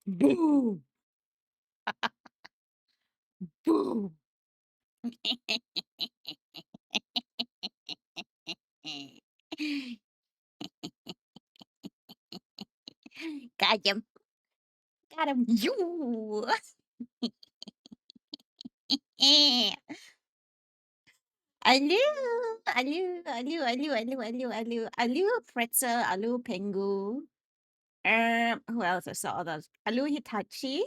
Boo! Boo! Got him. Got him. You. Alu, alu, alu, alu, alu, alu, alu, alu, pretzel, alu, pengu. Who else? I saw others. Alu Hitachi.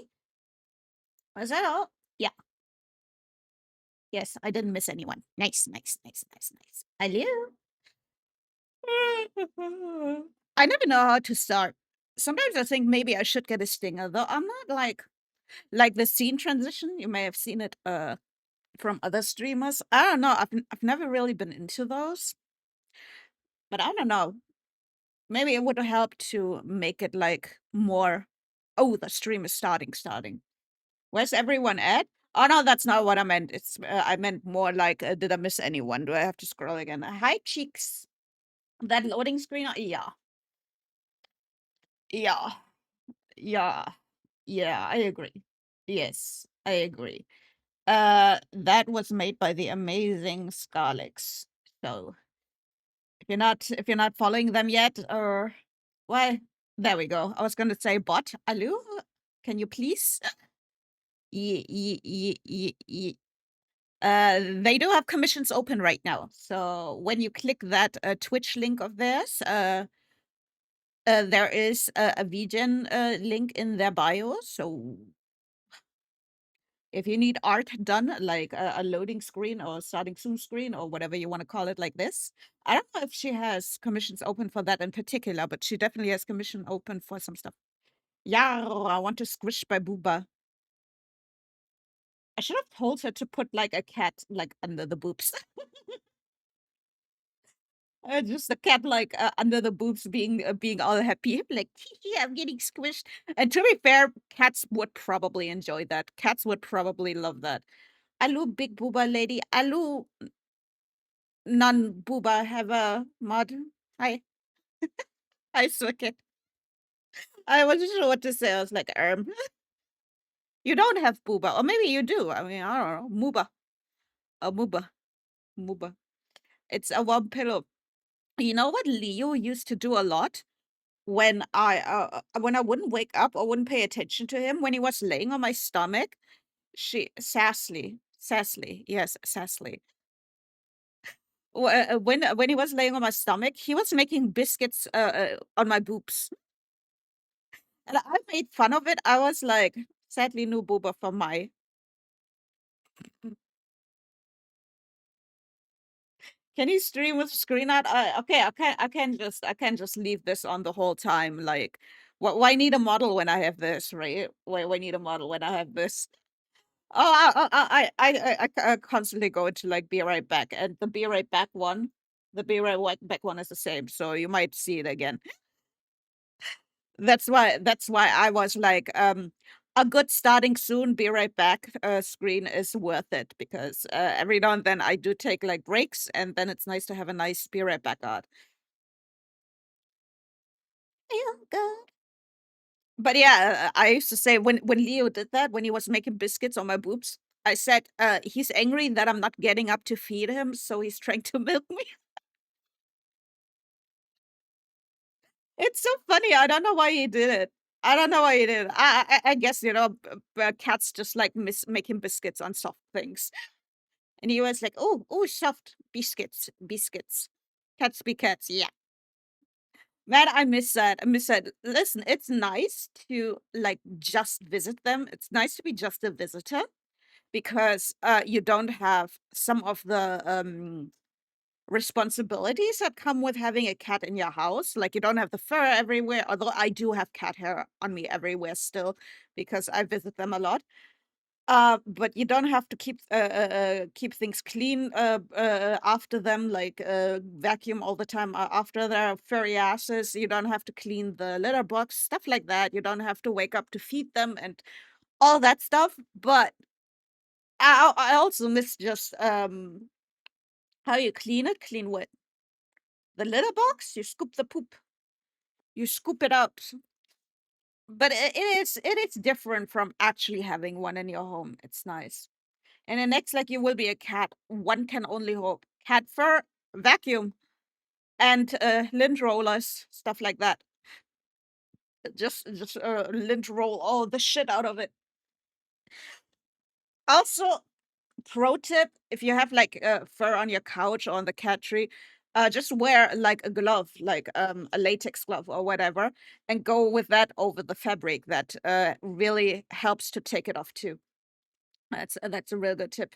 Was that all? Yeah. Yes, I didn't miss anyone. Nice, nice, nice, nice, nice. Alu. I never know how to start. Sometimes I think maybe I should get a stinger, though I'm not like the scene transition. You may have seen it from other streamers. I don't know. I've never really been into those, but I don't know. Maybe it would help to make it like more. Oh, the stream is starting. Where's everyone at? Oh no, that's not what I meant. It's I meant more like, did I miss anyone? Do I have to scroll again? Hi, cheeks. That loading screen. Yeah, yeah, yeah, yeah. I agree. Yes, I agree. That was made by the amazing Scarlex. So if you're not following them yet, or why? There we go. I was going to say bot. Alu, can you please? They do have commissions open right now. So when you click that Twitch link of theirs, there is a VGen link in their bio. So if you need art done, like a loading screen or starting soon screen or whatever you want to call it like this, I don't know if she has commissions open for that in particular, but she definitely has commission open for some stuff. Yeah, I want to squish by Booba. I should have told her to put like a cat like under the boobs. Just the cat like under the boobs being all happy, like I'm getting squished. And to be fair, cats would probably enjoy that. Cats would probably love that. Alu big booba lady. Alu non booba have a mod. Hi, hi Swicket. I wasn't sure what to say. I was like, you don't have booba, or maybe you do. I mean, I don't know. Mooba, a mooba, mooba. It's a one pillow. You know what Leo used to do a lot when I wouldn't wake up or wouldn't pay attention to him when he was laying on my stomach. Sassly, yes, Sassly. When he was laying on my stomach, he was making biscuits on my boobs, and I made fun of it. I was like, sadly, no booba for my. Can you stream with screen out? Okay, I can't just leave this on the whole time. Like, why need a model when I have this, right? Why need a model when I have this? Oh, I constantly go into like be right back, and the be right back one, the be right back one is the same, so you might see it again. That's why I was like, a good starting soon, be right back screen is worth it because every now and then I do take like breaks, and then it's nice to have a nice be right back art. Feel good. But yeah, I used to say when Leo did that, when he was making biscuits on my boobs, I said, he's angry that I'm not getting up to feed him, so he's trying to milk me. It's so funny. I don't know why he did it. I don't know why he did it. I guess, cats just like making biscuits on soft things. And he was like, oh, soft biscuits. Cats be cats. Yeah. Man, I miss that. I miss that. Listen, it's nice to like just visit them. It's nice to be just a visitor because you don't have some of the responsibilities that come with having a cat in your house. Like you don't have the fur everywhere, although I do have cat hair on me everywhere still because I visit them a lot. But you don't have to keep things clean after them, like vacuum all the time after their furry asses. You don't have to clean the litter box, stuff like that. You don't have to wake up to feed them and all that stuff. But I also miss just how you clean it. Clean what? The litter box? You scoop the poop. You scoop it up. But it is different from actually having one in your home. It's nice. And then next, like you will be a cat. One can only hope. Cat fur, vacuum, and lint rollers, stuff like that. Just lint roll all the shit out of it. Also, pro tip: if you have like fur on your couch or on the cat tree, just wear like a glove, like a latex glove or whatever, and go with that over the fabric. That really helps to take it off too. That's a real good tip.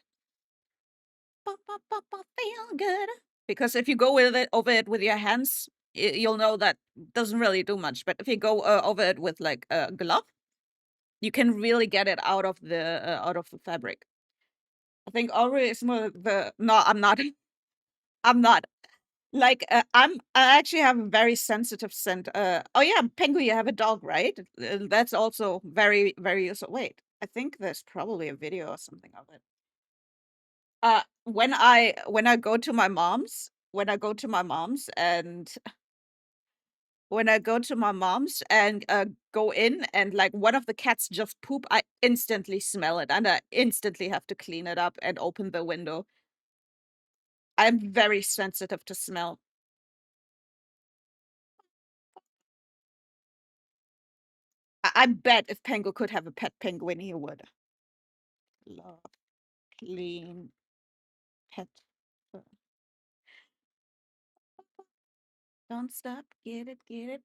Feel good. Because if you go with it over it with your hands, you'll know that doesn't really do much. But if you go over it with like a glove, you can really get it out of the fabric. I think Ori is more the no, I'm not. I'm not. Like I actually have a very sensitive scent. Oh yeah, Pengu, you have a dog, right? That's also very, very useful. Wait, I think there's probably a video or something of it. When I go to my mom's, when I go to my mom's and go in and like one of the cats just poop, I instantly smell it and I instantly have to clean it up and open the window. I'm very sensitive to smell. I bet if Pengu could have a pet penguin, he would. Love, clean, pet. fur. Don't stop. Get it, get it.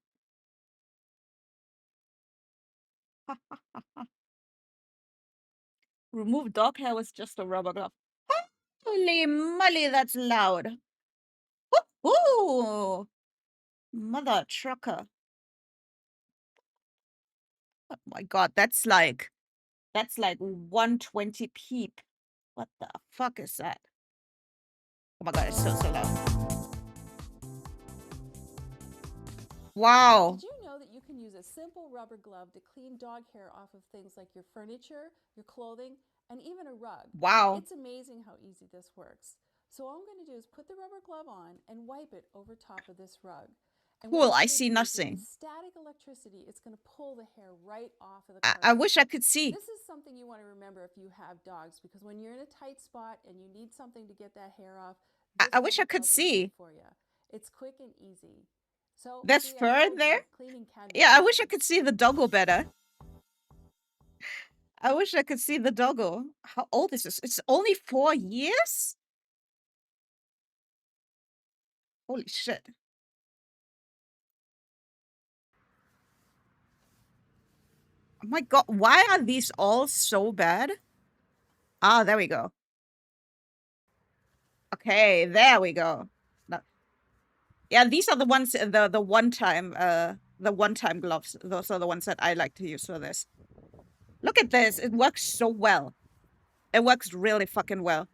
Remove dog hair with just a rubber glove. Holy moly, that's loud. Ooh, mother trucker. Oh my god, that's like 120 peep. What the fuck is that? Oh my god, it's so loud. Wow. Did you know that you can use a simple rubber glove to clean dog hair off of things like your furniture, your clothing, and even a rug? Wow. It's amazing how easy this works. So all I'm going to do is put the rubber glove on and wipe it over top of this rug. And what Cool. it's I going to see do is with nothing. the static electricity, it's going to pull the hair right off of the I carpet. wish I could see. This is something you want to remember if you have dogs, because when you're in a tight spot and you need something to get that hair off, this I wish I rubber could glove will do it see. for you. It's quick and easy. So, There's see, I fur in told there? you, cleaning can be Yeah, I wish I easy. could see the doggo better. I wish I could see the doggo. How old is this? It's only 4 years? Holy shit. Oh my god, why are these all so bad? Ah, there we go. Okay, there we go. No. Yeah, these are the ones the one-time gloves. Those are the ones that I like to use for this. Look at this. It works so well. It works really fucking well.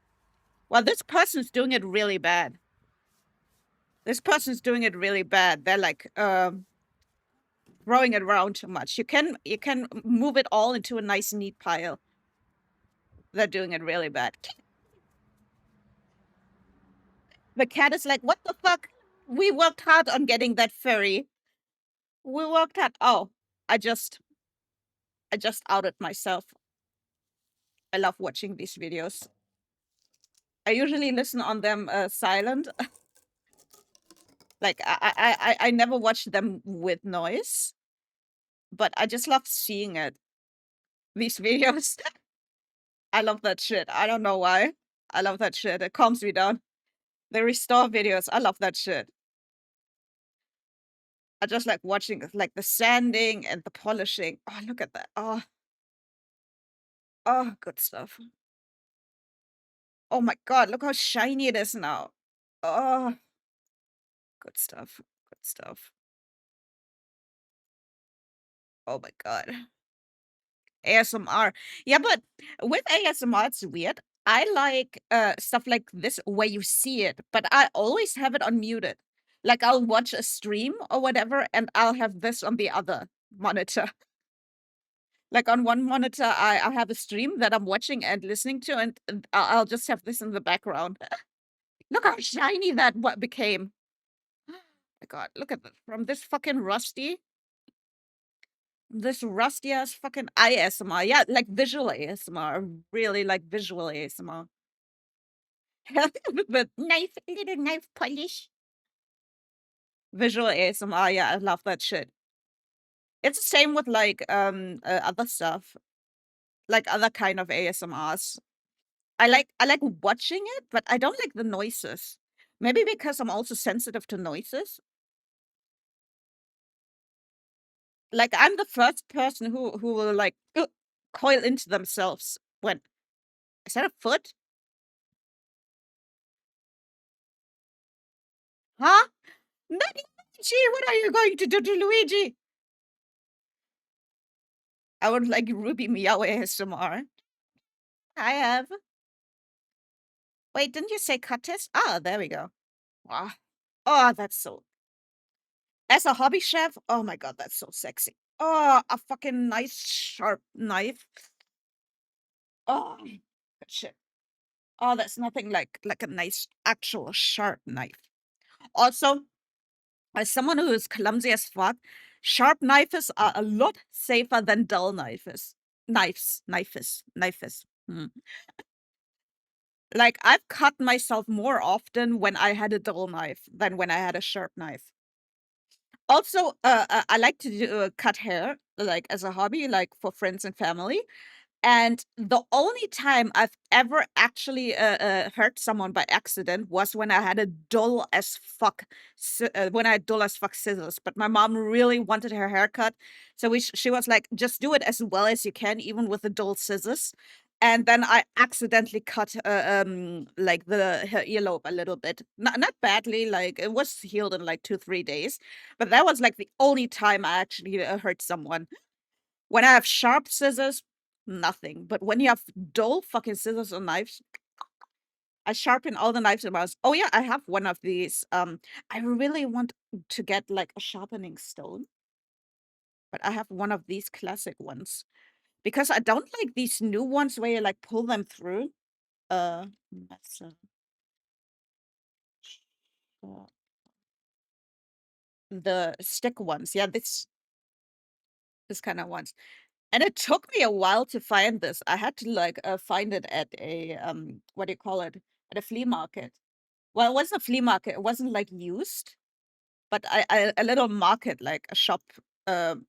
Well, this person's doing it really bad. This person's doing it really bad. They're like throwing it around too much. You can move it all into a nice neat pile. They're doing it really bad. The cat is like, what the fuck? We worked hard on getting that furry. We worked hard. Oh, I just outed myself. I love watching these videos. I usually listen on them silent. Like I never watch them with noise, but I just love seeing it. These videos. I love that shit. I don't know why. I love that shit. It calms me down. The restore videos. I love that shit. I just like watching like the sanding and the polishing. Oh, look at that. Oh, good stuff. Oh my god, look how shiny it is now. Oh, good stuff. Good stuff. Oh my god. ASMR. Yeah, but with ASMR, it's weird. I like stuff like this where you see it, but I always have it unmuted. Like I'll watch a stream or whatever, and I'll have this on the other monitor. Like on one monitor, I have a stream that I'm watching and listening to, and I'll just have this in the background. Look how shiny that what became. My God, look at that. From this fucking rusty. this rusty ass fucking ASMR. Yeah, like visual ASMR. I really like visual ASMR. With knife, little knife polish. Visual ASMR. Yeah, I love that shit. It's the same with like other stuff, like other kind of ASMRs. I like watching it, but I don't like the noises. Maybe because I'm also sensitive to noises. Like I'm the first person who will like coil into themselves when is that a foot? Huh? Not Luigi, what are you going to do to Luigi? I would like Ruby Meow ASMR. I have. Wait, didn't you say cut test? Ah, there we go. Ah. Oh, that's so. As a hobby chef, oh my god, that's so sexy. Oh, a fucking nice sharp knife. Oh, good shit. Oh, that's nothing like a nice actual sharp knife. Also, as someone who is clumsy as fuck, sharp knives are a lot safer than dull knives. Knives. Like I've cut myself more often when I had a dull knife than when I had a sharp knife. Also, I like to cut hair, like as a hobby, like for friends and family. And the only time I've ever actually hurt someone by accident was when I had a dull as fuck, when I had dull as fuck scissors. But my mom really wanted her haircut, so she was like, "Just do it as well as you can, even with the dull scissors." And then I accidentally cut like her earlobe a little bit, not badly, like it was healed in like 2 3 days, but that was like the only time I actually hurt someone. When I have sharp scissors, nothing. But when you have dull fucking scissors or knives, I sharpen all the knives in my house. Oh yeah, I have one of these. I really want to get like a sharpening stone, but I have one of these classic ones because I don't like these new ones where you like pull them through. That's uh, the stick ones. Yeah, this kind of ones. And it took me a while to find this. I had to like find it at a what do you call it? At a flea market. Well, it wasn't a flea market. It wasn't like used, but a little market, like a shop on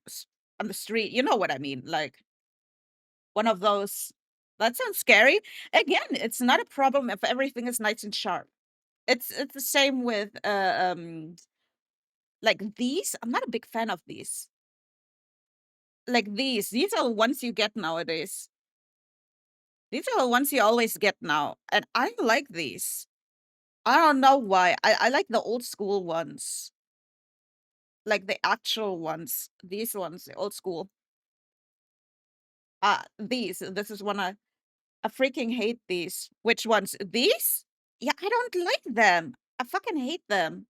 the street. You know what I mean? Like one of those. That sounds scary. Again, it's not a problem if everything is nice and sharp. It's the same with like these. I'm not a big fan of these. Like these. These are the ones you get nowadays. These are the ones you always get now, and I like these. I don't know why. I like the old school ones. Like the actual ones. These ones, the old school. This is one I freaking hate these. Which ones? These? Yeah, I don't like them. I fucking hate them.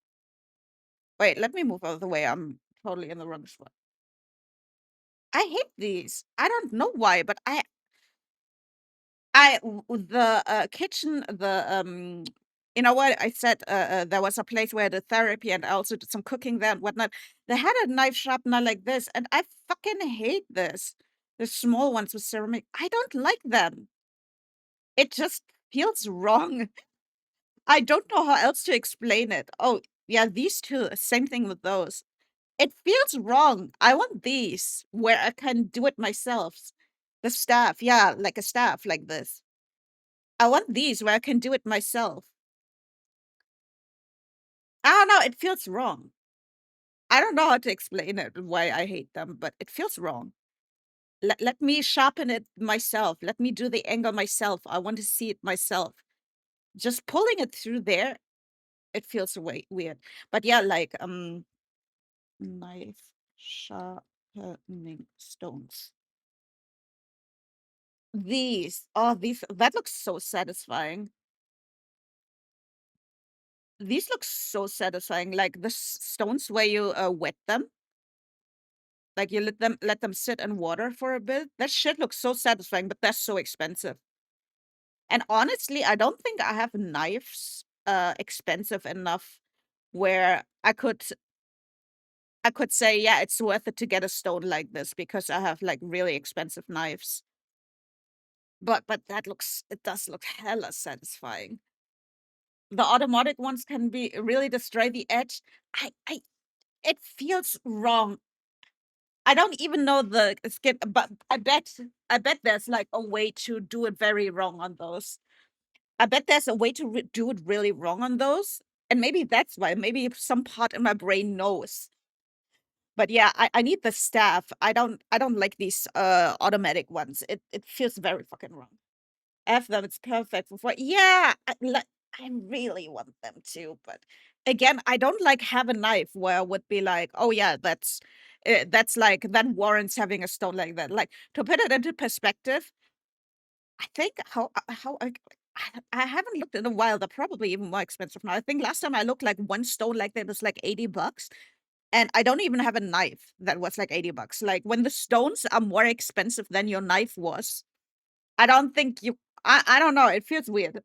Wait, let me move out of the way. I'm totally in the wrong spot. I hate these. I don't know why, but the kitchen, you know what? I said there was a place where I did therapy and I also did some cooking there and whatnot. They had a knife sharpener like this, and I fucking hate this. The small ones with ceramic. I don't like them. It just feels wrong. I don't know how else to explain it. Oh, yeah, these two, same thing with those. It feels wrong. I want these where I can do it myself. The staff, yeah, like a staff like this. I want these where I can do it myself. I don't know, it feels wrong. I don't know how to explain it, why I hate them, but it feels wrong. Let me sharpen it myself. Let me do the angle myself. I want to see it myself. Just pulling it through there, it feels way weird. But yeah, like knife sharpening stones. These that looks so satisfying. These look so satisfying, like the stones where you wet them. Like, you let them sit in water for a bit. That shit looks so satisfying, but that's so expensive. And honestly, I don't think I have knives expensive enough where I could say, yeah, it's worth it to get a stone like this because I have like really expensive knives. But it does look hella satisfying. The automatic ones can be really destroy the edge. I it feels wrong. I don't even know the skip, but I bet there's like a way to do it very wrong on those. I bet there's a way to do it really wrong on those, and maybe that's why. Maybe some part in my brain knows. But yeah, I need the staff. I don't like these automatic ones. It feels very fucking wrong. F them, it's perfect for yeah, I really want them to, but again, I don't like have a knife where I would be like, "Oh yeah, that's like that warrants having a stone like that." Like to put it into perspective, I think how I haven't looked in a while. They're probably even more expensive now. I think last time I looked like one stone like that was like $80. And I don't even have a knife that was like $80. Like when the stones are more expensive than your knife was, I don't think you I don't know, it feels weird.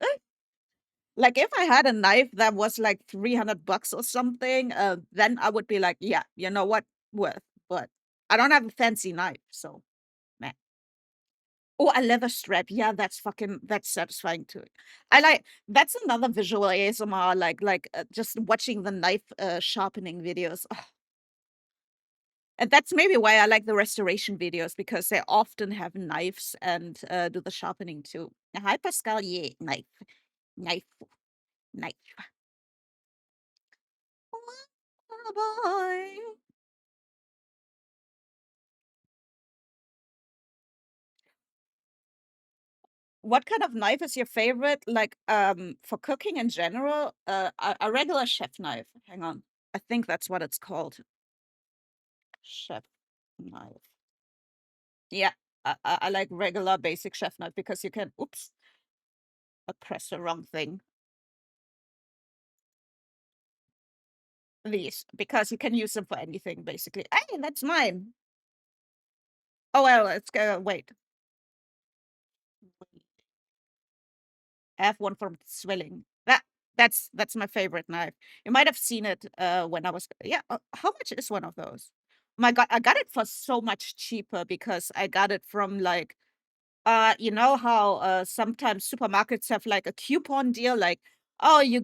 Like if I had a knife that was like $300 or something, then I would be like, yeah, you know what? Worth. But I don't have a fancy knife, so meh. Oh, a leather strap. Yeah, that's satisfying too. I like that's another visual ASMR, just watching the knife sharpening videos. And that's maybe why I like the restoration videos because they often have knives and do the sharpening too. Hi, Pascal. Yeah, knife, knife, knife. Oh, boy. What kind of knife is your favorite? Like, for cooking in general, a regular chef knife. Hang on, I think that's what it's called. Chef knife. Yeah, I like regular basic chef knife because you can. Oops, I pressed the wrong thing. These because you can use them for anything basically. Hey, that's mine. Oh well, let's go. Wait, I have one from Swilling. That's my favorite knife. You might have seen it when I was yeah. How much is one of those? My God, I got it for so much cheaper because I got it from like you know how sometimes supermarkets have like a coupon deal, like oh you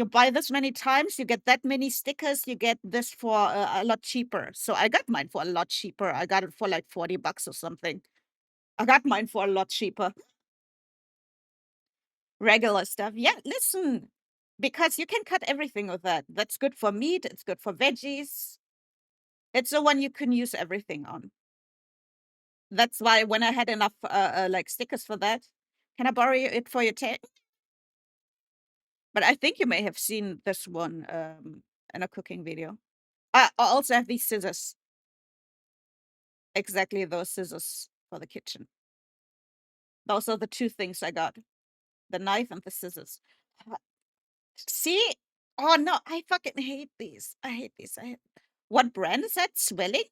buy this many times, you get that many stickers, you get this for a lot cheaper. So I got mine for a lot cheaper. I got it for like $40 or something. I got mine for a lot cheaper. Regular stuff. Yeah, listen, because you can cut everything with that. That's good for meat, it's good for veggies. It's the one you can use everything on. That's why when I had enough like stickers for that, can I borrow it for your tape? But I think you may have seen this one in a cooking video. I also have these scissors. Exactly those scissors for the kitchen. Those are the two things I got. The knife and the scissors. Uh, See? Oh no, I fucking hate these. I hate these. What brand is that? Swelling?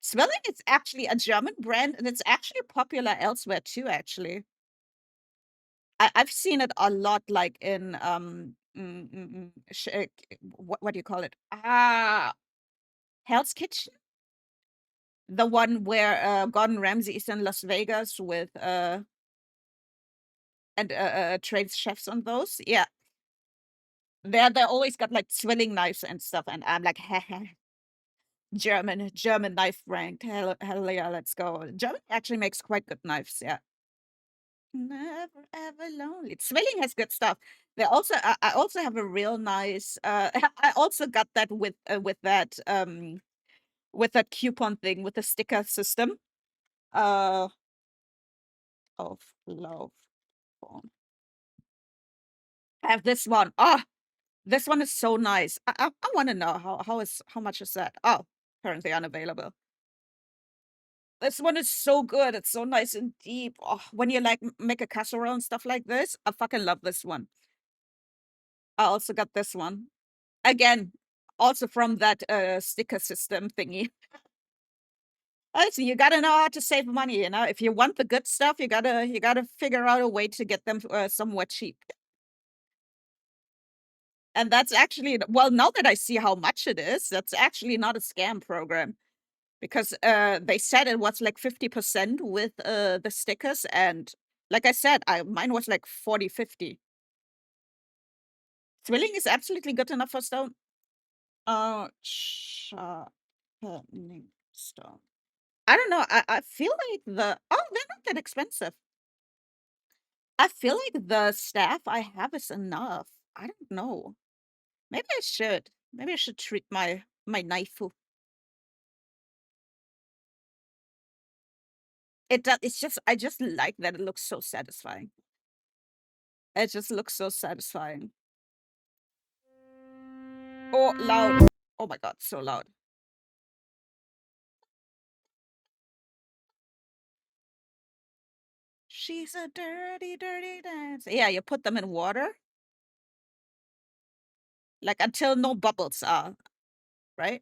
Swelling is actually a German brand and it's actually popular elsewhere too, actually. I've seen it a lot like in what do you call it? Hell's Kitchen? The one where Gordon Ramsay is in Las Vegas with and trains chefs on those. Yeah. They always got like swelling knives and stuff, and I'm like, German knife brand. Hell yeah, let's go. German actually makes quite good knives, yeah. Never ever lonely. Swilling has good stuff. I also have a real nice I also got that with that coupon thing with the sticker system. Uh of love. Phone. I have this one. Oh, this one is so nice. I want to know how much is that? Oh, currently unavailable. This one is so good. It's so nice and deep. Oh, when you like make a casserole and stuff like this, I fucking love this one. I also got this one. Again, also from that sticker system thingy. So you gotta know how to save money, you know. If you want the good stuff, you gotta figure out a way to get them somewhat cheap. And that's actually well, now that I see how much it is, that's actually not a scam program because, they said it was like 50% with, the stickers, and like I said, mine was like 40, 50. Thrilling is absolutely good enough for stone. Sharpening stone. I don't know, I feel like they're not that expensive. I feel like the staff I have is enough. I don't know. Maybe I should. Maybe I should treat my knife. It's just I just like that it looks so satisfying. It just looks so satisfying. Oh, loud. Oh my god, so loud. She's a dirty, dirty dancer. Yeah, you put them in water, like until no bubbles are, right?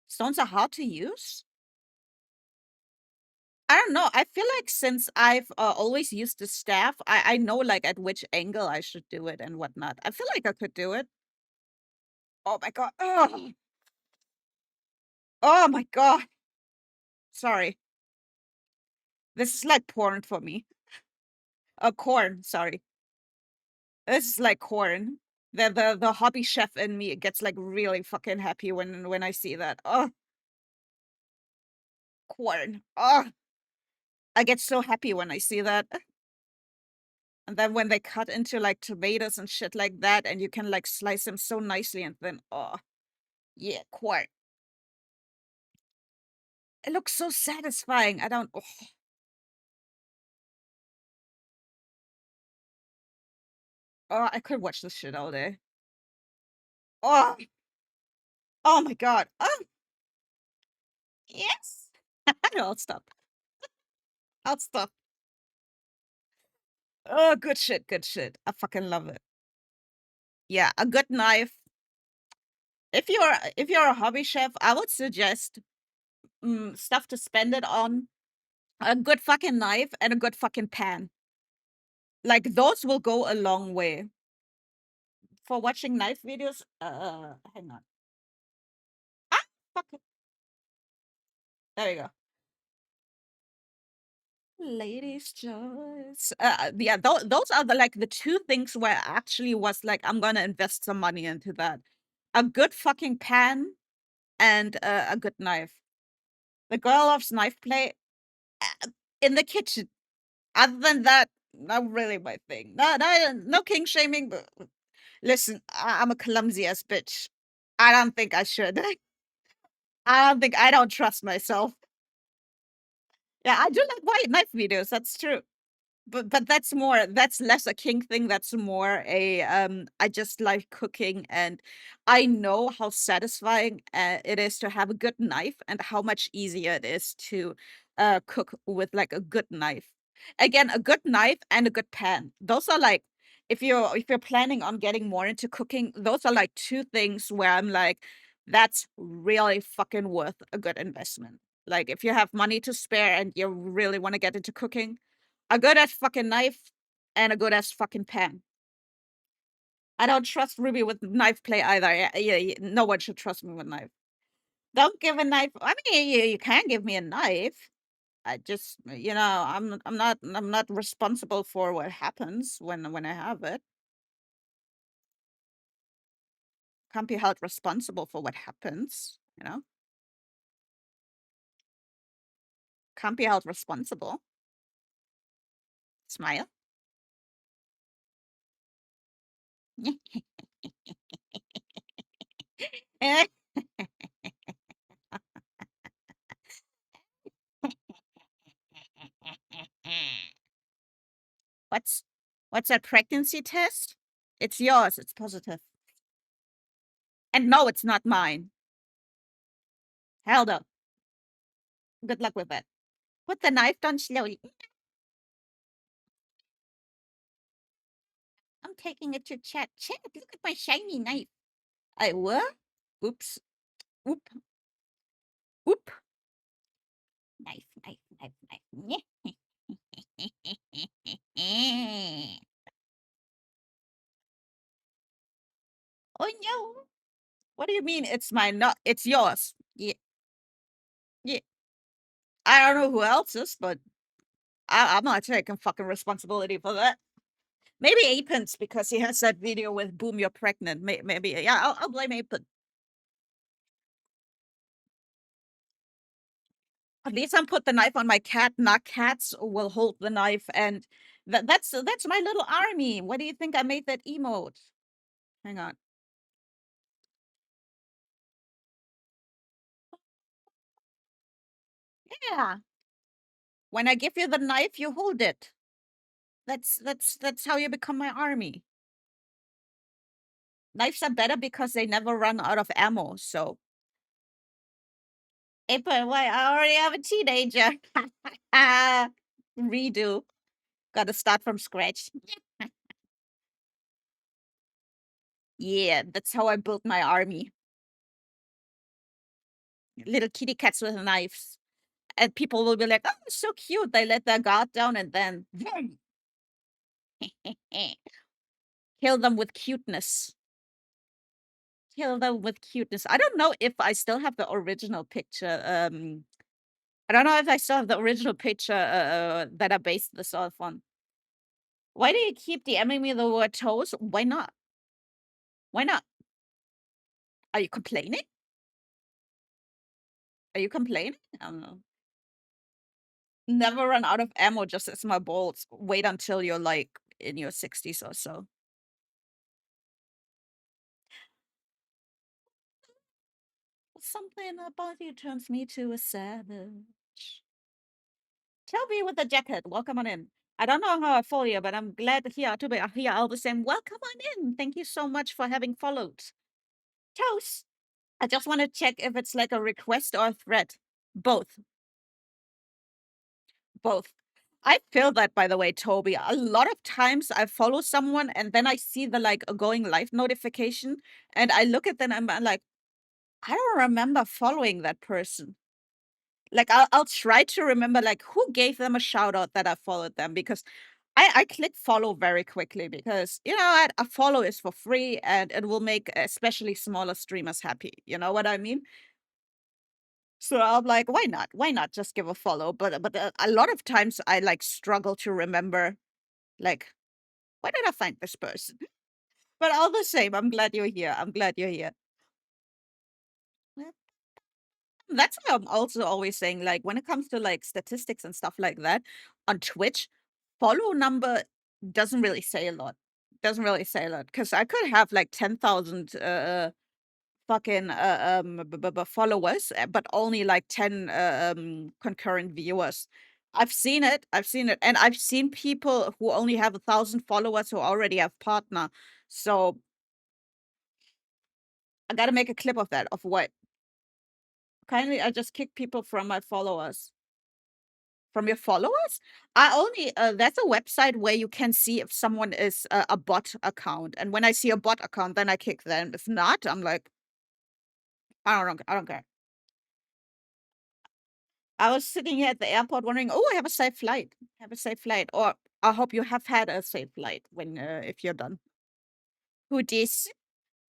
Stones are hard to use? I don't know. I feel like since I've always used the staff, I know like at which angle I should do it and whatnot. I feel like I could do it. Oh my god. Oh my god. Sorry. This is like porn for me. Corn, sorry. This is like corn. The hobby chef in me gets like really fucking happy when I see that. Oh, corn. Oh, I get so happy when I see that. And then when they cut into like tomatoes and shit like that, and you can like slice them so nicely, and then yeah, corn. It looks so satisfying. I don't. I could watch this shit all day. Oh, oh my god. Oh, yes. I'll stop. I'll stop. Oh, good shit. Good shit. I fucking love it. Yeah, a good knife. If you're a hobby chef, I would suggest stuff to spend it on. A good fucking knife and a good fucking pan. Like those will go a long way. For watching knife videos, hang on. Ah, fuck it. There you go. Ladies' choice. Yeah, those are the like the two things where I actually was like, I'm gonna invest some money into that. A good fucking pan and a good knife. The girl loves knife play in the kitchen. Other than that, not really my thing. No king shaming, but listen, I'm a clumsy ass bitch. I don't think I should. I don't trust myself. Yeah, I do like white knife videos. That's true. But that's less a kink thing, that's more a, I just like cooking, and I know how satisfying, it is to have a good knife and how much easier it is to, cook with, like, a good knife. Again, a good knife and a good pan. Those are, like if you're planning on getting more into cooking, those are, like, 2 things where I'm like, "That's really fucking worth a good investment." Like, if you have money to spare and you really wanna get into cooking, a good ass fucking knife and a good ass fucking pan. I don't trust Ruby with knife play either. Yeah, no one should trust me with knife. Don't give a knife. I mean, you can give me a knife. I just, I'm not responsible for what happens when I have it. Can't be held responsible for what happens. Can't be held responsible. Smile. Eh. What's what's that pregnancy test? It's yours. It's positive. And no, it's not mine. Hell no. Good luck with that. Put the knife down slowly. I'm taking it to chat. Chat, look at my shiny knife. I what? Oops. Oop. Oop. Knife, knife, knife, knife. Yo, what do you mean it's mine? No, it's yours. Yeah, yeah. I don't know who else's, but I'm not taking fucking responsibility for that. Maybe Apin's because he has that video with "Boom, you're pregnant." Maybe, yeah. I'll blame Apin. At least I put the knife on my cat. Not cats will hold the knife, and that's my little army. What do you think I made that emote? Hang on. Yeah. When I give you the knife, you hold it. That's how you become my army. Knives are better because they never run out of ammo. So, hey, but why? I already have a teenager. Redo. Got to start from scratch. Yeah, that's how I built my army. Little kitty cats with knives. And people will be like, "Oh, so cute." They let their guard down and then kill them with cuteness. Kill them with cuteness. I don't know if I still have the original picture. I don't know if I still have the original picture that I based this off on. Why do you keep DMing me the word toes? Why not? Why not? Are you complaining? Are you complaining? I don't know. Never run out of ammo, just as my bolts. Wait until you're like in your 60s or so. Something about you turns me to a savage. Toby with the jacket, welcome on in. I don't know how I follow you, but I'm glad here to be here all the same. Welcome on in. Thank you so much for having followed. Toast. I just want to check if it's like a request or a threat. Both. Both. I feel that, by the way, Toby. A lot of times I follow someone and then I see the like a going live notification and I look at them and I'm like, I don't remember following that person. Like I'll try to remember like who gave them a shout out that I followed them because I click follow very quickly because you know what, a follow is for free and it will make especially smaller streamers happy. You know what I mean? So I'm like, why not? Why not just give a follow? But a lot of times I like struggle to remember like why did I find this person? But all the same, I'm glad you're here. I'm glad you're here. That's why I'm also always saying, like, when it comes to like statistics and stuff like that on Twitch, follow number doesn't really say a lot. Doesn't really say a lot because I could have like 10,000 fucking followers, but only like 10 concurrent viewers. I've seen it. I've seen it, and I've seen people who only have 1,000 followers who already have partner. So I got to make a clip of that. Of what? Kindly, I just kick people from my followers. From your followers? I only that's a website where you can see if someone is a bot account, and when I see a bot account, then I kick them. If not, I'm like, I don't care. I was sitting here at the airport wondering, oh, I have a safe flight. Have a safe flight, or I hope you have had a safe flight when if you're done. Who this?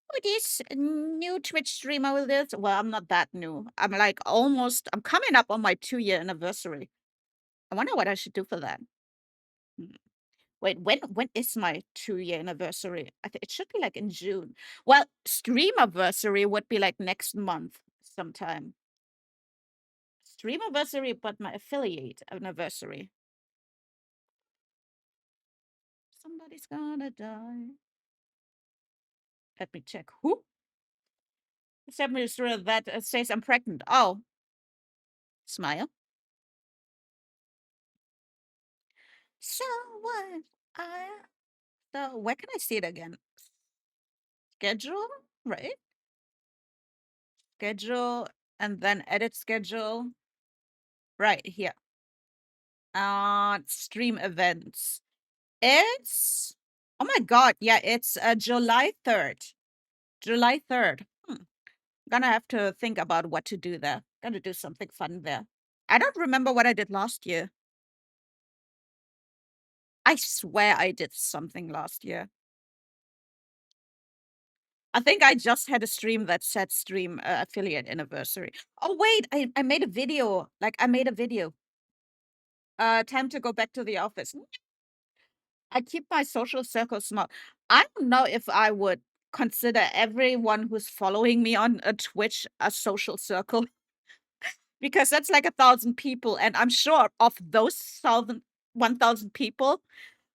Who this new Twitch streamer with this? Well, I'm not that new. I'm like almost. I'm coming up on my 2-year anniversary. I wonder what I should do for that. Hmm. Wait, when is my 2-year anniversary? I think it should be like in June. Well, stream anniversary would be like next month sometime. Stream anniversary, but my affiliate anniversary. Somebody's gonna die. Let me check. Who? Somebody that says I'm pregnant. Oh, smile. So what? I so where can I see it again? Schedule, right? Schedule and then edit schedule. Right here. Stream events. It's oh my god, yeah, it's July 3rd. July 3rd. Gonna have to think about what to do there. Gonna do something fun there. I don't remember what I did last year. I swear I did something last year. I think I just had a stream that said stream affiliate anniversary. Oh wait, I made a video. Like I made a video. Time to go back to the office. I keep my social circle small. I don't know if I would consider everyone who's following me on a Twitch a social circle because that's like 1,000 people, and I'm sure of those 1,000 people,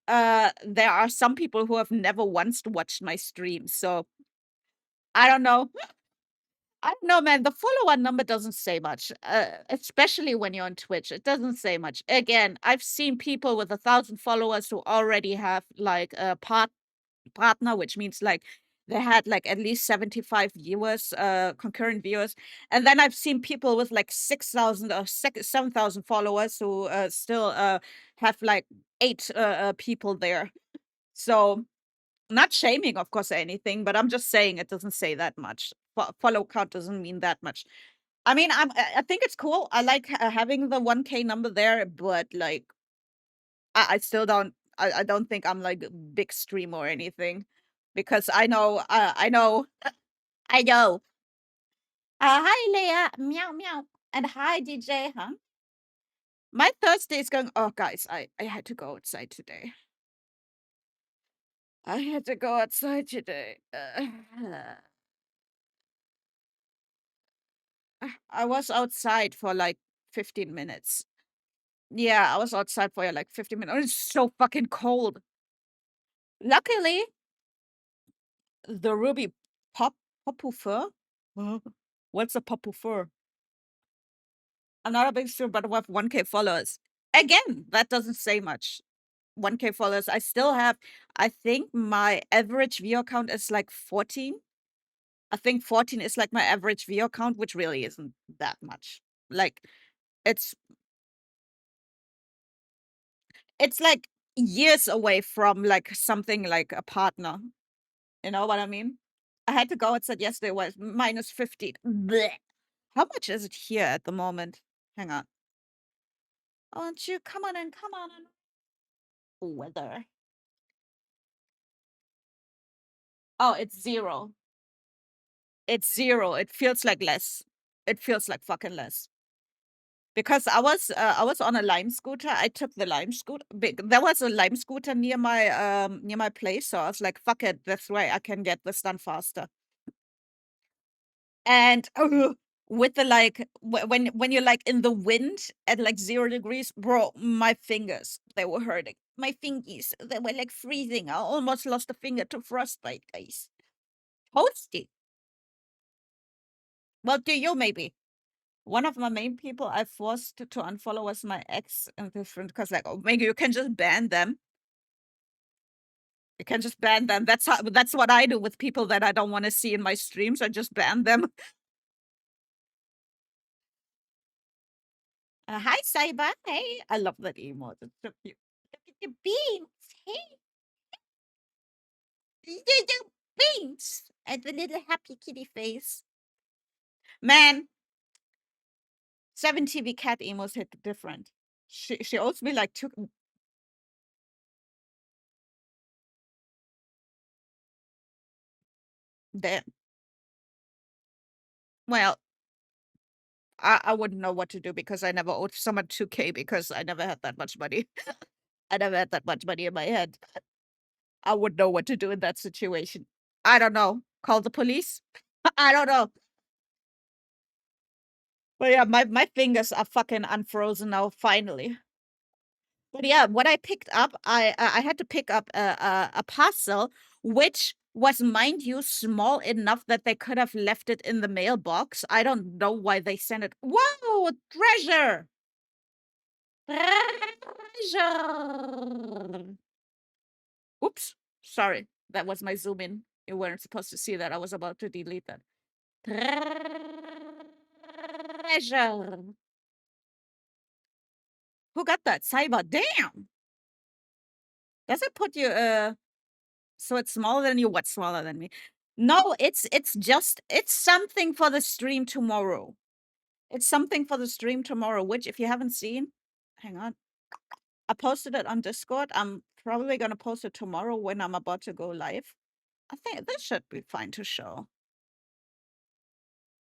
there are some people who have never once watched my stream. So I don't know. I don't know, man. The follower number doesn't say much, especially when you're on Twitch. It doesn't say much. Again, I've seen people with 1,000 followers who already have like a partner, which means like they had like at least 75 viewers, concurrent viewers. And then I've seen people with like 6,000 or 7,000 followers who still have like eight people there. So not shaming, of course, or anything, but I'm just saying it doesn't say that much. Follow count doesn't mean that much. I mean, I think it's cool. I like having the 1K number there, but like, I still don't. I don't think I'm like a big streamer or anything, because I know. Hi, Leah. Meow meow. And hi, DJ. Huh? My Thursday is going. Oh, guys, I had to go outside today. I had to go outside today. I was outside for like 15 minutes. Yeah, I was outside for like 15 minutes. It's so fucking cold. Luckily, the Ruby Popu fur. Huh? What's a Popu fur? I'm not a big streamer, but I have 1K followers. Again, that doesn't say much. 1K followers. I still have, I think my average viewer count is like 14. I think 14 is like my average viewer count, which really isn't that much. Like, it's it's like years away from like something like a partner. You know what I mean? I had to go outside yesterday, it was minus 15. Blech. How much is it here at the moment? Hang on. Oh, don't you come on in, come on in. Weather. Oh, it's 0. It's 0. It feels like less. It feels like fucking less. Because I was on a Lime scooter. I took the Lime scooter. There was a Lime scooter near my place, so I was like, "Fuck it, that's way I can get this done faster." And with the like when you're like in the wind at like 0 degrees, bro, my fingers, they were hurting. My fingies, they were like freezing. I almost lost a finger to frostbite, guys. Toasty. Well, to you maybe. One of my main people I forced to unfollow was my ex and different, because like, oh, maybe you can just ban them. You can just ban them. That's what I do with people that I don't want to see in my streams. I just ban them. Hi, Cyber. Hey, I love that emote. It's so cute. Look at the beans. Hey, the beans. And the little happy kitty face. Man, 7TV cat emos hit different. She owes me like 2. Damn. Well, I wouldn't know what to do because I never owed someone 2K because I never had that much money. I never had that much money in my head. I would know what to do in that situation. I don't know. Call the police? I don't know. But yeah, my fingers are fucking unfrozen now, finally. But yeah, what I picked up, I had to pick up a parcel, which was, mind you, small enough that they could have left it in the mailbox. I don't know why they sent it. Whoa, treasure! Treasure! Oops, sorry. That was my zoom in. You weren't supposed to see that. I was about to delete that. Treasure. Who got that? Cyber. Damn. Does it put you so it's smaller than you? What's smaller than me? No, it's just it's something for the stream tomorrow. It's something for the stream tomorrow, which if you haven't seen, hang on. I posted it on Discord. I'm probably gonna post it tomorrow when I'm about to go live. I think this should be fine to show.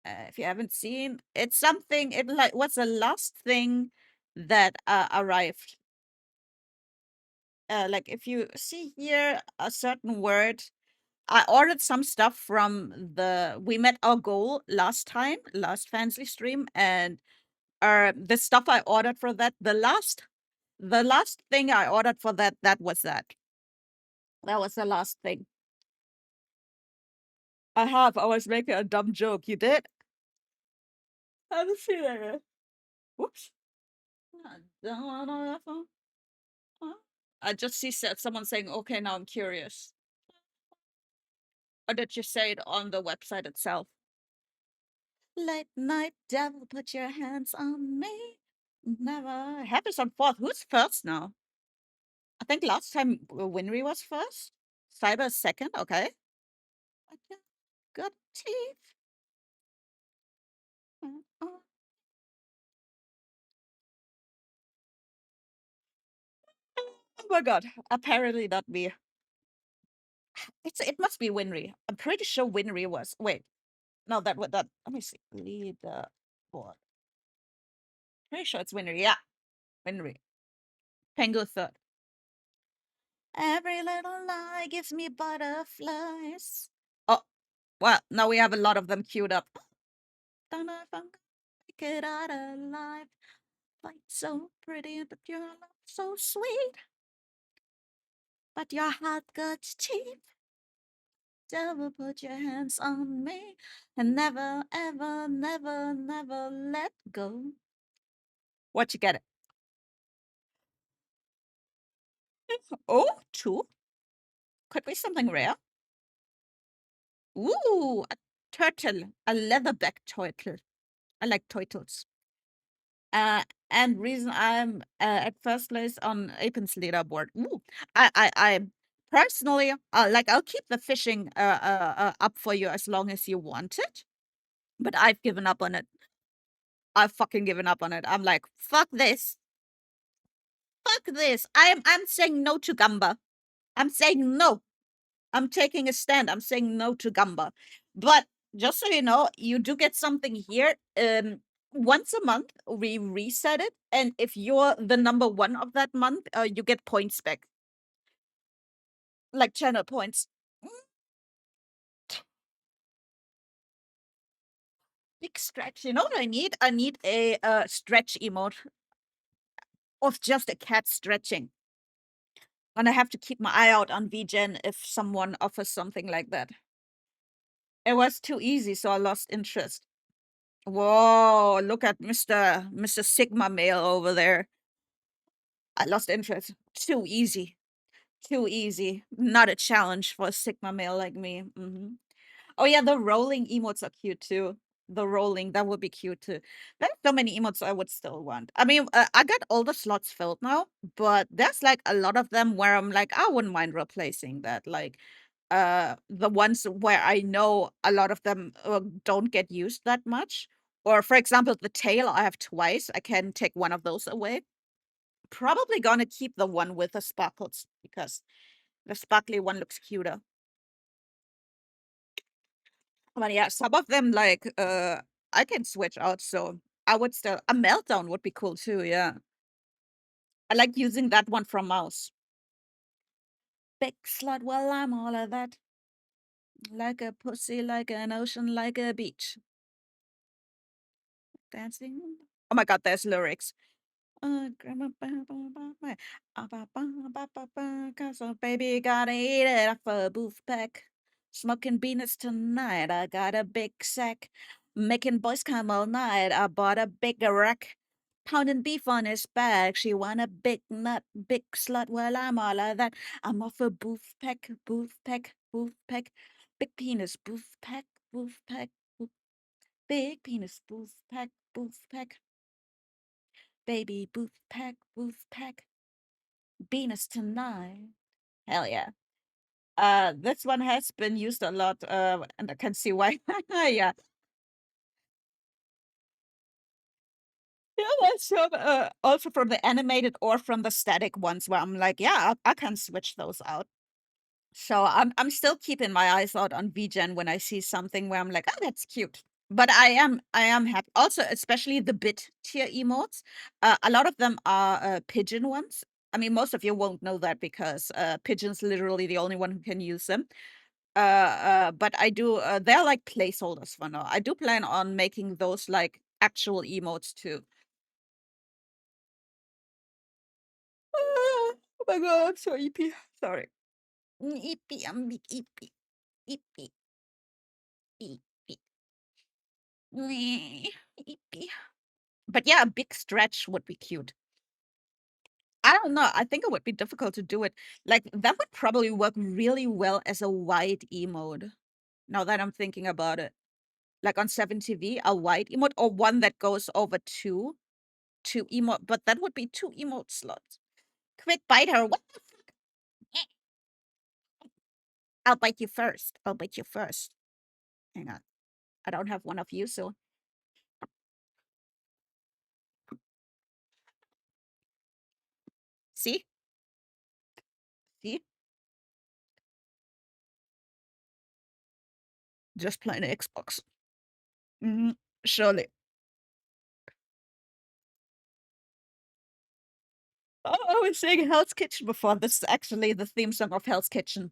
If you haven't seen, it's something. It like what's the last thing that arrived? Like if you see here a certain word, I ordered some stuff from the. We met our goal last time, last fancy stream, and the stuff I ordered for that, the last thing I ordered for that, that was that. That was the last thing. I have. I was making a dumb joke. You did? I haven't seen it yet. Whoops. I just see someone saying, okay, now I'm curious. Or did you say it on the website itself? Late night devil, put your hands on me. Never. Happy's on fourth. Who's first now? I think last time Winry was first. Cyber is second. Okay. Good teeth. Oh my god. Apparently not me. It must be Winry. I'm pretty sure Winry was. Wait. No, that would that. Let me see. Lead the board. Pretty sure it's Winry. Yeah, Winry. Pengu third. Every little lie gives me butterflies. Oh, well, now we have a lot of them queued up. Don't know if I'm gonna make it out alive. Fight so pretty, but your love so sweet. But your heart got cheap. Devil, put your hands on me and never, ever, never, never let go. What you get it? Oh, two. Could be something rare. Ooh, a turtle, a leatherback turtle. I like turtles. And reason I'm at first place on Apin's leaderboard. Ooh, I personally like I'll keep the fishing up for you as long as you want it, but I've given up on it. I've fucking given up on it. I'm like, fuck this, fuck this. I'm saying no to Gamba. I'm saying no. I'm taking a stand. I'm saying no to Gamba. But just so you know, you do get something here. Once a month we reset it, and if you're the number one of that month, you get points back, like channel points. Mm, Big stretch. You know what I need? I need a stretch emote of just a cat stretching. And I have to keep my eye out on VGen if someone offers something like that. It was too easy, so I lost interest. Whoa, look at Mr. Sigma male over there. I lost interest. Too easy. Too easy. Not a challenge for a Sigma male like me. Oh yeah, the rolling emotes are cute too. The rolling, that would be cute too. There's so many emotes I would still want. I mean, I got all the slots filled now, but there's like a lot of them where I'm like, I wouldn't mind replacing that. Like, the ones where I know a lot of them don't get used that much. Or for example, the tail I have twice. I can take one of those away. Probably gonna keep the one with the sparkles because the sparkly one looks cuter. But yeah, some of them like I can switch out, so I would still a meltdown would be cool too, yeah. I like using that one from mouse. Big slut, well, I'm all of that. Like a pussy, like an ocean, like a beach. Dancing. Oh my god, there's lyrics. Cause a baby gotta eat it off a booth pack. Smoking beanies tonight. I got a big sack. Making boys come all night. I bought a big rack. Pounding beef on his back. She want a big nut, big slut. Well, I'm all of that. I'm off a booth pack, booth pack, booth pack. Big penis, booth pack, booth pack. Big penis, booth pack, booth pack. Baby, booth pack, booth pack. Venus tonight. Hell yeah. This one has been used a lot, and I can see why. Yeah. Yeah, that's from, also from the animated or from the static ones where I'm like, yeah, I can switch those out. So I'm still keeping my eyes out on VGen when I see something where I'm like, "Oh, that's cute." But I am happy. Also, especially the bit tier emotes. A lot of them are pigeon ones. I mean, most of you won't know that because pigeon's literally the only one who can use them. But I do. They're like placeholders for now. I do plan on making those like actual emotes too. Oh my god, I'm so eepy. Sorry. Eepy, I'm big eepy. Eepy, eepy. Meh, eepy. But yeah, a big stretch would be cute. I don't know. I think it would be difficult to do it. Like that would probably work really well as a wide emote. Now that I'm thinking about it, like on 7TV, a wide emote or one that goes over two emote, but that would be two emote slots. Quick bite her. What the fuck? Eh, I'll bite you first. I'll bite you first. Hang on. I don't have one of you, so see? See? Just playing Xbox. Hmm. Surely. Oh, I was saying Hell's Kitchen before. This is actually the theme song of Hell's Kitchen.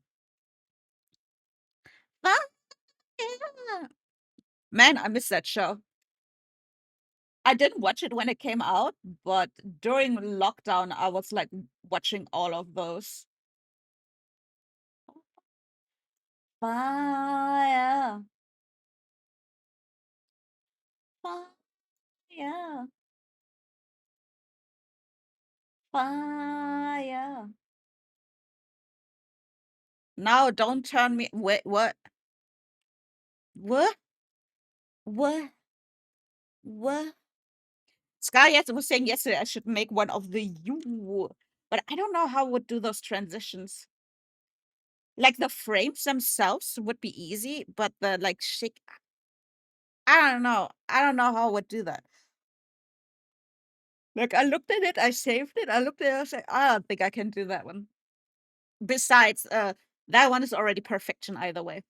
Ah, yeah. Man, I miss that show. I didn't watch it when it came out, but during lockdown, I was like watching all of those. Fire, fire, fire. Now don't turn me. Wait, what? What? What? What? Sky yes, was saying yesterday I should make one of the you, but I don't know how I would do those transitions. Like the frames themselves would be easy, but the like shake, I don't know. I don't know how I would do that. Like I looked at it, I saved it. I looked at it, I was like, I don't think I can do that one. Besides, that one is already perfection either way.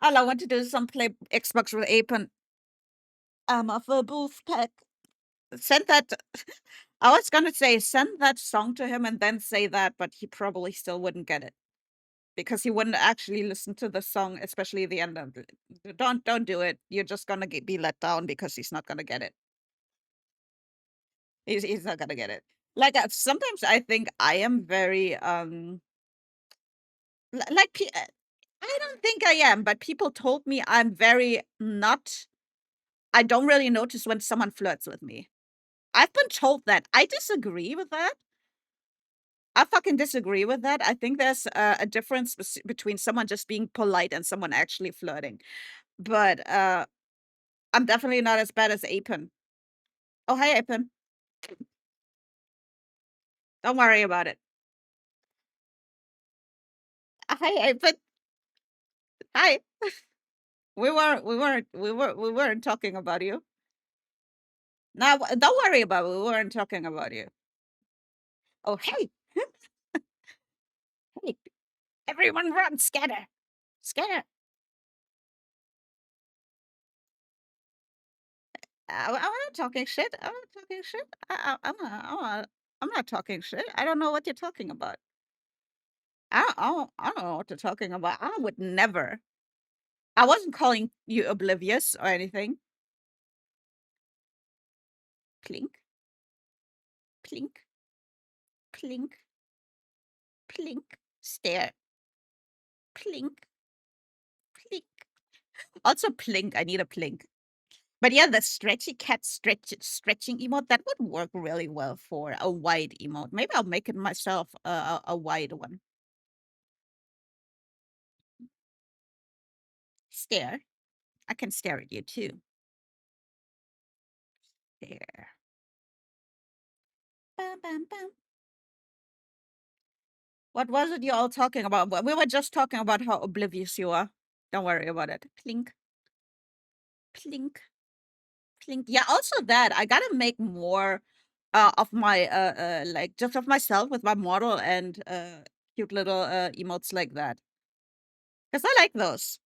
All I want to do is some play Xbox with Ape and I'm off a booth pack. Send that. I was gonna say send that song to him and then say that, but he probably still wouldn't get it because he wouldn't actually listen to the song, especially the end of it. Don't do it. You're just gonna be let down because he's not gonna get it. He's not gonna get it. Like sometimes I think I am very like I don't think I am, but people told me I'm very not. I don't really notice when someone flirts with me. I've been told that. I disagree with that. I fucking disagree with that. I think there's a difference between someone just being polite and someone actually flirting. But I'm definitely not as bad as Apen. Oh, hi, Apen. Don't worry about it. Hi, Apen. Hi. We weren't talking about you. No, don't worry about it. We weren't talking about you. Oh, hey, hey, everyone run, scatter, scatter. I'm not talking shit. I'm not talking shit. I'm not talking shit. I don't know what you're talking about. I don't know what you're talking about. I would never. I wasn't calling you oblivious or anything. Plink, plink, plink, plink. Stare. Plink, plink. Also plink. I need a plink. But yeah, the stretchy cat stretching emote, that would work really well for a wide emote. Maybe I'll make it myself a wide one. Stare. I can stare at you too. There. Bam, bam, bam. What was it you all talking about? We were just talking about how oblivious you are. Don't worry about it. Plink, plink, plink. Yeah, also that. I gotta make more of my like just of myself with my model and cute little emotes like that. Because I like those.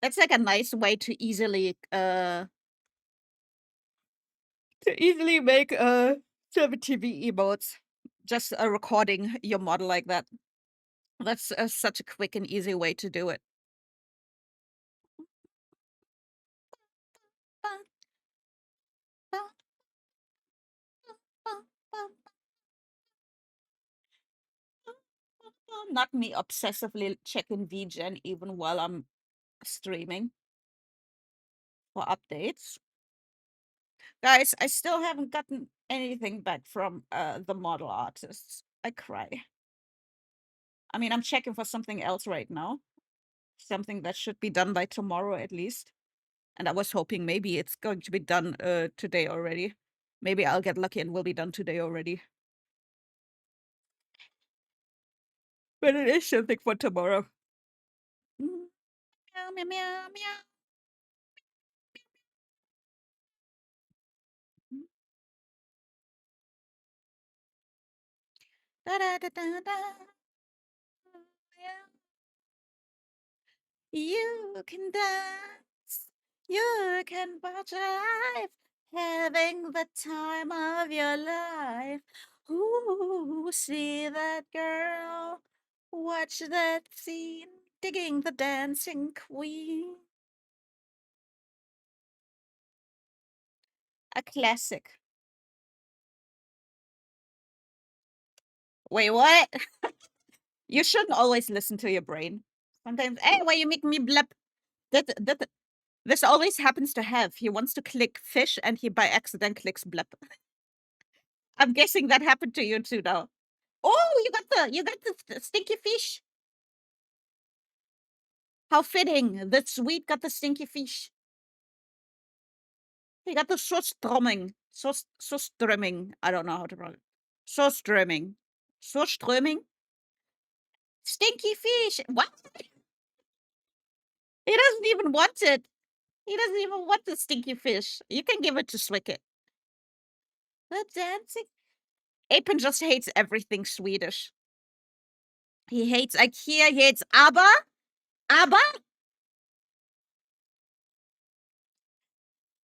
That's like a nice way to easily make TV emotes. Just recording your model like that. That's such a quick and easy way to do it. Not me obsessively checking VGen even while I'm streaming for updates. Guys, I still haven't gotten anything back from the model artists. I cry. I mean, I'm checking for something else right now. Something that should be done by tomorrow at least. And I was hoping maybe it's going to be done today already. Maybe I'll get lucky and will be done today already. But it is something for tomorrow. Meow, meow, meow, meow. Da, da, da, da, da. You can dance, you can watch life, having the time of your life. Ooh, see that girl, watch that scene, digging the dancing queen. A classic. Wait, what? You shouldn't always listen to your brain. Sometimes, hey, why you make me blip? That, this always happens to Have. He wants to click fish and he by accident clicks blip. I'm guessing that happened to you too now. Oh, you got the stinky fish. How fitting. The sweet got the stinky fish. He got the Surströmming. Surströmming. I don't know how to pronounce it. Surströmming. Surströmming? Stinky fish. What? He doesn't even want it. He doesn't even want the stinky fish. You can give it to Swicket. The dancing. Apen just hates everything Swedish. He hates IKEA, he hates ABBA. ABBA?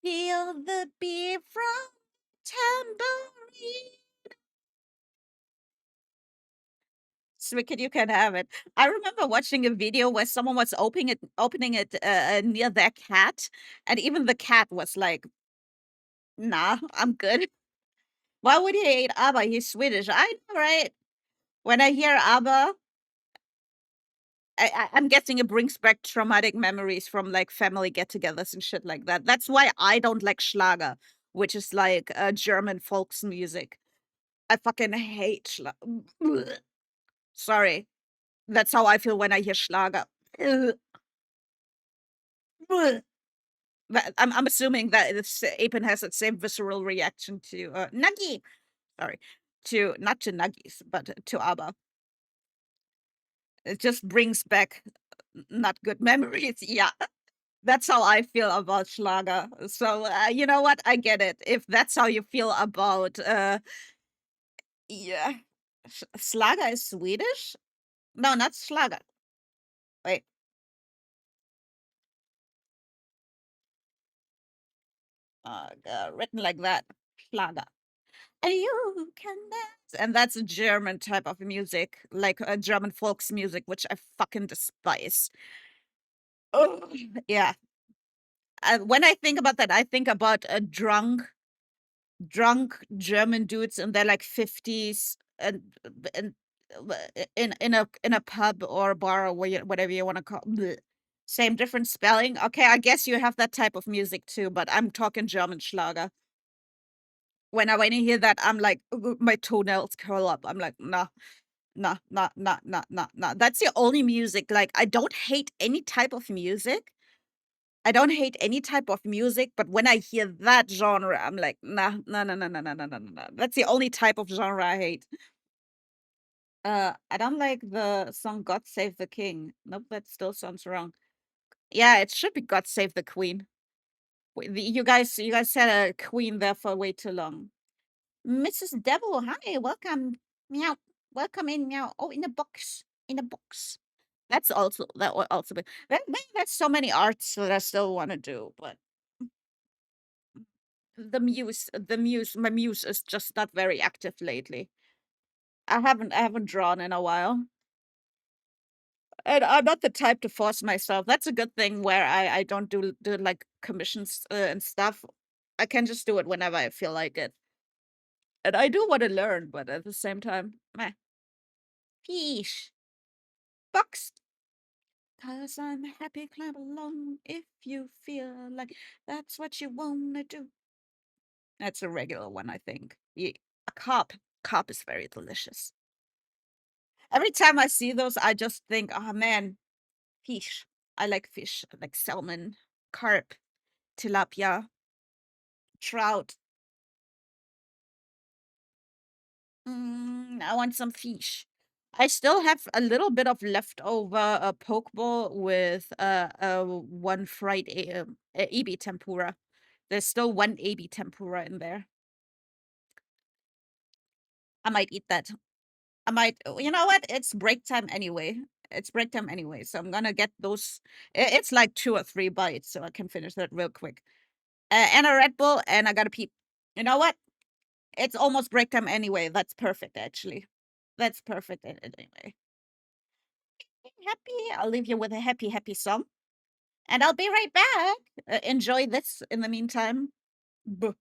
Feel the beat from tambourine. Swicket, you can have it. I remember watching a video where someone was opening it near their cat, and even the cat was like, "Nah, I'm good." Why would he hate ABBA? He's Swedish. I know, right? When I hear ABBA, I'm guessing it brings back traumatic memories from like family get-togethers and shit like that. That's why I don't like Schlager, which is like German folks music. I fucking hate Schlager. Sorry, that's how I feel when I hear Schlager. I'm assuming that this Apen has that same visceral reaction to Nuggy. Sorry, to not to Nuggies, but to ABBA. It just brings back not good memories. Yeah, that's how I feel about Schlager. So you know what? I get it. If that's how you feel about yeah, Schlager is Swedish. No, not Schlager. Wait. Written like that. Schlager. And you can dance. And that's a German type of music, like a German folks music, which I fucking despise. Oh, yeah. When I think about that, I think about a drunk German dudes in their like 50s and in a pub or a bar or whatever you want to call. Bleh. Same different spelling. Okay, I guess you have that type of music too, but I'm talking German Schlager. When I hear that, I'm like, my toenails curl up. I'm like, nah, nah, nah, nah, nah, nah, nah. That's the only music. Like, I don't hate any type of music. I don't hate any type of music, but when I hear that genre, I'm like, nah, nah, nah, nah, nah, nah, nah, nah, nah. That's the only type of genre I hate. I don't like the song "God Save the King." Nope, that still sounds wrong. Yeah, it should be "God Save the Queen." You guys said a queen there for way too long. Mrs. Devil, hi, welcome. Meow. Welcome in, meow. Oh, in a box. In a box. That's also that will also be that's so many arts that I still want to do, but my muse is just not very active lately. I haven't drawn in a while. And I'm not the type to force myself. That's a good thing where I don't do like commissions and stuff. I can just do it whenever I feel like it. And I do want to learn, but at the same time, meh. Fish. Box. Cause I'm happy, climb along if you feel like that's what you wanna do. That's a regular one, I think. Yeah. A carp. Carp is very delicious. Every time I see those, I just think, oh man, fish. I like fish. I like salmon, carp, tilapia, trout. I want some fish. I still have a little bit of leftover poke bowl with one fried ebi tempura. There's still one ebi tempura in there. I might eat that. I might. You know what? It's break time anyway. It's break time anyway, so I'm gonna get those. It's like 2 or 3 bites, so I can finish that real quick. And a Red Bull, and I gotta peep. You know what? It's almost break time anyway. That's perfect, actually. That's perfect anyway. Happy. I'll leave you with a happy, happy song, and I'll be right back. Enjoy this in the meantime. Buh.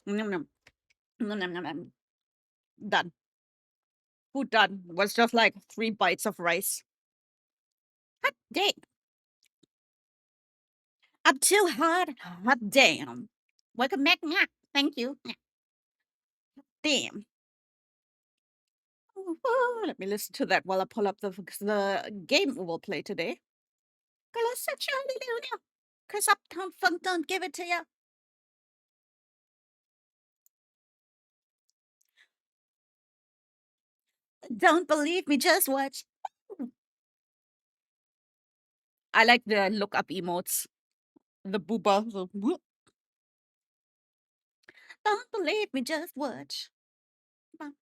Nom, nom. Nom, nom, nom, nom. Done. Food done. Was just like 3 bites of rice. Hot damn. I'm too hot. Hot damn. Welcome back. Mwah. Thank you. Damn. Let me listen to that while I pull up the game we'll play today. Gonna set you hallelujah. Cause Uptown Funk don't give it to you. Don't believe me, just watch. I like the look up emotes. The booba. The whoop. Don't believe me, just watch. Don't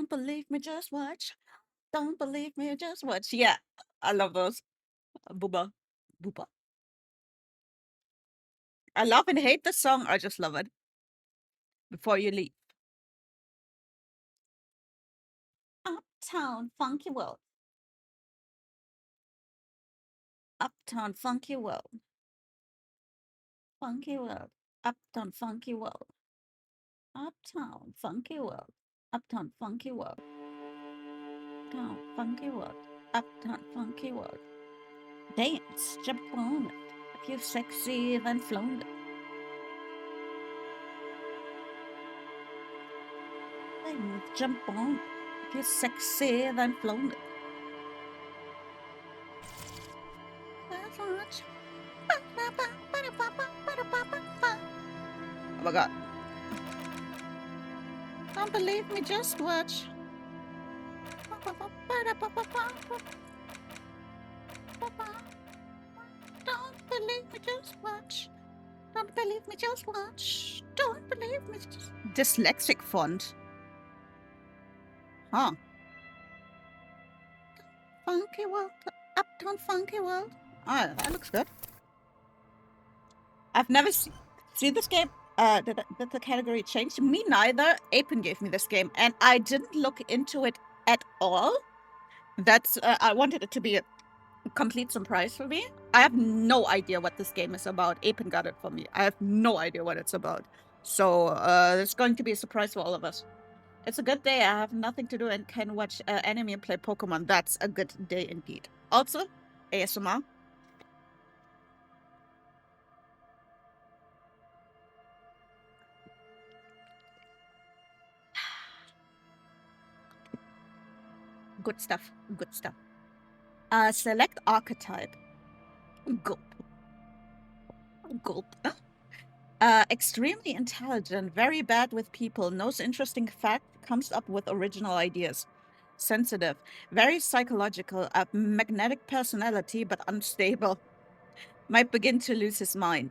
believe me, just watch. Don't believe me, just watch. Yeah, I love those. Booba. Booba. I love and hate the song. I just love it. Before you leave. Uptown Funky World. Uptown Funky World. Funky World. Uptown Funky World. Uptown Funky World. Uptown Funky World. Uptown Funky World. Uptown Funky World. Dance, jump on it. If you're sexy, then flown it. Dance, jump on it. If you're sexy, then flown it. Oh my god. Don't believe me, just watch. Don't believe me, just watch. Don't believe me, just watch. Don't believe me, just... Dyslexic font. Huh. Funky World. Uptown Funky World. Oh, that looks good. I've never seen this game. Did the category change? Me neither. Apen gave me this game, and I didn't look into it at all. That's I wanted it to be a complete surprise for me. I have no idea what this game is about. Apen got it for me. I have no idea what it's about. So it's going to be a surprise for all of us. It's a good day. I have nothing to do and can watch anime and play Pokemon. That's a good day indeed. Also, ASMR. Good stuff. Good stuff. Select archetype. Gulp. Gulp. Extremely intelligent, very bad with people, knows interesting fact, comes up with original ideas. Sensitive, very psychological, a magnetic personality but unstable. Might begin to lose his mind.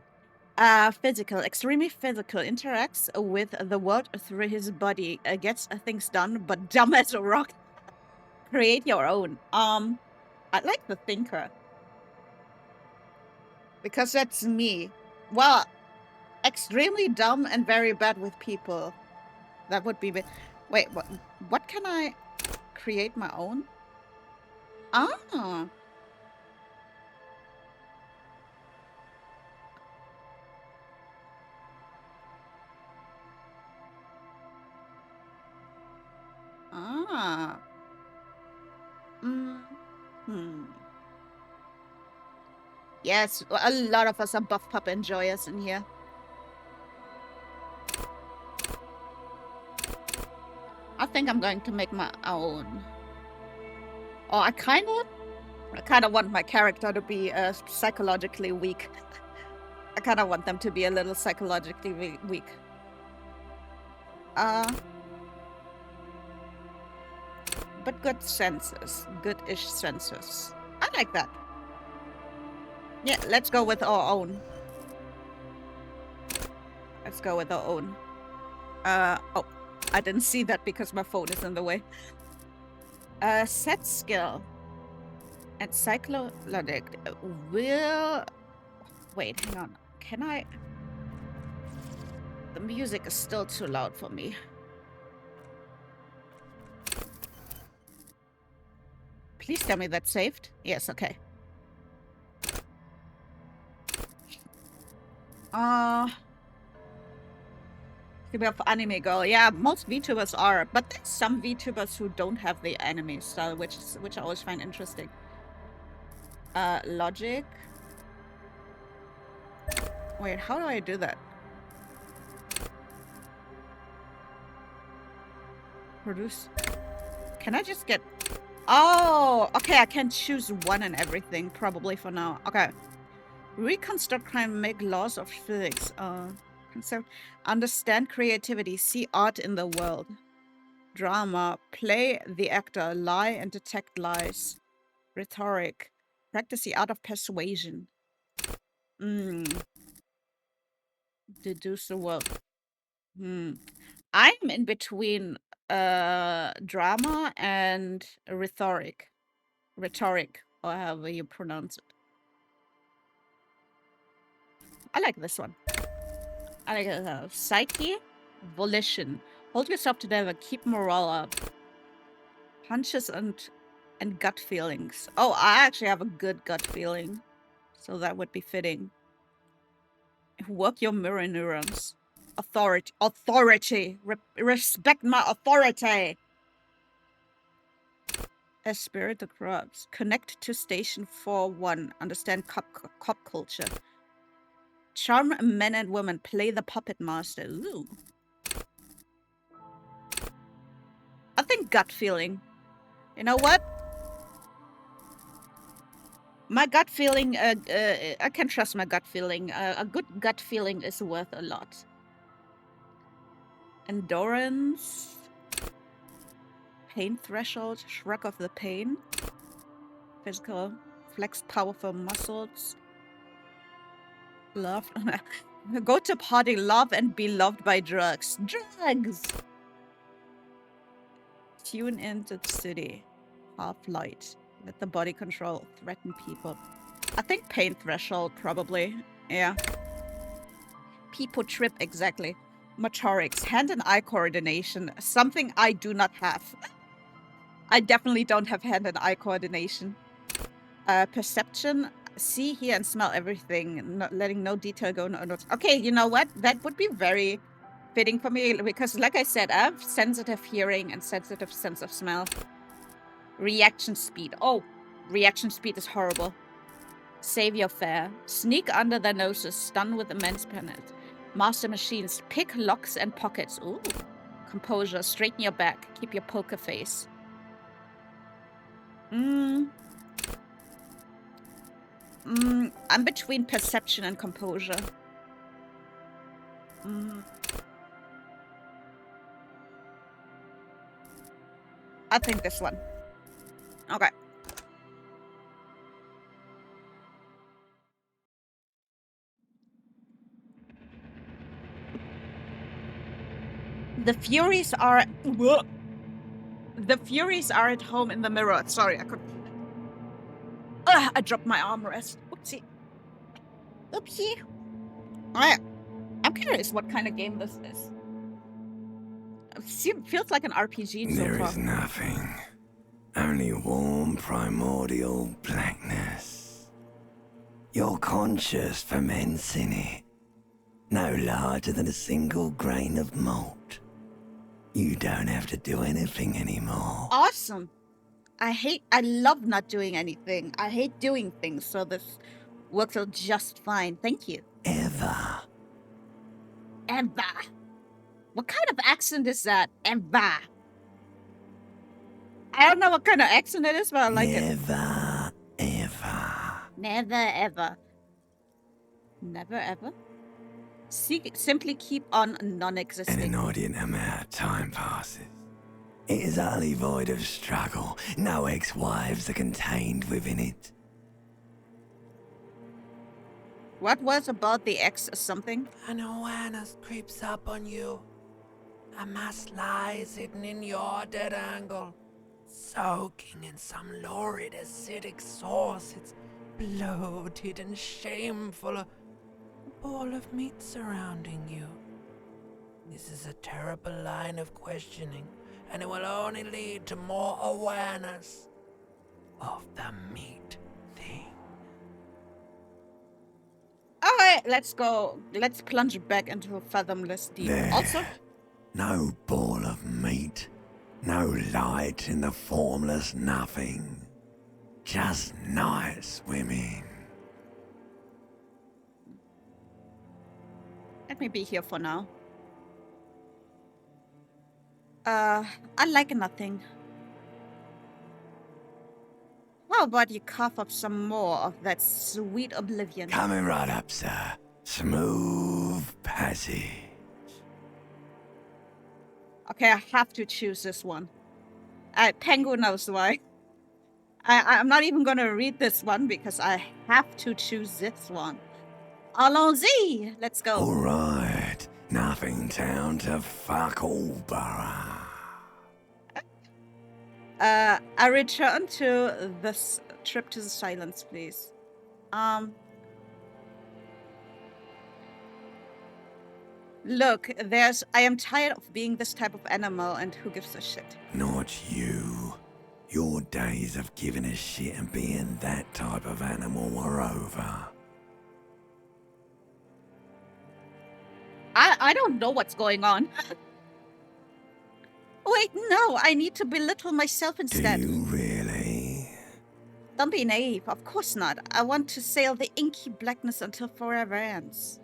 Physical, extremely physical, interacts with the world through his body, gets things done, but dumb as a rock. Create your own. I like the thinker. Because that's me. Well, extremely dumb and very bad with people. That would be... Wait, what can I create my own? Ah. Ah. Hmm. Yes, a lot of us are buff pup enjoyers in here. I think I'm going to make my own. Oh, I kind of want my character to be psychologically weak. I kind of want them to be a little psychologically weak. But good senses. Good-ish senses. I like that. Yeah, let's go with our own. Let's go with our own. Oh, I didn't see that because my phone is in the way. Set skill. Encyclopedic will... Wait, hang on. Can I... The music is still too loud for me. Please tell me that's saved. Yes, okay. Keep up anime girl. Yeah, most VTubers are, but there's some VTubers who don't have the anime style, which I always find interesting. Logic. Wait, how do I do that? Produce. Can I just get... Oh, okay, I can choose one and everything, probably for now. Okay. Reconstruct crime, make laws of physics. Concept. Understand creativity, see art in the world. Drama, play the actor, lie and detect lies. Rhetoric, practice the art of persuasion. Deduce the world. I'm in between drama and rhetoric. Rhetoric, or however you pronounce it. I like this one. I like it. Psyche, volition. Hold yourself together, keep morale up. Hunches and gut feelings. Oh, I actually have a good gut feeling. So that would be fitting. Work your mirror neurons. Authority. Authority. Respect my authority. A spirit of crops. Connect to station 4-1. Understand cop culture. Charm men and women. Play the puppet master. Ooh. I think gut feeling. You know what? My gut feeling, I can trust my gut feeling. A good gut feeling is worth a lot. Endurance. Pain threshold. Shrug of the pain. Physical. Flex powerful muscles. Love. Go to party, love and be loved by drugs. Drugs! Tune into the city. Half light. Let the body control. Threaten people. I think pain threshold, probably. Yeah. People trip, exactly. Motorics. Hand and eye coordination. Something I do not have. I definitely don't have hand and eye coordination. Perception. See, hear, and smell everything. Not letting no detail go unnoticed. Okay, you know what? That would be very fitting for me because, like I said, I have sensitive hearing and sensitive sense of smell. Reaction speed. Oh, reaction speed is horrible. Save your fare. Sneak under their noses. Stun with immense penalty. Master machines. Pick locks and pockets. Ooh. Composure. Straighten your back. Keep your poker face. I'm between perception and composure. I think this one. Okay. The Furies are... The Furies are at home in the mirror. Sorry, I couldn't... I dropped my armrest. Oopsie. Oopsie. Alright. I'm curious what kind of game this is. It feels like an RPG so far. There is nothing. Only warm primordial blackness. Your conscious ferments in it. No larger than a single grain of malt. You don't have to do anything anymore. Awesome. I love not doing anything. I hate doing things, so this works out just fine. Thank you. Ever. What kind of accent is that? Ever. I don't know what kind of accent it is, but I like it. Never, ever. Never, ever. Never, ever? Simply keep on non-existing. An inordinate amount of time passes. It is utterly void of struggle. No ex-wives are contained within it. What was about the ex something? An awareness creeps up on you. A mass lies hidden in your dead angle, soaking in some lurid acidic sauce. It's bloated and shameful, a ball of meat surrounding you. This is a terrible line of questioning, and it will only lead to more awareness of the meat thing. Okay, right, let's go. Let's plunge back into a fathomless deep. There. Also, No ball of meat, no light in the formless nothing. Just night swimming. let me be here for now. I like nothing. How about you cough up some more of that sweet oblivion? Coming right up, sir. Smooth passage. Okay, I have to choose this one. Pengu knows why. I'm not even gonna read this one because I have to choose this one. Allons-y! Let's go. All right. Nothing town to fuck all borough. I return to this trip to the silence, please. Look, I am tired of being this type of animal, and who gives a shit? Not you. Your days of giving a shit and being that type of animal are over. I don't know what's going on. Wait, no, I need to belittle myself instead. Do you really? Don't be naive, of course not. I want to sail the inky blackness until forever ends.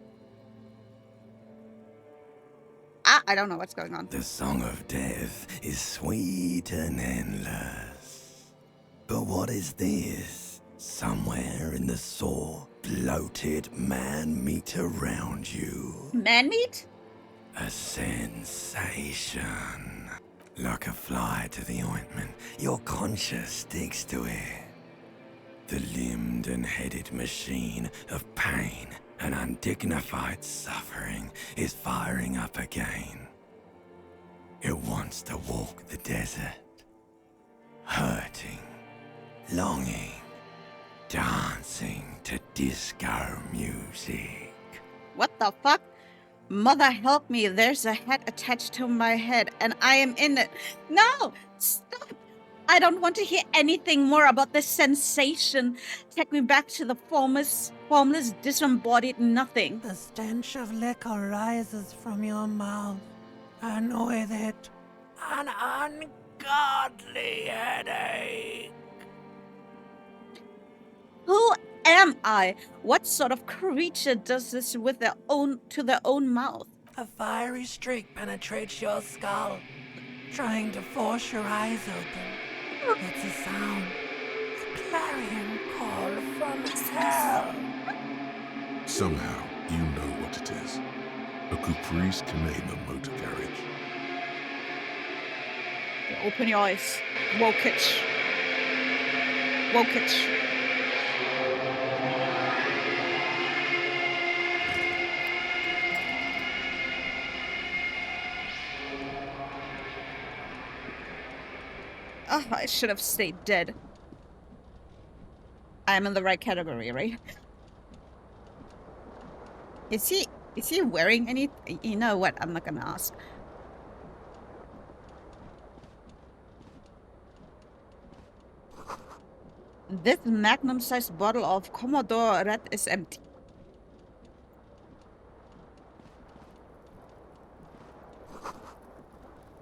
I don't know what's going on. The song of death is sweet and endless. But what is this? Somewhere in the sore, bloated man meat around you. Man meat? A sensation. Like a fly to the ointment, your conscience sticks to it. The limbed and headed machine of pain and undignified suffering is firing up again. It wants to walk the desert, hurting, longing, dancing to disco music. What the fuck? Mother help me, there's a head attached to my head, and I am in it. No! Stop! I don't want to hear anything more about this sensation. Take me back to the formless, disembodied nothing. The stench of liquor rises from your mouth, and with it, an ungodly headache. Who am I? What sort of creature does this to their own mouth? A fiery streak penetrates your skull, trying to force your eyes open. It's a sound, a clarion call from hell. Somehow, you know what it is. A caprice Canadian motor carriage. Open your eyes. Wokich. Wokich. Oh, I should have stayed dead. I'm in the right category, right? Is he wearing any? You know what? I'm not gonna ask. This magnum-sized bottle of Commodore Red is empty.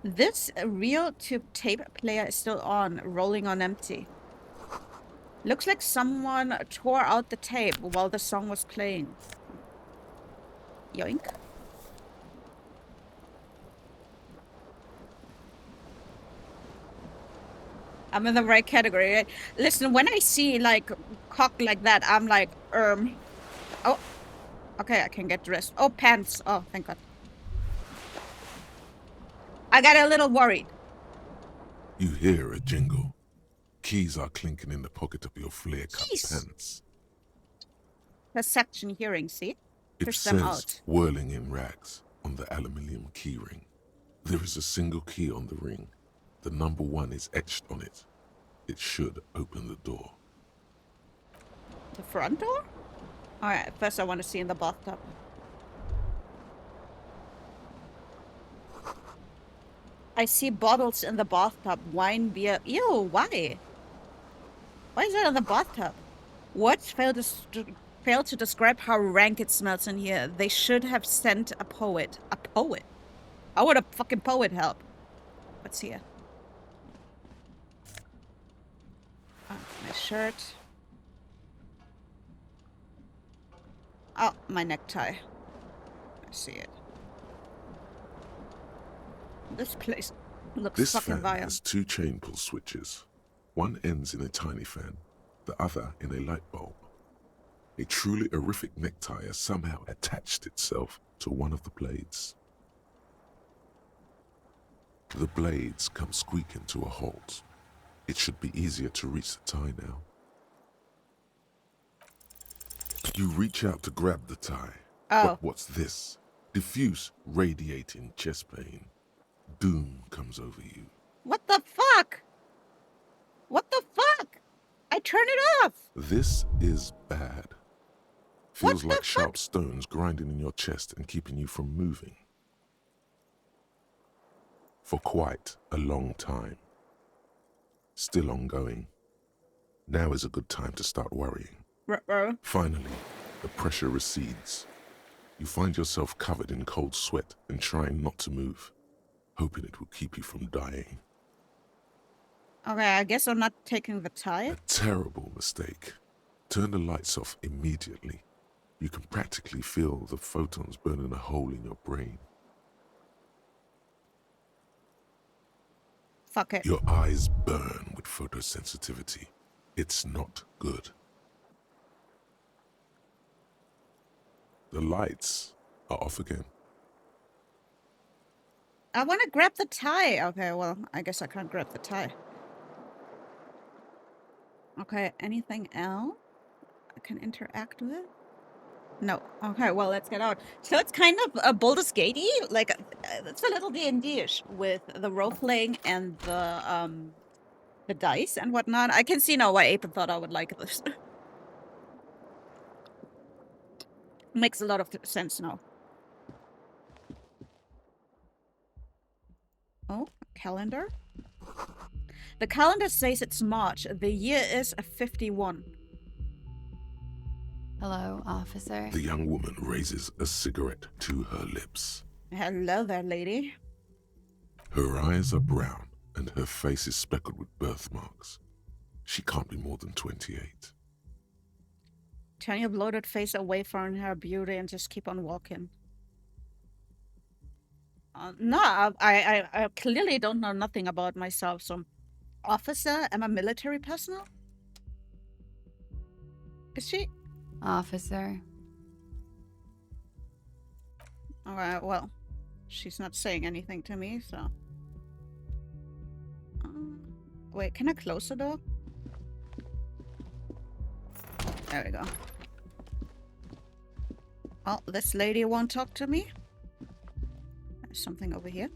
This reel tube tape player is still on, rolling on empty. Looks like someone tore out the tape while the song was playing. Yoink. I'm in the right category, right? Listen, when I see, like, cock like that, I'm like, Oh. Okay, I can get dressed. Oh, pants. Oh, thank God. I got a little worried. You hear a jingle. Keys are clinking in the pocket of your flare-cut Keys? pants. Perception hearing, see? It Push them says out. whirling in rags on the aluminium key ring. There is a single key on the ring. The number 1 is etched on it. It should open the door. The front door? Alright, first I want to see in the bathtub. I see bottles in the bathtub. Wine, beer. Ew, why? Why is that in the bathtub? Words fail to failed to describe how rank it smells in here. They should have sent a poet. A poet? How would a fucking poet help? What's here? Oh, my shirt. Oh, my necktie. I see it. This place looks This fucking fan vile. has 2 chain pull switches. One ends in a tiny fan, the other in a light bulb. A truly horrific necktie has somehow attached itself to one of the blades. The blades come squeaking to a halt. It should be easier to reach the tie now. You reach out to grab the tie. Oh. But what's this? Diffuse, radiating chest pain. Doom comes over you. What the fuck? What the fuck? I turn it off. This is bad. Feels What like the sharp fuck? stones grinding in your chest and keeping you from moving. For quite a long time. Still ongoing. Now is a good time to start worrying. Ruh-roh. Finally, the pressure recedes. You find yourself covered in cold sweat and trying not to move, hoping it will keep you from dying. Okay, I guess I'm not taking the A tie. terrible mistake. Turn the lights off immediately. You can practically feel the photons burning a hole in your brain. Fuck it. Your eyes burn with photosensitivity. It's not good. The lights are off again. I want to grab the tie. Okay, well, I guess I can't grab the tie. Okay, anything else I can interact with? No. Okay, well, let's get out. So it's kind of a Baldur's Gate-y, like, it's a little D&D-ish with the role-playing and the dice and whatnot. I can see now why Apen thought I would like this. Makes a lot of sense now. Oh, calendar. The calendar says it's March. The year is 51. Hello, officer. The young woman raises a cigarette to her lips. Hello there, lady. Her eyes are brown and her face is speckled with birthmarks. She can't be more than 28. Turn your bloated face away from her beauty and just keep on walking. No, I clearly don't know nothing about myself. So, officer, am I military personnel? Is she? Officer. Alright, well, she's not saying anything to me, so. Wait, can I close the door? There we go. Well, this lady won't talk to me. There's something over here.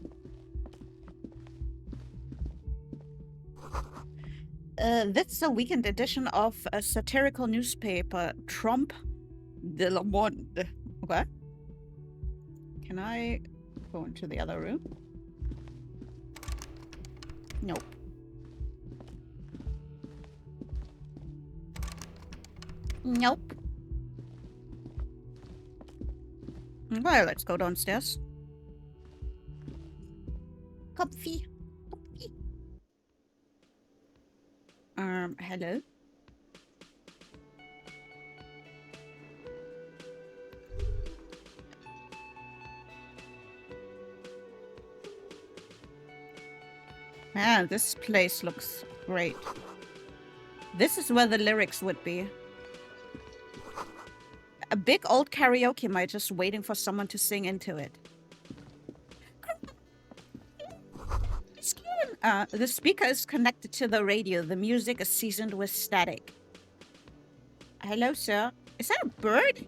This is a weekend edition of a satirical newspaper, Trump de Le Monde. Okay. Can I go into the other room? Nope. Nope. Well, let's go downstairs. Comfy. Comfy. Hello? Man, this place looks great. This is where the lyrics would be. A big old karaoke mic just waiting for someone to sing into it. The speaker is connected to the radio. The music is seasoned with static. Hello, sir. Is that a bird?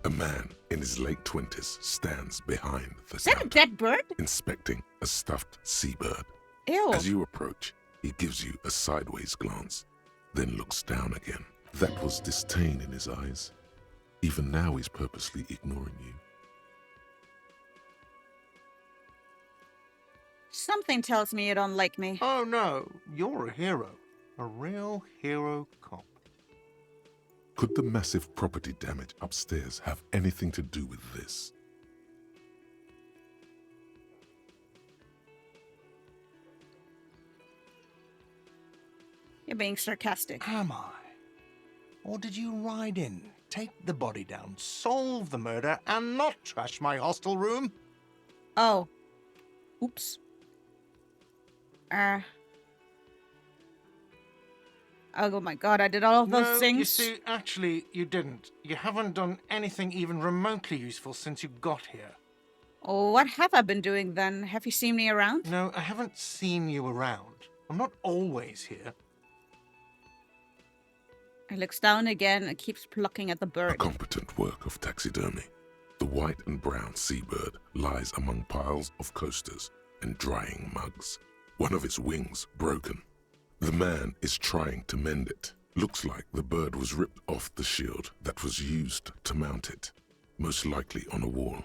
A man in his late 20s stands behind the Is that a counter, dead bird? inspecting a stuffed seabird. Ew. As you approach, he gives you a sideways glance, then looks down again. That was disdain in his eyes. Even now he's purposely ignoring you. Something tells me you don't like me. Oh no, you're a hero. A real hero cop. Could the massive property damage upstairs have anything to do with this? You're being sarcastic. Am I? Or did you ride in, take the body down, solve the murder, and not trash my hostel room? Oh. Oops. Oh my god, I did all of those No, things. you see, actually, you didn't. You haven't done anything even remotely useful since you got here. Oh, what have I been doing then? Have you seen me around? No, I haven't seen you around. I'm not always here. He looks down again and keeps plucking at the A bird. competent work of taxidermy. The white and brown seabird lies among piles of coasters and drying mugs. One of its wings broken. The man is trying to mend it. Looks like the bird was ripped off the shield that was used to mount it, most likely on a wall.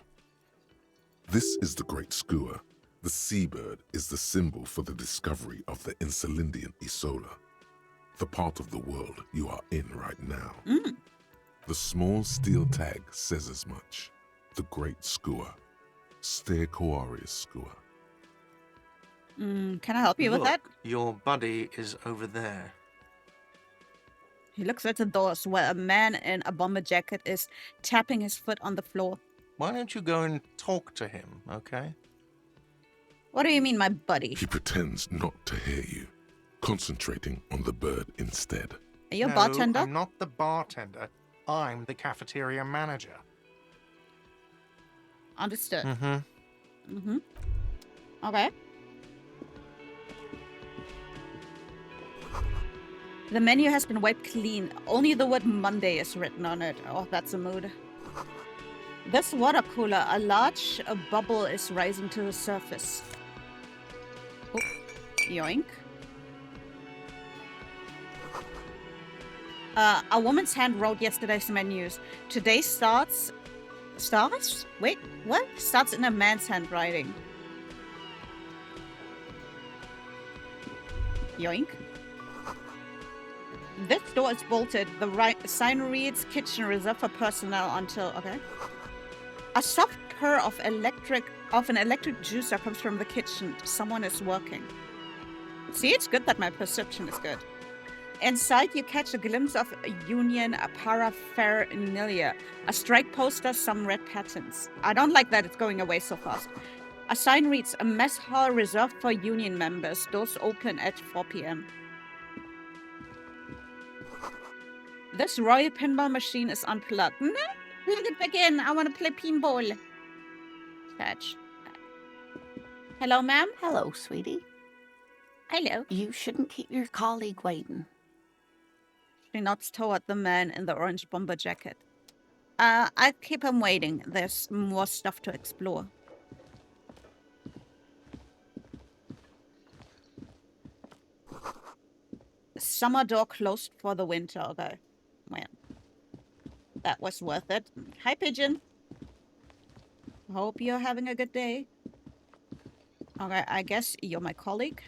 This is the Great Skua. The seabird is the symbol for the discovery of the Insulindian Isola, the part of the world you are in right now. The small steel tag says as much. The Great Skua. Stegoarius Skua. Can I help you with Look, that? your buddy is over there. He looks at the doors where a man in a bomber jacket is tapping his foot on the floor. Why don't you go and talk to him, okay? What do you mean, my buddy? He pretends not to hear you, concentrating on the bird instead. Are you a No, bartender? I'm not the bartender. I'm the cafeteria manager. Understood. Mm-hmm. Okay. The menu has been wiped clean. Only the word Monday is written on it. Oh, that's a mood. This water cooler, a large bubble is rising to the surface. Oh, yoink. A woman's hand wrote yesterday's menus. Today starts... Starts? Wait, what? Starts in a man's handwriting. Yoink. This door is bolted. The sign reads kitchen reserved for personnel until... Okay. A soft purr of an electric juicer comes from the kitchen. Someone is working. See, it's good that my perception is good. Inside, you catch a glimpse of a union paraphernalia. A strike poster, some red patterns. I don't like that it's going away so fast. A sign reads, a mess hall reserved for union members. Doors open at 4 p.m. This royal pinball machine is unplugged. No, plug it back in. I want to play pinball. Touch. Hello, ma'am. Hello, sweetie. Hello. You shouldn't keep your colleague waiting. She nods toward the man in the orange bomber jacket. I keep him waiting. There's more stuff to explore. Summer door closed for the winter. Okay. Well, that was worth it. Hi, Pigeon. Hope you're having a good day. Okay, I guess you're my colleague.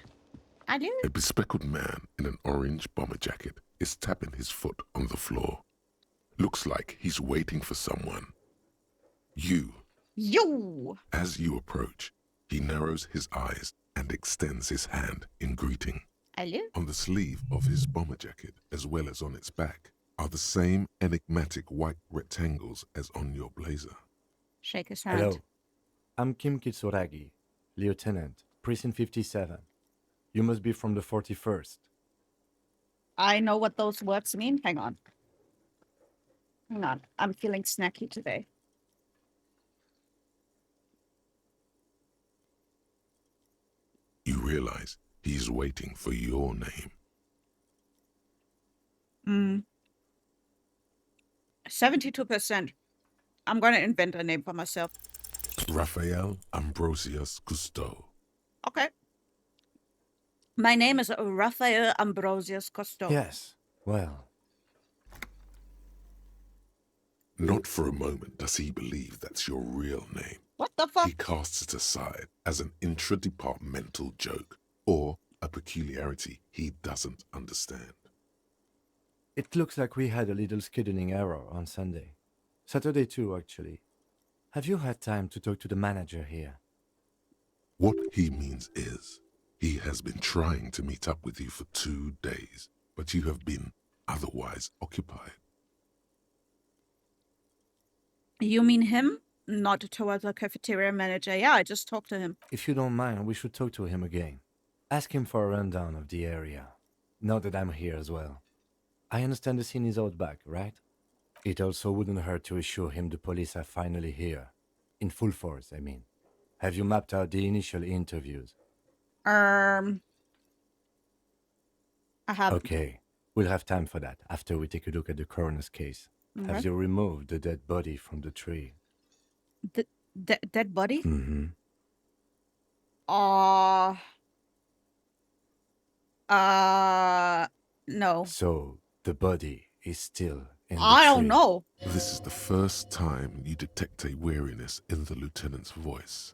I do. A bespectacled man in an orange bomber jacket is tapping his foot on the floor. Looks like he's waiting for someone. You. You. As you approach, he narrows his eyes and extends his hand in greeting. Hello. On the sleeve of his bomber jacket, as well as on its back, are the same enigmatic white rectangles as on your blazer. Shake his hand. Hello. I'm Kim Kitsuragi, Lieutenant, Precinct 57. You must be from the 41st. I know what those words mean. Hang on. Hang on. I'm feeling snacky today. You realize he's waiting for your name. 72%. I'm going to invent a name for myself. Raphael Ambrosius Cousteau. Okay. My name is Raphael Ambrosius Cousteau. Yes, well, Not for a moment does he believe that's your real name. What the fuck? He casts it aside as an intra-departmental joke or a peculiarity he doesn't understand. It looks like we had a little scheduling error on Sunday. Saturday too, actually. Have you had time to talk to the manager here? What he means is, he has been trying to meet up with you for 2 days, but you have been otherwise occupied. You mean him? Not towards the cafeteria manager. Yeah, I just talked to him. If you don't mind, we should talk to him again. Ask him for a rundown of the area. Now that I'm here as well. I understand the scene is out back, right? It also wouldn't hurt to assure him the police are finally here. In full force, I mean. Have you mapped out the initial interviews? I have. Okay, we'll have time for that after we take a look at the coroner's case. Okay. Have you removed the dead body from the tree? Dead body? Mm-hmm. No. So, the body is still in the I tree. don't know. This is the first time you detect a weariness in the lieutenant's voice.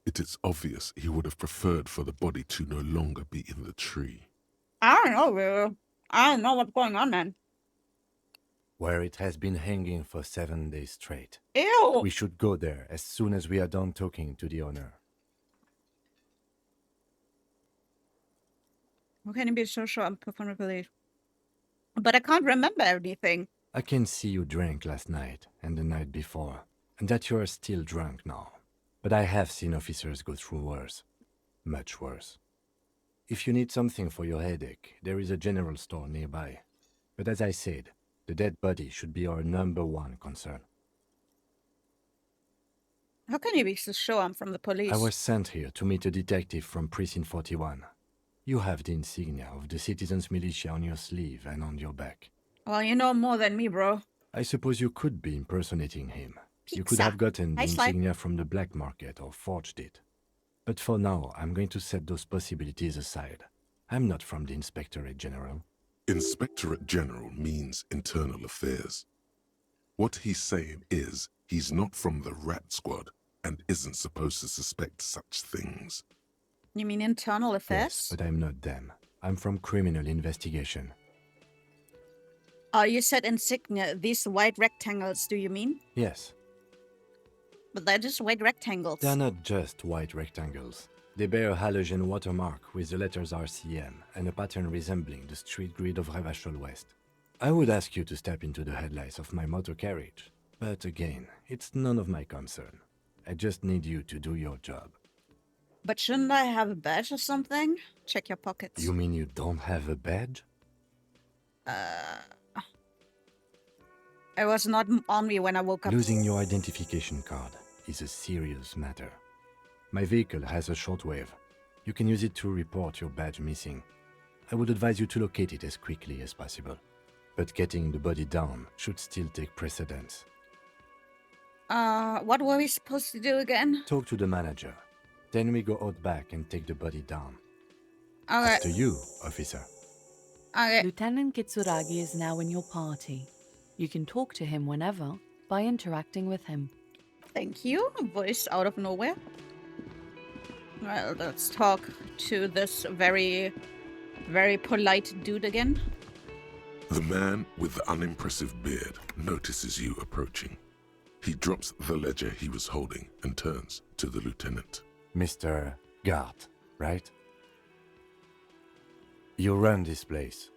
It is obvious he would have preferred for the body to no longer be in the tree. I don't know, bro. I don't know what's going on, man. Where it has been hanging for 7 days straight. Ew! We should go there as soon as we are done talking to the owner. How can you be so sure I'm performing police? But I can't remember anything. I can see you drank last night and the night before, and that you are still drunk now. But I have seen officers go through worse. Much worse. If you need something for your headache, there is a general store nearby. But as I said, the dead body should be our #1 concern. How can you be so sure I'm from the police? I was sent here to meet a detective from Precinct 41. You have the insignia of the citizens' militia on your sleeve and on your back. Well, you know more than me, bro. I suppose you could be impersonating him. You could Pizza. have gotten the Nice slide. insignia from the black market or forged it. But for now, I'm going to set those possibilities aside. I'm not from the Inspectorate General. Inspectorate General means internal affairs. What he's saying is he's not from the rat squad and isn't supposed to suspect such things. You mean internal affairs? Yes, but I'm not them. I'm from criminal investigation. Oh, you said insignia. These white rectangles, do you mean? Yes, But they're just white rectangles. they're not just white rectangles. They bear a halogen watermark with the letters RCM and a pattern resembling the street grid of Revachol West. I would ask you to step into the headlights of my motor carriage, but again, it's none of my concern. I just need you to do your job. But shouldn't I have a badge or something? Check your pockets. You mean you don't have a badge? It was not on me when I woke up. Losing your identification card is a serious matter. My vehicle has a shortwave. You can use it to report your badge missing. I would advise you to locate it as quickly as possible. But getting the body down should still take precedence. What were we supposed to do again? Talk to the manager. Then we go out back and take the body down. Okay. After you, officer. Okay. Lieutenant Kitsuragi is now in your party. You can talk to him whenever by interacting with him. Thank you. A voice out of nowhere. Well, let's talk to this very, very polite dude again. The man with the unimpressive beard notices you approaching. He drops the ledger he was holding and turns to the lieutenant. Mr. Gart, right? You run this place.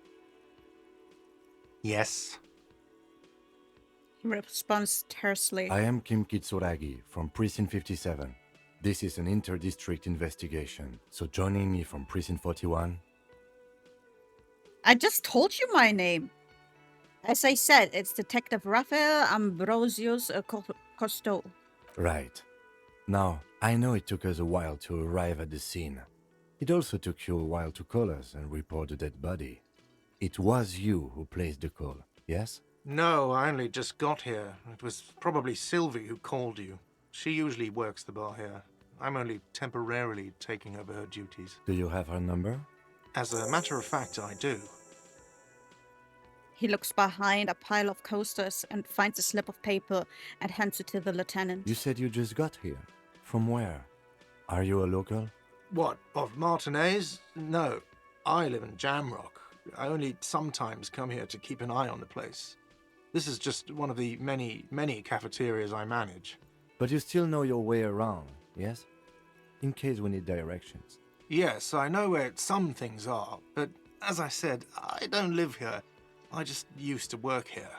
Yes. He responds tersely. I am Kim Kitsuragi from Precinct 57. This is an inter-district investigation, so joining me from Precinct 41... I just told you my name. As I said, it's Detective Raphael Ambrosius Costeau. Right. Now, I know it took us a while to arrive at the scene. It also took you a while to call us and report the dead body. It was you who placed the call, yes? No, I only just got here. It was probably Sylvie who called you. She usually works the bar here. I'm only temporarily taking over her duties. Do you have her number? As a matter of fact, I do. He looks behind a pile of coasters and finds a slip of paper and hands it to the lieutenant. You said you just got here. From where? Are you a local? What, of Martinez? No, I live in Jamrock. I only sometimes come here to keep an eye on the place. This is just one of the many, many cafeterias I manage. But you still know your way around, yes? In case we need directions. Yes, I know where some things are, but as I said, I don't live here. I just used to work here.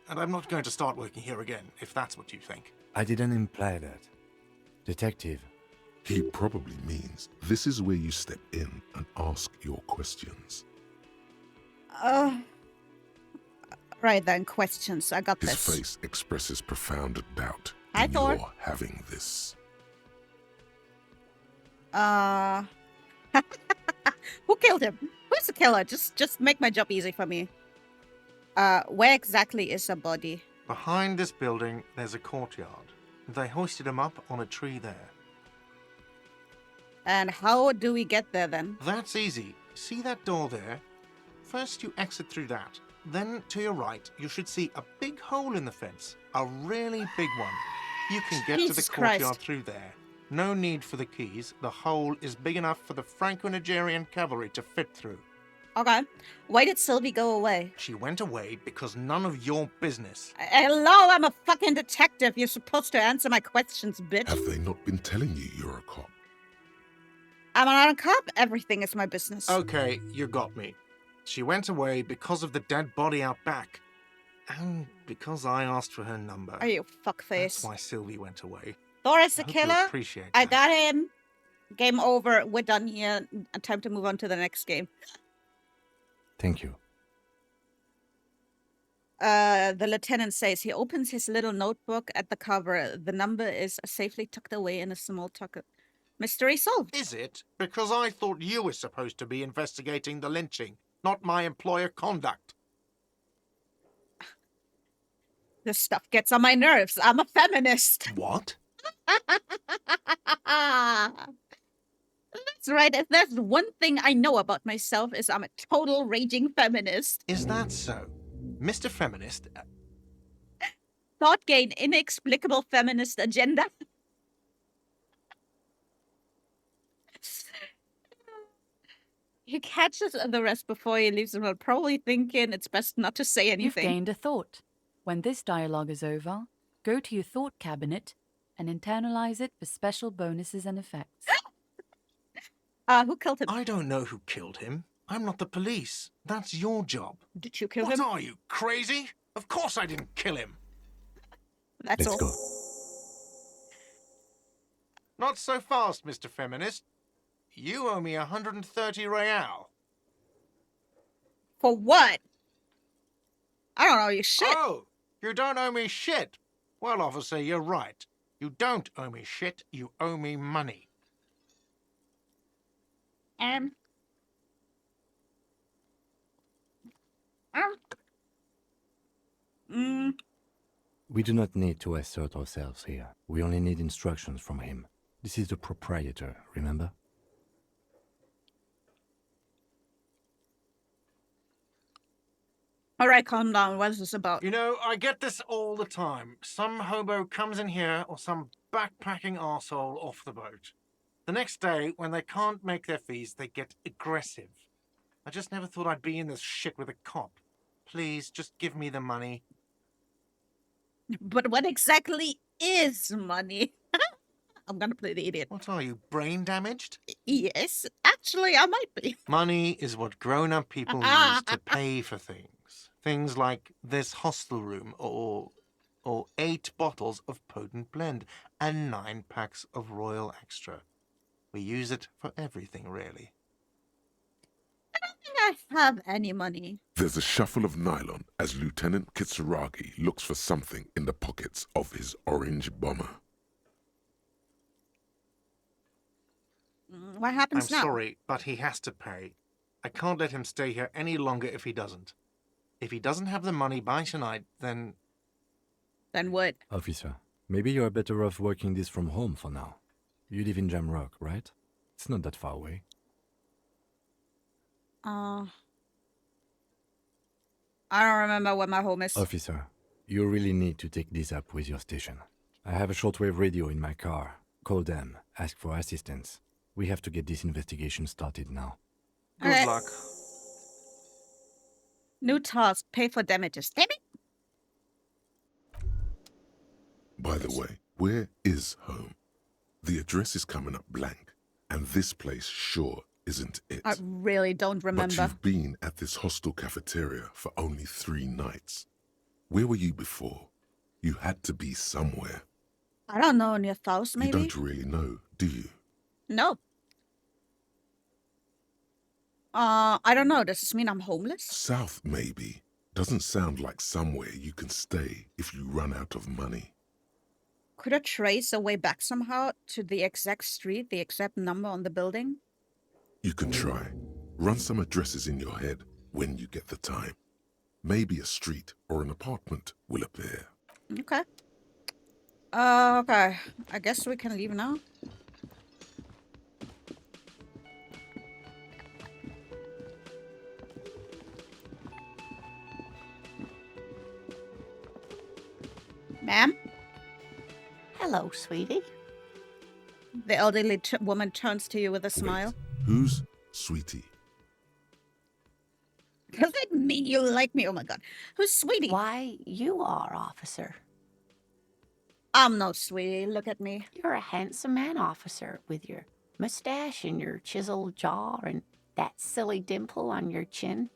And I'm not going to start working here again, if that's what you think. I didn't imply that. Detective, He probably means this is where you step in and ask your questions. Right then, questions. I got His this. face expresses profound doubt Hi, in Thor. your having this. Who killed him? Who's the killer? Just make my job easy for me. Where exactly is the body? Behind this building, there's a courtyard. They hoisted him up on a tree there. And how do we get there then? That's easy. See that door there? First you exit through that. Then to your right, you should see a big hole in the fence. A really big one. You can get to the Jesus courtyard Christ. through there. No need for the keys. The hole is big enough for the Franco-Nigerian cavalry to fit through. Okay. Why did Sylvie go away? She went away because none of your business. Hello, I'm a fucking detective. You're supposed to answer my questions, bitch. Have they not been telling you you're a cop? I'm not a cop. Everything is my business. Okay, you got me. She went away because of the dead body out back. And because I asked for her number. Are you That's fuckface? why Sylvie went away. Thor is the I hope you killer. appreciate I that. got him. Game over. We're done here. Time to move on to the next game. thank you. The lieutenant says he opens his little notebook at the cover. The number is safely tucked away in a small tucket. Mystery solved. Is it? Because I thought you were supposed to be investigating the lynching, not my employer conduct. This stuff gets on my nerves. I'm a feminist. What? That's right. If there's one thing I know about myself is I'm a total raging feminist. Is that so? Mr. Feminist, Thought gain inexplicable feminist agenda. He catches the rest before he leaves the room, probably thinking it's best not to say You've anything. gained a thought. When this dialogue is over, go to your thought cabinet and internalize it for special bonuses and effects. Who killed him? I don't know who killed him. I'm not the police. That's your job. Did you kill What him? are you, crazy? Of course I didn't kill him. That's Let's all. go. Not so fast, Mr. Feminist. You owe me 130 real. For what? I don't know you shit. Oh, you don't owe me shit. Well, officer, you're right. You don't owe me shit. You owe me money. Um. We do not need to assert ourselves here. We only need instructions from him. This is the proprietor, remember? All right, calm down. What is this about? You know, I get this all the time. Some hobo comes in here or some backpacking arsehole off the boat. The next day, when they can't make their fees, they get aggressive. I just never thought I'd be in this shit with a cop. Please, just give me the money. But what exactly is money? I'm gonna play the idiot. What are you, brain damaged? Yes, actually, I might be. Money is what grown-up people use to pay for things. Things like this hostel room or 8 bottles of potent blend and 9 packs of Royal Extra. We use it for everything, really. I don't think I have any money. There's a shuffle of nylon as Lieutenant Kitsuragi looks for something in the pockets of his orange bomber. What I'm happens now? sorry, but he has to pay. I can't let him stay here any longer if he doesn't. If he doesn't have the money by tonight, then... Then what? Officer, maybe you're better off working this from home for now. You live in Jamrock, right? It's not that far away. I don't remember where my home is. Officer, you really need to take this up with your station. I have a shortwave radio in my car. Call them, ask for assistance. We have to get this investigation started now. Good Okay. luck. New task. Pay for damages. Damn it. By the way, where is home? The address is coming up blank, and this place sure isn't it. I really don't remember. But you've been at this hostel cafeteria for only 3 nights. Where were you before? You had to be somewhere. I don't know, in your house, maybe? You don't really know, do you? No. I don't know. Does this mean I'm homeless? South, maybe. Doesn't sound like somewhere you can stay if you run out of money. Could I trace a way back somehow to the exact street, the exact number on the building? You can try. Run some addresses in your head when you get the time. Maybe a street or an apartment will appear. Okay. Okay. I guess we can leave now. Ma'am? Hello, sweetie. The elderly woman turns to you with a smile. Wait, who's Sweetie? Does it mean you like me? Oh my god. Who's Sweetie? Why, you are, officer. I'm no Sweetie. Look at me. You're a handsome man, officer, with your mustache and your chiseled jaw and that silly dimple on your chin.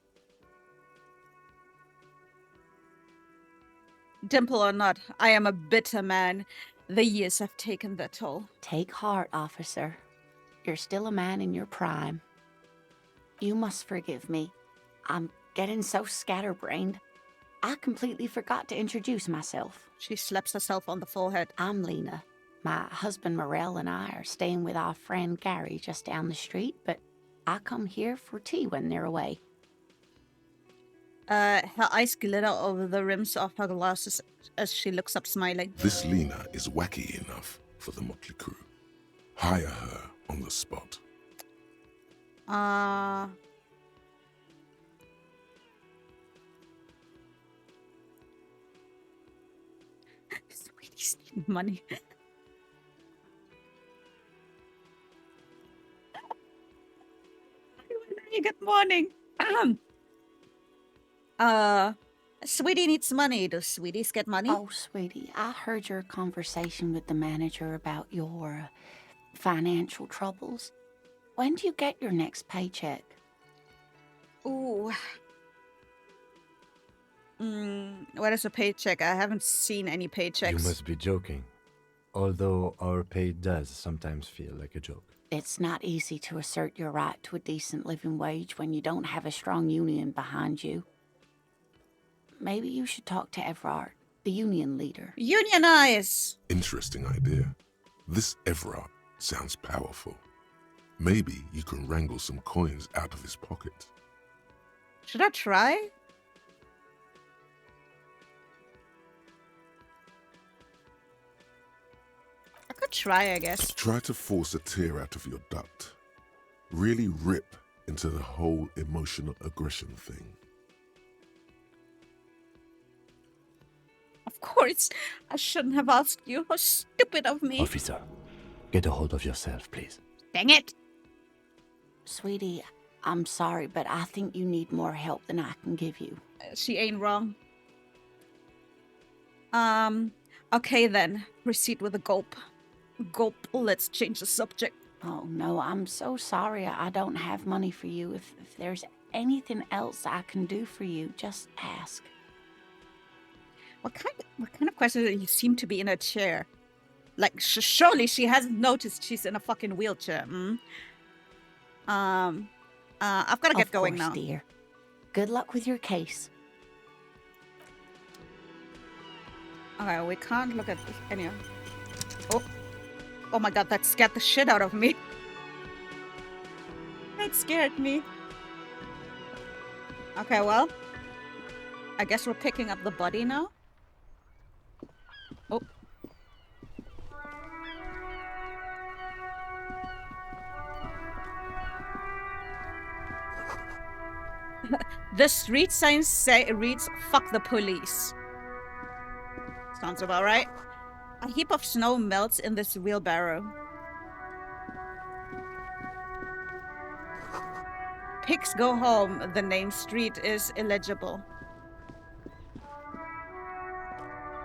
Dimple or not, I am a bitter man. The years have taken their toll. Take heart, officer. You're still a man in your prime. You must forgive me. I'm getting so scatterbrained. I completely forgot to introduce myself. She slaps herself on the forehead. I'm Lena. My husband Morel and I are staying with our friend Gary just down the street, but I come here for tea when they're away. Her eyes glitter over the rims of her glasses as she looks up smiling. This Lena is wacky enough for the Motley Crew. Hire her on the spot. Sweeties need money. Good morning. Sweetie needs money. Do sweeties get money? Oh, sweetie, I heard your conversation with the manager about your financial troubles. When do you get your next paycheck? Ooh. What is a paycheck? I haven't seen any paychecks. You must be joking. Although our pay does sometimes feel like a joke. It's not easy to assert your right to a decent living wage when you don't have a strong union behind you. Maybe you should talk to Everard, the union leader. Unionize! Interesting idea. This Everard sounds powerful. Maybe you can wrangle some coins out of his pocket. Should I try? I could try, I guess. Try to force a tear out of your duct. Really rip into the whole emotional aggression thing. Of course, I shouldn't have asked you. How stupid of me. Officer, get a hold of yourself, please. Dang it. Sweetie, I'm sorry, but I think you need more help than I can give you. She ain't wrong. Okay then. Proceed with a gulp. Gulp, let's change the subject. Oh, no, I'm so sorry. I don't have money for you. If there's anything else I can do for you, just ask. What kind of question is it? You seem to be in a chair. Like, surely she hasn't noticed she's in a fucking wheelchair. I've got to get going now. Dear. Good luck with your case. Okay, we can't look at any of... Oh my god, that scared the shit out of me. That scared me. Okay, well. I guess we're picking up the body now. Oh. The street sign reads, "Fuck the police." Sounds about right. A heap of snow melts in this wheelbarrow. pigs go home, the name street is illegible.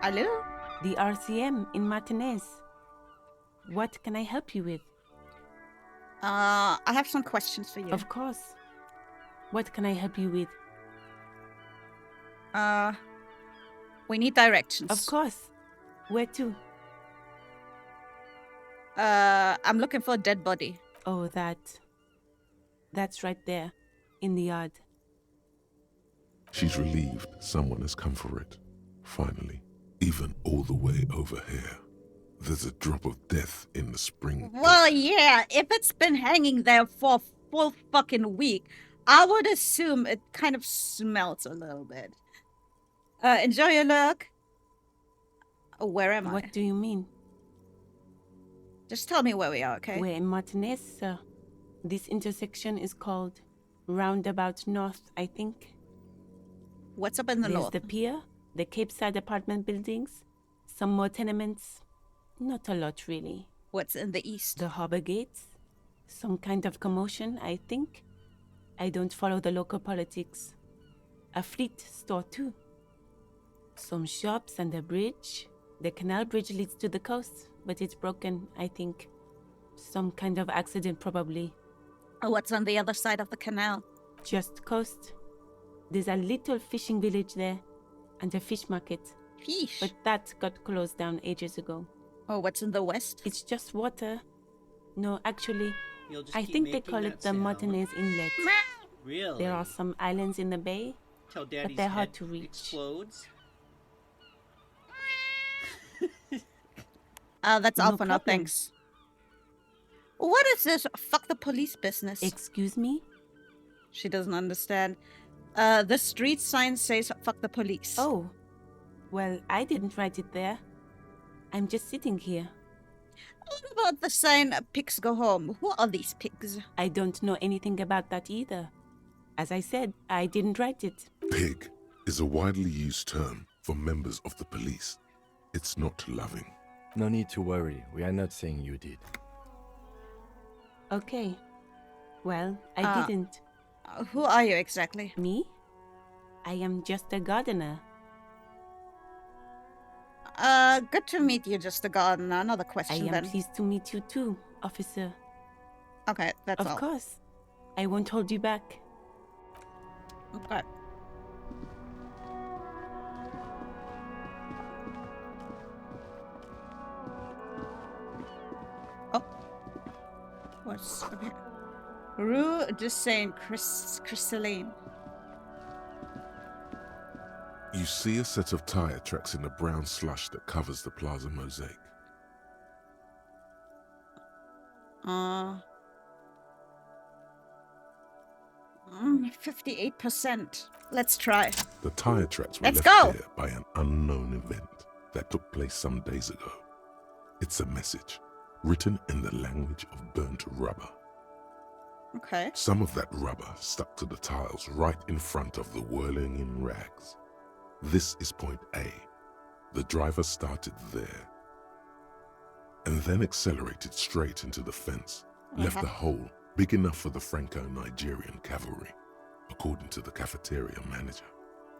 Hello? The RCM in Martinez. What can I help you with? I have some questions for you. Of course. What can I help you with? We need directions. Of course. Where to? I'm looking for a dead body. Oh, that's right there, in the yard. She's relieved someone has come for it. Finally, even all the way over here. There's a drop of death in the spring. Well, yeah, if it's been hanging there for a full fucking week, I would assume it kind of smells a little bit. Enjoy your look. Where am I? What do you mean? Just tell me where we are, okay? We're in Martinez, sir. This intersection is called Roundabout North, I think. What's up in the There's north? the pier, the Cape Side apartment buildings, some more tenements. Not a lot, really. What's in the east? The harbor gates. Some kind of commotion, I think. I don't follow the local politics. A fleet store, too. Some shops and a bridge. The canal bridge leads to the coast, but it's broken, I think. Some kind of accident, probably. What's on the other side of the canal? Just coast. There's a little fishing village there, and a fish market. Fish? But that got closed down ages ago. Oh, what's in the west? It's just water. No, actually, You'll just I keep think they making call that it the sound. Martinez Inlet. Really? There are some islands in the bay, Till but Daddy's they're hard head to reach. explodes. That's No all for now, problem. thanks. What is this fuck the police business? Excuse me? She doesn't understand. The street sign says fuck the police. Oh, well, I didn't write it there. I'm just sitting here. What about the sign, pigs go home? Who are these pigs? I don't know anything about that either. As I said, I didn't write it. Pig is a widely used term for members of the police. It's not loving. No need to worry. We are not saying you did. Okay. Well, I didn't. Who are you exactly? Me? I am just a gardener. Good to meet you, just a gardener. Another I question am then. pleased to meet you too, officer. Okay, that's Of all. course. I won't hold you back. Okay. Oh. What's up here? Rue de Saint Crystalline. You see a set of tire tracks in the brown slush that covers the plaza mosaic. 58%. Let's try. The tire tracks were Let's left go! there by an unknown event that took place some days ago. It's a message written in the language of burnt rubber. Okay. Some of that rubber stuck to the tiles right in front of the whirling in rags. This is point A. The driver started there and then accelerated straight into the fence, left the hole big enough for the Franco-Nigerian cavalry, according to the cafeteria manager.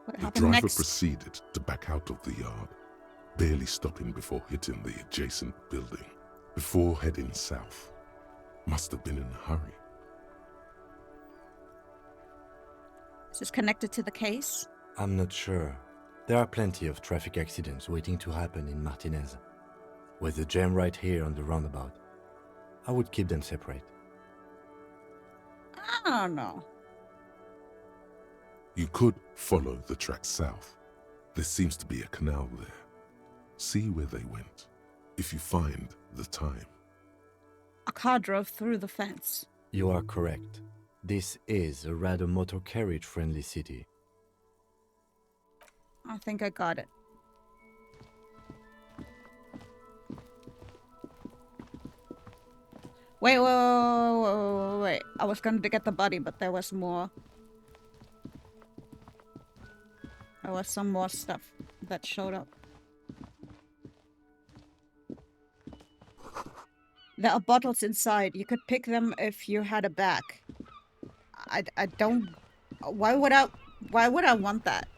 What The happened driver next? proceeded to back out of the yard, barely stopping before hitting the adjacent building, before heading south. Must have been in a hurry. Is this connected to the case? I'm not sure. There are plenty of traffic accidents waiting to happen in Martinez. With the jam right here on the roundabout, I would keep them separate. I don't know. You could follow the track south. There seems to be a canal there. See where they went, if you find the time. A car drove through the fence. You are correct. This is a rather motor carriage friendly city. I think I got it. Wait. I was going to get the body, but there was more. There was some more stuff that showed up. There are bottles inside. You could pick them if you had a bag. I don't. Why would I want that?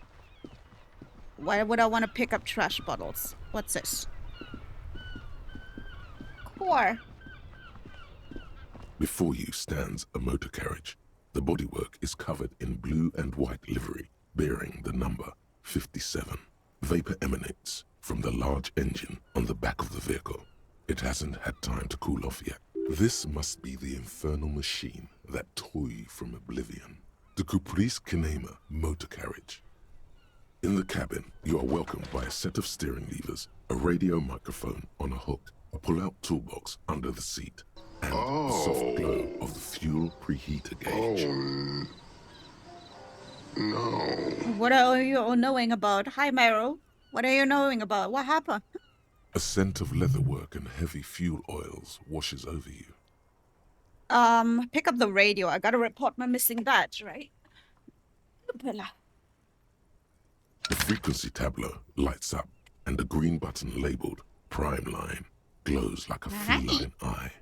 Why would I want to pick up trash bottles? What's this? Core. Before you stands a motor carriage. The bodywork is covered in blue and white livery, bearing the number 57. Vapor emanates from the large engine on the back of the vehicle. It hasn't had time to cool off yet. This must be the infernal machine that tore you from oblivion. The Caprice Kinema motor carriage. In the cabin, you are welcomed by a set of steering levers, a radio microphone on a hook, a pull-out toolbox under the seat, and the soft glow of the fuel preheater gauge. What are you all knowing about? Hi, Meryl. What are you knowing about? What happened? A scent of leatherwork and heavy fuel oils washes over you. Pick up the radio. I gotta report my missing badge, right? The frequency tableau lights up, and the green button labeled Prime Line glows like a feline eye.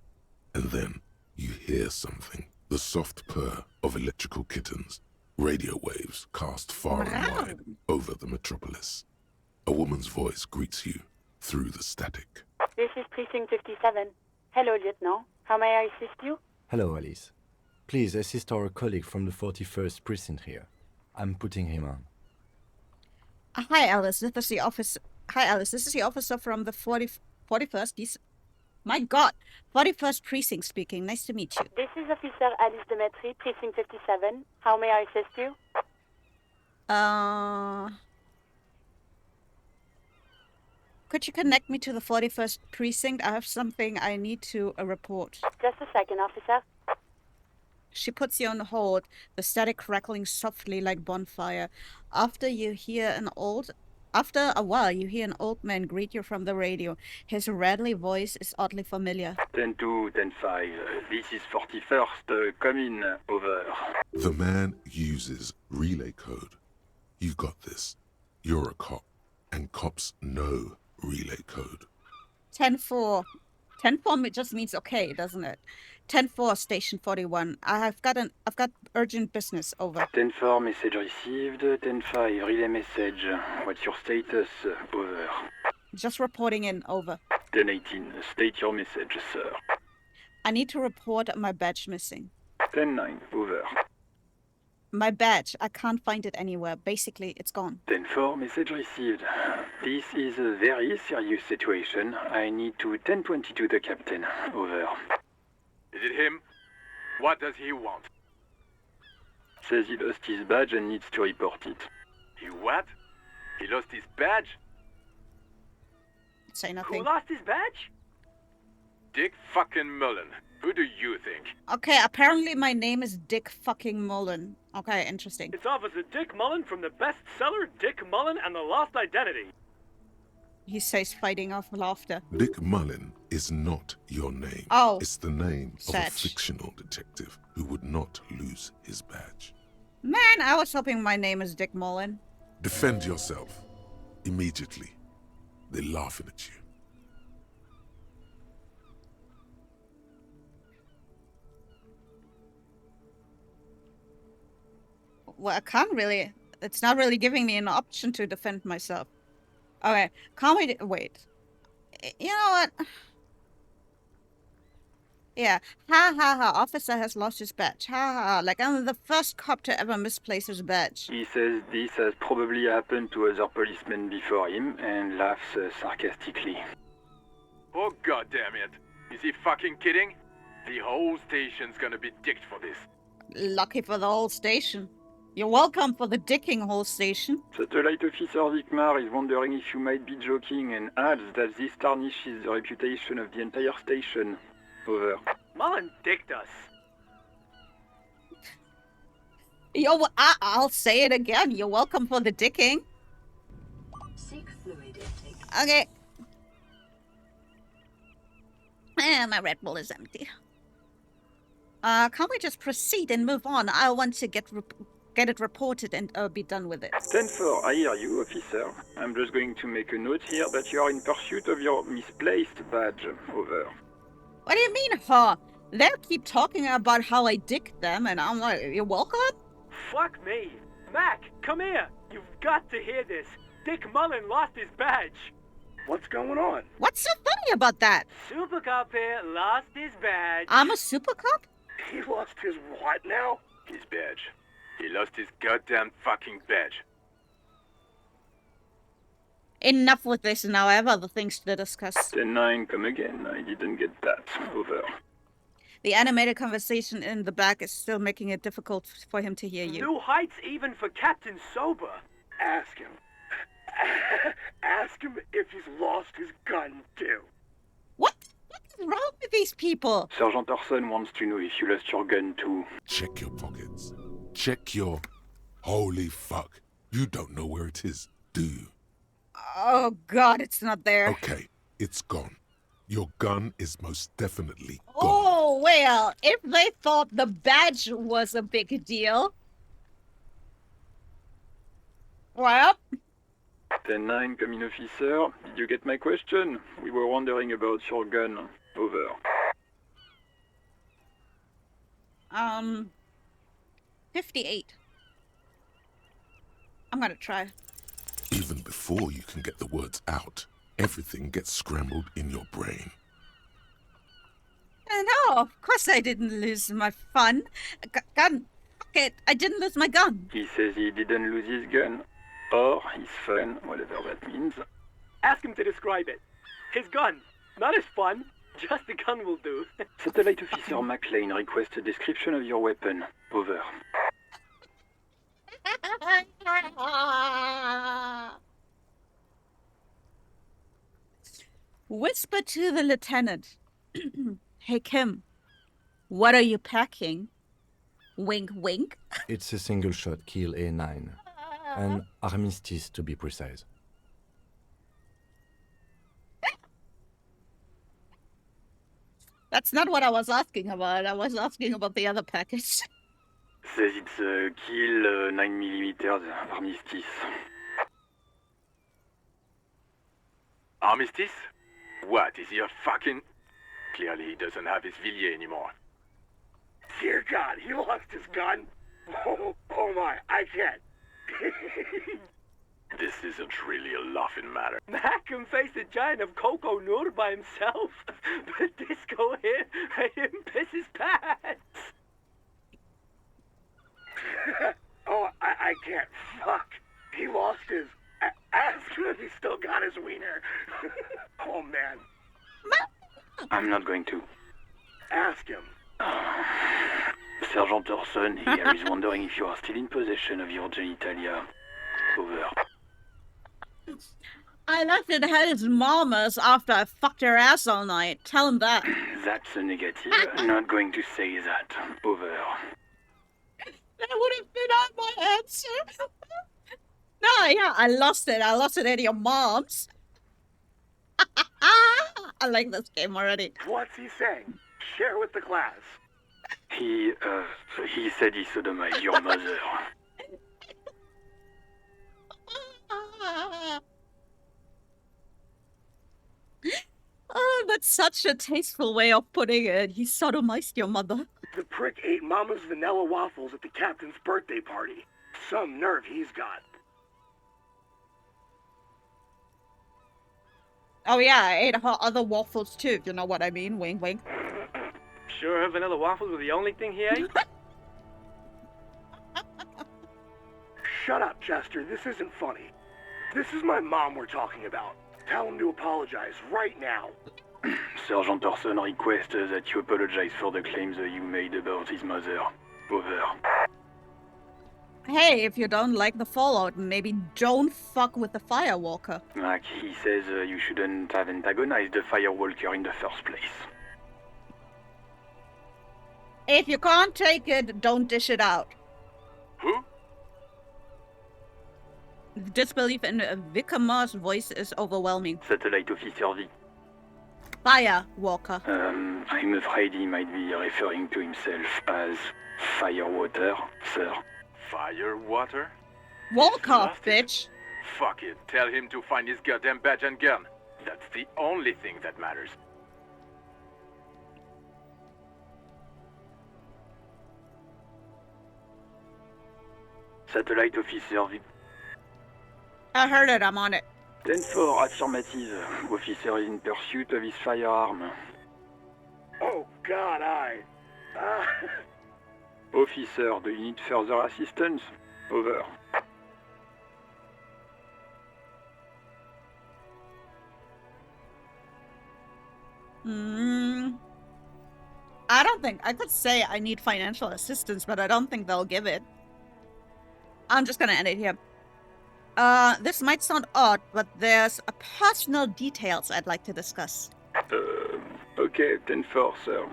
And then you hear something. The soft purr of electrical kittens. Radio waves cast far and wide over the metropolis. A woman's voice greets you through the static. This is Precinct 57. Hello, Lieutenant. How may I assist you? Hello, Alice. Please assist our colleague from the 41st precinct here. I'm putting him on. Hi, Alice. This is the office. Hi, Alice. This is the officer from the 41st. My God, 41st precinct speaking. Nice to meet you. This is Officer Alice Demetri, Precinct 57. How may I assist you? Could you connect me to the 41st precinct? I have something I need to report. Just a second, officer. She puts you on hold, the static crackling softly like bonfire. After a while, you hear an old man greet you from the radio. His rattly voice is oddly familiar. 10-2, 10-5. This is 41st. Come in. Over. The man uses relay code. You got this. You're a cop, and cops know relay code. 10-4. 10-4 just means okay, doesn't it? 10-4, station 41. I've got urgent business. Over. 10-4, message received. 10-5, relay message. What's your status? Over. Just reporting in. Over. 10-18, state your message, sir. I need to report my badge missing. 10-9, over. My badge, I can't find it anywhere. Basically, it's gone. 10-4, message received. This is a very serious situation. I need to 10-22 the captain. Over. Is it him? What does he want? Says he lost his badge and needs to report it. He what? He lost his badge? Say nothing. Who lost his badge? Dick fucking Mullen. Who do you think? Okay, apparently my name is Dick fucking Mullen. Okay, interesting. It's Officer Dick Mullen from the bestseller Dick Mullen and the Lost Identity. He says, fighting off laughter. Dick Mullen is not your name. Oh. It's the name of a Satch. fictional detective who would not lose his badge. Man, I was hoping my name is Dick Mullen. Defend yourself. Immediately. They're laughing at you. Well, I can't really... It's not really giving me an option to defend myself. Okay, can't we... Wait. You know what? Yeah. Ha ha ha. Officer has lost his badge. Ha ha ha. Like I'm the first cop to ever misplace his badge. He says this has probably happened to other policemen before him and laughs sarcastically. Oh goddamn it. Is he fucking kidding? The whole station's gonna be dicked for this. Lucky for the whole station. You're welcome for the dicking whole station. Satellite Officer Vikmar is wondering if you might be joking and adds that this tarnishes the reputation of the entire station. Over. Mullen dicked us. I'll say it again. You're welcome for the dicking. Okay. My Red Bull is empty. Can't we just proceed and move on? I want to get it reported and be done with it. 10-4, I hear you, officer. I'm just going to make a note here that you are in pursuit of your misplaced badge. Over. What do you mean, huh? They'll keep talking about how I dicked them, and I'm like, you're welcome? Fuck me. Mac, come here. You've got to hear this. Dick Mullen lost his badge. What's going on? What's so funny about that? Super Cop here lost his badge. I'm a super cop? He lost his what now? His badge. He lost his goddamn fucking badge. Enough with this now, I have other things to discuss. 10-9, come again. I didn't get that. Over. The animated conversation in the back is still making it difficult for him to hear you. New heights even for Captain Sober. Ask him. Ask him if he's lost his gun, too. What is wrong with these people? Sergeant Orson wants to know if you lost your gun too. Check your pockets. Check your... Holy fuck. You don't know where it is, do you? Oh god, it's not there. Okay, it's gone. Your gun is most definitely gone. Oh, well, if they thought the badge was a big deal... Well... 10-9, come in, officer. Did you get my question? We were wondering about your gun. Over. 58. I'm gonna try. Even before you can get the words out, everything gets scrambled in your brain. No, of course I didn't lose my fun. Gun. Fuck it, I didn't lose my gun. He says he didn't lose his gun. Or his fun, whatever that means. Ask him to describe it. His gun. Not his fun. Just the gun will do. Satellite Officer McLean requests a description of your weapon. Over. Whisper to the lieutenant. Hey, Kim. What are you packing? Wink, wink. It's a single-shot kill A9. An armistice, to be precise. That's not what I was asking about. I was asking about the other package. Says it's a kill 9mm armistice. Armistice? What, is he a fucking... Clearly he doesn't have his Villiers anymore. Dear God, he lost his gun? Oh my, I can't. This isn't really a laughing matter. Mac can face a giant of Coco Nur by himself. But Disco here made him piss his pants. Oh, I can't. Fuck. He lost his... Ask him if he still got his wiener. Oh, man. I'm not going to. Ask him. Sergeant Orson here is wondering if you are still in possession of your genitalia. Over. I left it at his mama's after I fucked her ass all night. Tell him that. That's a negative. Not going to say that. Over. That would have been on my answer. No, yeah, I lost it. I lost it at your mom's. I like this game already. What's he saying? Share with the class. He said he sodomized your mother. Oh, that's such a tasteful way of putting it. He sodomized your mother. The prick ate Mama's vanilla waffles at the captain's birthday party. Some nerve he's got. Oh yeah, I ate her other waffles too, if you know what I mean. Wink, wink. Sure her vanilla waffles were the only thing he ate? Shut up, Chester. This isn't funny. This is my mom we're talking about. Tell him to apologize right now. Sergeant Orson requests that you apologize for the claims you made about his mother. Over. Hey, if you don't like the fallout, maybe don't fuck with the firewalker. Mac, he says you shouldn't have antagonized the firewalker in the first place. If you can't take it, don't dish it out. Who? The disbelief in Vikamar's voice is overwhelming. Satellite Officer V. Firewalker. I'm afraid he might be referring to himself as Firewater, sir. Firewater? Walker, bitch. Fuck it. Tell him to find his goddamn badge and gun. That's the only thing that matters. Satellite officer I heard it, I'm on it. 10-4, affirmative. Officer is in pursuit of his firearm. Oh, God, Officer, do you need further assistance? Over. I don't think I could say I need financial assistance, but I don't think they'll give it. I'm just gonna end it here. This might sound odd, but there's a personal details I'd like to discuss. Okay, 10-4, sir.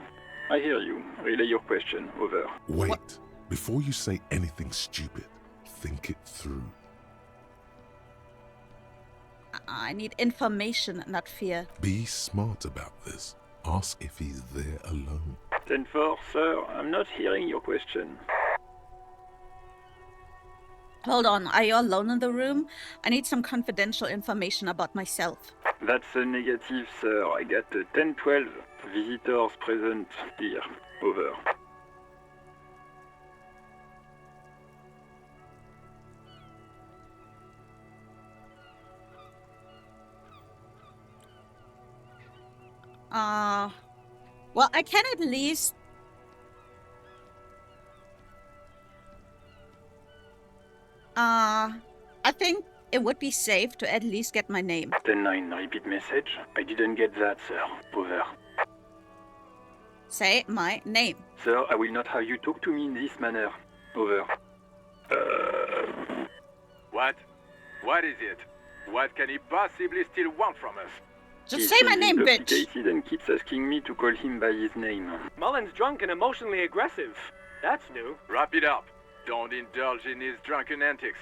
I hear you. Relay your question. Over. Wait. Before you say anything stupid, think it through. I need information, not fear. Be smart about this. Ask if he's there alone. 10-4, sir. I'm not hearing your question. Hold on, are you alone in the room? I need some confidential information about myself. That's a negative, sir. I got a 10-12. Visitors present here. Over. Well, I can at least... I think it would be safe to at least get my name. 10-9, repeat message. I didn't get that, sir. Over. Say my name. Sir, I will not have you talk to me in this manner. Over. What? What is it? What can he possibly still want from us? Just say my name, bitch! He's intoxicated and keeps asking me to call him by his name. Mullen's drunk and emotionally aggressive. That's new. Wrap it up. Don't indulge in his drunken antics.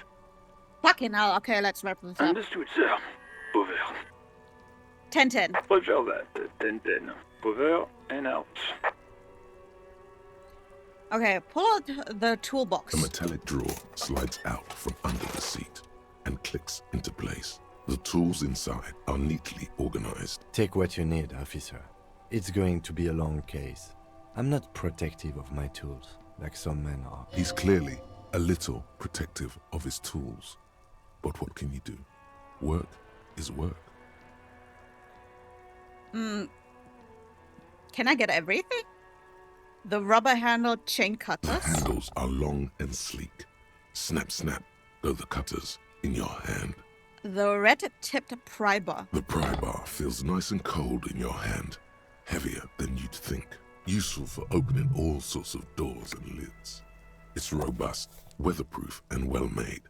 Fucking hell, okay, let's wrap this up. Understood, sir. Over. 10-10. Roger that. 10-10. Over and out. Okay, pull out the toolbox. A metallic drawer slides out from under the seat and clicks into place. The tools inside are neatly organized. Take what you need, officer. It's going to be a long case. I'm not protective of my tools, like some men are. He's clearly a little protective of his tools. But what can you do? Work is work. Can I get everything? The rubber-handled chain cutters? The handles are long and sleek. Snap, snap, go the cutters in your hand. The red-tipped pry bar. The pry bar feels nice and cold in your hand. Heavier than you'd think. Useful for opening all sorts of doors and lids. It's robust, weatherproof, and well-made.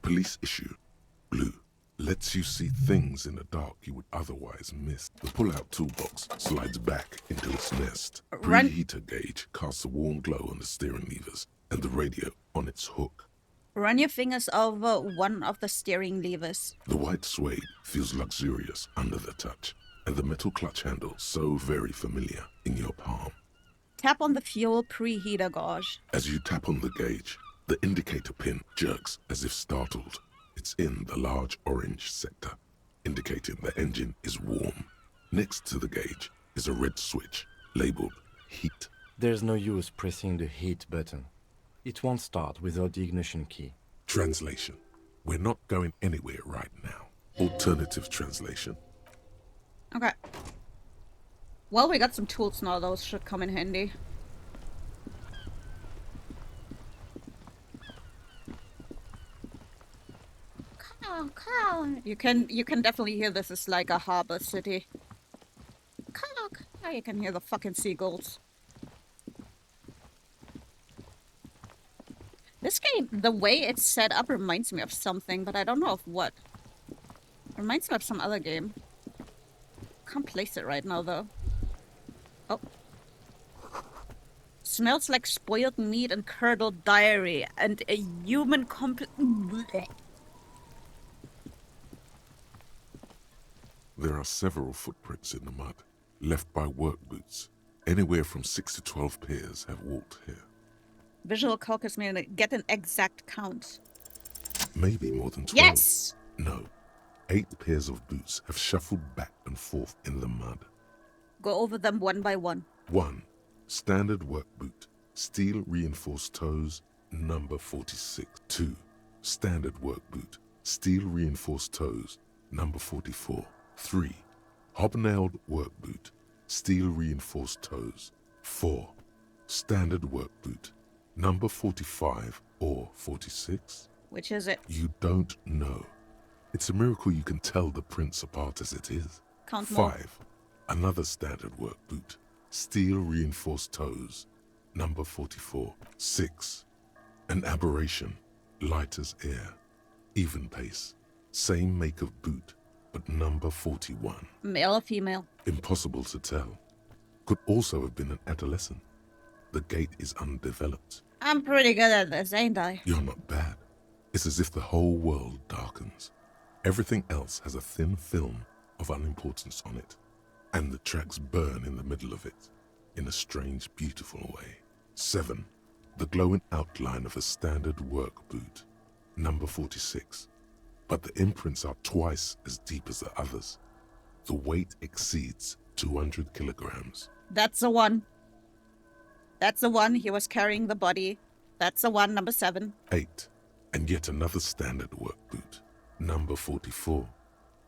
Police issue. Blue. Lets you see things in the dark you would otherwise miss. The pull-out toolbox slides back into its nest. Preheater gauge casts a warm glow on the steering levers and the radio on its hook. Run your fingers over one of the steering levers. The white suede feels luxurious under the touch, and the metal clutch handle so very familiar in your palm. Tap on the fuel preheater gauge. As you tap on the gauge, the indicator pin jerks as if startled. It's in the large orange sector, indicating the engine is warm. Next to the gauge is a red switch labeled heat. There's no use pressing the heat button. It won't start without the ignition key. Translation. We're not going anywhere right now. Alternative translation. Okay. Well, we got some tools now. Those should come in handy. You can definitely hear this is like a harbor city. You can hear the fucking seagulls. This game, the way it's set up reminds me of something, but I don't know of what. It reminds me of some other game. Can't place it right now though. Oh. Smells like spoiled meat and curdled dairy and a human There are several footprints in the mud, left by work boots. Anywhere from 6 to 12 pairs have walked here. Visual caucus may get an exact count. Maybe more than 12. Yes! No. 8 pairs of boots have shuffled back and forth in the mud. Go over them one by one. 1. Standard work boot. Steel reinforced toes, number 46. 2. Standard work boot, steel reinforced toes, number 44. 3. Hobnailed work boot, steel reinforced toes. 4. Standard work boot, number 45 or 46? Which is it? You don't know. It's a miracle you can tell the prints apart as it is. Count more. 5. Another standard work boot, steel reinforced toes, number 44. 6. An aberration, light as air, even pace, same make of boot, but number 41. Male or female? Impossible to tell. Could also have been an adolescent. The gait is undeveloped. I'm pretty good at this, ain't I? You're not bad. It's as if the whole world darkens. Everything else has a thin film of unimportance on it, and the tracks burn in the middle of it, in a strange, beautiful way. 7. The glowing outline of a standard work boot, number 46. But the imprints are twice as deep as the others. The weight exceeds 200 kilograms. That's the one. That's the one. He was carrying the body. That's the one, number 7. 8. And yet another standard work boot, number 44.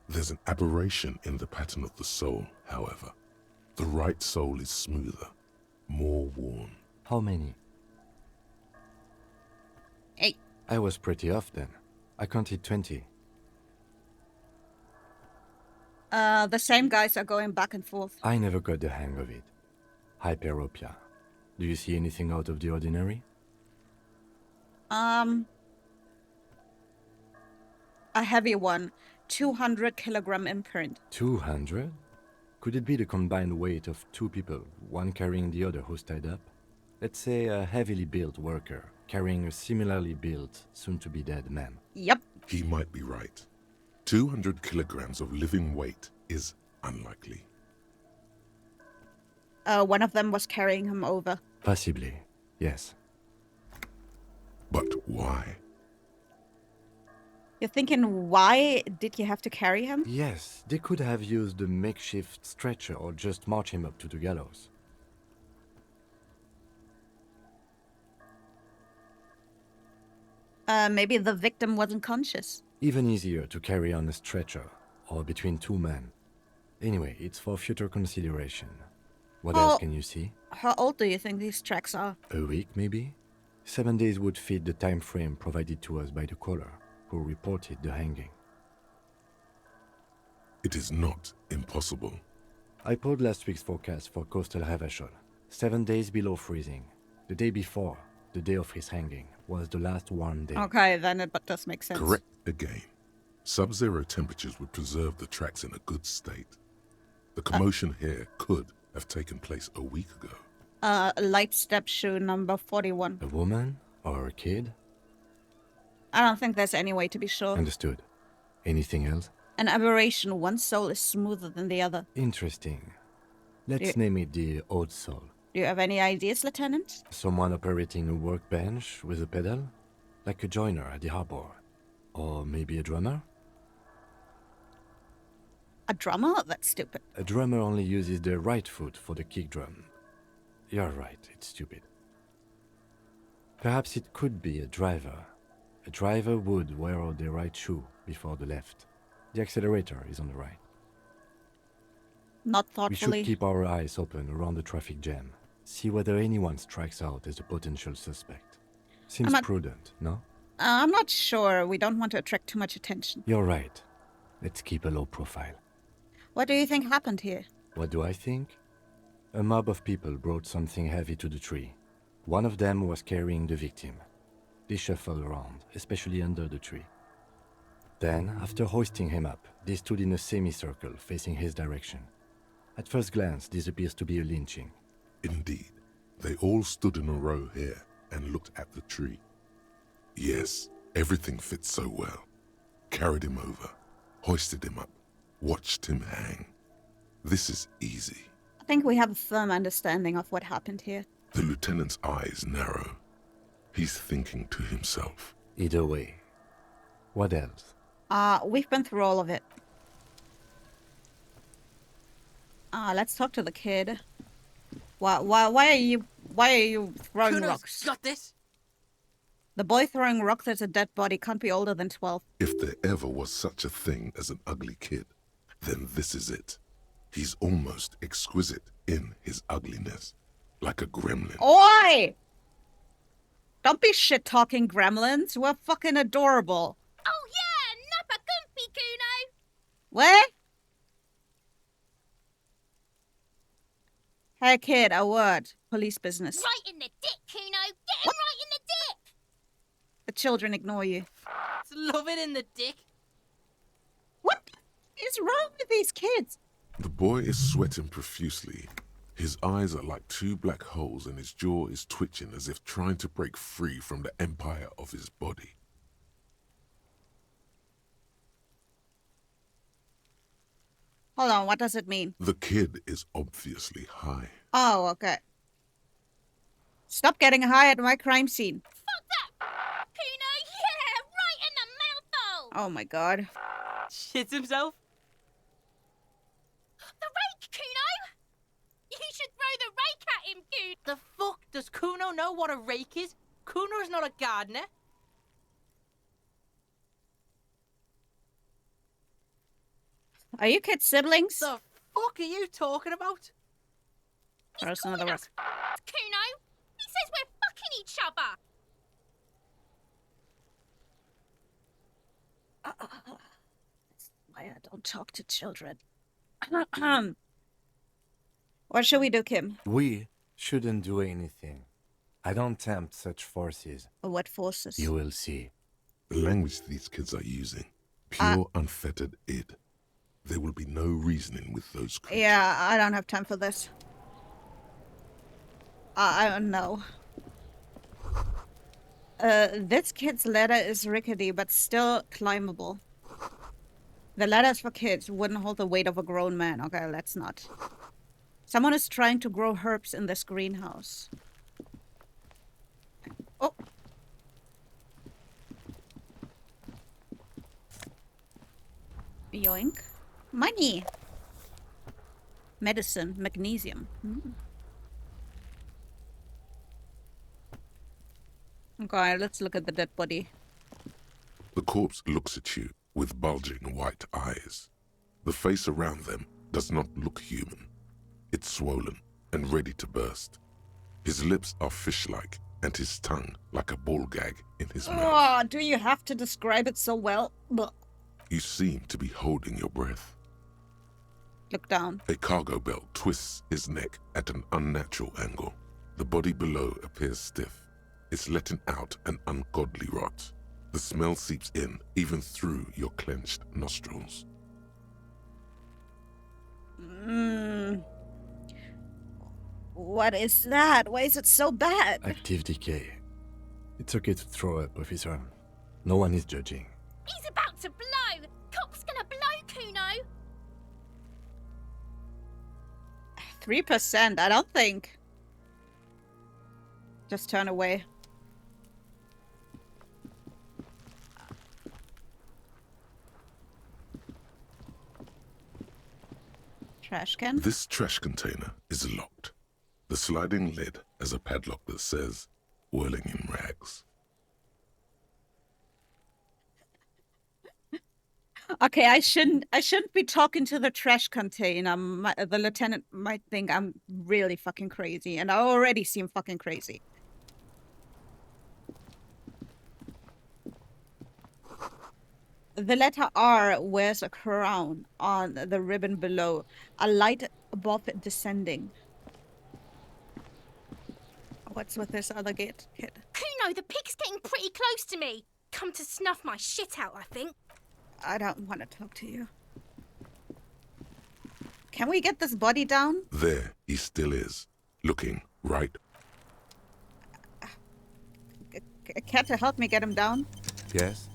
There's an aberration in the pattern of the sole, however. The right sole is smoother, more worn. How many? 8. I was pretty off then. I counted 20. The same guys are going back and forth. I never got the hang of it. Hyperopia. Do you see anything out of the ordinary? A heavy one. 200 kilogram imprint. 200? Could it be the combined weight of two people, one carrying the other who's tied up? Let's say a heavily built worker carrying a similarly built, soon-to-be-dead man. Yep. He might be right. 200 kilograms of living weight is unlikely. One of them was carrying him over. Possibly, yes. But why? You're thinking, why did you have to carry him? Yes, they could have used a makeshift stretcher or just march him up to the gallows. Maybe the victim wasn't conscious. Even easier to carry on a stretcher, or between two men. Anyway, it's for future consideration. What else can you see? How old do you think these tracks are? A week, maybe? 7 days would fit the time frame provided to us by the caller, who reported the hanging. It is not impossible. I pulled last week's forecast for coastal Havashol. 7 days below freezing. The day before, the day of his hanging, was the last warm day. Okay, then it does make sense. Correct again. Sub-zero temperatures would preserve the tracks in a good state. The commotion here could have taken place a week ago. A light step shoe, number 41. A woman? Or a kid? I don't think there's any way to be sure. Understood. Anything else? An aberration. One sole is smoother than the other. Interesting. Let's name it the odd sole. Do you have any ideas, Lieutenant? Someone operating a workbench with a pedal? Like a joiner at the harbor. Or maybe a drummer? A drummer? That's stupid. A drummer only uses their right foot for the kick drum. You're right, it's stupid. Perhaps it could be a driver. A driver would wear out their right shoe before the left. The accelerator is on the right. Not We thoughtfully. should keep our eyes open around the traffic jam. See whether anyone strikes out as a potential suspect. Seems prudent, no? I'm not sure. We don't want to attract too much attention. You're right. Let's keep a low profile. What do you think happened here? What do I think? A mob of people brought something heavy to the tree. One of them was carrying the victim. They shuffled around, especially under the tree. Then, after hoisting him up, they stood in a semicircle facing his direction. At first glance, this appears to be a lynching. Indeed. They all stood in a row here and looked at the tree. Yes, everything fits so well. Carried him over, hoisted him up, watched him hang. This is easy. I think we have a firm understanding of what happened here. The lieutenant's eyes narrow. He's thinking to himself. Either way. What else? We've been through all of it. Let's talk to the kid. Why are you throwing Kudos, rocks? got this? The boy throwing rocks at a dead body can't be older than 12. If there ever was such a thing as an ugly kid, then this is it. He's almost exquisite in his ugliness, like a gremlin. Oi! Don't be shit-talking gremlins. We're fucking adorable. Oh yeah, nappa comfy, Kuno. What? Hey kid, a word. Police business. Right in the dick, Kuno. Get him right in the dick. The children ignore you. Love it in the dick. What is wrong with these kids? The boy is sweating profusely. His eyes are like two black holes and his jaw is twitching as if trying to break free from the empire of his body. Hold on, what does it mean? The kid is obviously high. Oh, okay. Stop getting high at my crime scene. Fuck that. Kuno, yeah, right in the mouthhole. Oh my god. Shits himself. The rake, Kuno. You should throw the rake at him, Kuno. The fuck? Does Kuno know what a rake is? Kuno's not a gardener. Are you kids siblings? The fuck are you talking about? Throw us another rock. Kuno, he says we're fucking each other. That's why I don't talk to children. What should we do, Kim? We shouldn't do anything. I don't tempt such forces. What forces? You will see. The language these kids are using, pure unfettered id. There will be no reasoning with those creatures. Yeah, I don't have time for this. I don't know. This kid's ladder is rickety, but still climbable. The ladders for kids wouldn't hold the weight of a grown man. Okay, let's not. Someone is trying to grow herbs in this greenhouse. Oh. Yoink. Money. Medicine. Magnesium. Okay, let's look at the dead body. The corpse looks at you with bulging white eyes. The face around them does not look human. It's swollen and ready to burst. His lips are fish-like and his tongue like a ball gag in his mouth. Oh, do you have to describe it so well? Blech. You seem to be holding your breath. Look down. A cargo belt twists his neck at an unnatural angle. The body below appears stiff. It's letting out an ungodly rot. The smell seeps in, even through your clenched nostrils. What is that? Why is it so bad? Active decay. It's okay to throw up, officer. No one is judging. He's about to blow. Cop's gonna blow, Kuno. 3%, I don't think. Just turn away. Trash can? This trash container is locked. The sliding lid has a padlock that says, "Whirling in rags." Okay, I shouldn't be talking to the trash container. The lieutenant might think I'm really fucking crazy, and I already seem fucking crazy. The letter R wears a crown on the ribbon below, a light above it descending. What's with this other kid? Kuno, the pig's getting pretty close to me. Come to snuff my shit out, I think. I don't want to talk to you. Can we get this body down? There he still is, looking right. Can't you help me get him down? Yes?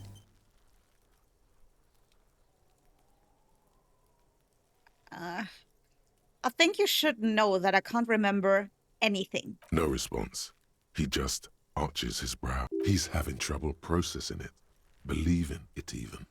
I think you should know that I can't remember anything. No response. He just arches his brow. He's having trouble processing it, believing it even.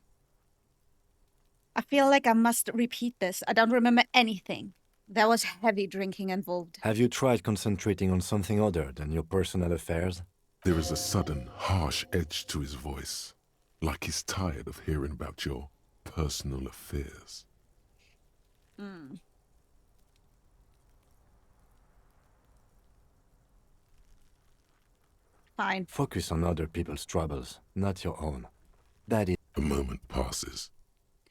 I feel like I must repeat this. I don't remember anything. There was heavy drinking involved. Have you tried concentrating on something other than your personal affairs? There is a sudden, harsh edge to his voice, like he's tired of hearing about your personal affairs. Mm. Fine. Focus on other people's troubles, not your own. That is... A moment passes.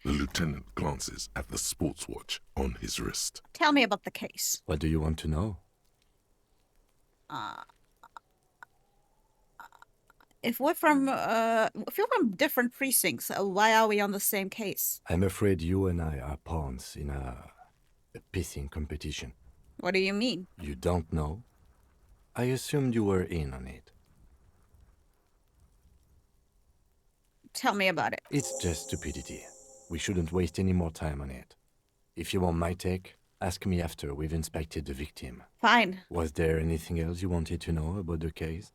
The lieutenant glances at the sports watch on his wrist. Tell me about the case. What do you want to know? If you're from different precincts, why are we on the same case? I'm afraid you and I are pawns in a pissing competition. What do you mean? You don't know? I assumed you were in on it. Tell me about it. It's just stupidity. We shouldn't waste any more time on it. If you want my take, ask me after we've inspected the victim. Fine. Was there anything else you wanted to know about the case?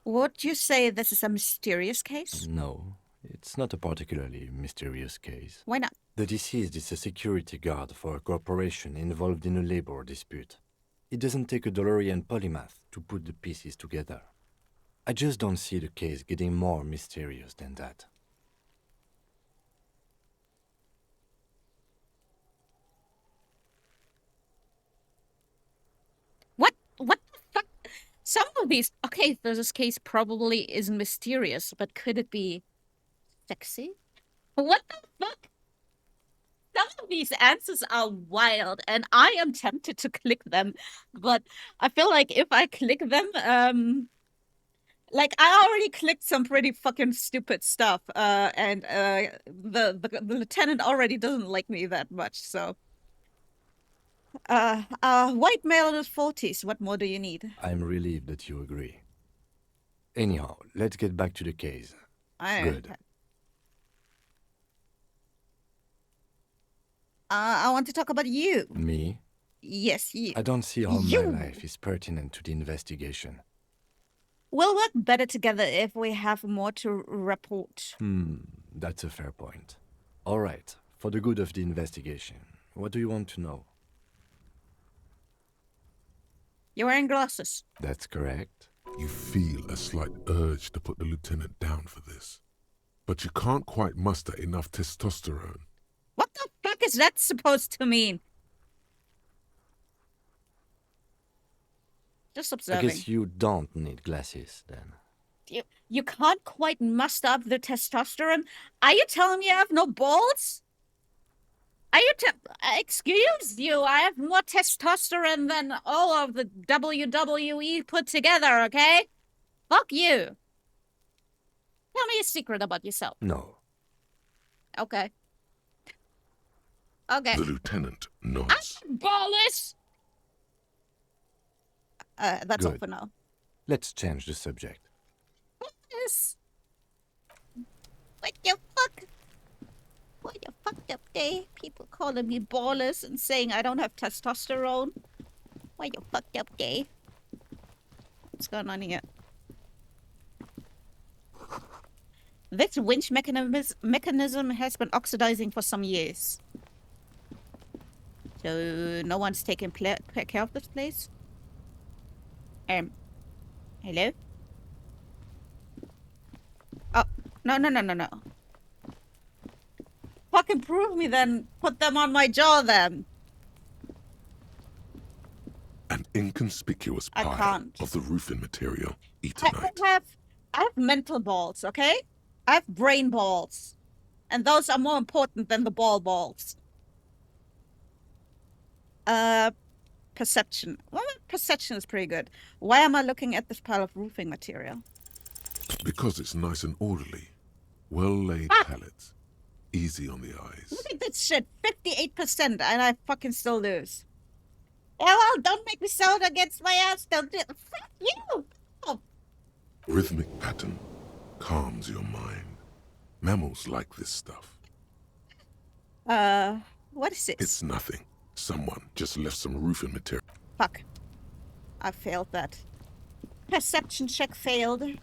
Would you say this is a mysterious case? No, it's not a particularly mysterious case. Why not? The deceased is a security guard for a corporation involved in a labor dispute. It doesn't take a DeLorean polymath to put the pieces together. I just don't see the case getting more mysterious than that. What the fuck? Some of these... Okay, this case probably isn't mysterious, but could it be sexy? What the fuck? Some of these answers are wild, and I am tempted to click them, but I feel like if I click them, like I already clicked some pretty fucking stupid stuff, and the lieutenant already doesn't like me that much, so. White male in his 40s, what more do you need? I'm relieved that you agree. Anyhow, let's get back to the case. Good. I want to talk about you. Me? Yes, you. I don't see how You. my life is pertinent to the investigation. We'll work better together if we have more to report. That's a fair point. All right, for the good of the investigation, what do you want to know? You're wearing glasses. That's correct. You feel a slight urge to put the lieutenant down for this, but you can't quite muster enough testosterone. What the fuck is that supposed to mean? Just I observing. guess you don't need glasses, then. You can't quite muster up the testosterone? Are you telling me I have no balls? Are you excuse you, I have more testosterone than all of the WWE put together, okay? Fuck you. Tell me a secret about yourself. No. Okay. Okay. The lieutenant nods. I'm ballless! That's all Good. for now. Let's change the subject. Yes. What the fuck? What a fucked up day. People calling me ballers and saying I don't have testosterone. What a fucked up day. What's going on here? This winch mechanism has been oxidizing for some years. So no one's taking care of this place? Hello? Oh, no. Fucking prove me then. Put them on my jaw then. An inconspicuous I pile can't. of the roofing material. Etonite. I have mental balls, okay? I have brain balls. And those are more important than the balls. Perception. Well, perception is pretty good. Why am I looking at this pile of roofing material? Because it's nice and orderly. Well-laid pallets. Easy on the eyes. Look at this shit. 58% and I fucking still lose. Yeah, well, don't make me sound against my ass. Don't do it. Fuck you! Oh. Rhythmic pattern calms your mind. Mammals like this stuff. What is this? It's nothing. Someone just left some roofing material. Fuck. I failed that. Perception check failed. I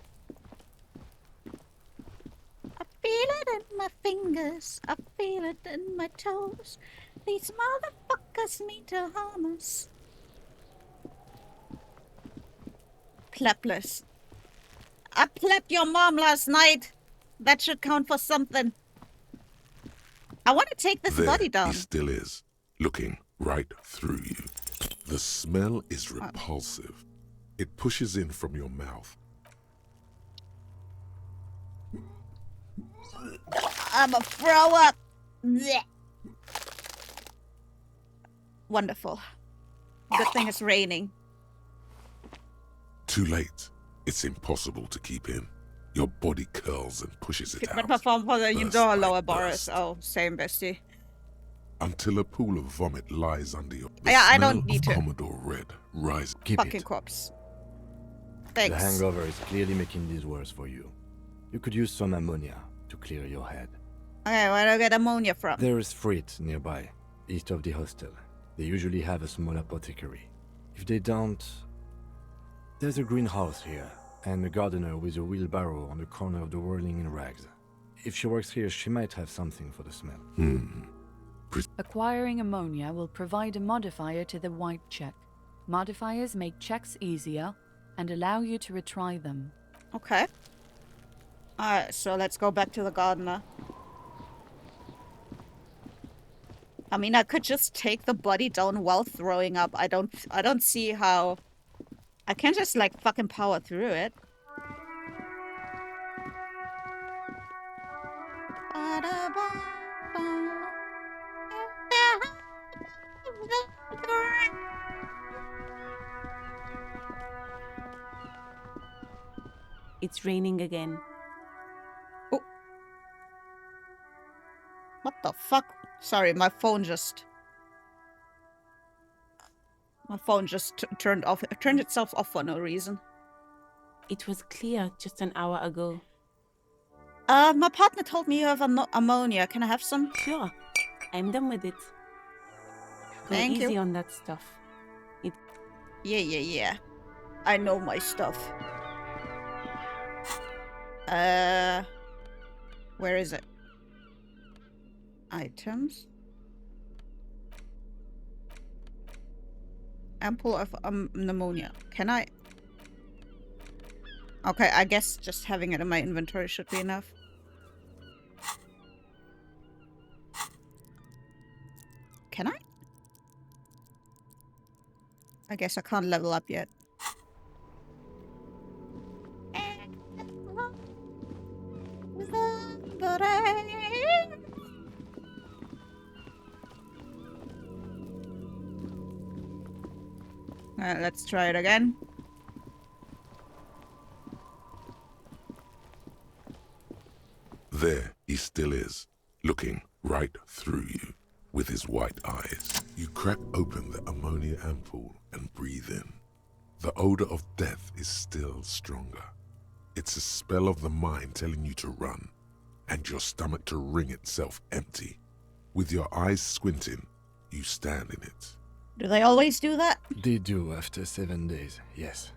feel it in my fingers. I feel it in my toes. These motherfuckers mean to harm us. Clapless. I plepped your mom last night. That should count for something. I want to take this There body he down. still is, looking right through you. The smell is repulsive. It pushes in from your mouth. I'ma throw up. Blech. Wonderful. Good thing it's raining. Too late. It's impossible to keep in. Your body curls and pushes it Treatment out. performed for the burst indoor by lower Boris. burst, Oh, same bestie. until a pool of vomit lies under your. The Yeah, I smell don't need of to. Commodore Red rises. Keep Fucking it. corpse. The Thanks. hangover is clearly making this worse for you. You could use some ammonia to clear your head. Okay, where do I get ammonia from? There is Frit nearby, east of the hostel. They usually have a small apothecary. If they don't... There's a greenhouse here, and a gardener with a wheelbarrow on the corner of the whirling in rags. If she works here, she might have something for the smell. Acquiring ammonia will provide a modifier to the white check. Modifiers make checks easier and allow you to retry them. Okay. Alright, so let's go back to the gardener. I mean, I could just take the body down while throwing up. I don't see how... I can't just, like, fucking power through it. It's raining again. Oh. What the fuck? Sorry, my phone just... My phone just turned off. It turned itself off for no reason. It was clear just an hour ago. My partner told me you have ammonia. Can I have some? Sure. I'm done with it. Go Thank easy you. on that stuff. Yeah. I know my stuff. Where is it? Items? Ample of pneumonia. Can I? Okay, I guess just having it in my inventory should be enough. Can I? I guess I can't level up yet. Let's try it again. There he still is, looking right through you with his white eyes. You crack open the ammonia ampoule and breathe in. The odor of death is still stronger. It's a spell of the mind telling you to run, and your stomach to wring itself empty. With your eyes squinting, you stand in it. Do they always do that? They do after 7 days, yes.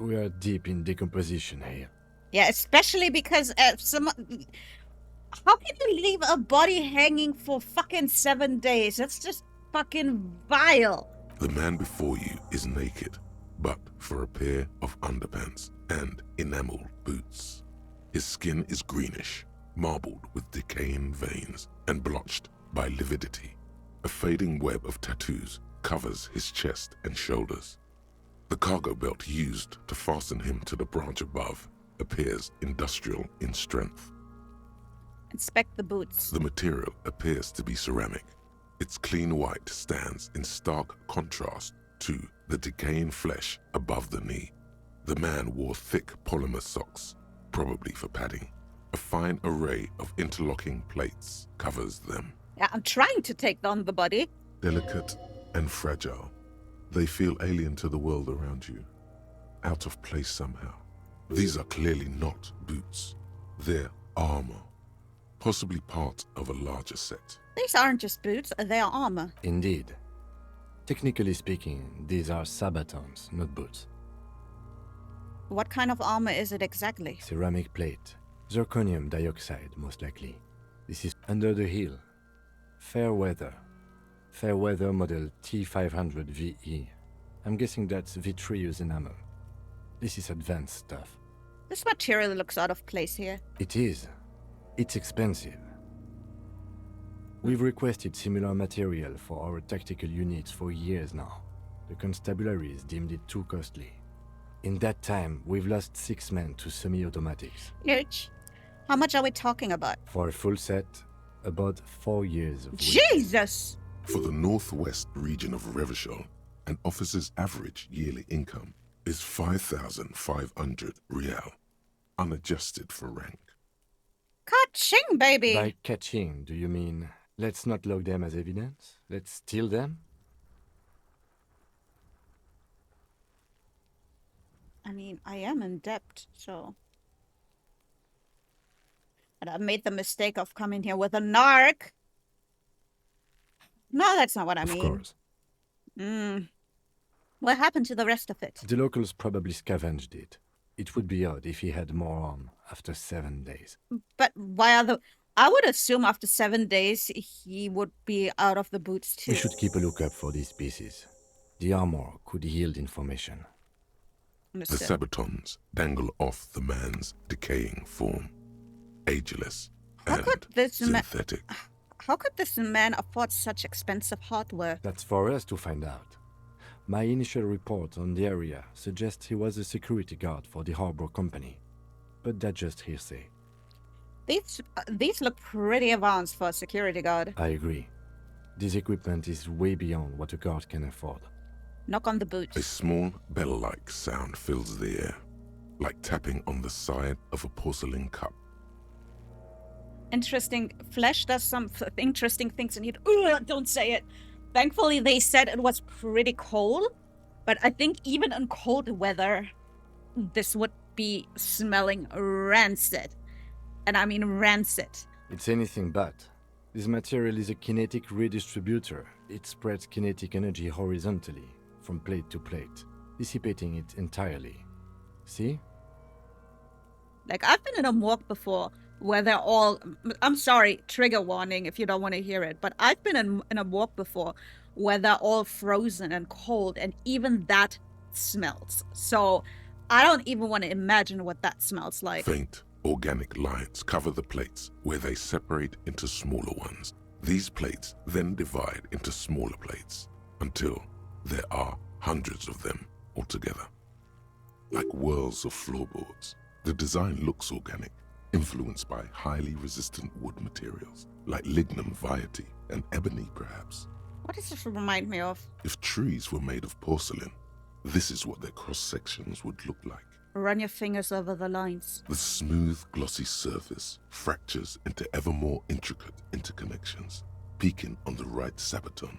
We are deep in decomposition here. Yeah, especially because how can you leave a body hanging for fucking 7 days? That's just fucking vile. The man before you is naked, but for a pair of underpants and enameled boots. His skin is greenish, marbled with decaying veins and blotched by lividity. A fading web of tattoos covers his chest and shoulders. The cargo belt used to fasten him to the branch above appears industrial in strength. Inspect the boots. The material appears to be ceramic. Its clean white stands in stark contrast to the decaying flesh above the knee. The man wore thick polymer socks, probably for padding. A fine array of interlocking plates covers them. Yeah, I'm trying to take down the body. Delicate and fragile, they feel alien to the world around you, out of place somehow. These are clearly not boots. They're armor, possibly part of a larger set. These aren't just boots, they are armor. Indeed. Technically speaking, these are sabatons, not boots. What kind of armor is it exactly? Ceramic plate. Zirconium dioxide, most likely. This is under the heel. Fair weather. Fair weather model T500 VE. I'm guessing that's vitreous enamel. This is advanced stuff. This material looks out of place here. It is. It's expensive. We've requested similar material for our tactical units for years now. The constabularies deemed it too costly. In that time, we've lost 6 men to semi-automatics. Ouch. How much are we talking about? For a full set, about 4 years of Jesus! For the northwest region of Revachol, an officer's average yearly income is 5,500 real, unadjusted for rank. Ka-ching, baby! By catching, do you mean let's not log them as evidence? Let's steal them? I mean, I am in debt, so... And I've made the mistake of coming here with a narc. No, that's not what I mean. Of course. What happened to the rest of it? The locals probably scavenged it. It would be odd if he had more on after 7 days. But why are the... I would assume after 7 days, he would be out of the boots too. We should keep a lookout for these pieces. The armor could yield information. The sabatons dangle off the man's decaying form, ageless and synthetic. How could this man afford such expensive hardware? That's for us to find out. My initial report on the area suggests he was a security guard for the harbor company, but that's just hearsay. These look pretty advanced for a security guard. I agree. This equipment is way beyond what a guard can afford. Knock on the boot. A small bell-like sound fills the air, like tapping on the side of a porcelain cup. Interesting. Flesh does some interesting things, and you don't say it. Thankfully, they said it was pretty cold, but I think even in cold weather, this would be smelling rancid. And I mean rancid. It's anything but. This material is a kinetic redistributor. It spreads kinetic energy horizontally, from plate to plate, dissipating it entirely. See? Like, I've been in a morgue before where they're all... I'm sorry, trigger warning if you don't want to hear it, but I've been in a morgue before where they're all frozen and cold, and even that smells. So I don't even want to imagine what that smells like. Faint organic lines cover the plates where they separate into smaller ones. These plates then divide into smaller plates until there are hundreds of them altogether. Like whirls of floorboards, the design looks organic, influenced by highly resistant wood materials, like lignum vitae and ebony perhaps. What does this remind me of? If trees were made of porcelain, this is what their cross-sections would look like. Run your fingers over the lines. The smooth, glossy surface fractures into ever more intricate interconnections, peaking on the right sabaton,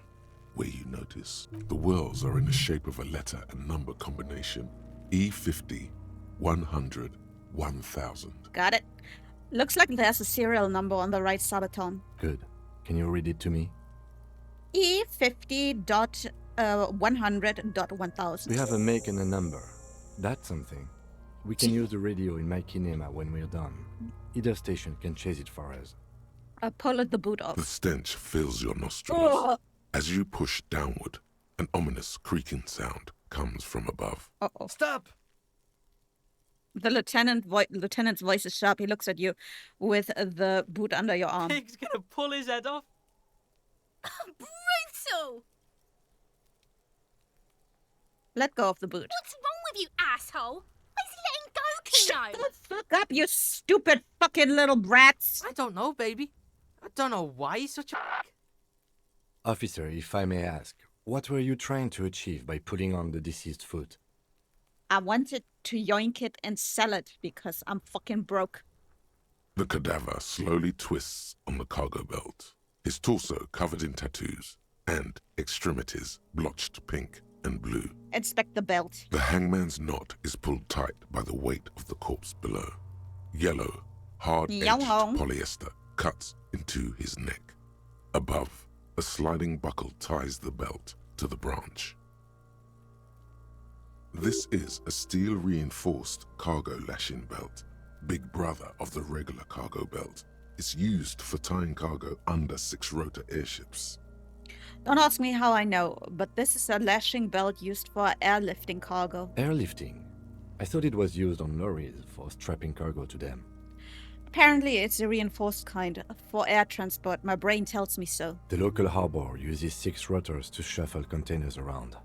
where you notice the whorls are in the shape of a letter and number combination: E50, 100, 1000. Got it. Looks like there's a serial number on the right sabaton. Good. Can you read it to me? E50.100.1000. We have a make and a number. That's something. We can use the radio in my kinema when we're done. Either station can chase it for us. I pull the boot off. The stench fills your nostrils. Ugh. As you push downward, an ominous creaking sound comes from above. Uh-oh. Stop! The lieutenant's voice is sharp. He looks at you with the boot under your arm. Pig's gonna pull his head off. Brutal! Let go of the boot. What's wrong with you, asshole? Why is he letting go, Kuno? Shut the fuck up, you stupid fucking little brats! I don't know, baby. I don't know why he's such a... Officer, if I may ask, what were you trying to achieve by pulling on the deceased foot? I wanted to yoink it and sell it because I'm fucking broke. The cadaver slowly twists on the cargo belt, his torso covered in tattoos, and extremities blotched pink and blue. Inspect the belt. The hangman's knot is pulled tight by the weight of the corpse below. Yellow, hard-edged polyester cuts into his neck. Above, a sliding buckle ties the belt to the branch. This is a steel-reinforced cargo lashing belt, big brother of the regular cargo belt. It's used for tying cargo under 6-rotor airships. Don't ask me how I know, but this is a lashing belt used for airlifting cargo. Airlifting? I thought it was used on lorries for strapping cargo to them. Apparently, it's a reinforced kind for air transport. My brain tells me so. The local harbor uses 6 rotors to shuffle containers around.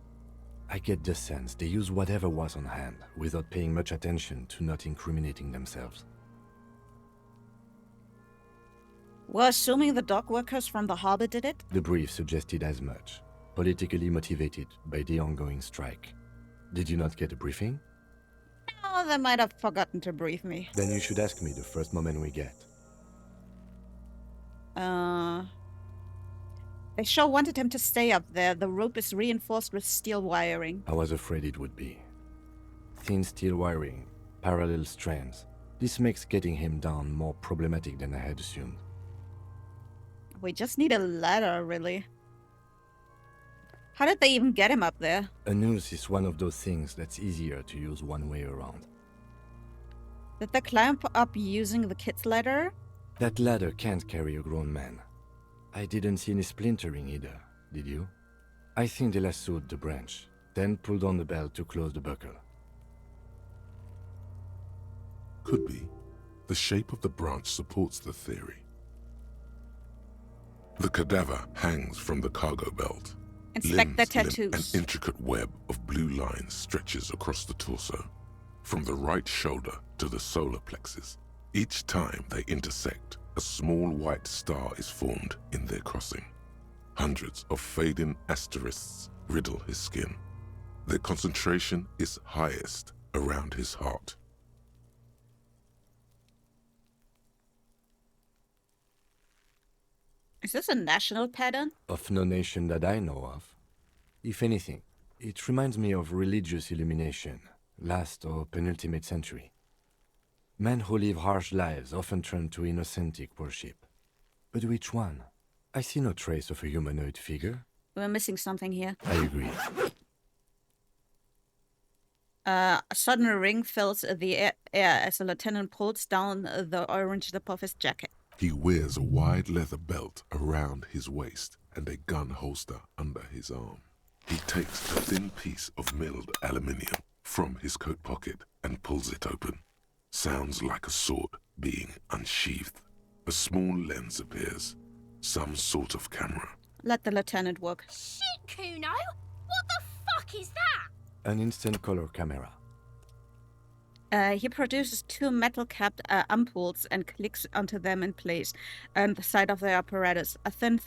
I get the sense they use whatever was on hand, without paying much attention to not incriminating themselves. We're assuming the dock workers from the harbor did it? The brief suggested as much, politically motivated by the ongoing strike. Did you not get a briefing? Oh, they might have forgotten to brief me. Then you should ask me the first moment we get. They sure wanted him to stay up there. The rope is reinforced with steel wiring. I was afraid it would be. Thin steel wiring, parallel strands. This makes getting him down more problematic than I had assumed. We just need a ladder, really. How did they even get him up there? A noose is one of those things that's easier to use one way around. Did they climb up using the kid's ladder? That ladder can't carry a grown man. I didn't see any splintering either, did you? I think they lassoed the branch, then pulled on the belt to close the buckle. Could be. The shape of the branch supports the theory. The cadaver hangs from the cargo belt. Inspect the Limbs limp, tattoos. an intricate web of blue lines stretches across the torso, from the right shoulder to the solar plexus. Each time they intersect, a small white star is formed in their crossing. Hundreds of fading asterisks riddle his skin. Their concentration is highest around his heart. Is this a national pattern? Of no nation that I know of. If anything, it reminds me of religious illumination, last or penultimate century. Men who live harsh lives often turn to innocentic worship. But which one? I see no trace of a humanoid figure. We're missing something here. I agree. A sudden ring fills the air as the lieutenant pulls down the orange zip of his jacket. He wears a wide leather belt around his waist and a gun holster under his arm. He takes a thin piece of milled aluminium from his coat pocket and pulls it open. Sounds like a sword being unsheathed. A small lens appears. Some sort of camera. Let the lieutenant work. Shit, Kuno! What the fuck is that? An instant color camera. He produces 2 metal-capped ampoules and clicks onto them in place on the side of the apparatus. A thin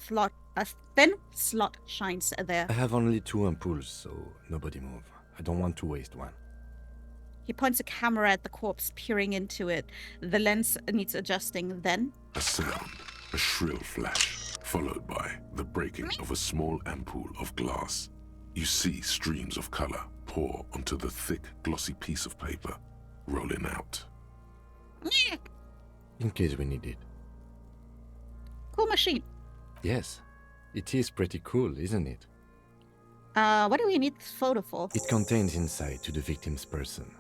slot shines there. I have only 2 ampoules, so nobody move. I don't want to waste one. He points a camera at the corpse, peering into it. The lens needs adjusting. Then A sound, a shrill flash, followed by the breaking of a small ampoule of glass. You see streams of color pour onto the thick, glossy piece of paper, rolling out. In case we need it. cool machine. Yes, it is pretty cool, isn't it? What do we need this photo for? It contains insight to the victim's person.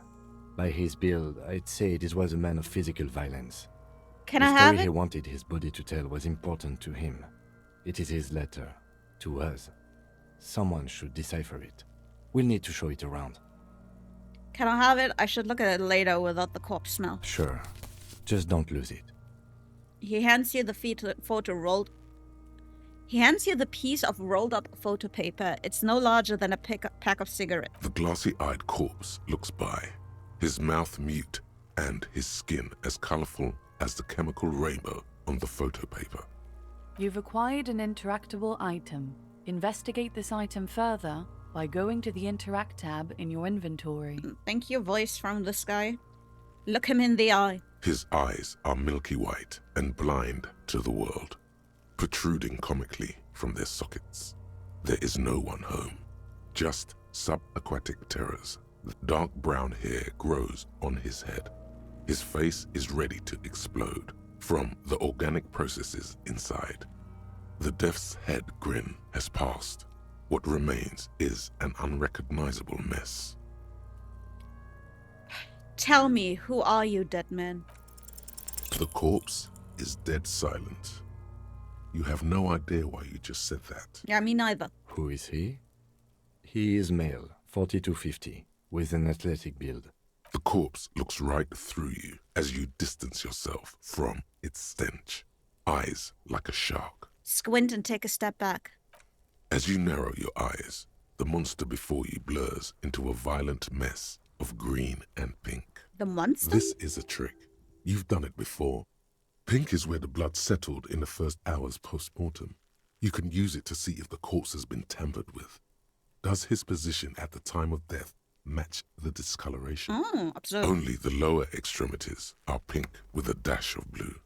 By his build, I'd say this was a man of physical violence. Can the I have story it? he wanted his body to tell was important to him. It is his letter. To us. Someone should decipher it. We'll need to show it around. Can I have it? I should look at it later without the corpse smell. Sure. Just don't lose it. He hands you the photo rolled. He hands you the piece of rolled up photo paper. It's no larger than a pack of cigarettes. The glossy-eyed corpse looks by, his mouth mute and his skin as colorful as the chemical rainbow on the photo paper. You've acquired an interactable item. Investigate this item further by going to the Interact tab in your inventory. Thank you, voice from the sky. Look him in the eye. His eyes are milky white and blind to the world, protruding comically from their sockets. There is no one home, just subaquatic terrors. Dark brown hair grows on his head. His face is ready to explode from the organic processes inside. The death's head grin has passed. What remains is an unrecognizable mess. Tell me, who are you, dead man? The corpse is dead silent. You have no idea why you just said that. Yeah, me neither. Who is he? He is male, 40 to 50, with an athletic build. The corpse looks right through you as you distance yourself from its stench, eyes like a shark. Squint and take a step back. As you narrow your eyes, the monster before you blurs into a violent mess of green and pink. The monster? This is a trick. You've done it before. Pink is where the blood settled in the first hours post-mortem. You can use it to see if the corpse has been tampered with. Does his position at the time of death match the discoloration? Oh, observe. Only the lower extremities are pink with a dash of blue.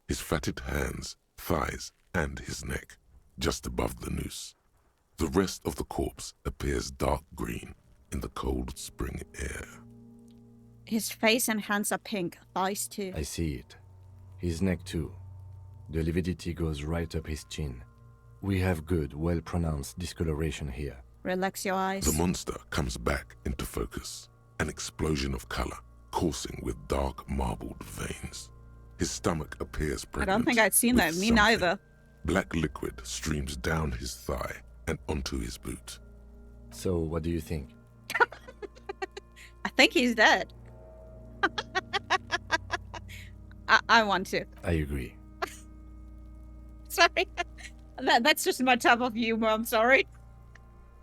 His fatted hands, thighs, and his neck, just above the noose. The rest of the corpse appears dark green in the cold spring air. His face and hands are pink, thighs too. I see it. His neck too. The lividity goes right up his chin. We have good, well-pronounced discoloration here. Relax your eyes. The monster comes back into focus, an explosion of color, coursing with dark marbled veins. His stomach appears I pregnant. don't think I'd seen that. with Me something. neither. Black liquid streams down his thigh and onto his boot. So, what do you think? I think he's dead. I want to. I agree. Sorry. That's just my type of humor, I'm sorry.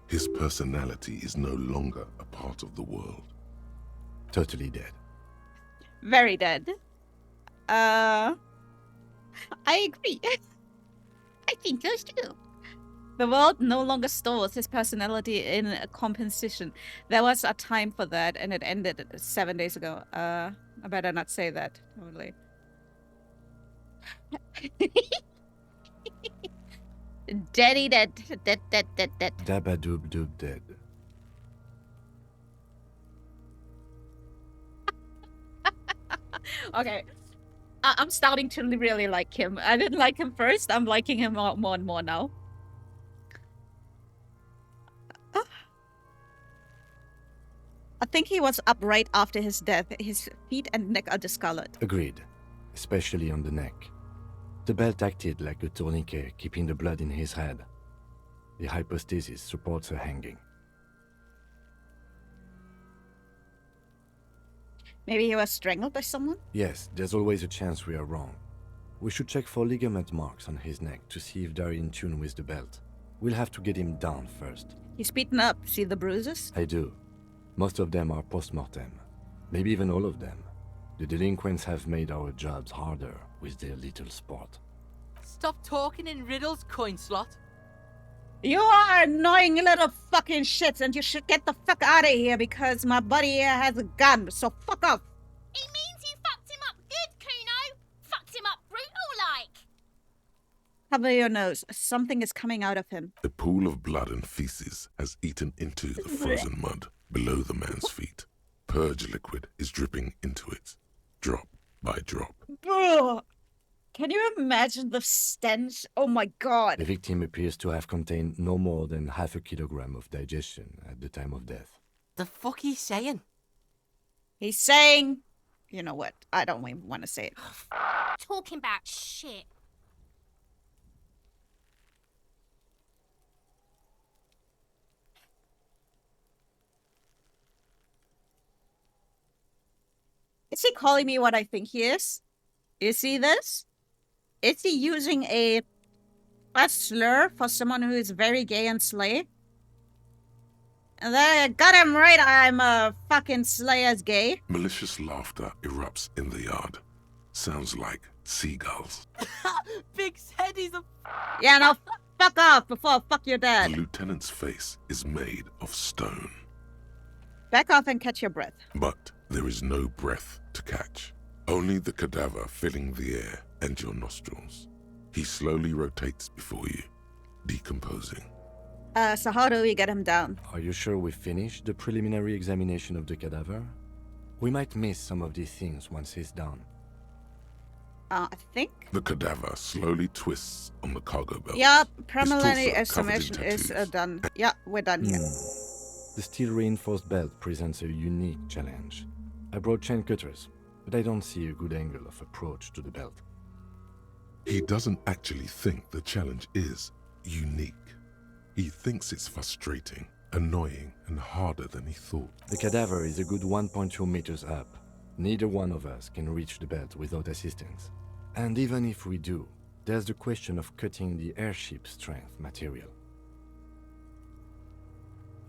His personality is no longer a part of the world. Totally dead. Very dead. I agree. I think those too. The world no longer stores his personality in a composition. There was a time for that, and it ended 7 days ago. I better not say that. Totally. Daddy dead. Dead. Dabba-doob doob dead. Okay. I'm starting to really like him. I didn't like him first. I'm liking him more and more now. I think he was up right after his death. His feet and neck are discolored. Agreed. Especially on the neck. The belt acted like a tourniquet, keeping the blood in his head. The hypostasis supports her hanging. Maybe he was strangled by someone? Yes, there's always a chance we are wrong. We should check for ligament marks on his neck to see if they're in tune with the belt. We'll have to get him down first. He's beaten up. See the bruises? I do. Most of them are post-mortem. Maybe even all of them. The delinquents have made our jobs harder with their little sport. Stop talking in riddles, coin slot. You are annoying little fucking shits, and you should get the fuck out of here because my buddy here has a gun, so fuck off. He means you fucked him up good, Kuno. Fucked him up brutal-like. Cover your nose. Something is coming out of him. A pool of blood and feces has eaten into the frozen mud below the man's feet. Purge liquid is dripping into it, drop by drop. Ugh. Can you imagine the stench? Oh my god. The victim appears to have contained no more than half a kilogram of digestion at the time of death. The fuck he's saying? He's saying... You know what? I don't even want to say it. Talking about shit. Is he calling me what I think he is? You see this? Is he using a slur for someone who is very gay and slay? And then I got him right, I'm a fucking slay as gay. Malicious laughter erupts in the yard. Sounds like seagulls. Big said he's a... Yeah, now fuck off before I fuck your The dad. lieutenant's face is made of stone. Back off and catch your breath. But there is no breath to catch. Only the cadaver filling the air and your nostrils. He slowly rotates before you, decomposing. So how do we get him down? Are you sure we finished the preliminary examination of the cadaver? We might miss some of these things once he's done. I think? The cadaver slowly twists on the cargo belt. Yep, His preliminary torso covered in estimation is tattoos. done. Yeah, we're done here. The steel-reinforced belt presents a unique challenge. I brought chain cutters, but I don't see a good angle of approach to the belt. He doesn't actually think the challenge is unique. He thinks it's frustrating annoying and harder than he thought. The cadaver is a good 1.2 meters up. Neither one of us can reach the belt without assistance. And even if we do, there's the question of cutting the airship strength material.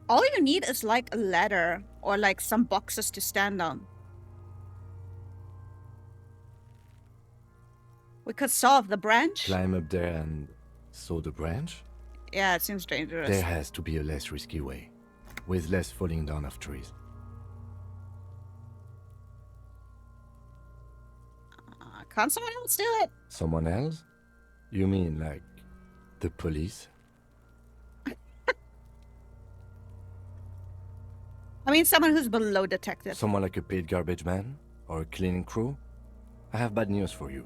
All you need is like a ladder or like some boxes to stand on. We could solve the branch. Climb up there and saw the branch? Yeah, it seems dangerous. There has to be a less risky way, with less falling down of trees. Can't someone else do it? Someone else? You mean like the police? I mean, someone who's below detective. Someone like a paid garbage man? Or a cleaning crew? I have bad news for you.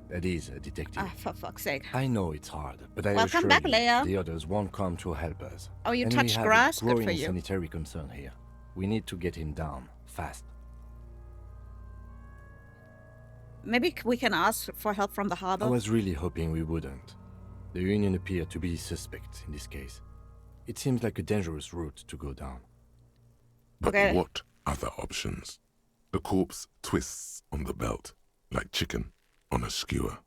That is a detective. Ah, for fuck's sake. I know it's hard, but I Welcome assure back, you, Leo. the others won't come to help us. Oh, you and touched we have grass? a Good growing for you. sanitary concern here. We need to get him down, fast. Maybe we can ask for help from the harbor. I was really hoping we wouldn't. The Union appeared to be suspect in this case. It seems like a dangerous route to go down. But what other options? The corpse twists on the belt, like chicken on a skewer.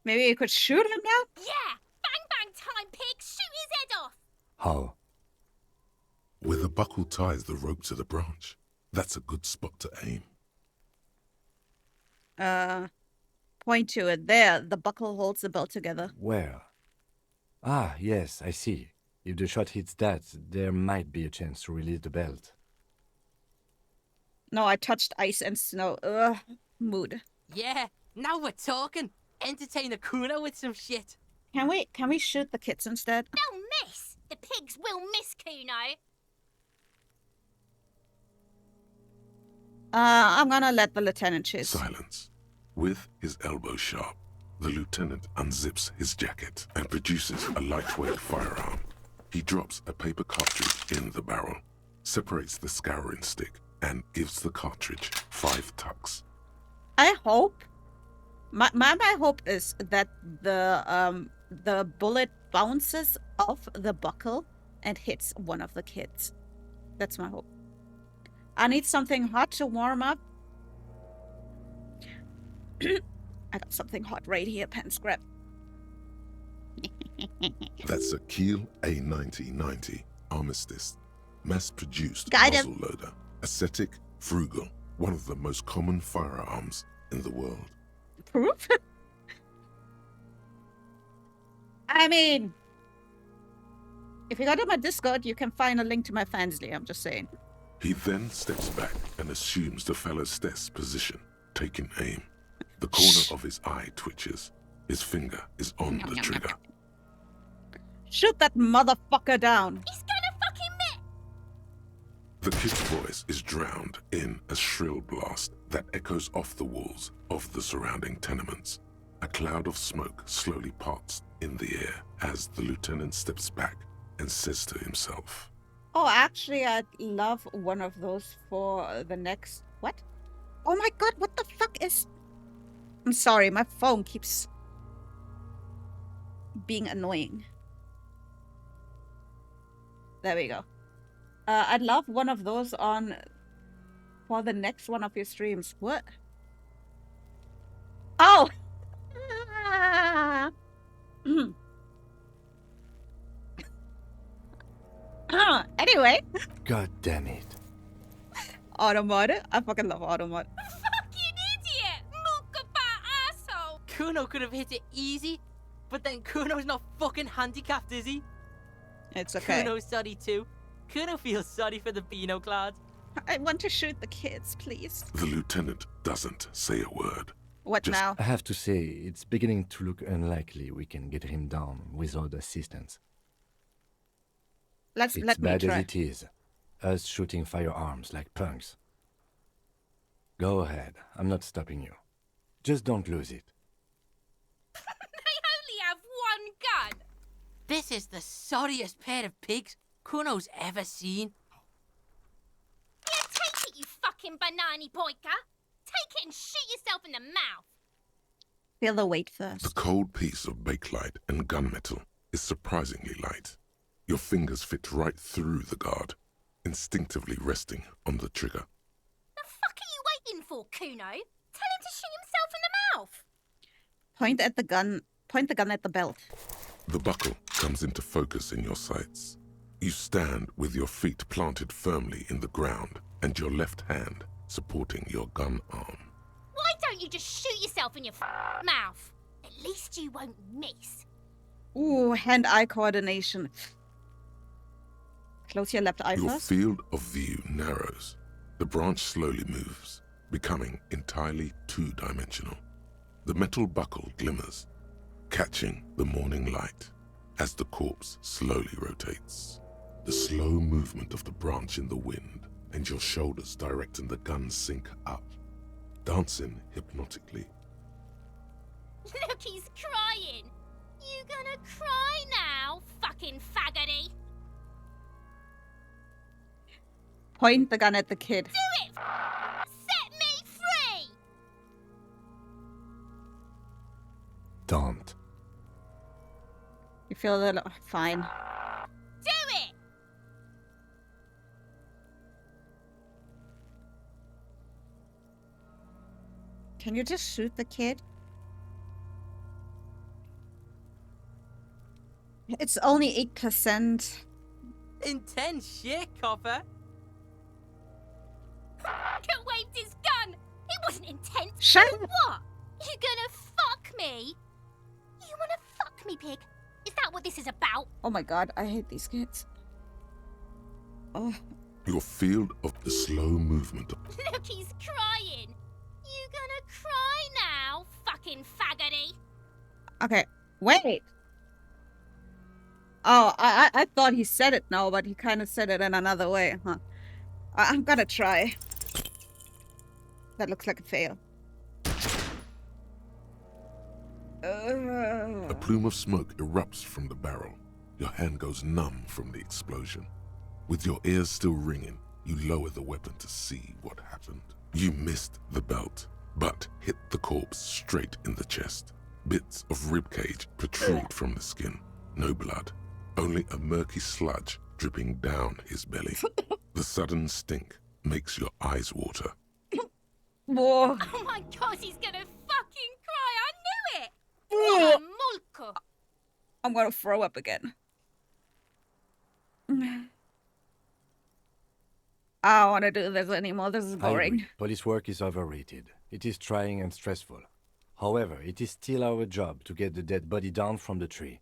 Maybe you could shoot him now? Yeah! Bang bang time, pig! Shoot his head off! How? Where the buckle ties the rope to the branch. That's a good spot to aim. Point to it. There, the buckle holds the belt together. Where? Ah, yes, I see. If the shot hits that, there might be a chance to release the belt. No, I touched ice and snow. Ugh, mood. Yeah, now we're talking. Entertain a Kuno with some shit. Can we shoot the kids instead? They'll miss! The pigs will miss Kuno. I'm gonna let the lieutenant choose. Silence. With his elbow sharp, the lieutenant unzips his jacket and produces a lightweight firearm. He drops a paper cartridge in the barrel, separates the scouring stick, and gives the cartridge 5 tucks. I hope. My hope is that the bullet bounces off the buckle and hits one of the kids. That's my hope. I need something hot to warm up. I got something hot right here, Pants Grab. That's a Kiel A9090 Armistice, mass-produced Got him. muzzle loader. Ascetic, frugal, one of the most common firearms in the world. Proof? I mean, if you go to my Discord, you can find a link to my Fansly, I'm just saying. He then steps back and assumes the fellow's desk position, taking aim. The corner of his eye twitches. His finger is on the trigger. Shoot that motherfucker down. He's gonna fucking miss! The kid's voice is drowned in a shrill blast that echoes off the walls of the surrounding tenements. A cloud of smoke slowly parts in the air as the lieutenant steps back and says to himself, Oh, actually, I'd love one of those for the next... What? Oh my god, what the fuck is... I'm sorry, my phone keeps being annoying. There we go. I'd love one of those on for the next one of your streams. What? Oh! Anyway. God damn it. Automod. I fucking love Automod. Fucking idiot! Mookaba asshole! Kuno could have hit it easy, but then Kuno's not fucking handicapped, is he? It's okay. Kuno's sorry too. Kuno feels sorry for the Beano clad. I want to shoot the kids, please. The lieutenant doesn't say a word. What now? I have to say, it's beginning to look unlikely we can get him down without assistance. Let me bad try. as it is, us shooting firearms like punks. Go ahead, I'm not stopping you. Just don't lose it. They only have one gun! This is the sorriest pair of pigs Kuno's ever seen. Yeah, take it, you fucking banana poika! Take it and shoot yourself in the mouth! Feel the weight first. The cold piece of bakelite and gunmetal is surprisingly light. Your fingers fit right through the guard, instinctively resting on the trigger. The fuck are you waiting for, Kuno? Tell him to shoot himself in the mouth. Point at the gun. Point the gun at the belt. The buckle comes into focus in your sights. You stand with your feet planted firmly in the ground and your left hand supporting your gun arm. Why don't you just shoot yourself in your mouth? At least you won't miss. Ooh, hand-eye coordination. Close your left eye Your first. field of view narrows. The branch slowly moves, becoming entirely two-dimensional. The metal buckle glimmers, catching the morning light as the corpse slowly rotates. The slow movement of the branch in the wind and your shoulders directing the gun sync up, dancing hypnotically. Look, he's crying. You gonna cry now, fucking faggoty? Point the gun at the kid. Do it! Set me free! Don't. You feel a little fine. Do it! Can you just shoot the kid? It's only 8%. Intense shit, Copper. Fucker waved his gun. It wasn't intense. Shut So up. what? You gonna fuck me? You wanna fuck me, pig? Is that what this is about? Oh my god, I hate these kids. Oh. Your field of the slow movement of Look, he's crying. You gonna cry now, fucking faggoty? Okay, wait. Oh, I thought he said it now, but he kind of said it in another way, huh? I'm gonna try. That looks like a fail. a plume of smoke erupts from the barrel. Your hand goes numb from the explosion. With your ears still ringing, you lower the weapon to see what happened. You missed the belt, but hit the corpse straight in the chest. Bits of ribcage protrude from the skin. No blood, only a murky sludge dripping down his belly. The sudden stink makes your eyes water. Whoa. Oh my god, he's gonna fucking cry. I knew it. What a mulko. I'm gonna throw up again. I don't want to do this anymore. This is I boring. agree. Police work is overrated. It is trying and stressful. However, it is still our job to get the dead body down from the tree.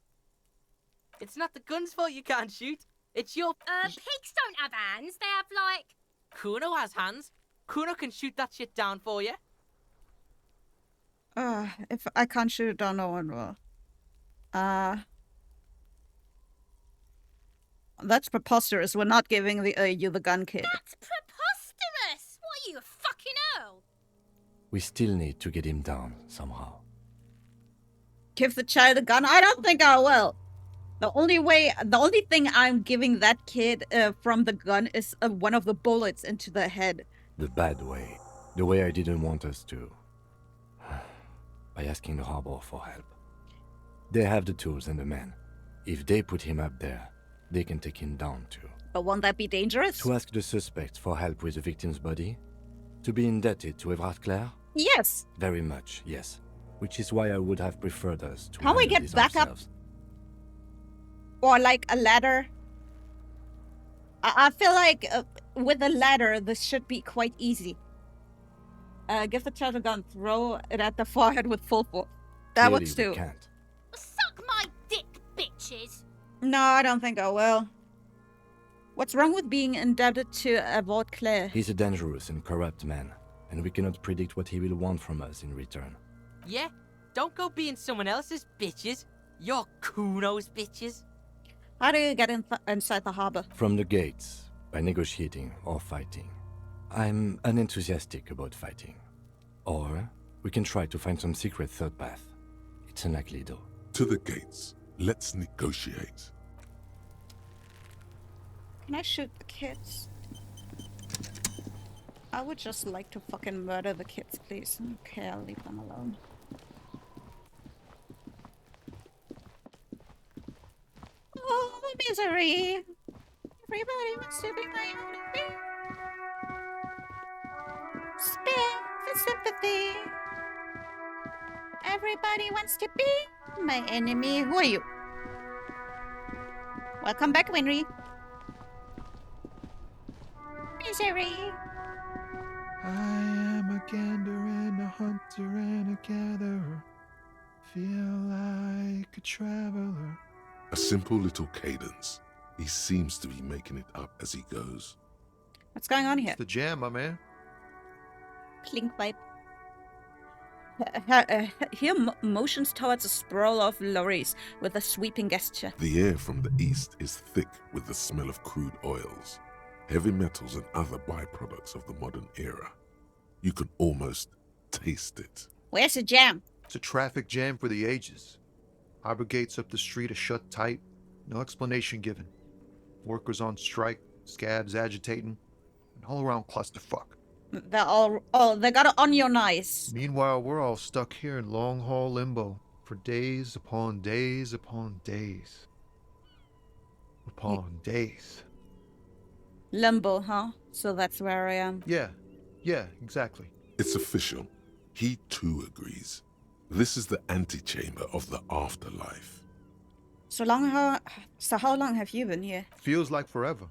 It's not the gun's fault you can't shoot. It's your... Pigs don't have hands. They have, like... Kuno has hands. Kuno can shoot that shit down for you. If I can't shoot it down, no one will. That's preposterous. We're not giving you the gun, kid. That's preposterous. What are you, a fucking earl? We still need to get him down somehow. Give the child a gun? I don't think I will. The only thing I'm giving that kid from the gun is one of the bullets into the head. The bad way. The way I didn't want us to. By asking the harbor for help. They have the tools and the men. If they put him up there, they can take him down too. But won't that be dangerous? To ask the suspect for help with the victim's body? To be indebted to Evrard Claire? Yes. Very much, yes. Which is why I would have preferred us to Can we handle get this backup? ourselves. Or like a ladder? I feel like with a ladder, this should be quite easy. Give the child a gun, throw it at the forehead with full force. That Clearly works we too. can't. Suck my dick, bitches. No, I don't think I will. What's wrong with being indebted to Evrard Claire? He's a dangerous and corrupt man, and we cannot predict what he will want from us in return. Yeah? Don't go being someone else's bitches. You're Kuno's bitches. How do you get inside the harbor? From the gates, by negotiating or fighting. I'm unenthusiastic about fighting. Or we can try to find some secret third path. It's unlikely though. To the gates. Let's negotiate. Can I shoot the kids? I would just like to fucking murder the kids, please. Okay, I'll leave them alone. Oh, maybe it's Misery. Everybody wants to be my enemy. Spin for sympathy. Everybody wants to be my enemy. Who are you? Welcome back, Winry. Misery. I am a gander and a hunter and a gatherer. Feel like a traveler. A simple little cadence. He seems to be making it up as he goes. What's going on here? It's the jam, my man. Clink vibe. Here motions towards a sprawl of lorries with a sweeping gesture. The air from the east is thick with the smell of crude oils, heavy metals and other byproducts of the modern era. You can almost taste it. Where's the jam? It's a traffic jam for the ages. Harbor gates up the street are shut tight. No explanation given. Workers on strike, scabs agitating, an all-around clusterfuck. They got it on your nice. Meanwhile, we're all stuck here in long-haul limbo for days upon days upon days. Upon days. Limbo, huh? So that's where I am. Yeah, exactly. It's official. He too agrees. This is the antechamber of the afterlife. So how long have you been here? Feels like forever.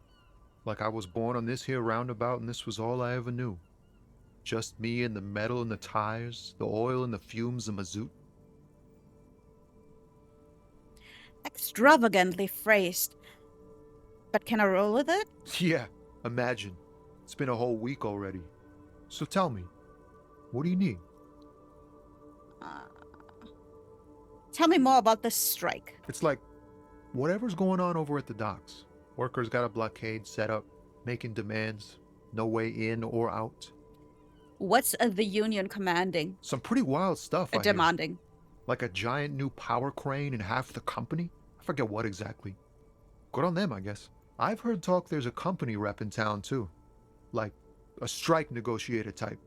Like I was born on this here roundabout and this was all I ever knew. Just me and the metal and the tires, the oil and the fumes of mazout. Extravagantly phrased. But can I roll with it? Yeah, imagine. It's been a whole week already. So tell me, what do you need? Tell me more about this strike. It's like, whatever's going on over at the docks. Workers got a blockade set up, making demands, no way in or out. What's the union commanding? Some pretty wild stuff, I hear. Demanding. Like a giant new power crane in half the company? I forget what exactly. Good on them, I guess. I've heard talk there's a company rep in town, too. Like, a strike negotiator type.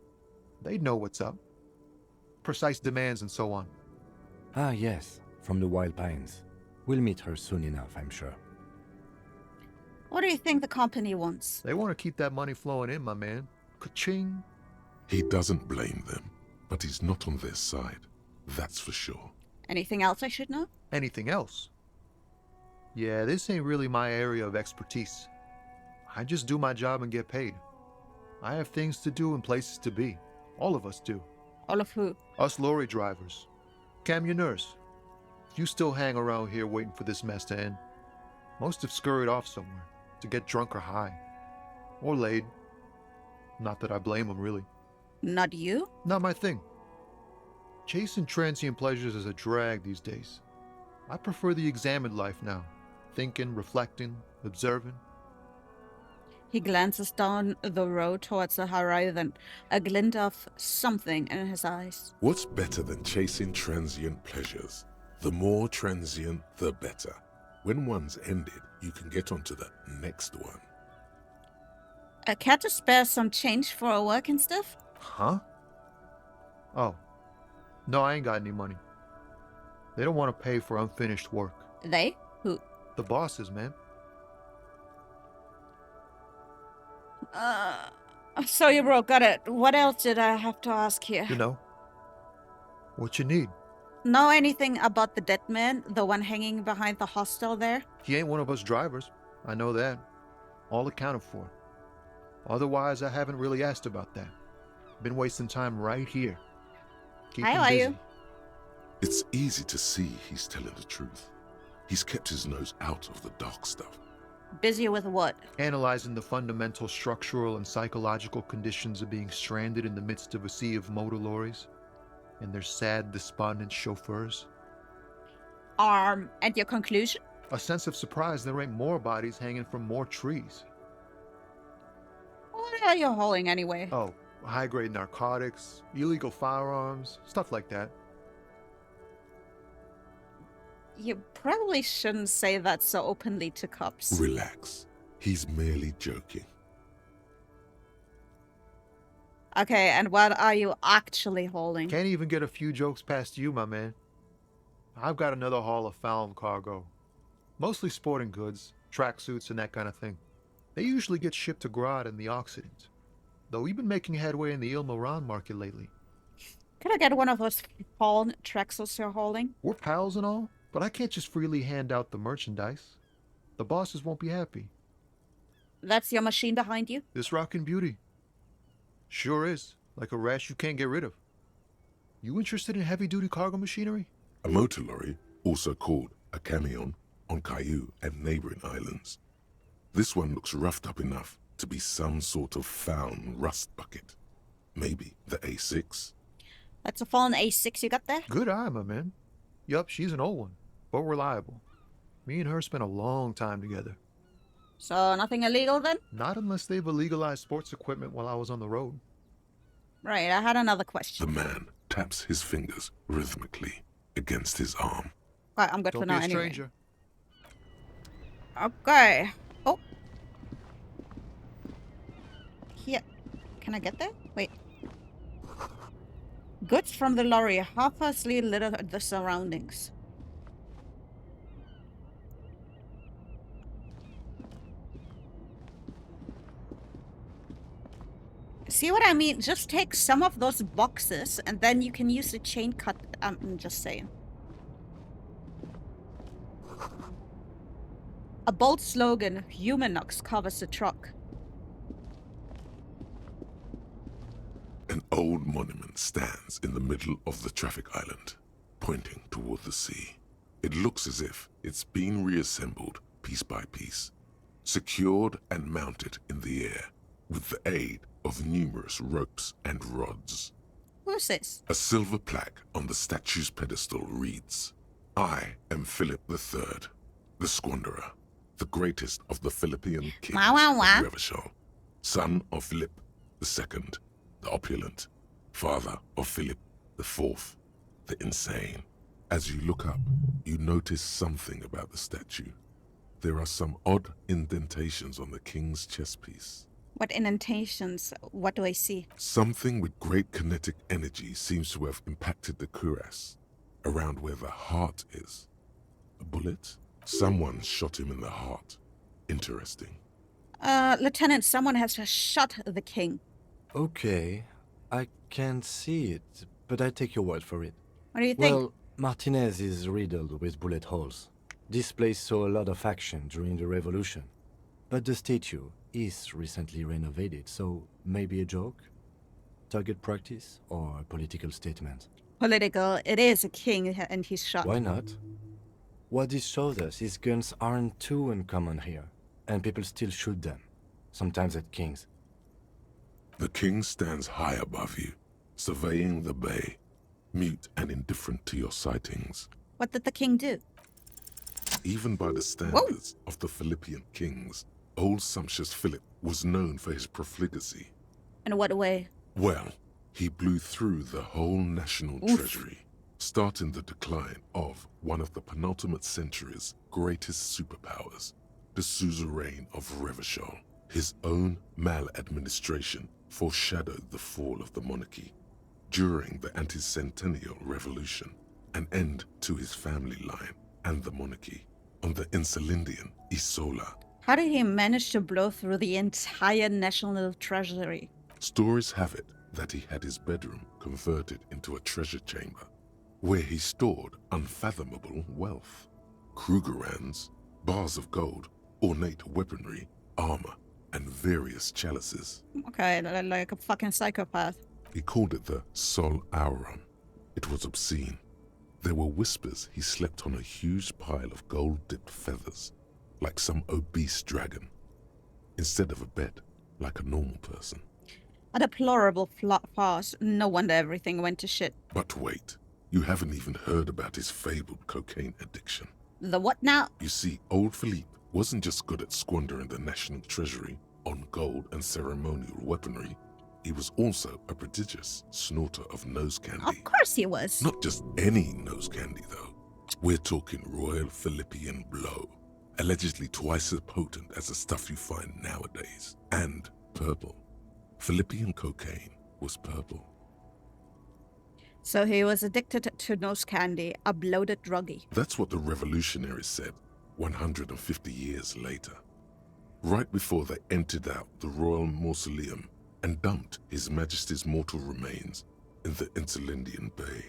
They'd know what's up. Precise demands and so on. Ah, yes, from the Wild Pines. We'll meet her soon enough, I'm sure. What do you think the company wants? They want to keep that money flowing in, my man. Ka-ching. He doesn't blame them, but he's not on their side. That's for sure. Anything else I should know? Anything else? Yeah, this ain't really my area of expertise. I just do my job and get paid. I have things to do and places to be. All of us do. All of who? Us lorry drivers. Camionneurs. If you still hang around here waiting for this mess to end, most have scurried off somewhere to get drunk or high. Or laid. Not that I blame them, really. Not you? Not my thing. Chasing transient pleasures is a drag these days. I prefer the examined life now. Thinking, reflecting, observing. He glances down the road towards the horizon, a glint of something in his eyes. What's better than chasing transient pleasures? The more transient, the better. When one's ended, you can get onto the next one. Care to spare some change for work and stuff? Huh? Oh. No, I ain't got any money. They don't want to pay for unfinished work. They? Who? The bosses, man. So you broke, got it. What else did I have to ask here? You know, what you need. Know anything about the dead man, the one hanging behind the hostel there? He ain't one of us drivers. I know that. All accounted for. Otherwise, I haven't really asked about that. Been wasting time right here. Keeping How are busy. you? It's easy to see he's telling the truth. He's kept his nose out of the dark stuff. Busy with what? Analyzing the fundamental structural and psychological conditions of being stranded in the midst of a sea of motor lorries and their sad, despondent chauffeurs. And your conclusion? A sense of surprise there ain't more bodies hanging from more trees. What are you hauling anyway? Oh, high-grade narcotics, illegal firearms, stuff like that. You probably shouldn't say that so openly to cops. Relax. He's merely joking. Okay, and what are you actually hauling? Can't even get a few jokes past you, my man. I've got another haul of found cargo. Mostly sporting goods, tracksuits and that kind of thing. They usually get shipped to Grodd in the Occident. Though we've been making headway in the Ilmaran market lately. Can I get one of those fallen tracksuits you're holding? We're pals and all, but I can't just freely hand out the merchandise. The bosses won't be happy. That's your machine behind you? This rockin' beauty. Sure is. Like a rash you can't get rid of. You interested in heavy-duty cargo machinery? A motor lorry, also called a camion, on Caillou and neighboring islands. This one looks roughed up enough to be some sort of found rust bucket. Maybe the A6? That's a fallen A6 you got there? Good eye, my man. Yup, she's an old one, but reliable. Me and her spent a long time together. So nothing illegal then? Not unless they've illegalized sports equipment while I was on the road. Right, I had another question. The man taps his fingers rhythmically against his arm. Right, I'm good Don't for be now a anyway. stranger. Okay. Oh. Here. Can I get there? Wait. Goods from the lorry half-heartedly litter the surroundings. See what I mean? Just take some of those boxes and then you can use the chain cut. I'm just saying. A bold slogan, Humanox, covers the truck. An old monument stands in the middle of the traffic island, pointing toward the sea. It looks as if it's been reassembled piece by piece, secured and mounted in the air with the aid of numerous ropes and rods. Who's this? A silver plaque on the statue's pedestal reads, "I am Philip III, the Squanderer, the greatest of the Philippian kings Wah, wah, wah. of Revachol, son of Philip II, the opulent, father of Philip IV, the insane." As you look up, you notice something about the statue. There are some odd indentations on the king's chestpiece. What indentations? What do I see? Something with great kinetic energy seems to have impacted the cuirass, around where the heart is. A bullet? Someone shot him in the heart. Interesting. Lieutenant, someone has just shot the king. Okay, I can't see it, but I take your word for it. What do you think? Well, Martinez is riddled with bullet holes. This place saw a lot of action during the revolution. But the statue is recently renovated, so maybe a joke? Target practice or a political statement? Political. It is a king and he's shot. Why not? What this shows us is guns aren't too uncommon here, and people still shoot them, sometimes at kings. The king stands high above you, surveying the bay, mute and indifferent to your sightings. What did the king do? Even by the standards of the Philippian kings, old sumptuous Philip was known for his profligacy. In what way? Well, he blew through the whole national treasury, starting the decline of one of the penultimate century's greatest superpowers, the suzerain of Revachol. His own maladministration foreshadowed the fall of the monarchy. During the anti-centennial revolution, an end to his family line and the monarchy on the Insulindian Isola. How did he manage to blow through the entire national treasury? Stories have it that he had his bedroom converted into a treasure chamber, where he stored unfathomable wealth. Krugerrands, bars of gold, ornate weaponry, armor, and various chalices. Okay, like a fucking psychopath. He called it the Sol Auron. It was obscene. There were whispers he slept on a huge pile of gold-dipped feathers, like some obese dragon, instead of a bed, like a normal person. A deplorable farce. No wonder everything went to shit. But wait, you haven't even heard about his fabled cocaine addiction. The what now? You see, old Philippe wasn't just good at squandering the national treasury on gold and ceremonial weaponry. He was also a prodigious snorter of nose candy. Of course he was. Not just any nose candy, though. We're talking Royal Philippian Blow, allegedly twice as potent as the stuff you find nowadays, and purple. Philippian cocaine was purple. So he was addicted to nose candy, a bloated druggie. That's what the revolutionaries said. 150 years later, right before they emptied out the royal mausoleum and dumped His Majesty's mortal remains in the Interlindian Bay.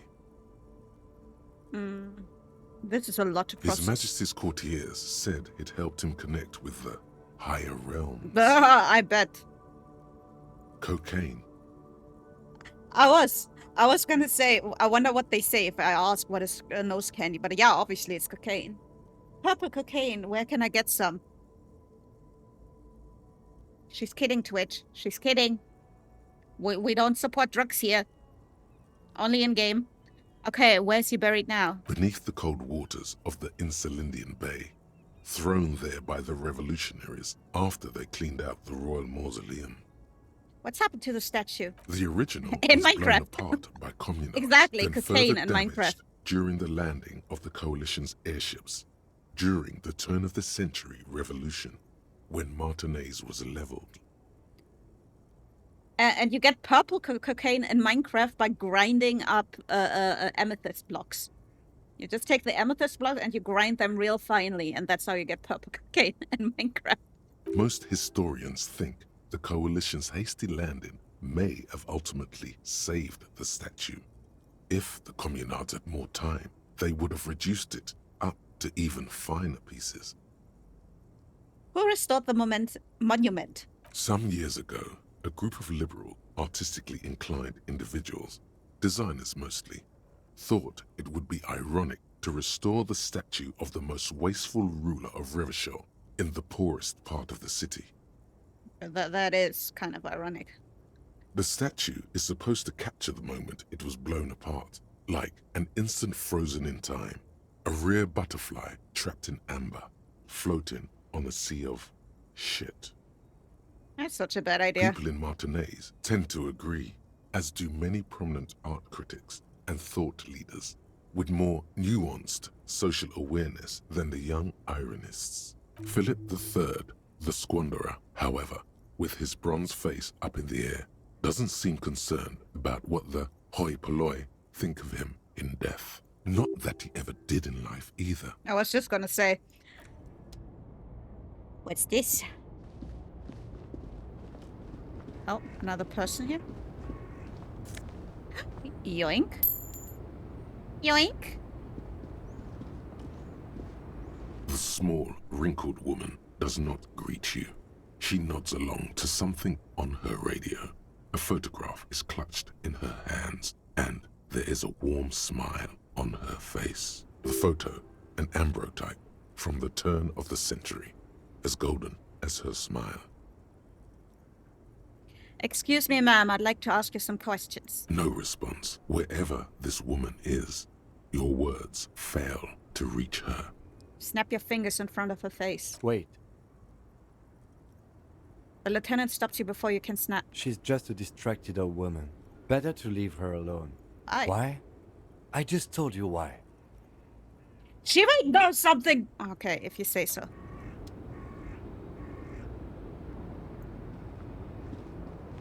This is a lot to process. His Majesty's courtiers said it helped him connect with the higher realms. I bet. Cocaine. I was gonna say, I wonder what they say if I ask what is nose candy, but yeah, obviously it's cocaine. Purple cocaine, where can I get some? She's kidding, Twitch. She's kidding. We don't support drugs here. Only in game. Okay, where's he buried now? Beneath the cold waters of the Insulindian Bay, thrown there by the revolutionaries after they cleaned out the royal mausoleum. What's happened to the statue? The original In was blown Minecraft. apart by communists. Exactly, then cocaine further and damaged Minecraft. during the landing of the coalition's airships during the turn-of-the-century revolution, when Martinez was leveled. And you get purple cocaine in Minecraft by grinding up amethyst blocks. You just take the amethyst blocks and you grind them real finely, and that's how you get purple cocaine in Minecraft. Most historians think the coalition's hasty landing may have ultimately saved the statue. If the communards had more time, they would have reduced it up to even finer pieces. Who restored the monument? Some years ago, a group of liberal, artistically inclined individuals, designers mostly, thought it would be ironic to restore the statue of the most wasteful ruler of Revachol in the poorest part of the city. That is kind of ironic. The statue is supposed to capture the moment it was blown apart, like an instant frozen in time, a rare butterfly trapped in amber, floating on a sea of shit. That's such a bad idea. People in Martinez tend to agree, as do many prominent art critics and thought leaders, with more nuanced social awareness than the young ironists. Philip III, the squanderer, however, with his bronze face up in the air, doesn't seem concerned about what the hoi polloi think of him in death. Not that he ever did in life either. I was just gonna say. What's this? Oh, another person here. Yoink. Yoink. The small, wrinkled woman does not greet you. She nods along to something on her radio. A photograph is clutched in her hands, and there is a warm smile on her face. The photo, an ambrotype from the turn of the century, as golden as her smile. Excuse me, ma'am, I'd like to ask you some questions. No response. Wherever this woman is, your words fail to reach her. Snap your fingers in front of her face. Wait, The lieutenant stops you before you can snap. she's just a distracted old woman. Better to leave her alone. Aye. Why? I just told you why. She might know something. Okay, if you say so.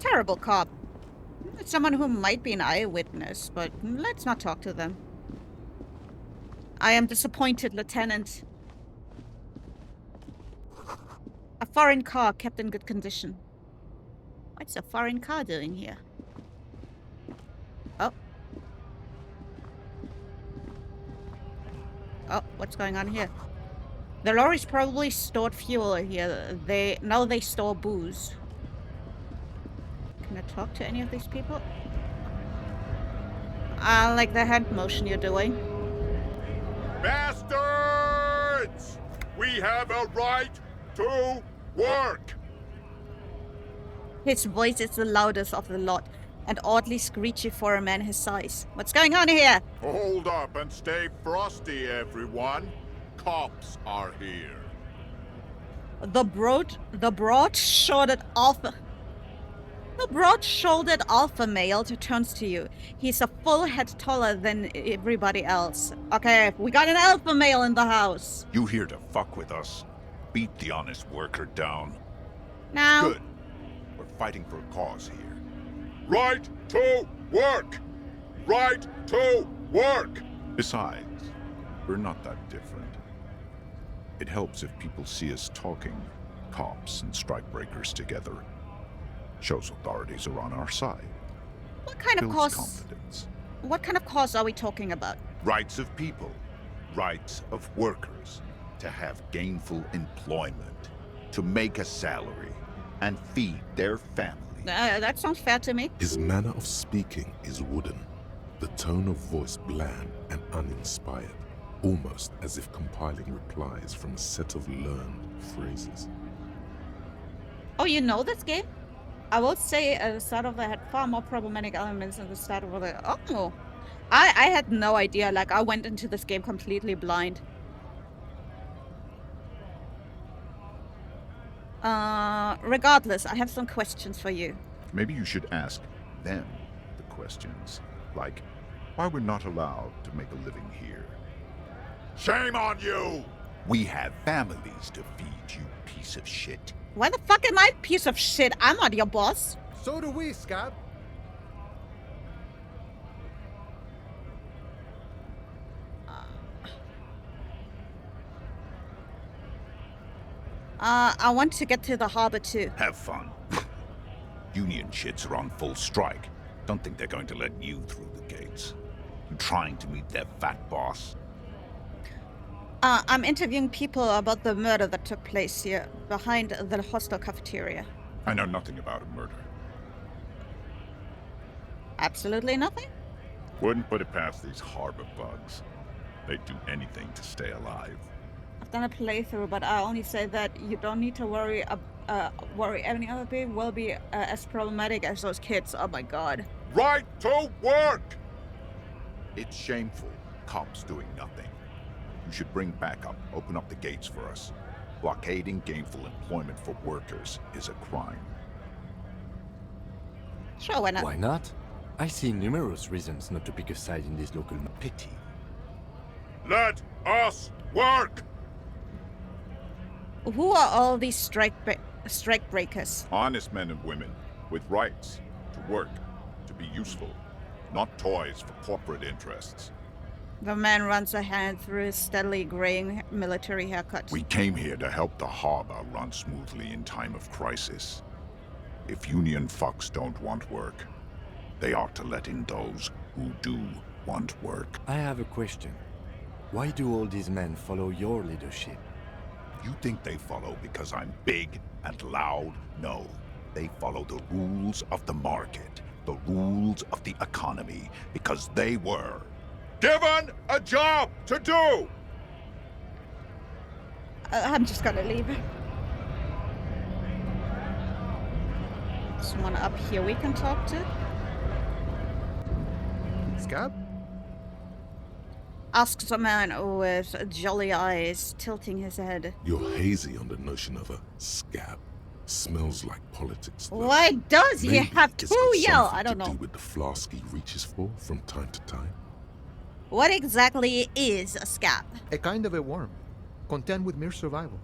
Terrible cop. It's someone who might be an eyewitness, but let's not talk to them. I am disappointed, Lieutenant. A foreign car kept in good condition. What's a foreign car doing here? Oh. Oh, what's going on here? The lorries probably stored fuel here. Now they store booze. Can I talk to any of these people? I like the hand motion you're doing. Bastards! We have a right to work! His voice is the loudest of the lot, and oddly screechy for a man his size. What's going on here? Hold up and stay frosty, everyone. Cops are here. The broad-shouldered alpha male turns to you. He's a full head taller than everybody else. Okay, we got an alpha male in the house. You here to fuck with us? Beat the honest worker down. Now. Good. We're fighting for a cause here. Right to work! Right to work! Besides, we're not that different. It helps if people see us talking, cops and strikebreakers together. Shows authorities are on our side. What kind of Builds cause? confidence. What kind of cause are we talking about? Rights of people, rights of workers, to have gainful employment, to make a salary, and feed their family. That sounds fair to me. His manner of speaking is wooden, the tone of voice bland and uninspired, almost as if compiling replies from a set of learned phrases. Oh, you know this game? I will say at the start of it had far more problematic elements than the start of it. Oh, I had no idea. Like, I went into this game completely blind. Regardless, I have some questions for you. Maybe you should ask them the questions, like why we're not allowed to make a living here. Shame on you! We have families to feed, you piece of shit. Why the fuck am I a piece of shit? I'm not your boss. So do we, Scab. I want to get to the harbor too. Have fun. Union shits are on full strike. Don't think they're going to let you through the gates. You trying to meet their fat boss? I'm interviewing people about the murder that took place here, behind the hostel cafeteria. I know nothing about a murder. Absolutely nothing? Wouldn't put it past these harbor bugs. They'd do anything to stay alive. I've done a playthrough, but I only say that you don't need to worry. Any other thing will be as problematic as those kids. Oh my god. Right to work! It's shameful. Cops doing nothing. You should bring backup. Open up the gates for us. Blockading gainful employment for workers is a crime. Sure, why not? Why not? I see numerous reasons not to pick a side in this local pity. Let us work! Who are all these strike breakers? Honest men and women with rights to work, to be useful, not toys for corporate interests. The man runs a hand through his steadily graying military haircut. We came here to help the harbor run smoothly in time of crisis. If union fucks don't want work, they ought to let in those who do want work. I have a question. Why do all these men follow your leadership? You think they follow because I'm big and loud? No. They follow the rules of the market, the rules of the economy, because they were given a job to do! I'm just gonna leave. Someone up here we can talk to? Scab? Asks a man with jolly eyes, tilting his head. You're hazy on the notion of a scab. Smells like politics. Though. Why does he Maybe have it's to got yell? something I don't to know. do with the flask he reaches for from time to time. What exactly is a scab? A kind of a worm, content with mere survival.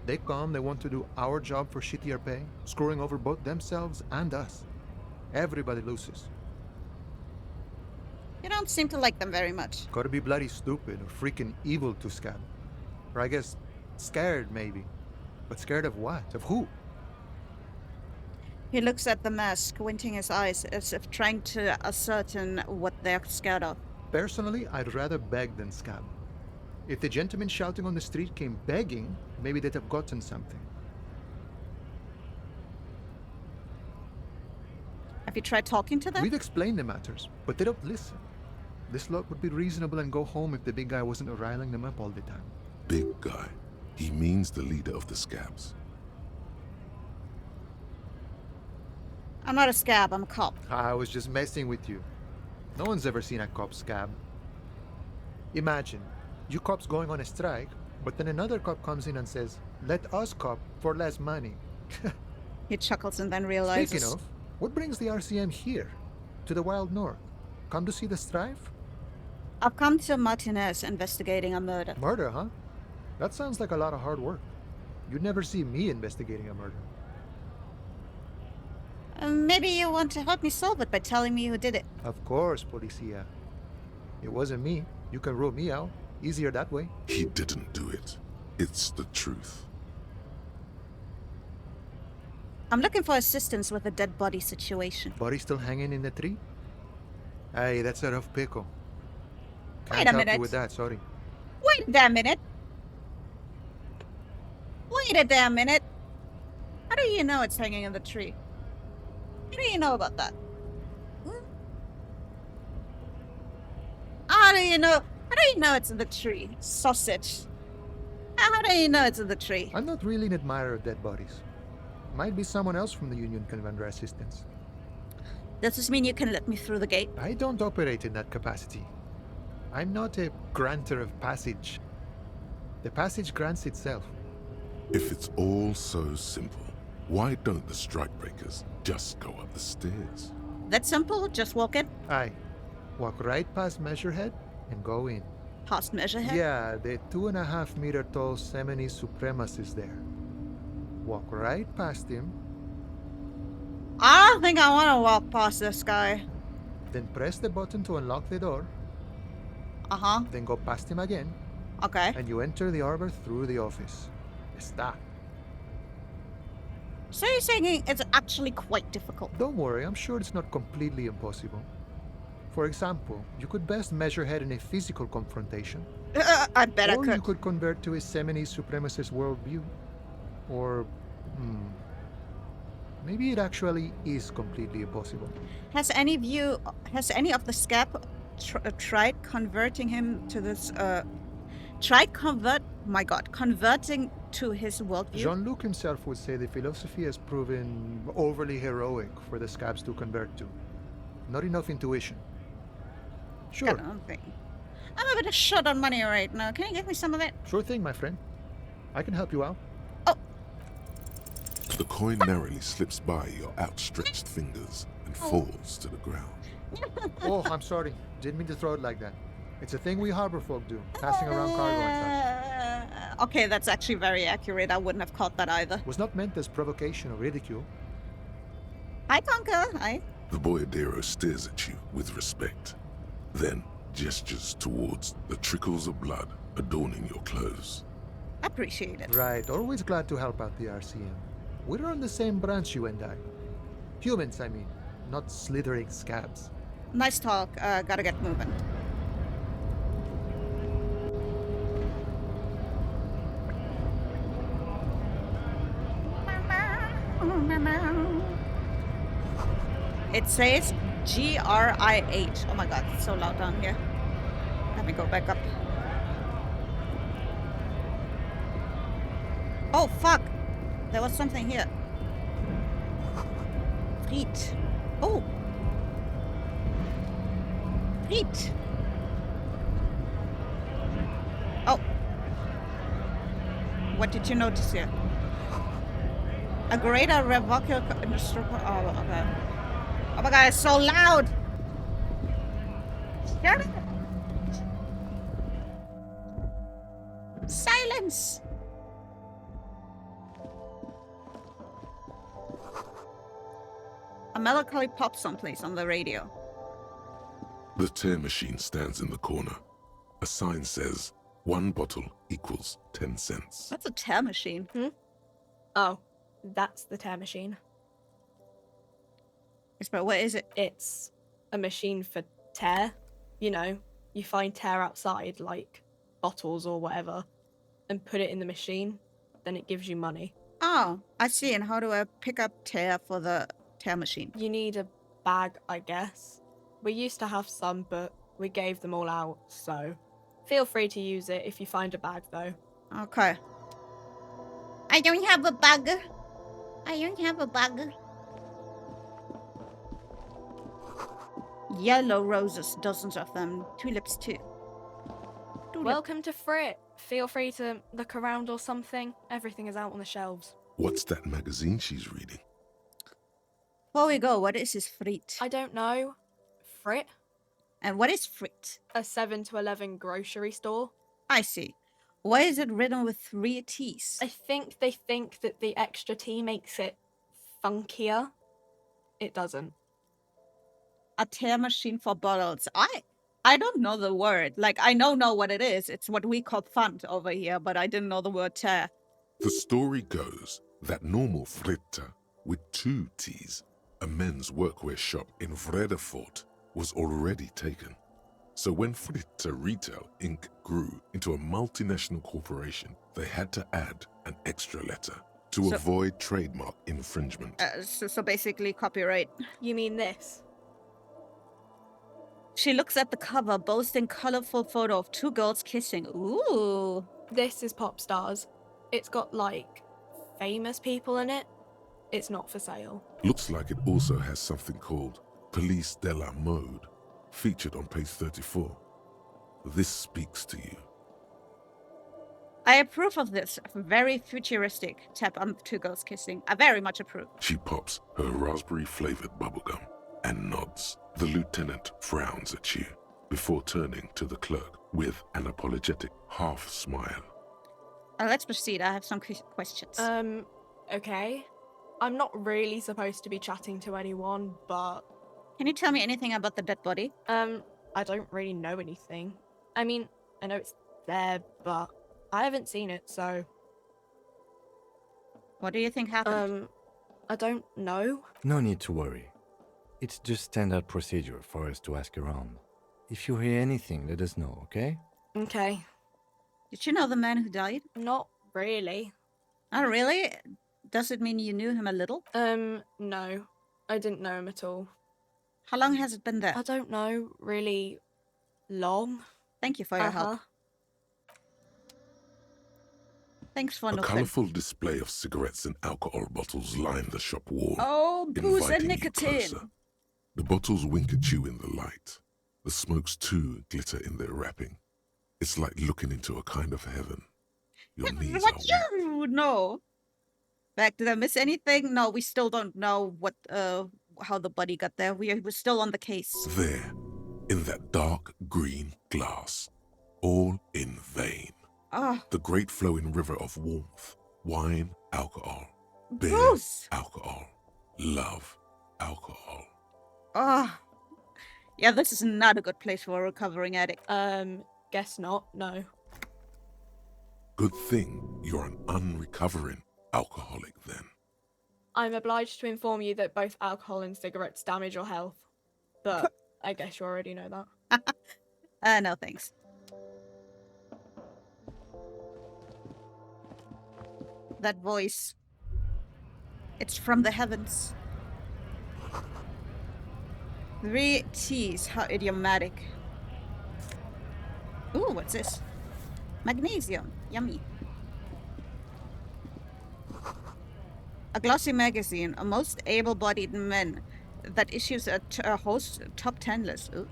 They come, they want to do our job for shittier pay, screwing over both themselves and us. Everybody loses. You don't seem to like them very much. Gotta be bloody stupid or freaking evil to Scab. Or I guess, scared maybe. But scared of what? Of who? He looks at the mask, squinting his eyes as if trying to ascertain what they're scared of. Personally, I'd rather beg than Scab. If the gentleman shouting on the street came begging, maybe they'd have gotten something. Have you tried talking to them? We've explained the matters, but they don't listen. This lot would be reasonable and go home if the big guy wasn't riling them up all the time. Big guy. He means the leader of the scabs. I'm not a scab, I'm a cop. I was just messing with you. No one's ever seen a cop scab. Imagine, you cops going on a strike, but then another cop comes in and says, "Let us cop for less money." He chuckles and then realizes... Speaking of, what brings the RCM here? To the Wild North? Come to see the strife? I've come to Martinez investigating a murder. Murder, huh? That sounds like a lot of hard work. You'd never see me investigating a murder. Maybe you want to help me solve it by telling me who did it. Of course, Policia. It wasn't me. You can rule me out. Easier that way. He didn't do it. It's the truth. I'm looking for assistance with a dead body situation. Body still hanging in the tree? Hey, that's a rough pickle. Can't Wait a help you minute. with that, sorry. Wait a damn minute. Wait a damn minute. How do you know it's hanging in the tree? How do you know about that? How do you know? How do you know it's in the tree? Sausage. How do you know it's in the tree? I'm not really an admirer of dead bodies. Might be someone else from the Union can render assistance. Does this mean you can let me through the gate? I don't operate in that capacity. I'm not a granter of passage. The passage grants itself. If it's all so simple, why don't the strikebreakers just go up the stairs? That simple? Just walk in? Aye. Walk right past Measurehead and go in. Past Measurehead? Yeah, the 2.5 meter tall Semini supremacist there. Walk right past him, I don't think I want to walk past this guy. then press the button to unlock the door. Uh-huh. Then go past him again. Okay. And you enter the arbor through the office. Está. So you're saying it's actually quite difficult? Don't worry, I'm sure it's not completely impossible. For example, you could best Measurehead in a physical confrontation. I bet I Or could. you could convert to a Semini supremacist worldview. Or, maybe it actually is completely impossible. Has any of the scab tried converting him to this, converting to his worldview? Jean-Luc himself would say the philosophy has proven overly heroic for the scabs to convert to. Not enough intuition. Sure. I don't think. I'm a bit short on money right now. Can you give me some of it? Sure thing, my friend. I can help you out. The coin narrowly slips by your outstretched fingers and falls to the ground. Oh, I'm sorry. Didn't mean to throw it like that. It's a thing we harbor folk do, passing around cargo and such. Okay, that's actually very accurate. I wouldn't have caught that either. Was not meant as provocation or ridicule. Hi, Conker. Hi. The boyadero stares at you with respect, then gestures towards the trickles of blood adorning your clothes. Appreciate it. Right, always glad to help out the RCM. We're on the same branch, you and I. Humans, I mean, not slithering scabs. Nice talk. Gotta get moving. It says GRIH. Oh my god, it's so loud down here. Let me go back up. Oh fuck! There was something here. Feet. Oh! Feet! Oh! What did you notice here? A greater revocative instrument. Oh, okay. Oh my god, it's so loud! Shut up! Silence! A melancholy pop someplace on the radio. The tear machine stands in the corner. A sign says, 1 bottle equals 10 cents. That's a tear machine. Oh, that's the tear machine. But what is it? It's a machine for tear. You know, you find tear outside, like bottles or whatever, and put it in the machine, then it gives you money. Oh, I see. And how do I pick up tear for the tear machine? You need a bag, I guess. We used to have some, but we gave them all out, so feel free to use it if you find a bag, though. Okay. I don't have a bag. I don't have a bag. Yellow roses, dozens of them. Tulips too. Welcome to Frit. Feel free to look around or something. Everything is out on the shelves. What's that magazine she's reading? Before we go, what is this Frit? I don't know. Frit? And what is Frit? A 7 to 11 grocery store. I see. Why is it written with 3 T's? I think they think that the extra T makes it funkier. It doesn't. A tear machine for bottles. I don't know the word. Like, I know what it is. It's what we call font over here, but I didn't know the word tear. The story goes that normal Fritta, with 2 T's, a men's workwear shop in Vredefort, was already taken. So when Fritta Retail Inc. grew into a multinational corporation, they had to add an extra letter to avoid trademark infringement. So basically copyright. You mean this? She looks at the cover, boasting colorful photo of 2 girls kissing. Ooh. This is Pop Stars. It's got, like, famous people in it. It's not for sale. Looks like it also has something called Police de la Mode, featured on page 34. This speaks to you. I approve of this. Very futuristic. Tap on 2 girls kissing. I very much approve. She pops her raspberry-flavored bubblegum and nods. The lieutenant frowns at you before turning to the clerk with an apologetic half smile. Let's proceed. I have some questions. Okay. I'm not really supposed to be chatting to anyone, but... Can you tell me anything about the dead body? I don't really know anything. I mean, I know it's there, but I haven't seen it, so... What do you think happened? I don't know. No need to worry. It's just standard procedure for us to ask around. If you hear anything, let us know, okay? Okay. Did you know the man who died? Not really. Oh, really? Does it mean you knew him a little? No. I didn't know him at all. How long has it been there? I don't know, really long. Thank you for your help. Thanks for A nothing. colorful display of cigarettes and alcohol bottles line the shop wall. Oh, booze and inviting you nicotine. closer. The bottles wink at you in the light. The smokes too glitter in their wrapping. It's like looking into a kind of heaven. Your knees What are weak. you know? Back, did I miss anything? No, we still don't know what how the body got there. We're still on the case. There, in that dark green glass, all in vain. Ah, The great flowing river of warmth, wine, alcohol, beer, Bruce. alcohol, love, alcohol. Ah. Yeah, this is not a good place for a recovering addict. Guess not, no. Good thing you're an unrecovering alcoholic then. I'm obliged to inform you that both alcohol and cigarettes damage your health. But I guess you already know that. No thanks. That voice. It's from the heavens. 3 T's, how idiomatic. Ooh, what's this? Magnesium, yummy. A glossy magazine, a most able-bodied men that issues a host top 10 list. Ooh.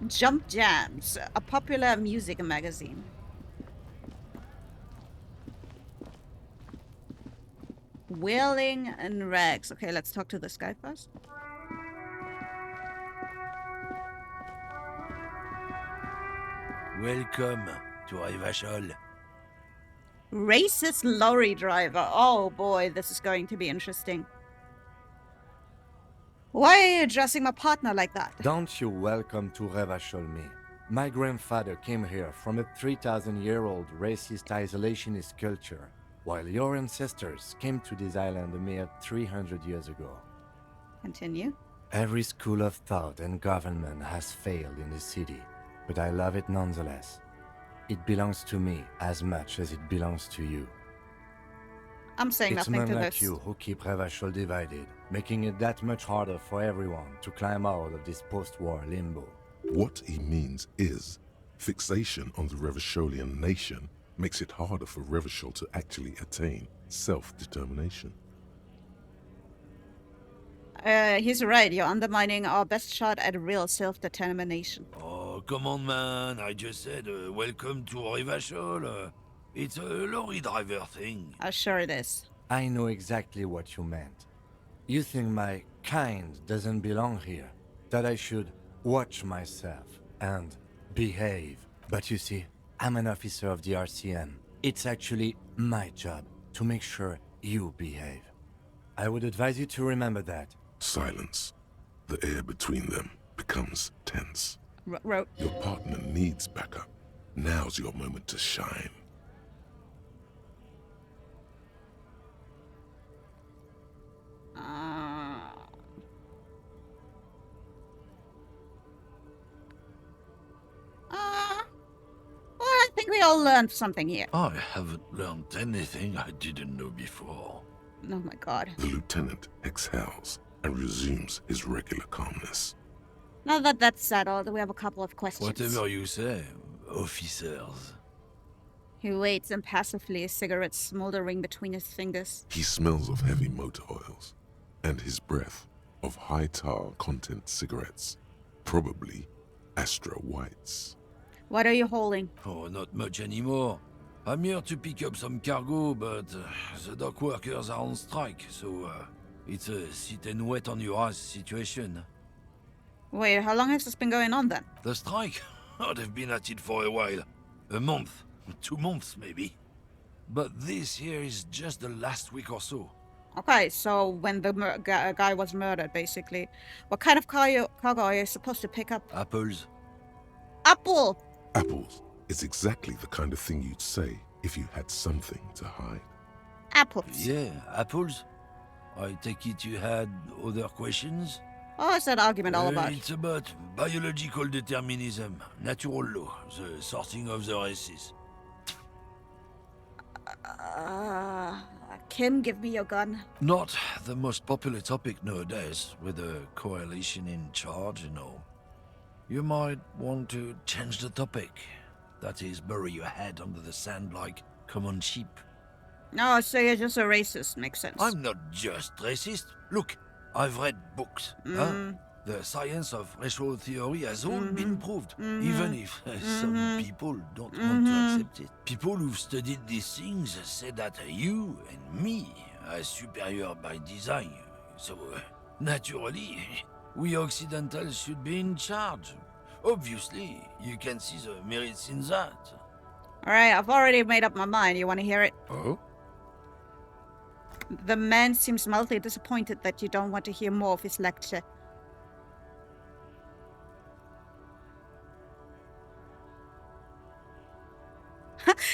Jump Jams, a popular music magazine. Wailing and Rags. Okay, let's talk to this guy first. Welcome to Rivachol. Racist lorry driver. Oh boy, this is going to be interesting. Why are you addressing my partner like that? Don't you welcome to Revachol me. My grandfather came here from a 3,000-year-old racist isolationist culture, while your ancestors came to this island a mere 300 years ago. Continue. Every school of thought and government has failed in the city, but I love it nonetheless. It belongs to me as much as it belongs to you. I'm saying It's nothing men to like this. you who keep Revachol divided, making it that much harder for everyone to climb out of this post-war limbo. What he means is, fixation on the Revacholian nation makes it harder for Revachol to actually attain self-determination. He's right. You're undermining our best shot at real self-determination. Oh, come on, man. I just said welcome to Rivachol. It's a lorry driver thing. Sure it is. I know exactly what you meant. You think my kind doesn't belong here, that I should watch myself and behave. But you see, I'm an officer of the RCM. It's actually my job to make sure you behave. I would advise you to remember that. Silence. The air between them becomes tense. Wrote. Your partner needs backup. Now's your moment to shine. Well, I think we all learned something here. I haven't learned anything I didn't know before. Oh my god. The lieutenant exhales and resumes his regular calmness. Now that that's settled, we have a couple of questions. Whatever you say, officers. He waits impassively, a cigarette smoldering between his fingers. He smells of heavy motor oils and his breath of high tar content cigarettes, probably Astra Whites. What are you holding? Oh, not much anymore. I'm here to pick up some cargo, but the dock workers are on strike, so it's a sit and wait on your ass situation. Wait, how long has this been going on then? The strike? Oh, they've been at it for a while. A month, 2 months maybe. But this here is just the last week or so. Okay, so when the guy was murdered, basically. What kind of cargo are you supposed to pick up? Apples. Apple! Apples is exactly the kind of thing you'd say if you had something to hide. Apples. Yeah, apples. I take it you had other questions? What's that argument all about? It's about biological determinism, natural law, the sorting of the races. Kim, give me your gun. Not the most popular topic nowadays, with the coalition in charge, you know. You might want to change the topic. That is, bury your head under the sand like common sheep. Oh, so you're just a racist. Makes sense. I'm not just racist. Look, I've read books. Huh? The science of racial theory has all been proved, even if some people don't want to accept it. People who've studied these things say that you and me are superior by design. So, naturally, we Occidentals should be in charge. Obviously, you can see the merits in that. Alright, I've already made up my mind. You want to hear it? Oh? The man seems mildly disappointed that you don't want to hear more of his lecture.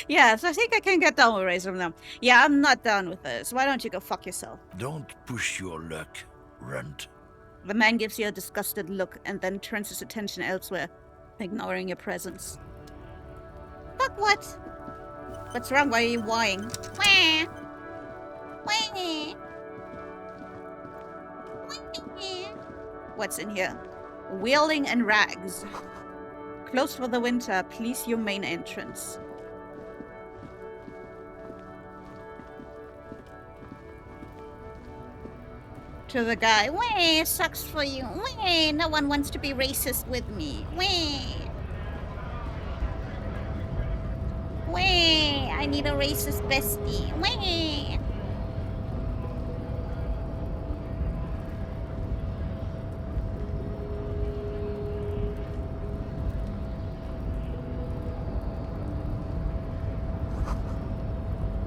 Yes, I think I can get down with racism now. Yeah, I'm not down with this. Why don't you go fuck yourself? Don't push your luck, runt. The man gives you a disgusted look and then turns his attention elsewhere, ignoring your presence. Fuck what? What's wrong? Why are you whining? Wah. Wah. Wah. What's in here? Wheeling and rags. Closed for the winter. Please your main entrance. To the guy, "Wah, sucks for you. Wah, no one wants to be racist with me. Wah. Wah, I need a racist bestie. Wah."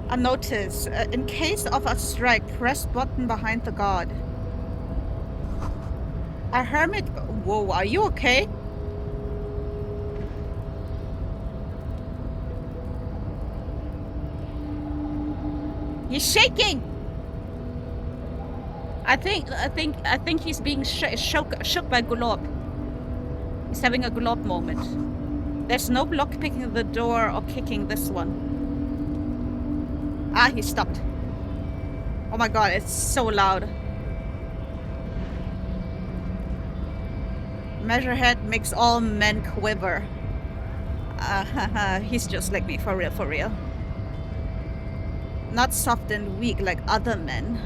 A notice. In case of a strike, press button behind the guard. A hermit. Whoa, are you okay? He's shaking. I think he's being shook by Gulob. He's having a Gulob moment. There's no block picking the door or kicking this one. Ah, he stopped. Oh my god, it's so loud. Measurehead makes all men quiver. He's just like me, for real, for real. Not soft and weak like other men.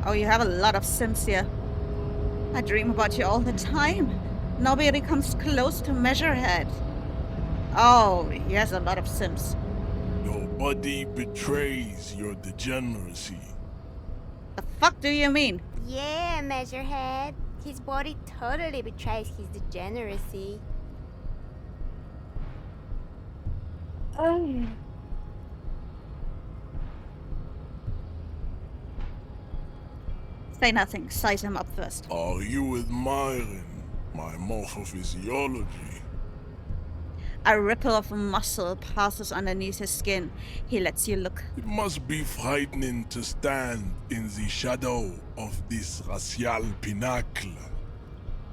Oh, you have a lot of Sims here. I dream about you all the time. Nobody comes close to Measurehead. Oh, he has a lot of Sims. Nobody betrays your degeneracy. The fuck do you mean? Yeah, Measurehead. His body totally betrays his degeneracy. Oh. Say nothing. Size him up first. Are you admiring My morphophysiology. A ripple of muscle passes underneath his skin. He lets you look. It must be frightening to stand in the shadow of this racial pinnacle.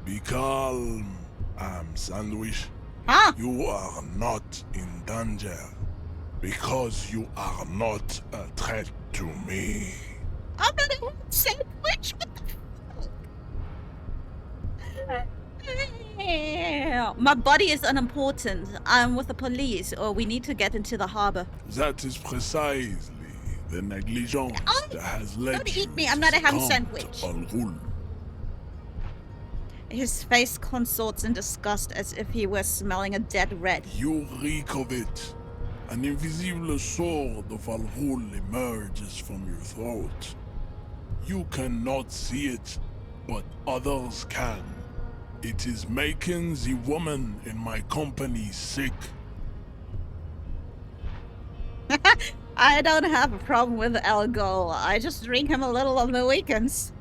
Be calm, Sandwich. Huh? You are not in danger because you are not a threat to me. I'm not a sandwich. What the fuck? My body is unimportant. I'm with the police, or we need to get into the harbor. That is precisely the negligence that has led Don't you eat me. I'm not a ham succumb sandwich. to Al Ghul. His face contorts in disgust as if he were smelling a dead rat. You reek of it. An invisible sword of Al Ghul emerges from your throat. You cannot see it, but others can. It is making the woman in my company sick. I don't have a problem with Al Ghul. I just drink him a little on the weekends.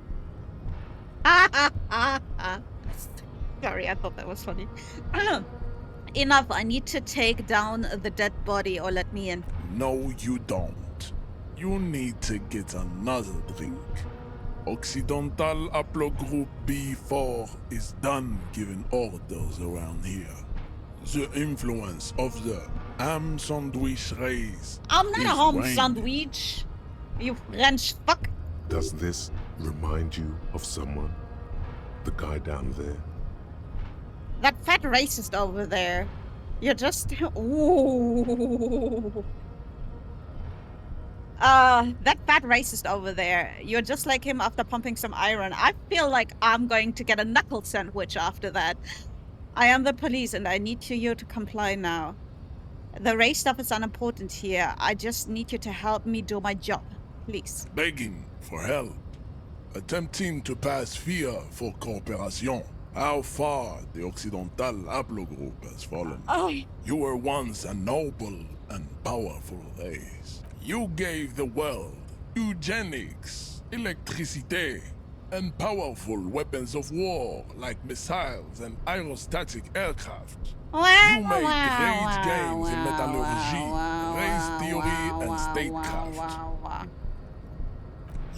Sorry, I thought that was funny. Enough, I need to take down the dead body or let me in. No, you don't. You need to get another drink. Occidental Haplogroup B4 is done giving orders around here. The influence of the ham sandwich race. I'm not is a ham waning. sandwich. You French fuck. Does this remind you of someone? The guy down there? That fat racist over there. You're just... Ooh. That fat racist over there. You're just like him after pumping some iron. I feel like I'm going to get a knuckle sandwich after that. I am the police and I need you to comply now. The race stuff is unimportant here. I just need you to help me do my job. Please. Begging for help. Attempting to pass fear for cooperation. How far the Occidental Haplogroup has fallen. Oh. You were once a noble and powerful race. You gave the world eugenics, electricity, and powerful weapons of war like missiles and aerostatic aircraft. You made great gains in metallurgy, race theory, and statecraft.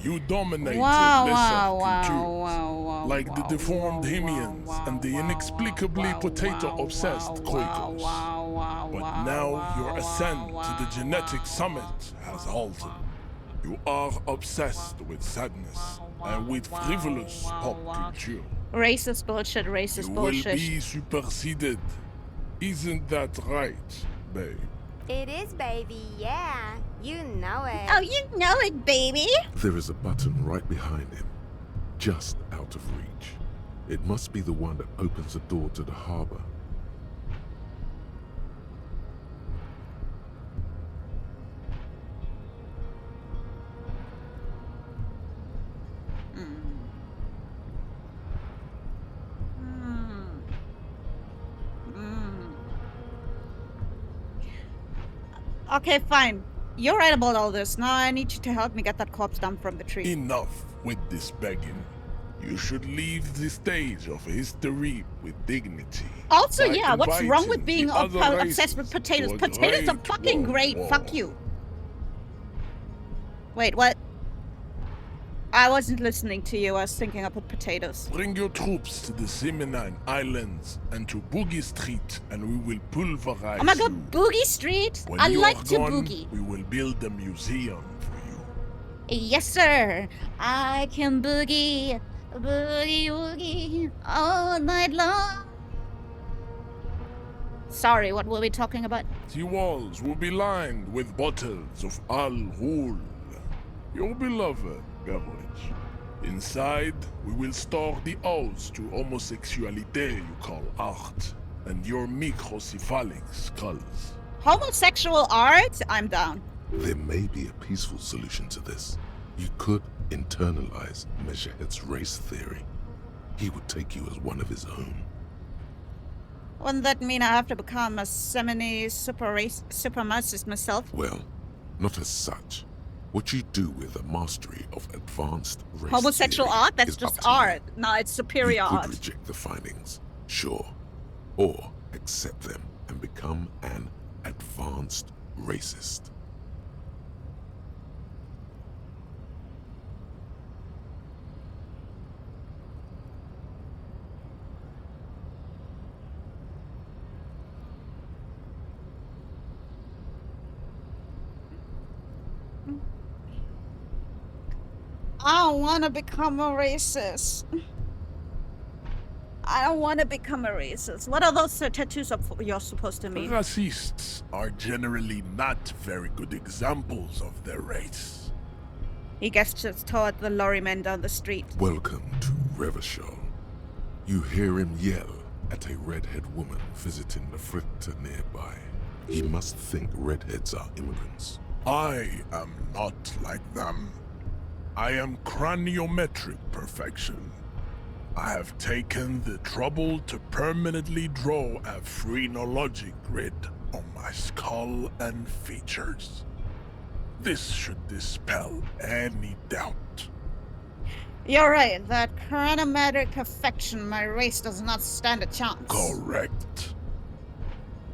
You dominated lesser cultures, like the deformed Hemians and the inexplicably potato-obsessed Quakers. But now your ascent to the genetic summit has halted. You are obsessed with sadness and with frivolous pop culture. Racist bullshit, racist You bullshit. will be superseded. Isn't that right, babe? It is, baby, yeah. You know it. Oh, you know it, baby. There is a button right behind him, just out of reach. It must be the one that opens the door to the harbor. Okay, fine. You're right about all this. Now I need you to help me get that corpse down from the tree. Enough with this begging. You should leave the stage of history with dignity. Also, by yeah, what's wrong with inviting being the other obsessed with races potatoes? to a Potatoes are great fucking world great. war. Fuck you. Wait, what? I wasn't listening to you. I was thinking about potatoes. Bring your troops to the Seminine Islands and to Boogie Street, and we will pulverize Oh my you. god, Boogie Street? When I you like are to gone, boogie. we will build a museum for you. Yes, sir. I can boogie, boogie, woogie all night long. Sorry, what were we talking about? The walls will be lined with bottles of Al Ghul, your beloved beverage. Inside, we will store the odes to homosexuality you call art, and your microcephalic skulls. Homosexual art? I'm down. There may be a peaceful solution to this. You could internalize Measurehead's race theory. He would take you as one of his own. Wouldn't that mean I have to become a semi supremacist myself? Well, not as such. What you do with a mastery of advanced race Homosexual theory art? That's is just up to you. art. No, it's superior You could art. reject the findings, Sure. Or accept them and become an advanced racist. I don't want to become a racist. I don't want to become a racist. What are those tattoos you're supposed to mean? Racists are generally not very good examples of their race. He gestures toward the lorryman down the street. Welcome to Revachol. You hear him yell at a redhead woman visiting the fritter nearby. He must think redheads are immigrants. I am not like them. I am craniometric perfection. I have taken the trouble to permanently draw a phrenologic grid on my skull and features. This should dispel any doubt. You're right, that craniometric perfection, my race does not stand a chance. Correct.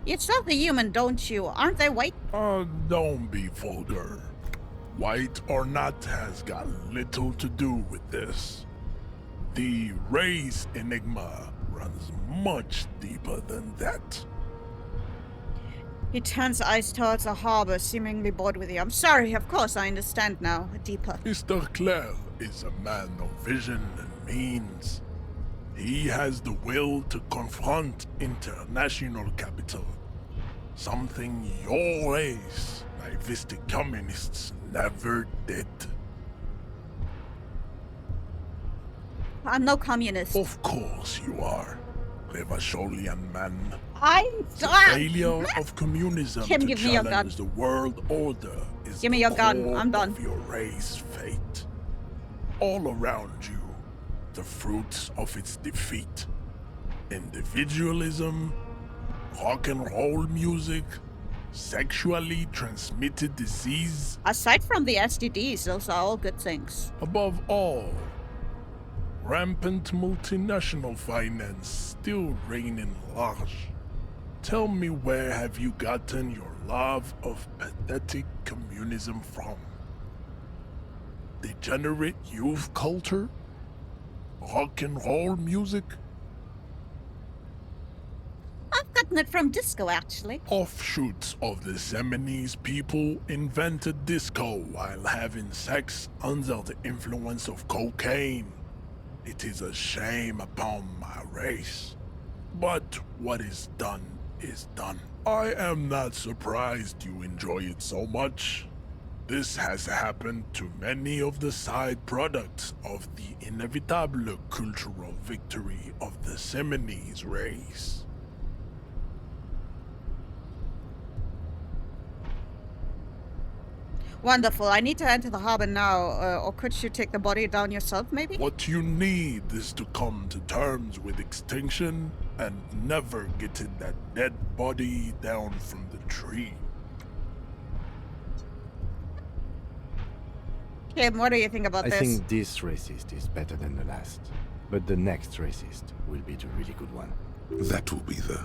You still the human, don't you? Aren't they white? Don't be vulgar. White or not has got little to do with this. The race enigma runs much deeper than that. He turns eyes towards the harbor, seemingly bored with you. I'm sorry, of course, I understand now. Deeper. Mr. Clare is a man of vision and means. He has the will to confront international capital. Something your race, naivistic communists, never did. I'm no communist. Of course you are, Revacholian man. I'm The failure of communism Kim, to give me your gun. challenge the world order is Give me the your gun. core I'm done. of your race fate. All around you, the fruits of its defeat. Individualism, rock and roll music, sexually transmitted disease. Aside from the STDs, those are all good things. Above all, rampant multinational finance still reigning large. Tell me, where have you gotten your love of pathetic communism from? Degenerate youth culture? Rock and roll music? I've gotten it from disco, actually. Offshoots of the Seminoles people invented disco while having sex under the influence of cocaine. It is a shame upon my race. But what is done is done. I am not surprised you enjoy it so much. This has happened to many of the side products of the inevitable cultural victory of the Seminoles race. Wonderful. I need to enter the harbor now, or could you take the body down yourself, maybe? What you need is to come to terms with extinction and never getting that dead body down from the tree. Kim, what do you think about I this? think this racist is better than the last, but the next racist will be the really good one. That will be the...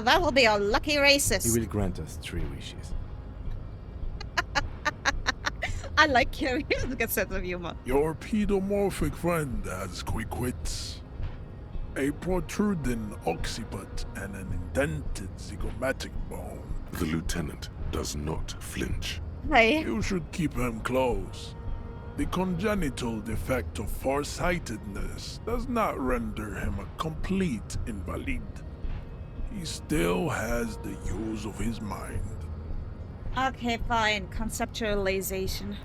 That will be a lucky racist. He will grant us 3 wishes. I like Kim. He has a good sense of humor. Your pedomorphic friend has quick wits, a protruding occiput, and an indented zygomatic bone. The lieutenant does not flinch. Hey. You should keep him close. The congenital defect of farsightedness does not render him a complete invalid. He still has the use of his mind. Okay, fine. Conceptualization.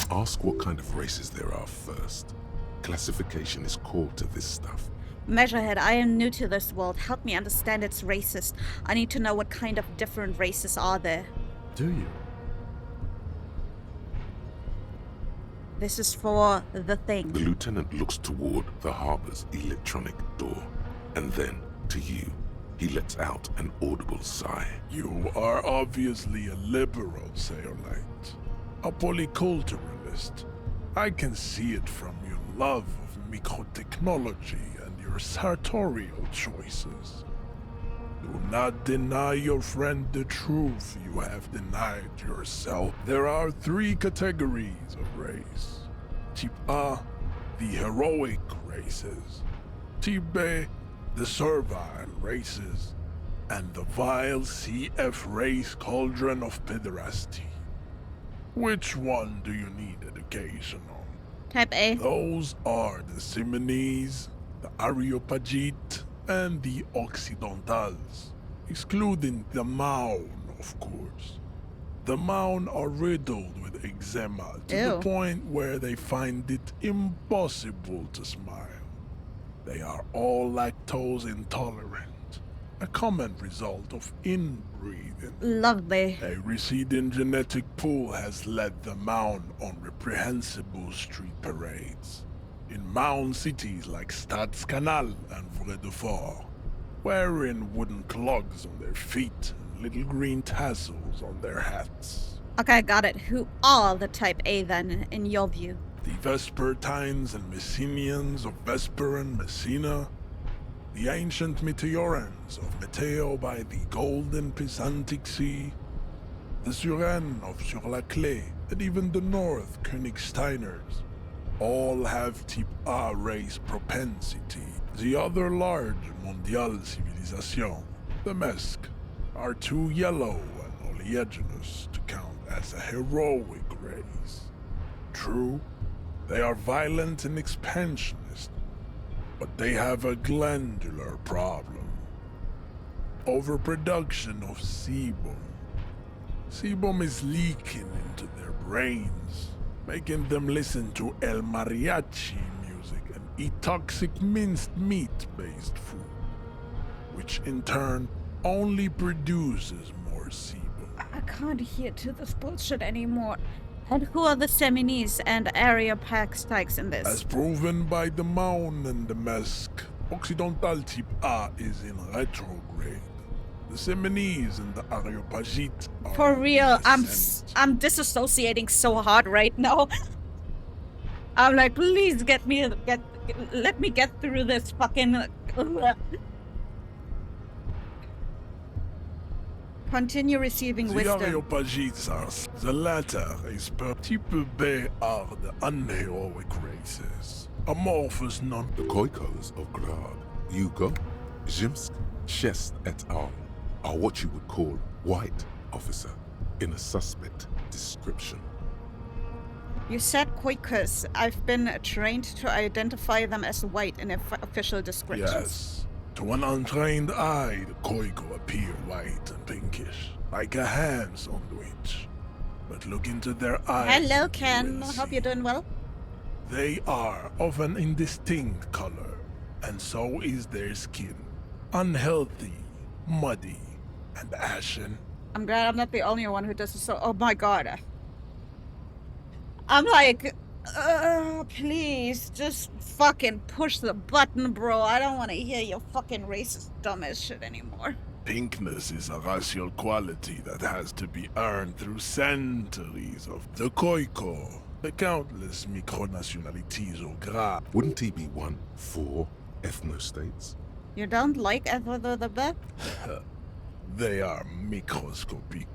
Ask what kind of races there are first. Classification is core to this stuff. Measurehead, I am new to this world. Help me understand its racist. I need to know what kind of different races are there. Do you? This is for the thing. The lieutenant looks toward the harbor's electronic door, and then to you. He lets out an audible sigh. You are obviously a liberal, Sayolite. A polyculturalist. honest. I can see it from your love of microtechnology and your sartorial choices. Do not deny your friend the truth you have denied yourself. There are 3 categories of race. Type A, the heroic races. Type B, the servile races. And the vile CF race cauldron of pederasty. Which one do you need education on? Type A. Those are the Simonese, the Areopagite, and the Occidentals, excluding the Maun, of course. The Maun are riddled with eczema to the point where they find it impossible to smile. They are all lactose intolerant, a common result of inbreeding. Lovely. A receding genetic pool has led the Maun on reprehensible street parades in Maun cities like Stadskanal and Vredefort, wearing wooden clogs on their feet and little green tassels on their hats. Okay, got it. Who are the Type A then, in your view? The Vespertines and Messenians of Vesper and Messina, the ancient Meteorans of Meteo by the golden Pisantic Sea, the Suren of Sur-la-Clé, and even the North Königsteiners, all have Type A race propensity. The other large Mondial civilization, the Mesk, are too yellow and oleaginous to count as a heroic race. True, they are violent and expansionist, but they have a glandular problem. Overproduction of sebum. Sebum is leaking into their brains, making them listen to El Mariachi music and eat toxic minced meat-based food, which in turn only produces more sebum. I can't hear to this bullshit anymore. And who are the Seminese and Areopagites in this? As proven by the Maun and the Mesk, Occidental Type A is in retrograde. The Seminese and the Areopagite are For real, I'm ascendant. disassociating so hard right now. I'm like, please let me get through this fucking. Continue receiving The wisdom. Areopagites are the latter is per Type B are the unheroic races. Amorphous non. The Khoikos of Grad, Yugo, Zhimsk, Shest et al. Are what you would call white officer in a suspect description. You said Khoikus. I've been trained to identify them as white in official descriptions. Yes. To an untrained eye, the Khoiko appear white and pinkish, like a ham sandwich. But look into their eyes. Hello, and you Ken. will Hope see you're doing well. They are of an indistinct color, and so is their skin. Unhealthy, muddy, and ashen. I'm glad I'm not the only one who does this. So, oh my god. I'm like, please, just fucking push the button, bro. I don't want to hear your fucking racist, dumbass shit anymore. Pinkness is a racial quality that has to be earned through centuries of the Khoiko, the countless micronationalities au gras. Wouldn't he be one for ethnostates? You don't like the They are microscopic.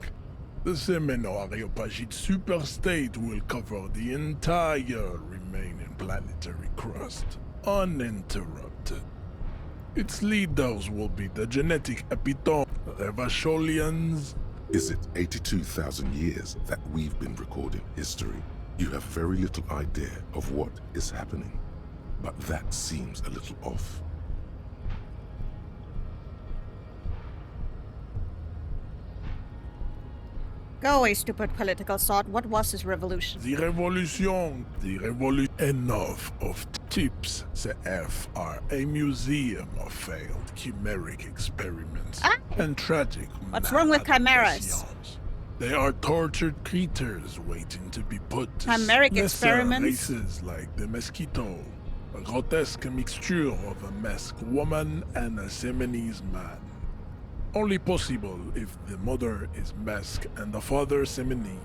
The Semeno-Areopagite superstate will cover the entire remaining planetary crust, uninterrupted. Its leaders will be the genetic epitome, the Revacholians. Is it 82,000 years that we've been recording history? You have very little idea of what is happening, but that seems a little off. Go away, stupid political sot. What was this revolution? The revolution. Enough of tips. CF are a museum of failed chimeric experiments and tragic. What's wrong with chimeras? They are tortured creatures waiting to be put to Chimeric lesser experiments? races like the mosquito, a grotesque mixture of a Mesk woman and a Seminese man. Only possible if the mother is Mesk and the father Seminese.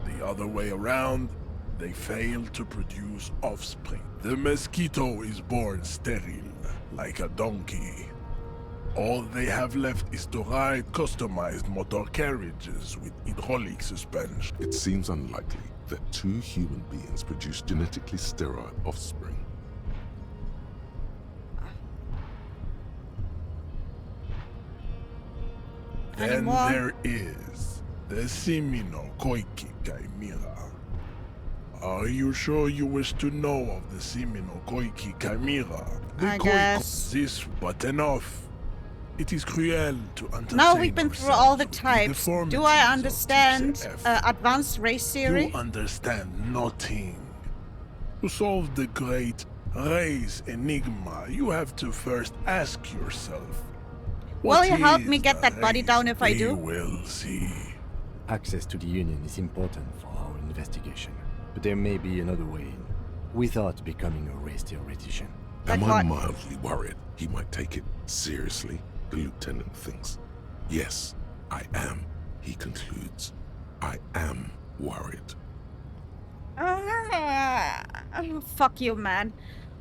The other way around, They fail to produce offspring. The mosquito is born sterile, like a donkey. All they have left is to ride customized motor carriages with hydraulic suspension. It seems unlikely that two human beings produce genetically sterile offspring. Then there is the Simino Koiki Chimera. Are you sure you wish to know of the Simino Koiki Chimera? The I Koiko guess. this, but enough. It is cruel to entertain Now we've been through all the ourselves with types. deformities Do I of understand type F. advanced race theory? You understand nothing. To solve the great race enigma, you have to first ask yourself, Will you what help is me get the that body race down if I we do? will see. Access to the Union is important for our investigation, but there may be another way in, without becoming a race theoretician. Am I mildly worried he might take it seriously? The lieutenant thinks. Yes, I am, he concludes. I am worried. Fuck you, man.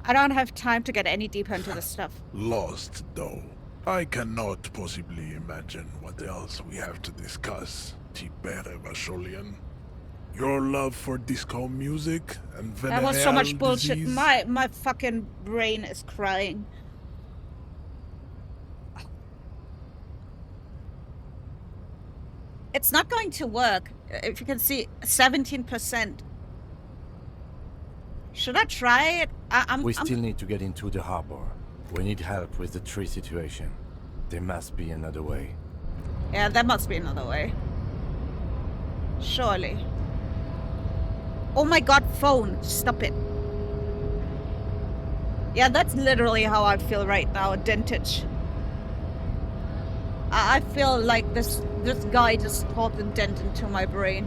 I don't have time to get any deeper into this stuff. Lost, though. I cannot possibly imagine what else we have to discuss, Tipere Vasholian. Your love for disco music and venereal That was so much bullshit. disease? My fucking brain is crying. It's not going to work. If you can see, 17%. Should I try it? We still need to get into the harbor. We need help with the tree situation. There must be another way. Yeah, there must be another way. Surely. Oh my god, phone. Stop it. Yeah, that's literally how I feel right now, dentage. I feel like this guy just caught a dent into my brain.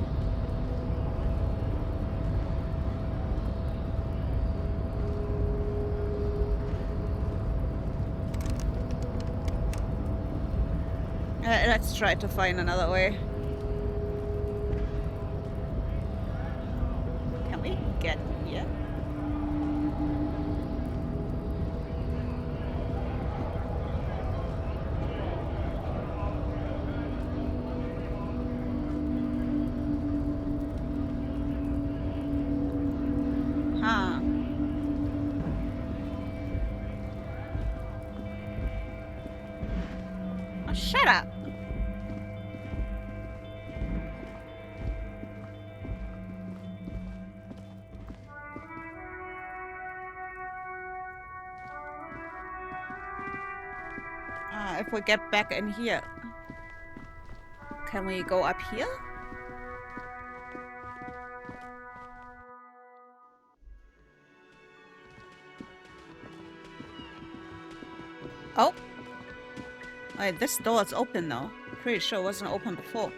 Let's try to find another way. Can we get here? Huh. Oh, shut up. If we get back in here, can we go up here? Oh. Wait, this door is open now. Pretty sure it wasn't open before.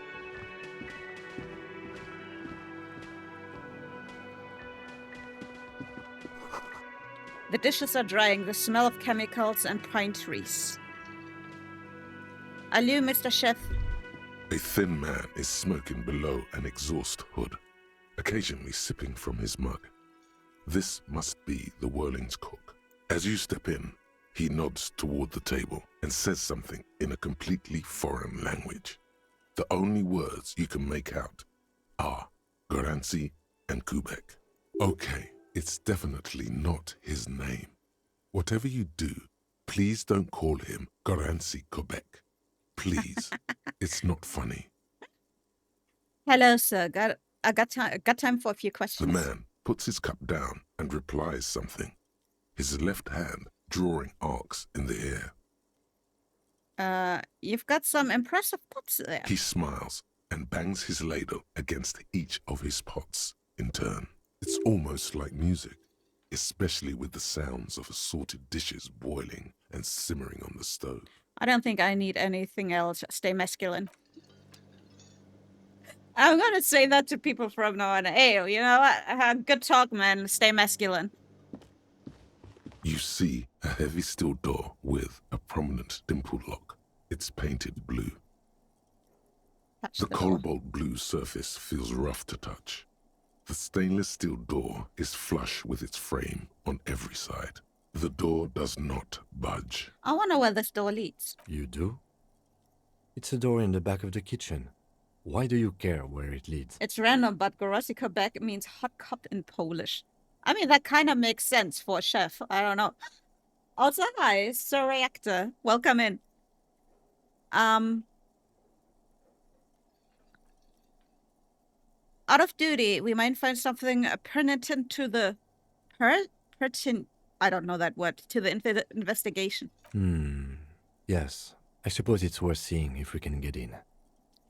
The dishes are drying, the smell of chemicals and pine trees. Allô, Mr. Chef. A thin man is smoking below an exhaust hood, occasionally sipping from his mug. This must be the Whirling's cook. As you step in, he nods toward the table and says something in a completely foreign language. The only words you can make out are Garancy and Kubek. Okay, it's definitely not his name. Whatever you do, please don't call him Garancy Kubek. Please. It's not funny. Hello, sir. I got time for a few questions. The man puts his cup down and replies something, his left hand drawing arcs in the air. You've got some impressive pots there. He smiles and bangs his ladle against each of his pots in turn. It's almost like music, especially with the sounds of assorted dishes boiling and simmering on the stove. I don't think I need anything else. Stay masculine. I'm gonna say that to people from now on. Hey, you know what? Good talk, man. Stay masculine. You see a heavy steel door with a prominent dimple lock. It's painted blue. The cobalt blue surface feels rough to touch. The stainless steel door is flush with its frame on every side. The door does not budge. I wonder where this door leads. You do? It's a door in the back of the kitchen. Why do you care where it leads? It's random, but Gorosika back means hot cup in Polish. I mean, that kind of makes sense for a chef. I don't know. Also, hi, Sir Reactor. Welcome in. Out of duty, we might find something pertinent to the I don't know that word, to the investigation. Yes. I suppose it's worth seeing if we can get in.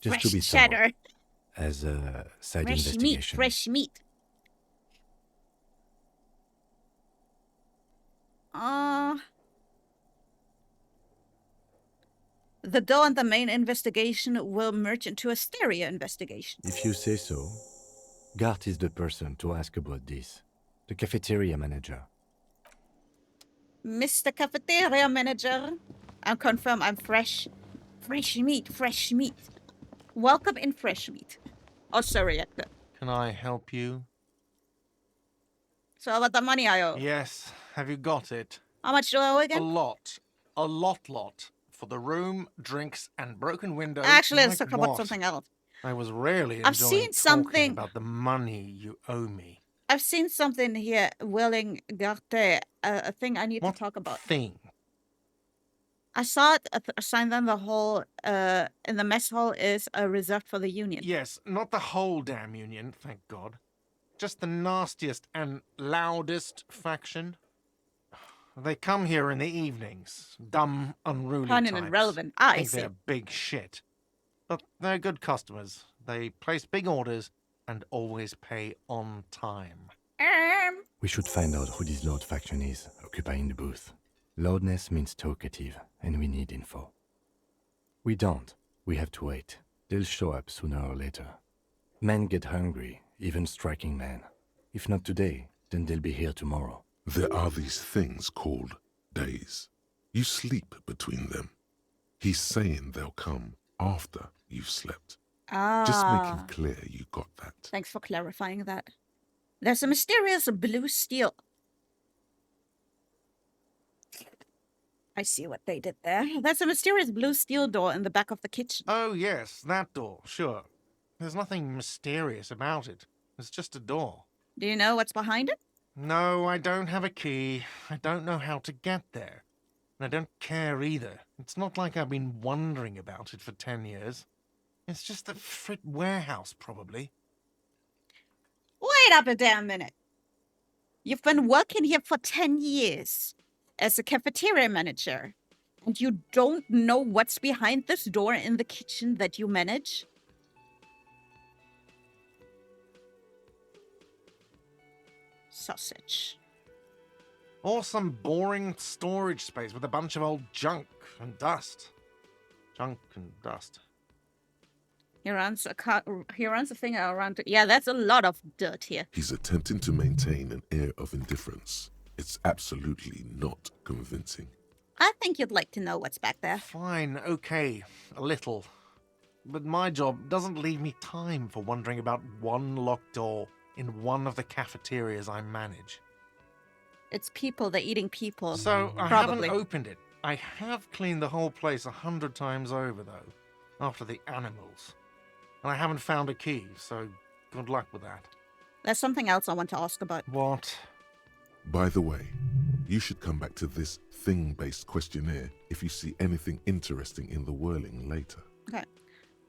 Just to be Fresh cheddar. As a side Fresh meat, investigation. fresh meat. The door and the main investigation will merge into a stereo investigation. If you say so. Gart is the person to ask about this. The cafeteria manager. Mr. Cafeteria Manager. I'm confirmed I'm fresh. Fresh meat, fresh meat. Welcome in fresh meat. Oh, sorry. Can I help you? So about the money I owe? Yes. Have you got it? How much do I owe again? A lot. A lot. For the room, drinks, and broken windows. Actually, let's like talk about what? something else. I was really I've enjoying seen something about the money you owe me. I've seen something here, willing Garte, a thing I need to talk about. Thing? I saw it, a sign on the hall, in the mess hall is reserved for the union. Yes, not the whole damn union, thank God. Just the nastiest and loudest faction. They come here in the evenings. Dumb, unruly Pun types. and irrelevant. I think see. they're big shit. But they're good customers. They place big orders and always pay on time. We should find out who this Lord faction is, occupying the booth. Loudness means talkative, and we need info. We don't. We have to wait. They'll show up sooner or later. Men get hungry, even striking men. If not today, then they'll be here tomorrow. There are these things called days. You sleep between them. He's saying they'll come after you've slept. Just making clear you got that. Thanks for clarifying that. There's a mysterious blue steel. I see what they did there. There's a mysterious blue steel door in the back of the kitchen. Oh, yes, that door, sure. There's nothing mysterious about it. It's just a door. Do you know what's behind it? No, I don't have a key. I don't know how to get there. And I don't care either. It's not like I've been wondering about it for 10 years. It's just a frit warehouse, probably. Wait up a damn minute. You've been working here for 10 years as a cafeteria manager, and you don't know what's behind this door in the kitchen that you manage? Sausage. Or some boring storage space with a bunch of old junk and dust. Junk and dust. He runs a finger around. Yeah, that's a lot of dirt here. He's attempting to maintain an air of indifference. It's absolutely not convincing. I think you'd like to know what's back there. Fine, okay, a little. But my job doesn't leave me time for wondering about one locked door in one of the cafeterias I manage. It's people, they're eating people. So I probably. haven't opened it. I have cleaned the whole place 100 times over, though, after the animals. And I haven't found a key, so good luck with that. There's something else I want to ask about. What? By the way, you should come back to this thing-based questionnaire if you see anything interesting in the whirling later. Okay.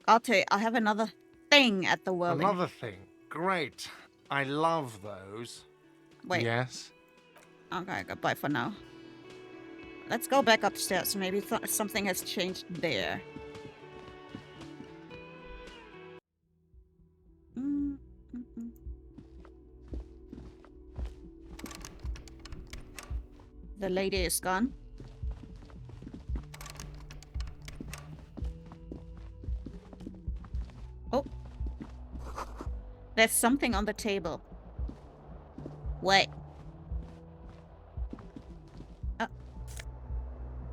Arte, I have another thing at the whirling. Another thing. Great. I love those. Wait. Yes? Okay, goodbye for now. Let's go back upstairs. Maybe something has changed there. The lady is gone. Oh. There's something on the table. Wait.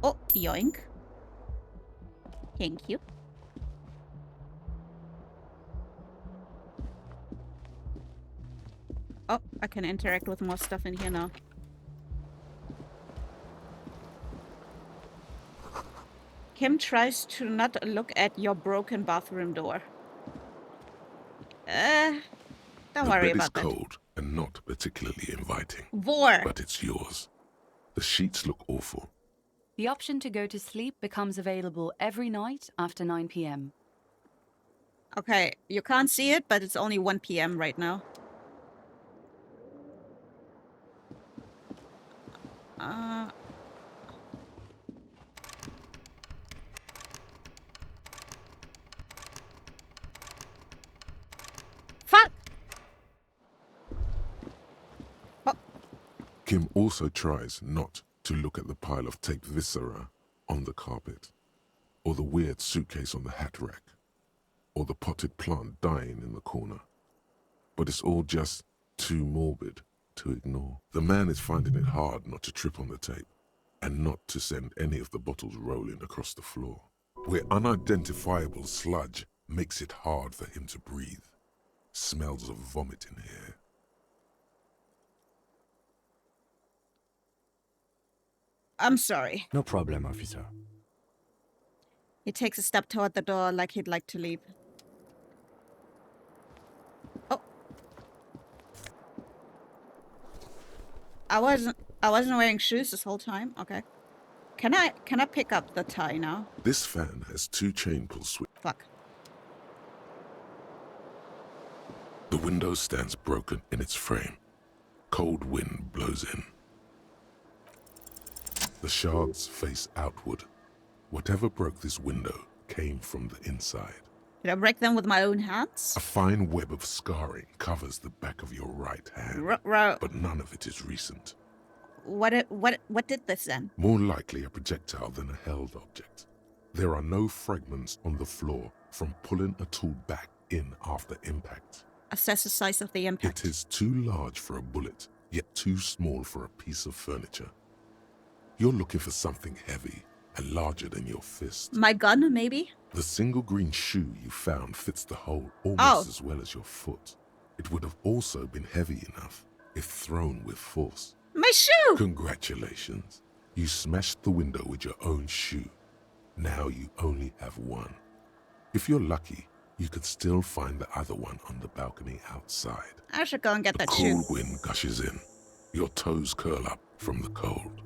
Oh, yoink. Thank you. I can interact with more stuff in here now. Kim tries to not look at your broken bathroom door. Don't worry about that. The bed is cold and not particularly inviting. Vor! But it's yours. The sheets look awful. The option to go to sleep becomes available every night after 9 p.m. Okay, you can't see it, but it's only 1 p.m. right now. Fuck! Kim also tries not to look at the pile of taped viscera on the carpet, or the weird suitcase on the hat rack, or the potted plant dying in the corner. But it's all just too morbid to ignore. The man is finding it hard not to trip on the tape, and not to send any of the bottles rolling across the floor, where unidentifiable sludge makes it hard for him to breathe. Smells of vomit in here. I'm sorry. No problem, officer. He takes a step toward the door like he'd like to leave. Oh. I wasn't wearing shoes this whole time. Okay. Can I pick up the tie now? This fan has 2 chain pull switches. Fuck. The window stands broken in its frame. Cold wind blows in. The shards face outward. Whatever broke this window came from the inside. Did I break them with my own hands? A fine web of scarring covers the back of your right hand, but none of it is recent. What did this then? More likely a projectile than a held object. There are no fragments on the floor from pulling a tool back in after impact. Assess the size of the impact. It is too large for a bullet, yet too small for a piece of furniture. You're looking for something heavy and larger than your fist. My gun, maybe? The single green shoe you found fits the hole almost as well as your foot. It would have also been heavy enough if thrown with force. My shoe! Congratulations. You smashed the window with your own shoe. Now you only have one. If you're lucky, you could still find the other one on the balcony outside. I should go and get that shoe. The cool wind gushes in. Your toes curl up from the cold.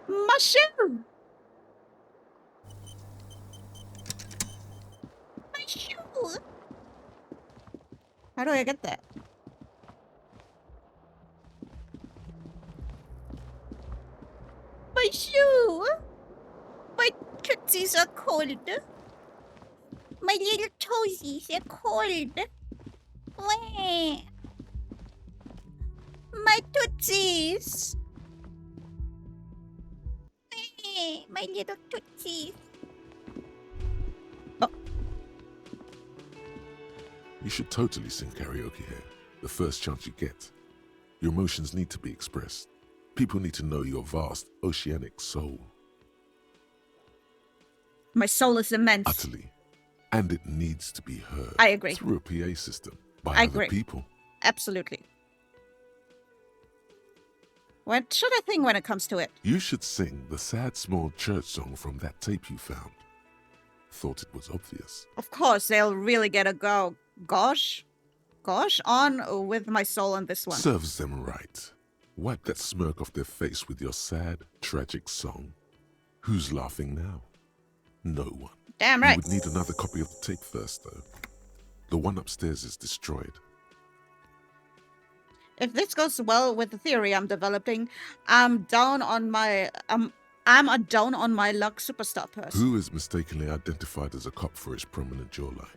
My shoe! My shoe! How do I get that? My shoe! My tootsies are cold. My little toesies are cold. Wah. My tootsies! My little tootsies. Oh. You should totally sing karaoke here, the first chance you get. Your emotions need to be expressed. People need to know your vast, oceanic soul. My soul is immense. Utterly. And it needs to be heard. I agree. Through a PA system, by I other agree. people. Absolutely. What should I think when it comes to it? You should sing the sad small church song from that tape you found. Thought it was obvious. Of course, they'll really get a gosh on with my soul on this one. Serves them right. Wipe that smirk off their face with your sad, tragic song. Who's laughing now? No one. Damn right. You would need another copy of the tape first, though. The one upstairs is destroyed. If this goes well with the theory I'm developing, I'm a down on my luck superstar person. Who is mistakenly identified as a cop for his prominent jawline?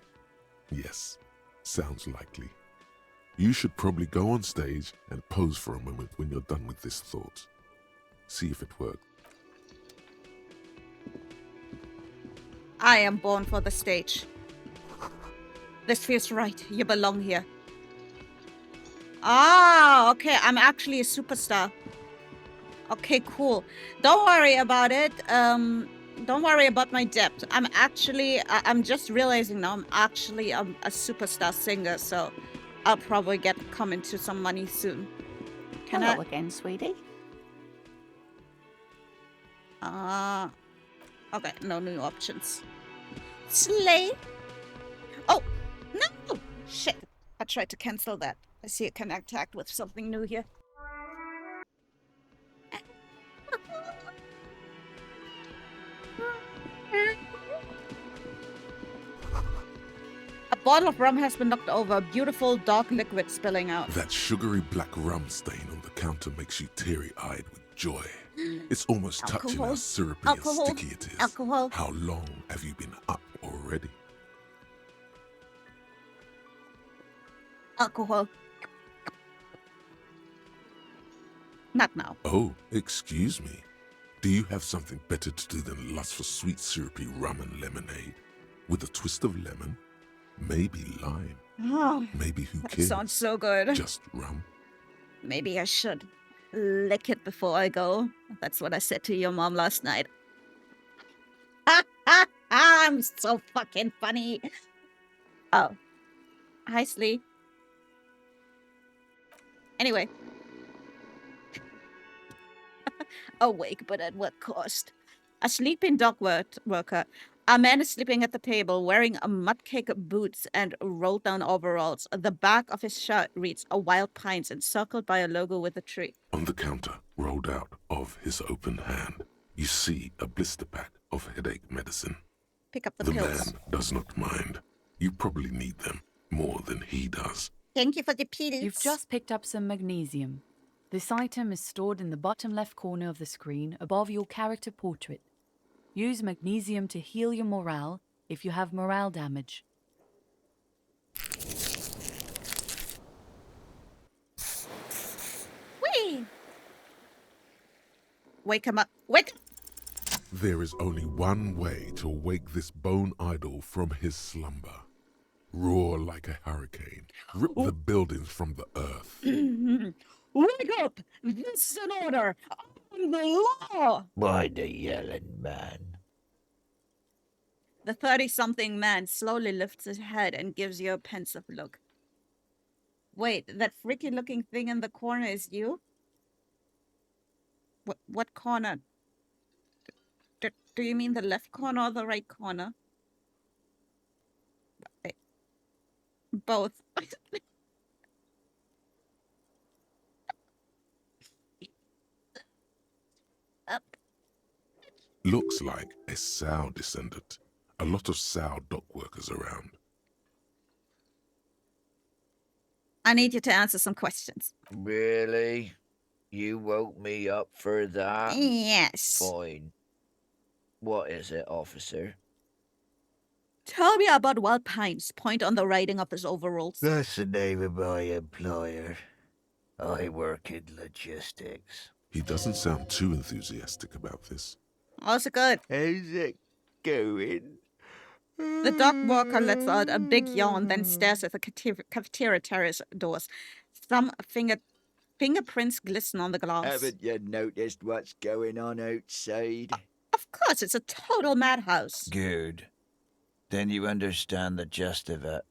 Yes, sounds likely. You should probably go on stage and pose for a moment when you're done with this thought. See if it works. I am born for the stage. This feels right. You belong here. Ah, okay. I'm actually a superstar. Okay, cool. Don't worry about it. Don't worry about my depth. I'm just realizing now I'm actually a superstar singer, so I'll probably come into some money soon. Can Hello again, sweetie. Okay, no new options. Slay. Oh, no! Shit. I tried to cancel that. I see a contact with something new here. A bottle of rum has been knocked over, beautiful dark liquid spilling out. That sugary black rum stain on the counter makes you teary-eyed with joy. It's almost touching how syrupy and sticky it is. Alcohol. How long have you been up already? Alcohol. Not now. Oh, excuse me. Do you have something better to do than lust for sweet syrupy rum and lemonade? With a twist of lemon? Maybe lime. Oh, Maybe who that cares? sounds so good. Just rum. Maybe I should lick it before I go. That's what I said to your mom last night. I'm so fucking funny. Oh. Hi, Slee. Anyway. Awake, but at what cost? A sleeping dock worker. A man is sleeping at the table, wearing a mudcake boots and rolled down overalls. The back of his shirt reads "A Wild Pines" encircled by a logo with a tree. On the counter, rolled out of his open hand, you see a blister pack of headache medicine. Pick up the The pills. man does not mind. You probably need them more than he does. Thank you for the pills. You've just picked up some magnesium. This item is stored in the bottom left corner of the screen above your character portrait. Use magnesium to heal your morale if you have morale damage. Whee! Wake him up. Wake! There is only one way to wake this bone idol from his slumber. Roar like a hurricane. Rip the buildings from the earth. Wake up! This is an order! I'm the law! By the yelling man. The 30-something man slowly lifts his head and gives you a pensive look. Wait, that freaky-looking thing in the corner is you? What corner? Do you mean the left corner or the right corner? Both. Up. Looks like a sow descendant. A lot of sow dock workers around. I need you to answer some questions. Really? You woke me up for that? Yes. Fine. What is it, officer? Tell me about Wild Pines. Point on the writing of his overalls. That's the name of my employer. I work in logistics. He doesn't sound too enthusiastic about this. Also good. How's it going? The dock worker lets out a big yawn, then stares at the cafeteria terrace doors. Some fingerprints glisten on the glass. Haven't you noticed what's going on outside? Of course, it's a total madhouse. Good. Then you understand the gist of it.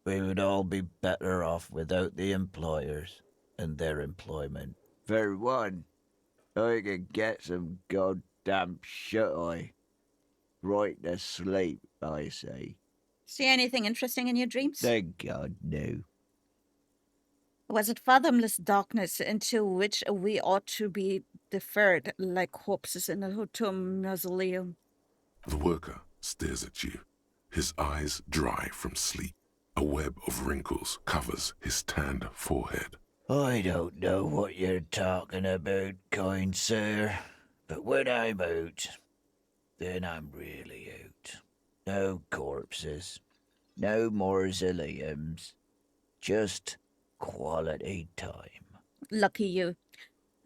We would all be better off without the employers and their employment. For one, I could get some goddamn shut-eye. Right to sleep, I say. See anything interesting in your dreams? Thank God, no. Was it fathomless darkness into which we ought to be deferred like corpses in a hotel mausoleum? The worker stares at you, his eyes dry from sleep. A web of wrinkles covers his tanned forehead. I don't know what you're talking about, kind sir, but when I'm out, then I'm really out. No corpses, no mausoleums, just quality time. Lucky you.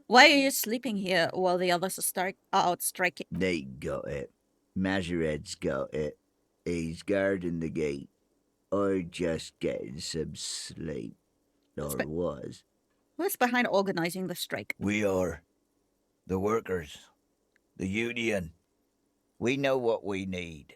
Why are you sleeping here while the others are out striking? They got it. Majorette's got it. He's guarding the gate. I'm just getting some sleep. Or was. Who's behind organizing the strike? We are. The workers. The union. We know what we need.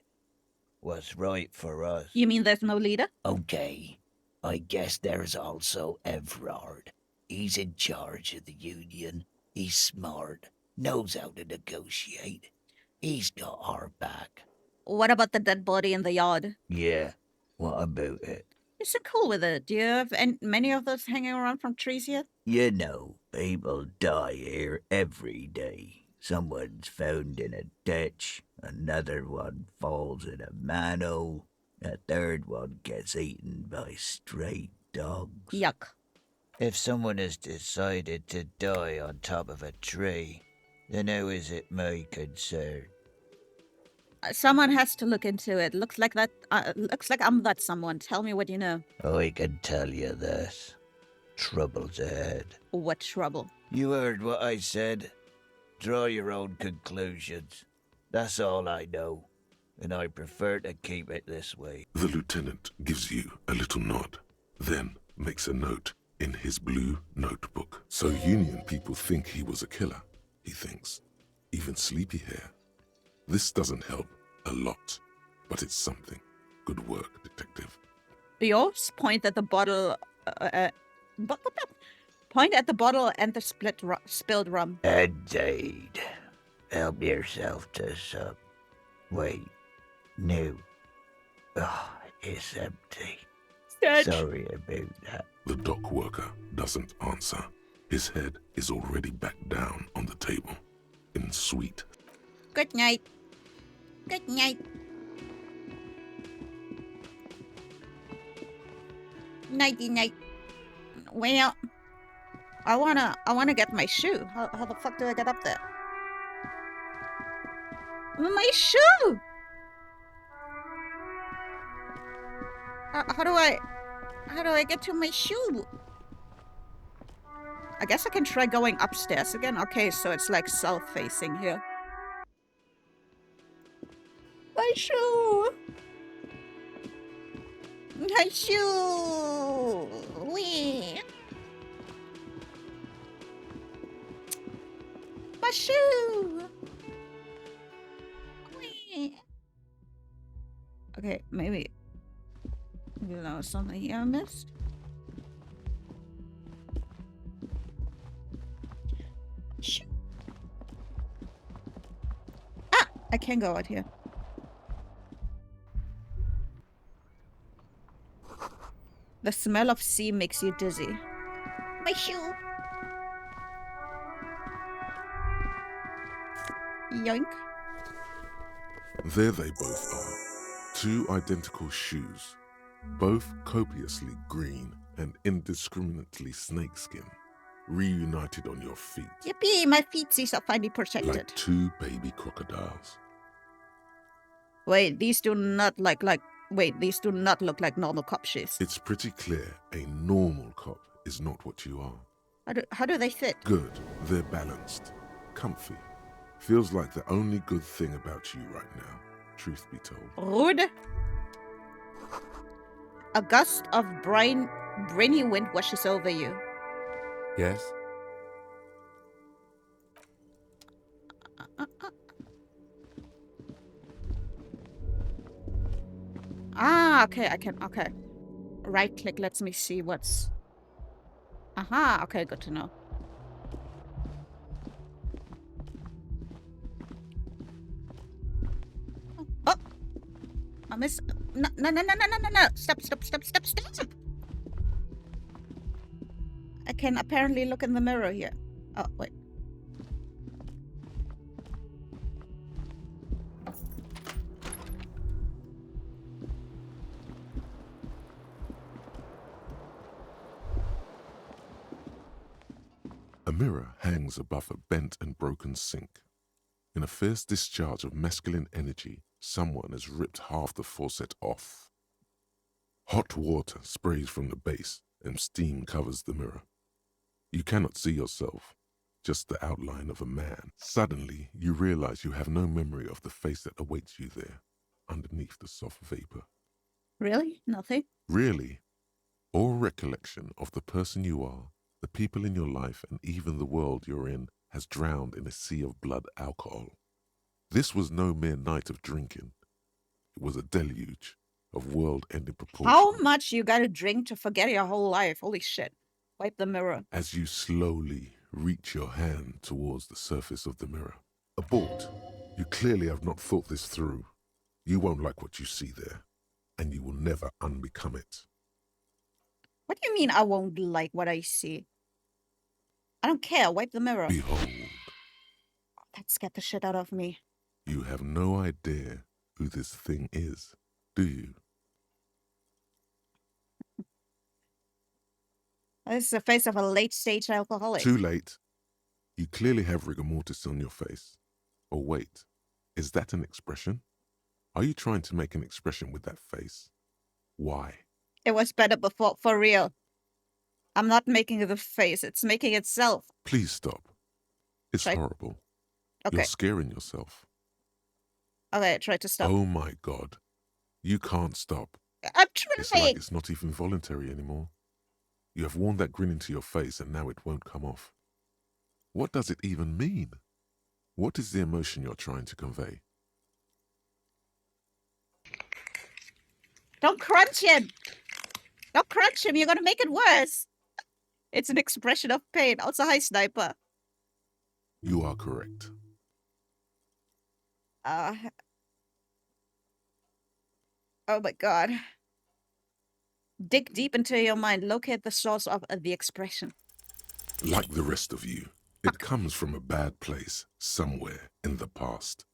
What's right for us. You mean there's no leader? Okay. I guess there's also Everard. He's in charge of the union. He's smart, knows how to negotiate. He's got our back. What about the dead body in the yard? Yeah, what about it? You seem cool with it. Do you have many of those hanging around from trees yet? You know, people die here every day. Someone's found in a ditch, another one falls in a manhole, a third one gets eaten by stray dogs. Yuck. If someone has decided to die on top of a tree, then how is it my concern? Someone has to look into it. Looks like I'm that someone. Tell me what you know. I can tell you this. Trouble's ahead. What trouble? You heard what I said. Draw your own conclusions. That's all I know, and I prefer to keep it this way. The lieutenant gives you a little nod, then makes a note in his blue notebook. So Union people think he was a killer, he thinks. Even Sleepyhair. This doesn't help a lot, but it's something. Good work, detective. Yours point at the bottle. Point at the bottle and the spilled rum. Indeed. Help yourself to some. Wait. No. Oh, it's empty. Dead. Sorry about that. The dock worker doesn't answer. His head is already back down on the table. In sweet. Good night. Good night. Nighty night. Well, I wanna get my shoe. How the fuck do I get up there? My shoe. How do I get to my shoe? I guess I can try going upstairs again. Okay, so it's like south-facing here. My shoe! My shoe! Wee! My shoe! Wee! Okay, maybe there was something here I missed. Ah! I can go out here. The smell of sea makes you dizzy. My shoe! Yoink. There they both are. Two identical shoes. Both copiously green and indiscriminately snakeskin. Reunited on your feet. Yippee, my feetsies are finally protected. Like two baby crocodiles. Wait, these do not these do not look like normal cop shoes. It's pretty clear a normal cop is not what you are. How do they fit? Good. They're balanced. Comfy. Feels like the only good thing about you right now, truth be told. Rude. A gust of briny wind washes over you. Yes? Ah, okay, okay. Right click lets me see what's... Aha, okay, good to know. Oh! I miss... No. Stop. I can apparently look in the mirror here. Oh, wait. A mirror hangs above a bent and broken sink. In a fierce discharge of masculine energy, someone has ripped half the faucet off. Hot water sprays from the base and steam covers the mirror. You cannot see yourself, just the outline of a man. Suddenly, you realize you have no memory of the face that awaits you there, underneath the soft vapor. Really? Nothing? Really? All recollection of the person you are, the people in your life, and even the world you're in has drowned in a sea of blood alcohol. This was no mere night of drinking. It was a deluge, of world-ending proportion. How much you gotta drink to forget your whole life? Holy shit. Wipe the mirror. As you slowly reach your hand towards the surface of the mirror. Abort. You clearly have not thought this through. You won't like what you see there, and you will never unbecome it. What do you mean I won't like what I see? I don't care. Wipe the mirror. Behold. That scared the shit out of me. You have no idea who this thing is, do you? This is the face of a late-stage alcoholic. Too late. You clearly have rigor mortis on your face. Or wait, is that an expression? Are you trying to make an expression with that face? Why? It was better before, for real. I'm not making the face. It's making itself. Please stop. It's horrible. Okay. You're scaring yourself. Okay, try to stop. Oh my God. You can't stop. I'm It's trying. like it's not even voluntary anymore. You have worn that grin into your face and now it won't come off. What does it even mean? What is the emotion you're trying to convey? Don't crunch him. Don't crunch him. You're going to make it worse. It's an expression of pain. Also, hi, Sniper. You are correct. Oh my God. Dig deep into your mind. Locate the source of the expression. Like the rest of you, it comes from a bad place somewhere in the past.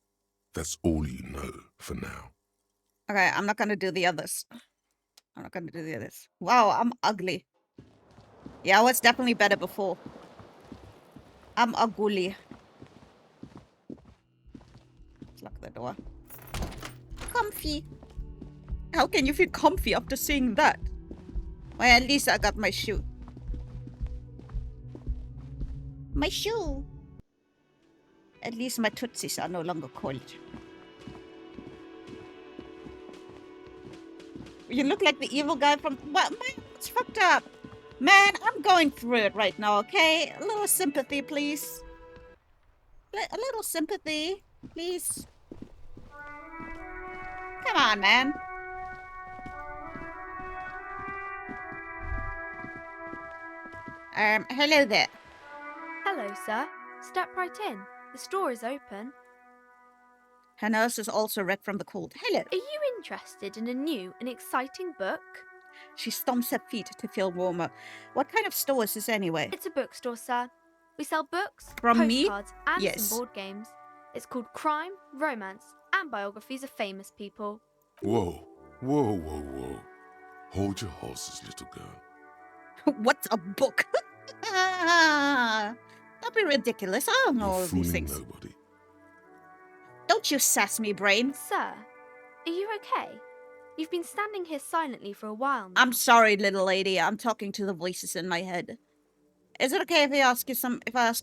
That's all you know for now. Okay, I'm not going to do the others. Wow, I'm ugly. Yeah, I was definitely better before. I'm ugly. Let's lock the door. Comfy. How can you feel comfy after seeing that? Well, at least I got my shoe. My shoe. At least my tootsies are no longer cold. You look like the evil guy from... What? Man, it's fucked up. Man, I'm going through it right now, okay? A little sympathy, please. A little sympathy, please. Come on, man. Hello there. Hello, sir. Step right in. The store is open. Her nurse is also red from the cold. Hello. Are you interested in a new and exciting book? She stomps her feet to feel warmer. What kind of store is this anyway? It's a bookstore, sir. We sell books, From me? postcards, and Yes. some board games. It's called Crime, Romance, and Biographies of Famous People. Whoa, whoa, whoa, whoa. Hold your horses, little girl. What's a book? Don't be ridiculous. I don't know all You're of these fooling things. nobody. Don't you sass me, brain. Sir, are you okay? You've been standing here silently for a while now. I'm sorry, little lady. I'm talking to the voices in my head. Is it okay if I ask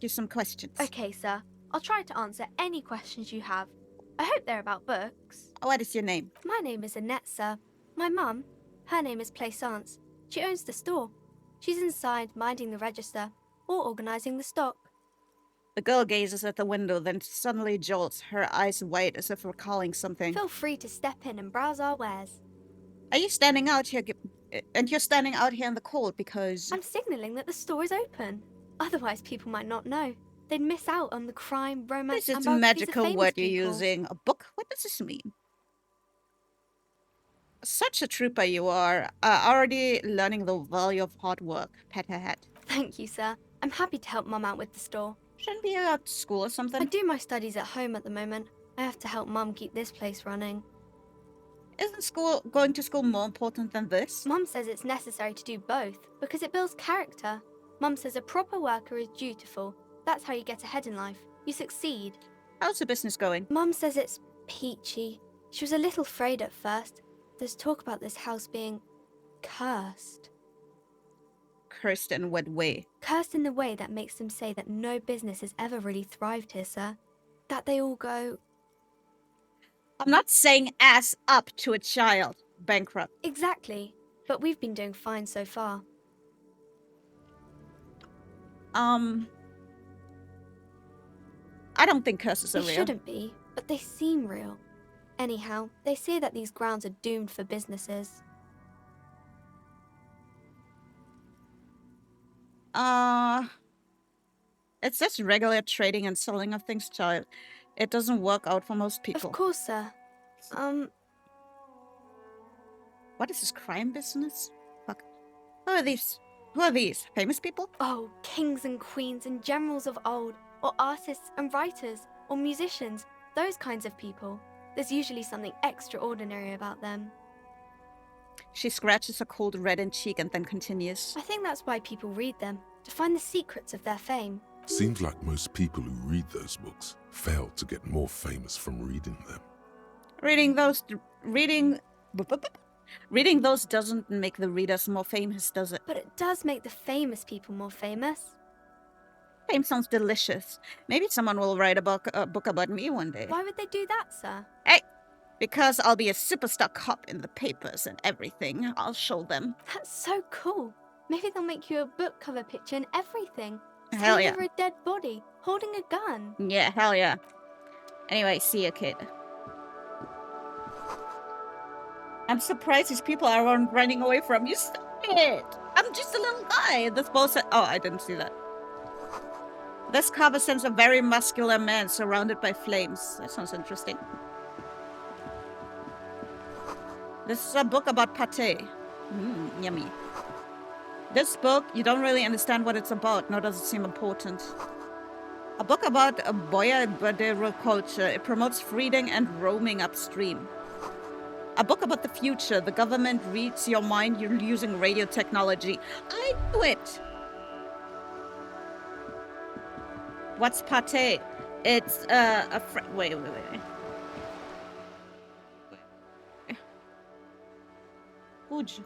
you some questions? Okay, sir. I'll try to answer any questions you have. I hope they're about books. What is your name? My name is Annette, sir. My mum, her name is Plaisance. She owns the store. She's inside minding the register or organising the stock. The girl gazes at the window, then suddenly jolts, her eyes wide as if recalling something. Feel free to step in and browse our wares. Are you standing out here? And you're standing out here in the cold because... I'm signalling that the store is open. Otherwise, people might not know. They'd miss out on the crime, romance, This and is a biographies of magical famous word you're people. using. A book? What does this mean? Such a trooper you are. Already learning the value of hard work. Pat her head. Thank you, sir. I'm happy to help Mum out with the store. Shouldn't be at school or something? I do my studies at home at the moment. I have to help Mum keep this place running. Isn't going to school more important than this? Mum says it's necessary to do both because it builds character. Mum says a proper worker is dutiful. That's how you get ahead in life. You succeed. How's the business going? Mum says it's peachy. She was a little afraid at first. There's talk about this house being cursed. Cursed in what way? Cursed in the way that makes them say that no business has ever really thrived here, sir. That they all go... I'm not saying ass up to a child. Bankrupt. Exactly. But we've been doing fine so far. I don't think curses are They real. shouldn't be, but they seem real. Anyhow, they say that these grounds are doomed for businesses. It's just regular trading and selling of things, child. It doesn't work out for most people. Of course, sir. What is this crime business? Fuck. Who are these? Who are these? Famous people? Oh, kings and queens and generals of old, or artists and writers, or musicians, those kinds of people. There's usually something extraordinary about them. She scratches a cold reddened cheek and then continues. I think that's why people read them, to find the secrets of their fame. Seems like most people who read those books fail to get more famous from reading them. Reading those doesn't make the readers more famous, does it? But it does make the famous people more famous. Fame sounds delicious. Maybe someone will write a book about me one day. Why would they do that, sir? Hey! Because I'll be a superstar cop in the papers and everything. I'll show them. That's so cool. Maybe they'll make you a book cover picture and everything. Hell yeah. Over a dead body, holding a gun. Yeah, hell yeah. Anyway, see you, kid. I'm surprised these people aren't running away from you. Stop it! I'm just a little guy. This bow said, oh, I didn't see that. This cover sends a very muscular man surrounded by flames. That sounds interesting. This is a book about pate. Yummy. This book, you don't really understand what it's about, nor does it seem important. A book about a boya culture. It promotes freedom and roaming upstream. A book about the future. The government reads your mind. You're using radio technology. I knew it. What's pate? It's wait. Huge.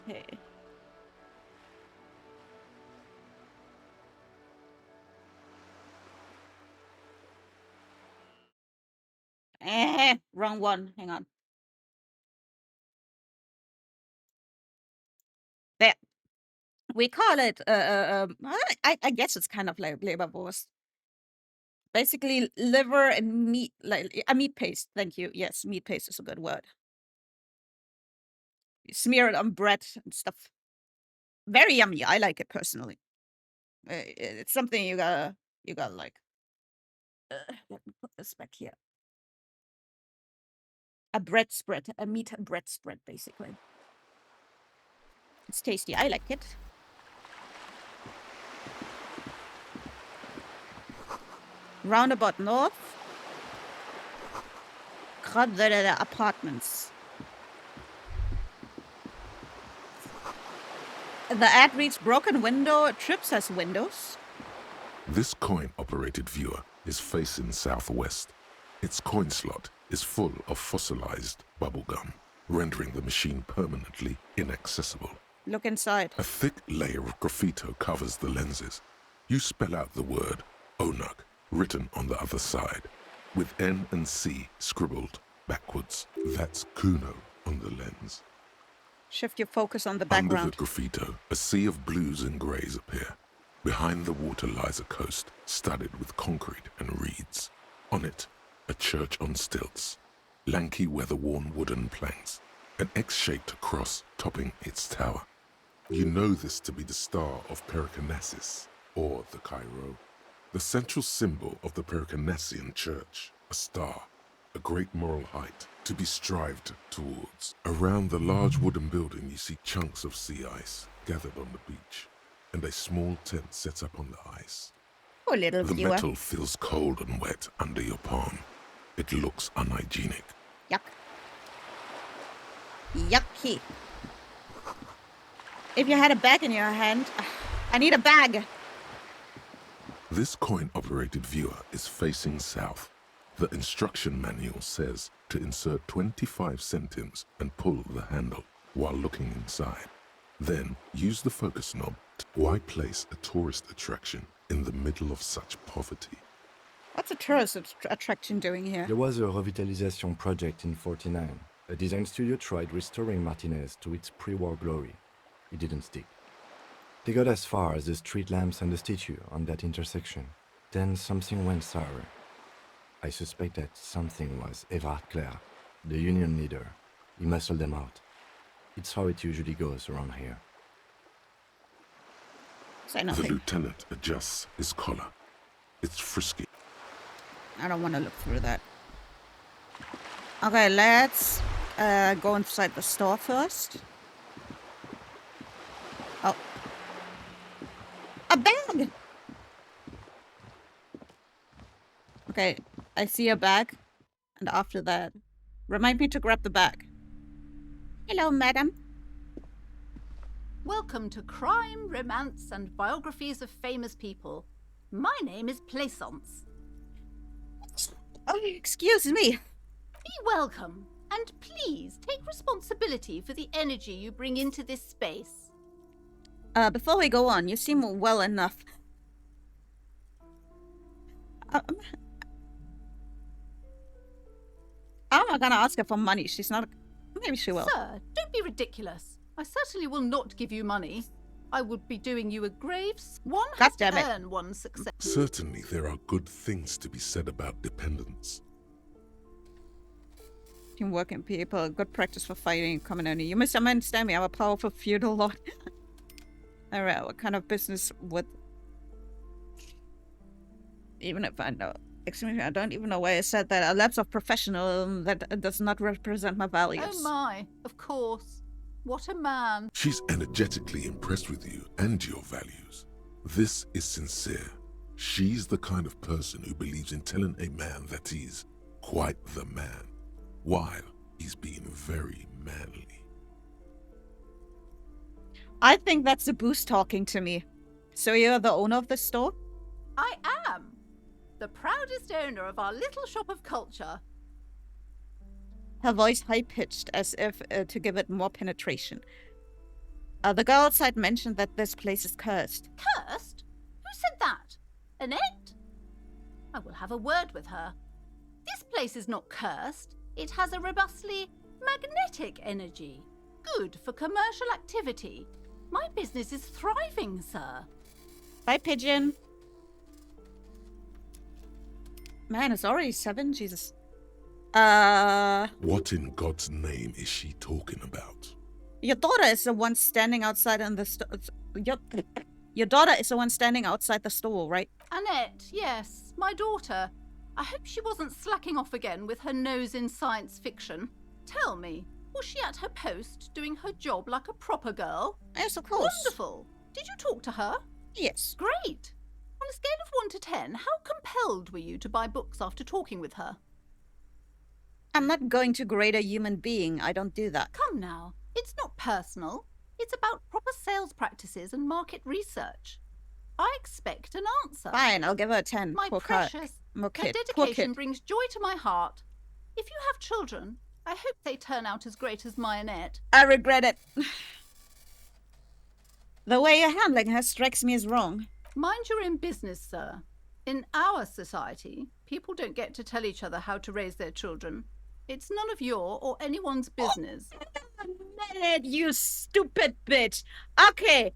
Pate. Wrong one. Hang on. There. We call it, I guess it's kind of like leberwurst. Basically, liver and meat, like a meat paste. Thank you. Yes, meat paste is a good word. You smear it on bread and stuff. Very yummy. I like it personally. It's something you gotta like. Let me put this back here. A bread spread, a meat bread spread, basically. It's tasty. I like it. Roundabout North. Apartments. The ad reads broken window. Trips has windows. This coin-operated viewer is facing southwest. Its coin slot is full of fossilized bubblegum, rendering the machine permanently inaccessible. Look inside. A thick layer of graffito covers the lenses. You spell out the word Onug, written on the other side, with N and C scribbled backwards. That's Kuno on the lens. Shift your focus on the background. Under the graffito, a sea of blues and greys appear. Behind the water lies a coast studded with concrete and reeds. On it, a church on stilts, lanky weather-worn wooden planks, an X-shaped cross topping its tower. You know this to be the star of Pericanasis, or the Cairo, the central symbol of the Pericanassian church, a star, a great moral height to be strived towards. Around the large wooden building you see chunks of sea ice gathered on the beach, and a small tent set up on the ice. Poor little The viewer. metal feels cold and wet under your palm. It looks unhygienic. Yuck. Yucky. If you had a bag in your hand, I need a bag. This coin-operated viewer is facing south. The instruction manual says to insert 25 centimes and pull the handle while looking inside. Then use the focus knob. Why place a tourist attraction in the middle of such poverty? What's a tourist attraction doing here? There was a revitalization project in 49. A design studio tried restoring Martinez to its pre-war glory. It didn't stick. They got as far as the street lamps and the statue on that intersection. Then something went sour. I suspect that something was Everard Clare, the union leader. He muscled them out. It's how it usually goes around here. Say The nothing. lieutenant adjusts his collar. It's frisky. I don't want to look through that. Okay, let's go inside the store first. Oh. A bag! Okay, I see a bag. And after that, remind me to grab the bag. Hello, madam. Welcome to Crime, Romance, and Biographies of Famous People. My name is Plaisance. Oh, excuse me. Be welcome, and please take responsibility for the energy you bring into this space. Before we go on, you seem well enough. I'm not gonna ask her for money. She's not. Maybe she will. Sir, don't be ridiculous. I certainly will not give you money. I would be doing you a grave. One has to earn one's success. Certainly there are good things to be said about dependence. Teamworking people, good practice for fighting common enemy. You misunderstand me. I'm a powerful feudal lord. Alright, what kind of business would... Even if I know... Excuse me, I don't even know why I said that. A lapse of professionalism that does not represent my values. Oh my, of course. What a man. She's energetically impressed with you and your values. This is sincere. She's the kind of person who believes in telling a man that he's quite the man, while he's being very manly. I think that's the boost talking to me. So you're the owner of the store? I am. The proudest owner of our little shop of culture. Her voice high-pitched, as if to give it more penetration. The girl outside mentioned that this place is cursed. Cursed? Who said that? Annette? I will have a word with her. This place is not cursed. It has a robustly magnetic energy. Good for commercial activity. My business is thriving, sir. Bye, pigeon. Man, it's already 7? Jesus. What in God's name is she talking about? Your daughter is the one standing outside in the store. Your daughter is the one standing outside the store, right? Annette, yes, my daughter. I hope she wasn't slacking off again with her nose in science fiction. Tell me, was she at her post doing her job like a proper girl? Yes, of course. Wonderful. Did you talk to her? Yes. Great. On a scale of 1 to 10, how compelled were you to buy books after talking with her? I'm not going to grade a human being. I don't do that. Come now. It's not personal. It's about proper sales practices and market research. I expect an answer. Fine, I'll give her a 10. My Poor precious, her dedication brings joy to my heart. If you have children, I hope they turn out as great as my Annette. I regret it. The way you're handling her strikes me as wrong. Mind your own business, sir. In our society, people don't get to tell each other how to raise their children. It's none of your or anyone's business. Minute, you stupid bitch. Okay.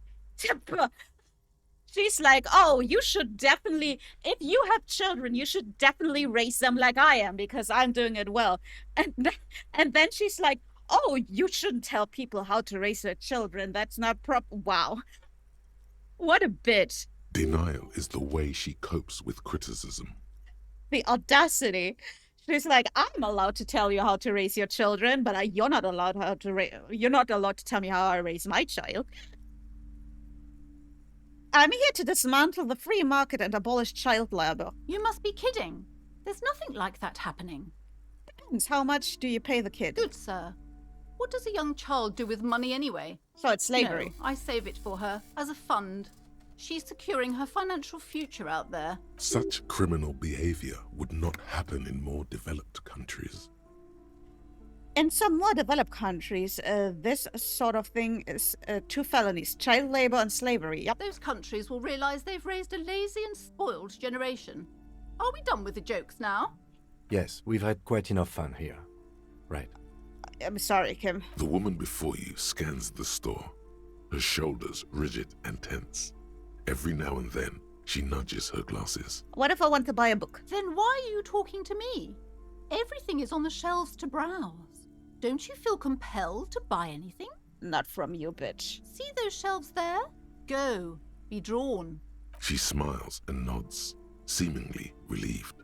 She's like, oh, you should definitely, if you have children, you should definitely raise them like I am because I'm doing it well. And then she's like, oh, you shouldn't tell people how to raise their children. That's not proper. Wow. What a bitch. Denial is the way she copes with criticism. The audacity. She's like, I'm allowed to tell you how to raise your children, but you're not allowed you're not allowed to tell me how I raise my child. I'm here to dismantle the free market and abolish child labor. You must be kidding. There's nothing like that happening. Depends. How much do you pay the kid? Good, sir. What does a young child do with money anyway? So it's slavery. No, I save it for her as a fund. She's securing her financial future out there. Such criminal behavior would not happen in more developed countries. In some more developed countries, this sort of thing is 2 felonies, child labor and slavery. Yep. Those countries will realize they've raised a lazy and spoiled generation. Are we done with the jokes now? Yes, we've had quite enough fun here. Right. I'm sorry, Kim. The woman before you scans the store, her shoulders rigid and tense. Every now and then, She nudges her glasses. What if I want to buy a book? Then why are you talking to me? Everything is on the shelves to browse. Don't you feel compelled to buy anything? Not from you, bitch. See those shelves there? Go. Be drawn. She smiles and nods, seemingly relieved.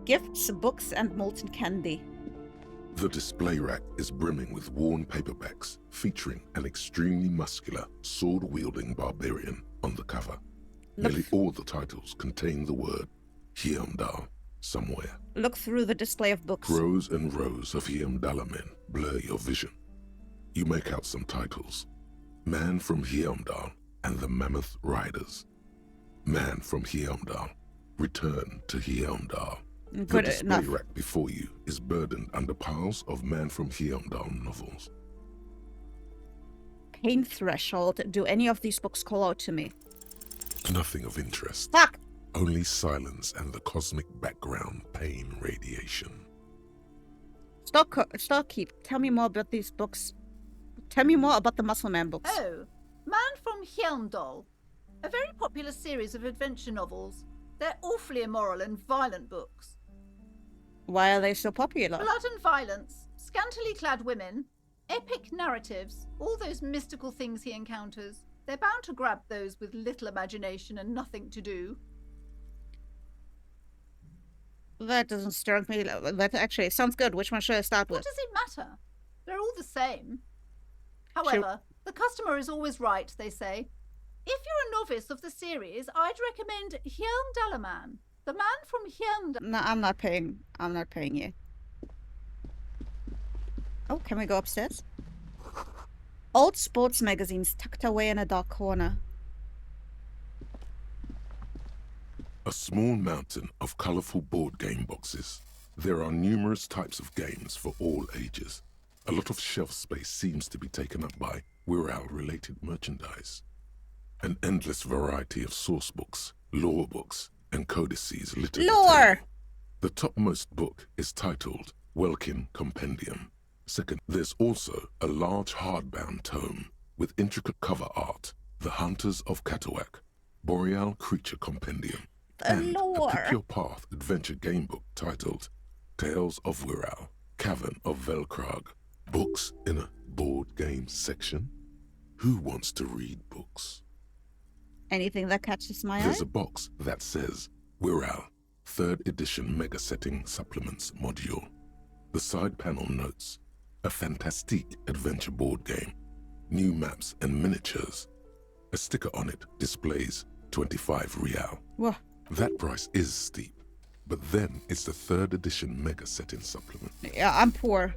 Gifts, books, and molten candy. The display rack is brimming with worn paperbacks featuring an extremely muscular, sword-wielding barbarian on the cover. Nearly all the titles contain the word Heimdall somewhere. Look through the display of books. Rows and rows of Heimdall men blur your vision. You make out some titles. Man from Heimdall and the Mammoth Riders. Man from Heimdall. Return to Heimdall. The display rack before you is burdened under piles of Man from Heimdall novels. Pain threshold. Do any of these books call out to me? Nothing of interest. Fuck! Only silence and the cosmic background pain radiation. Starkeep, tell me more about these books. Tell me more about the Muscle Man books. Oh, Man from Heimdall. A very popular series of adventure novels. They're awfully immoral and violent books. Why are they so popular? Blood and violence, scantily clad women, epic narratives, all those mystical things he encounters. They're bound to grab those with little imagination and nothing to do. That doesn't strike me. That actually sounds good. Which one should I start with? What does it matter? They're all the same. However, the customer is always right, they say. If you're a novice of the series, I'd recommend Heimdall, the Man from Heimdall. No, I'm not paying. I'm not paying you. Oh, can we go upstairs? Old sports magazines tucked away in a dark corner. A small mountain of colorful board game boxes. There are numerous types of games for all ages. A lot of shelf space seems to be taken up by Wirral-related merchandise. An endless variety of source books, lore books, and codices litter the table. The topmost book is titled Welkin Compendium. Second, there's also a large hardbound tome with intricate cover art, The Hunters of Katawak, Boreal Creature Compendium, and a Pick Your Path adventure game book titled Tales of Wirral, Cavern of Velkrag. Books in a board game section? Who wants to read books? Anything that catches my eye? There's a box that says Wirral, 3rd edition Mega Setting Supplements Module. The side panel notes, a fantastique adventure board game, new maps and miniatures. A sticker on it displays 25 real. Whoa. That price is steep, but then it's the 3rd edition Mega Setting Supplement. Yeah, I'm poor.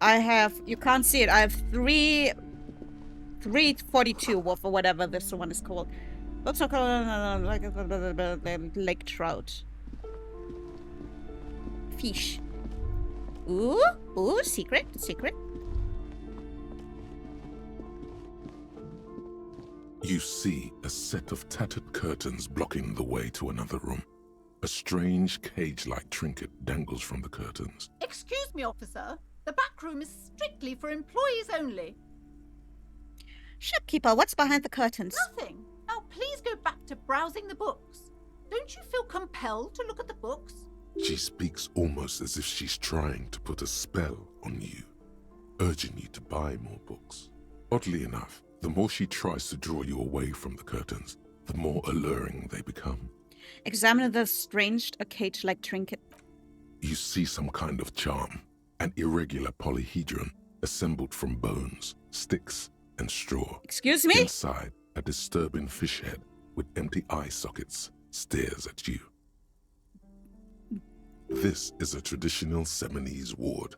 I have, you can't see it, I have 342 or whatever this one is called. Looks like lake trout. Fish. Ooh, ooh, secret. You see a set of tattered curtains blocking the way to another room. A strange cage-like trinket dangles from the curtains. Excuse me, officer. The back room is strictly for employees only. Shopkeeper, what's behind the curtains? Nothing. Now please go back to browsing the books. Don't you feel compelled to look at the books? She speaks almost as if she's trying to put a spell on you, urging you to buy more books. Oddly enough, the more she tries to draw you away from the curtains, the more alluring they become. Examine the strange cage-like trinket. You see some kind of charm, an irregular polyhedron assembled from bones, sticks, and straw. Excuse me? Inside, a disturbing fish head with empty eye sockets stares at you. This is a traditional Seminese ward,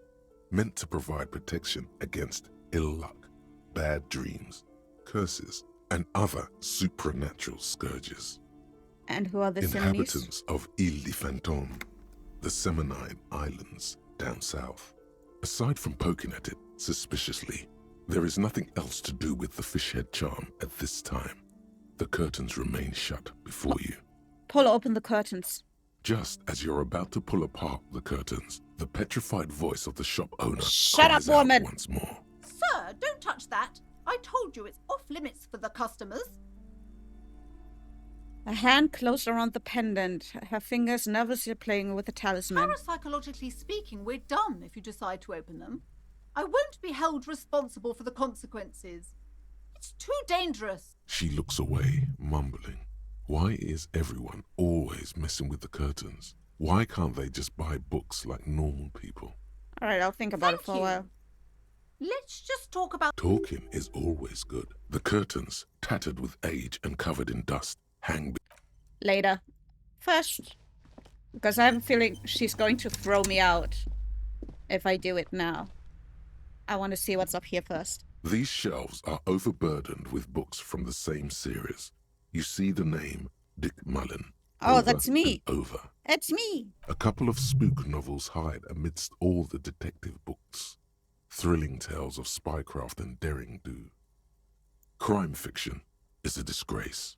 meant to provide protection against ill luck, bad dreams, curses, and other supernatural scourges. And who are the Inhabitants of Ile de Fantôme, the Seminine Islands down south. Aside from poking at it suspiciously, there is nothing else to do with the fish head charm at this time. The curtains remain shut before you. Pull open the curtains. Just as you're about to pull apart the curtains, the petrified voice of the shop owner Shut up, cries out woman! once more. Sir, don't touch that. I told you it's off limits for the customers. A hand closed around the pendant, her fingers nervously playing with the talisman. Parapsychologically speaking, we're done if you decide to open them. I won't be held responsible for the consequences. It's too dangerous. She looks away, mumbling. Why is everyone always messing with the curtains? Why can't they just buy books like normal people? Alright, I'll think about it for a while. Let's just talk about... Talking is always good. The curtains, tattered with age and covered in dust, hang... Later. First, because I have a feeling she's going to throw me out if I do it now. I want to see what's up here first. These shelves are overburdened with books from the same series. You see the name Dick Mullen. Oh, that's me. Over. It's me. A couple of spook novels hide amidst all the detective books. Thrilling tales of spycraft and daring-do. Crime fiction is a disgrace.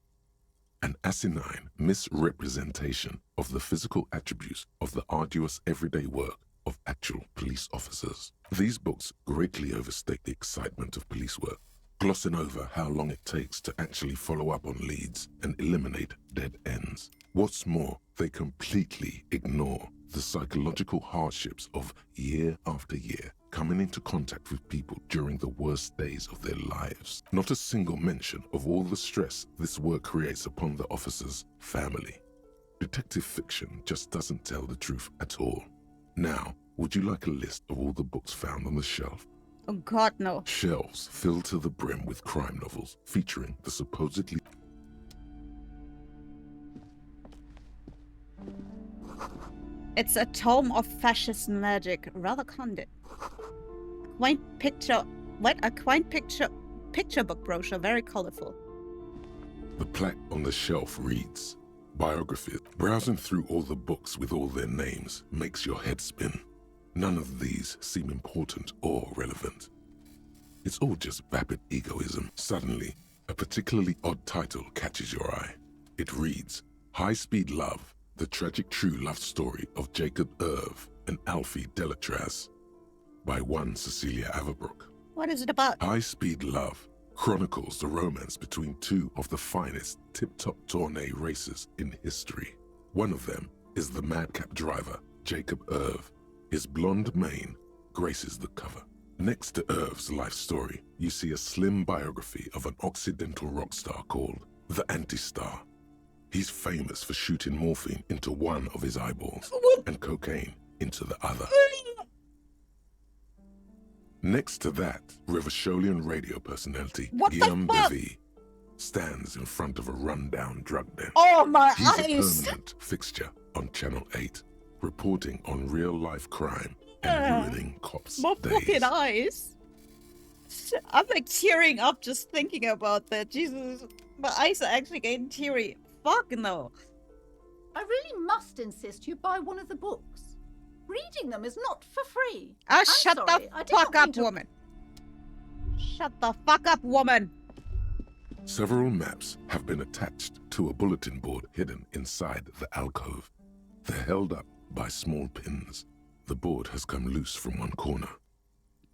An asinine misrepresentation of the physical attributes of the arduous everyday work of actual police officers. These books greatly overstate the excitement of police work, glossing over how long it takes to actually follow up on leads and eliminate dead ends. What's more, they completely ignore the psychological hardships of year after year coming into contact with people during the worst days of their lives. Not a single mention of all the stress this work creates upon the officer's family. Detective fiction just doesn't tell the truth at all. Now, would you like a list of all the books found on the shelf? Oh God, no. Shelves filled to the brim with crime novels featuring the supposedly... It's a tome of fascist magic, rather candid. Quaint picture... What? A quaint picture book brochure, very colorful. The plaque on the shelf reads, Biography. Browsing through all the books with all their names makes your head spin. None of these seem important or relevant. It's all just vapid egoism. Suddenly, a particularly odd title catches your eye. It reads, High Speed Love, the tragic true love story of Jacob Irv and Alfie Delatraz, by one Cecilia Averbrook. What is it about? High Speed Love chronicles the romance between two of the finest tip-top tourney racers in history. One of them is the madcap driver, Jacob Irv. His blonde mane graces the cover. Next to Irv's life story, you see a slim biography of an Occidental rock star called the Anti-Star. He's famous for shooting morphine into one of his eyeballs and cocaine into the other. Next to that, Revacholian radio personality Guillaume Bevy stands in front of a rundown drug den. Oh, my He's eyes! a permanent fixture on Channel 8, reporting on real-life crime and ruining cops' My days. fucking eyes. I'm like tearing up just thinking about that. Jesus, my eyes are actually getting teary. Fuck no. I really must insist you buy one of the books. Reading them is not for free. Shut sorry, the I did fuck not mean up, to... woman. Shut the fuck up, woman. Several maps have been attached to a bulletin board hidden inside the alcove. They're held up by small pins. The board has come loose from one corner.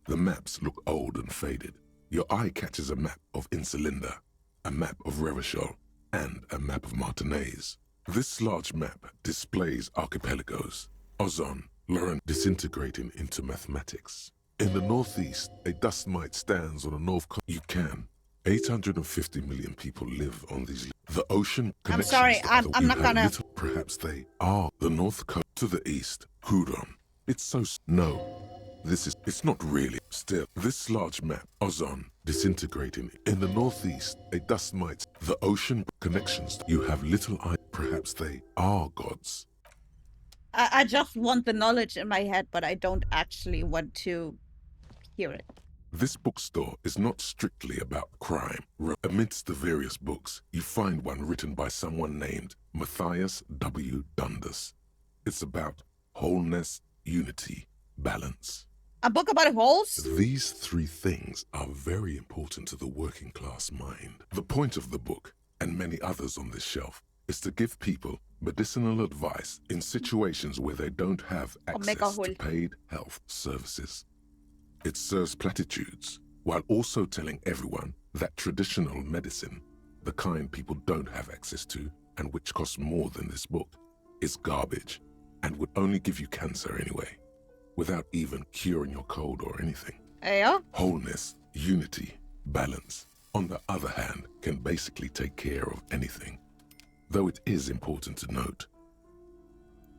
The maps look old and faded. Your eye catches a map of Insulinda, a map of Revachol, and a map of Martinaise. This large map displays archipelagos, Ozon, Lauren disintegrating into mathematics. In the northeast, a dust mite stands on a north coast. You can. 850 million people live on these. The ocean connections. I'm sorry, I'm not gonna. Perhaps they are the north coast to the east. Huron. It's so. No. It's not really. Still, this large map, Ozon, disintegrating. In the northeast, a dust mite. The ocean connections. You have little eye. Perhaps they are gods. I just want the knowledge in my head, but I don't actually want to hear it. This bookstore is not strictly about crime. Amidst the various books, you find one written by someone named Matthias W. Dundas. It's about wholeness, unity, balance. A book about holes? These three things are very important to the working class mind. The point of the book, and many others on this shelf, is to give people medicinal advice in situations where they don't have access to paid health services. It serves platitudes while also telling everyone that traditional medicine, the kind people don't have access to and which costs more than this book, is garbage and would only give you cancer anyway, without even curing your cold or anything. Yeah. Wholeness, unity, balance, on the other hand, can basically take care of anything. Though it is important to note,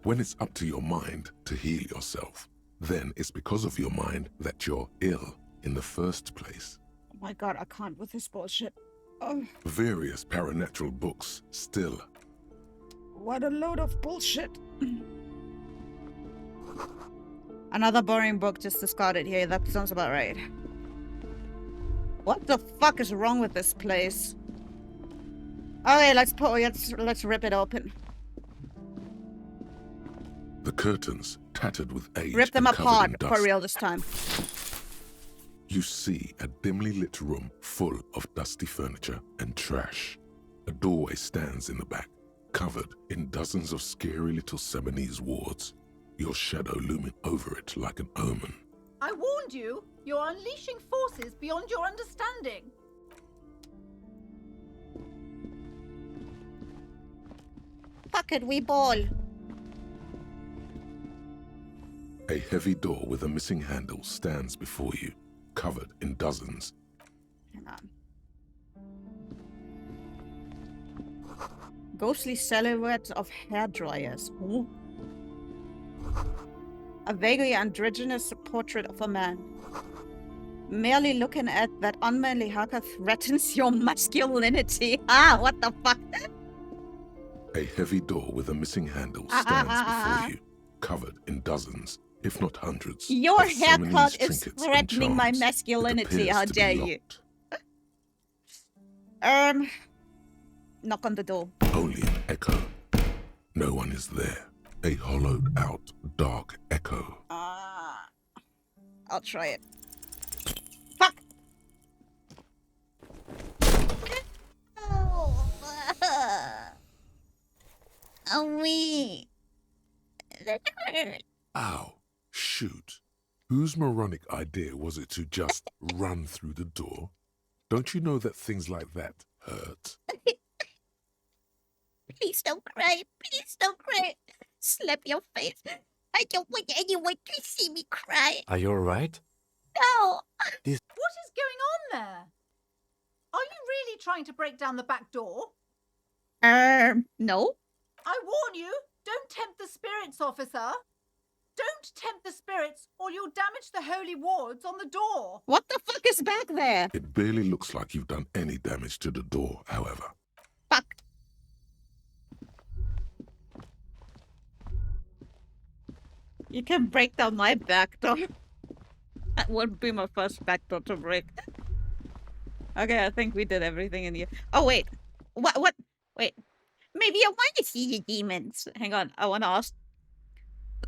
when it's up to your mind to heal yourself, then it's because of your mind that you're ill in the first place. Oh my god, I can't with this bullshit. Oh. Various paranatural books still. What a load of bullshit. Another boring book, just discarded here. That sounds about right. What the fuck is wrong with this place? Okay, let's rip it open. The curtains, tattered with age, Rip them and covered apart in for dust. real this time. You see a dimly lit room full of dusty furniture and trash. A doorway stands in the back, covered in dozens of scary little Seminese wards, your shadow looming over it like an omen. I warned you. You're unleashing forces beyond your understanding. Fuck it, we ball. A heavy door with a missing handle stands before you, covered in dozens. Hang on. Ghostly silhouettes of hairdryers. Ooh. A vaguely androgynous portrait of a man. Merely looking at that unmanly haka threatens your masculinity. Ah, what the fuck? A heavy door with a missing handle stands before you, covered in dozens, if not hundreds. Your of Seminese haircut is trinkets and threatening my charms. It masculinity. appears How to be dare you? locked. Knock on the door. Only an echo. No one is there. A hollowed out, dark echo. I'll try it. Fuck! Oh, me. That hurt. Ow. Shoot. Whose moronic idea was it to just run through the door? Don't you know that things like that hurt? Please don't cry. Please don't cry. Slap your face. I don't want anyone to see me cry. Are you alright? No. What is going on there? Are you really trying to break down the back door? No. I warn you, don't tempt the spirits, officer. Don't tempt the spirits, or you'll damage the holy wards on the door. What the fuck is back there? It barely looks like you've done any damage to the door, however. Fuck. You can break down my back door. That would be my first back door to break. Okay, I think we did everything in here. Oh, wait. What? Wait. Maybe I want to see the demons. Hang on, I want to ask.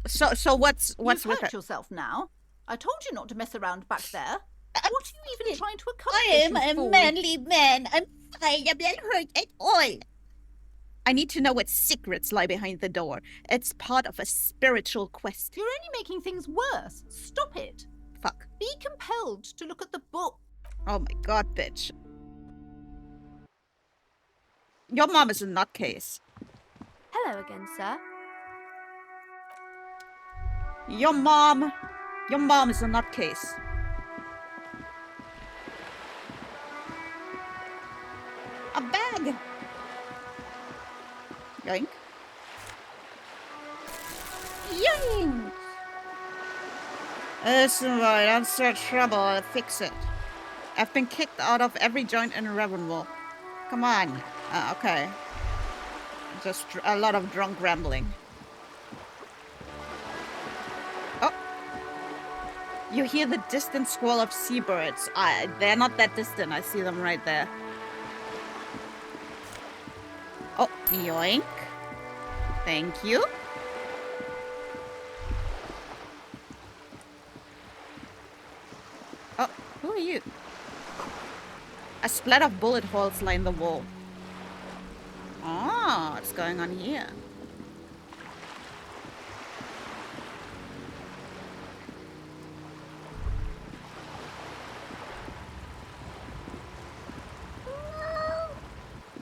So what's You've with hurt it? yourself now. I told you not to mess around back there. What are you even trying to I accomplish? am a you fool? manly man. I'm fine. I'm not hurt at all. I need to know what secrets lie behind the door. It's part of a spiritual quest. You're only making things worse. Stop it. Fuck. Be compelled to look at the book. Oh my god, bitch. Your mom is a nutcase. Hello again, sir. Your mom is a nutcase. A bag. Yoink. Yoink. Listen, boy, don't start trouble. I'll fix it. I've been kicked out of every joint in Ravenwall. Come on. Okay. Just a lot of drunk rambling. Oh. You hear the distant squall of seabirds. They're not that distant. I see them right there. Oh, yoink. Thank you. Oh, who are you? A splat of bullet holes line the wall. Ah, What's going on here?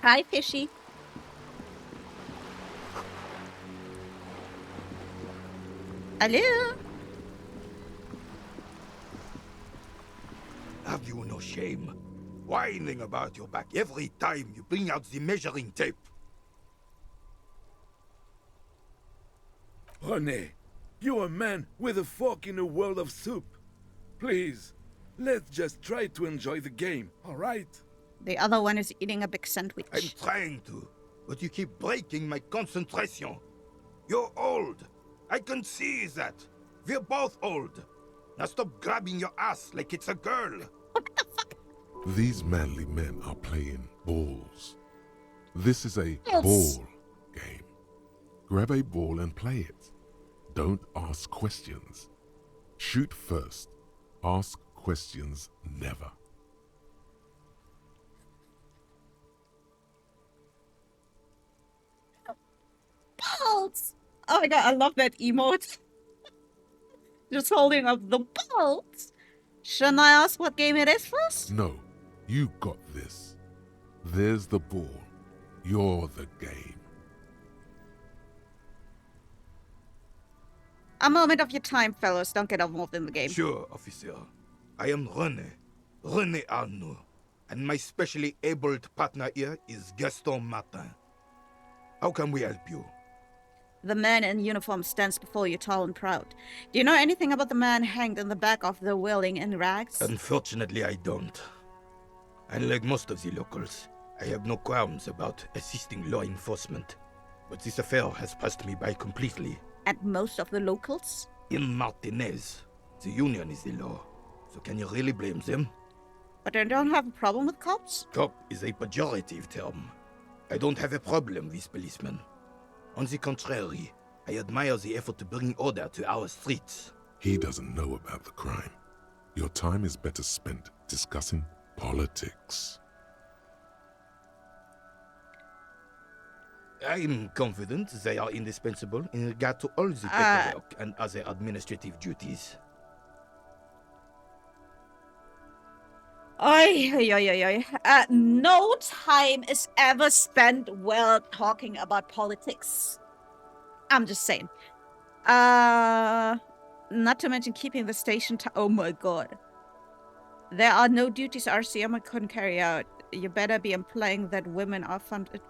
Hi, fishy. Hello? Have you no shame? Whining about your back every time you bring out the measuring tape. René, you're a man with a fork in a world of soup. Please, let's just try to enjoy the game, alright? The other one is eating a big sandwich. I'm trying to, but you keep breaking my concentration. You're old. I can see that. We're both old. Now stop grabbing your ass like it's a girl. These manly men are playing balls. This is a Yes. ball game. Grab a ball and play it. Don't ask questions. Shoot first. Ask questions never. Balls! Oh my god, I love that emote. Just holding up the balls. Shouldn't I ask what game it is first? No, you got this. There's the ball. You're the game. A moment of your time, fellows. Don't get involved in the game. Sure, officer. I am René Arnaud. And my specially abled partner here is Gaston Martin. How can we help you? The man in uniform stands before you tall and proud. Do you know anything about the man hanged in the back of the Wailing in rags? Unfortunately, I don't. Unlike most of the locals, I have no qualms about assisting law enforcement. But this affair has passed me by completely. And most of the locals? In Martinez, the union is the law. So can you really blame them? But I don't have a problem with cops? Cop is a pejorative term. I don't have a problem with policemen. On the contrary, I admire the effort to bring order to our streets. He doesn't know about the crime. Your time is better spent discussing politics. I'm confident they are indispensable in regard to all the paperwork and other administrative duties. No time is ever spent well talking about politics. I'm just saying. Not to mention keeping the station. Oh my god. There are no duties RCM couldn't carry out. You better be implying that women are funded.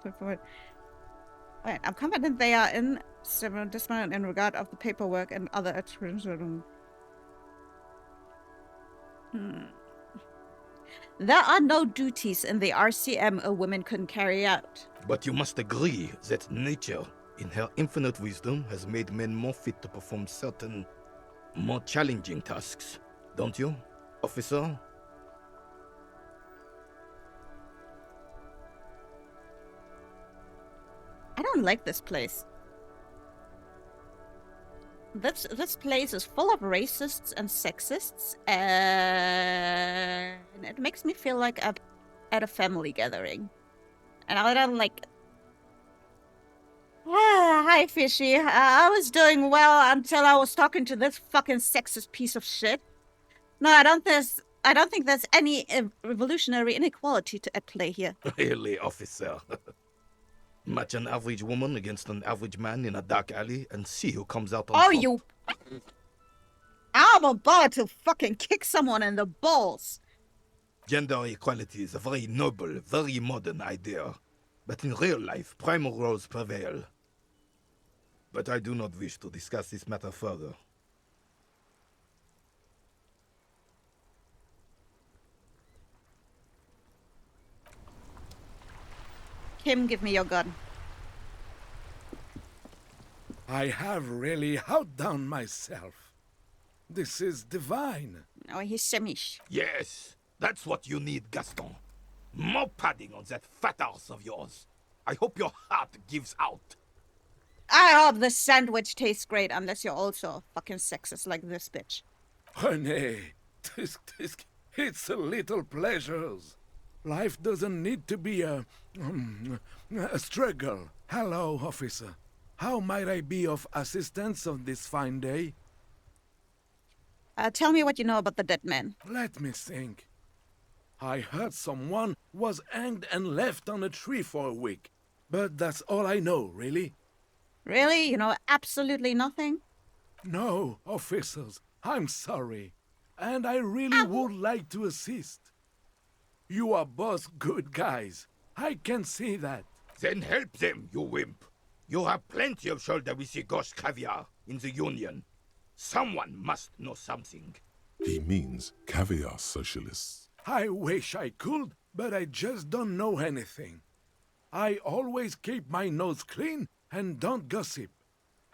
Wait, I'm confident they are in several discipline in regard of the paperwork and other attributions. There are no duties in the RCM a woman couldn't carry out. But you must agree that nature, in her infinite wisdom, has made men more fit to perform certain, more challenging tasks. Don't you, officer? I don't like this place. This place is full of racists and sexists, and it makes me feel like I'm at a family gathering. And I don't like... Hi, Fishy. I was doing well until I was talking to this fucking sexist piece of shit. No, I don't think there's any revolutionary inequality at play here. Really, officer. Match an average woman against an average man in a dark alley and see who comes out on top. You... I'm about to fucking kick someone in the balls. Gender equality is a very noble, very modern idea. But in real life, primal roles prevail. But I do not wish to discuss this matter further. Kim, give me your gun. I have really outdone myself. This is divine. Oh, he's semish. Yes, that's what you need, Gaston. More padding on that fat ass of yours. I hope your heart gives out. I hope the sandwich tastes great, unless you're also a fucking sexist like this bitch. René, it's a little pleasures. Life doesn't need to be a struggle. Hello, officer. How might I be of assistance on this fine day? Tell me what you know about the dead man. Let me think. I heard someone was hanged and left on a tree for a week. But that's all I know, really. Really? You know absolutely nothing? No, officers, I'm sorry. And I really would like to assist. You are both good guys. I can see that. Then help them, you wimp. You have plenty of shoulder with the ghost caviar in the Union. Someone must know something. He means caviar socialists. I wish I could, but I just don't know anything. I always keep my nose clean and don't gossip.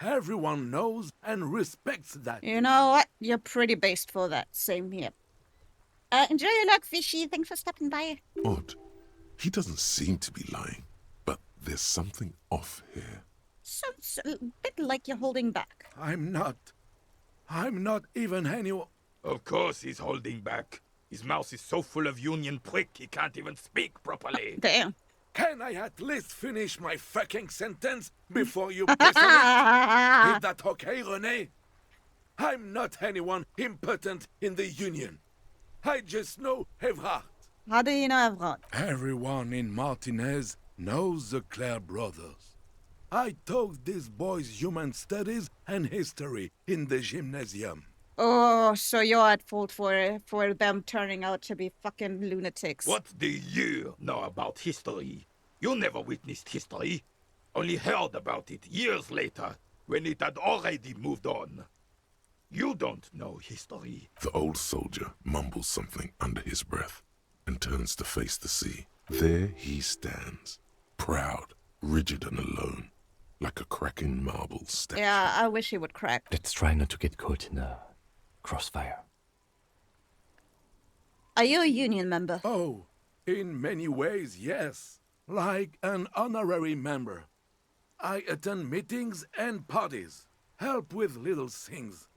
Everyone knows and respects that. You know what? You're pretty based for that. Same here. Enjoy your luck, Fishy. Thanks for stopping by. Odd. He doesn't seem to be lying, but there's something off here. Sounds a bit like you're holding back. I'm not even anyone. Of course he's holding back. His mouth is so full of Union prick he can't even speak properly. Damn. Can I at least finish my fucking sentence before you piss on it? Is that okay, René? I'm not anyone important in the Union. I just know Evrard. How do you know Evrard? Everyone in Martinez knows the Clare brothers. I taught these boys human studies and history in the gymnasium. Oh, so you're at fault for them turning out to be fucking lunatics. What do you know about history? You never witnessed history. Only heard about it years later, when it had already moved on. You don't know history. The old soldier mumbles something under his breath and turns to face the sea. There he stands, proud, rigid and alone, like a cracking marble statue. Yeah, I wish he would crack. Let's try not to get caught in a crossfire. Are you a union member? Oh, in many ways, yes. Like an honorary member. I attend meetings and parties, help with little things.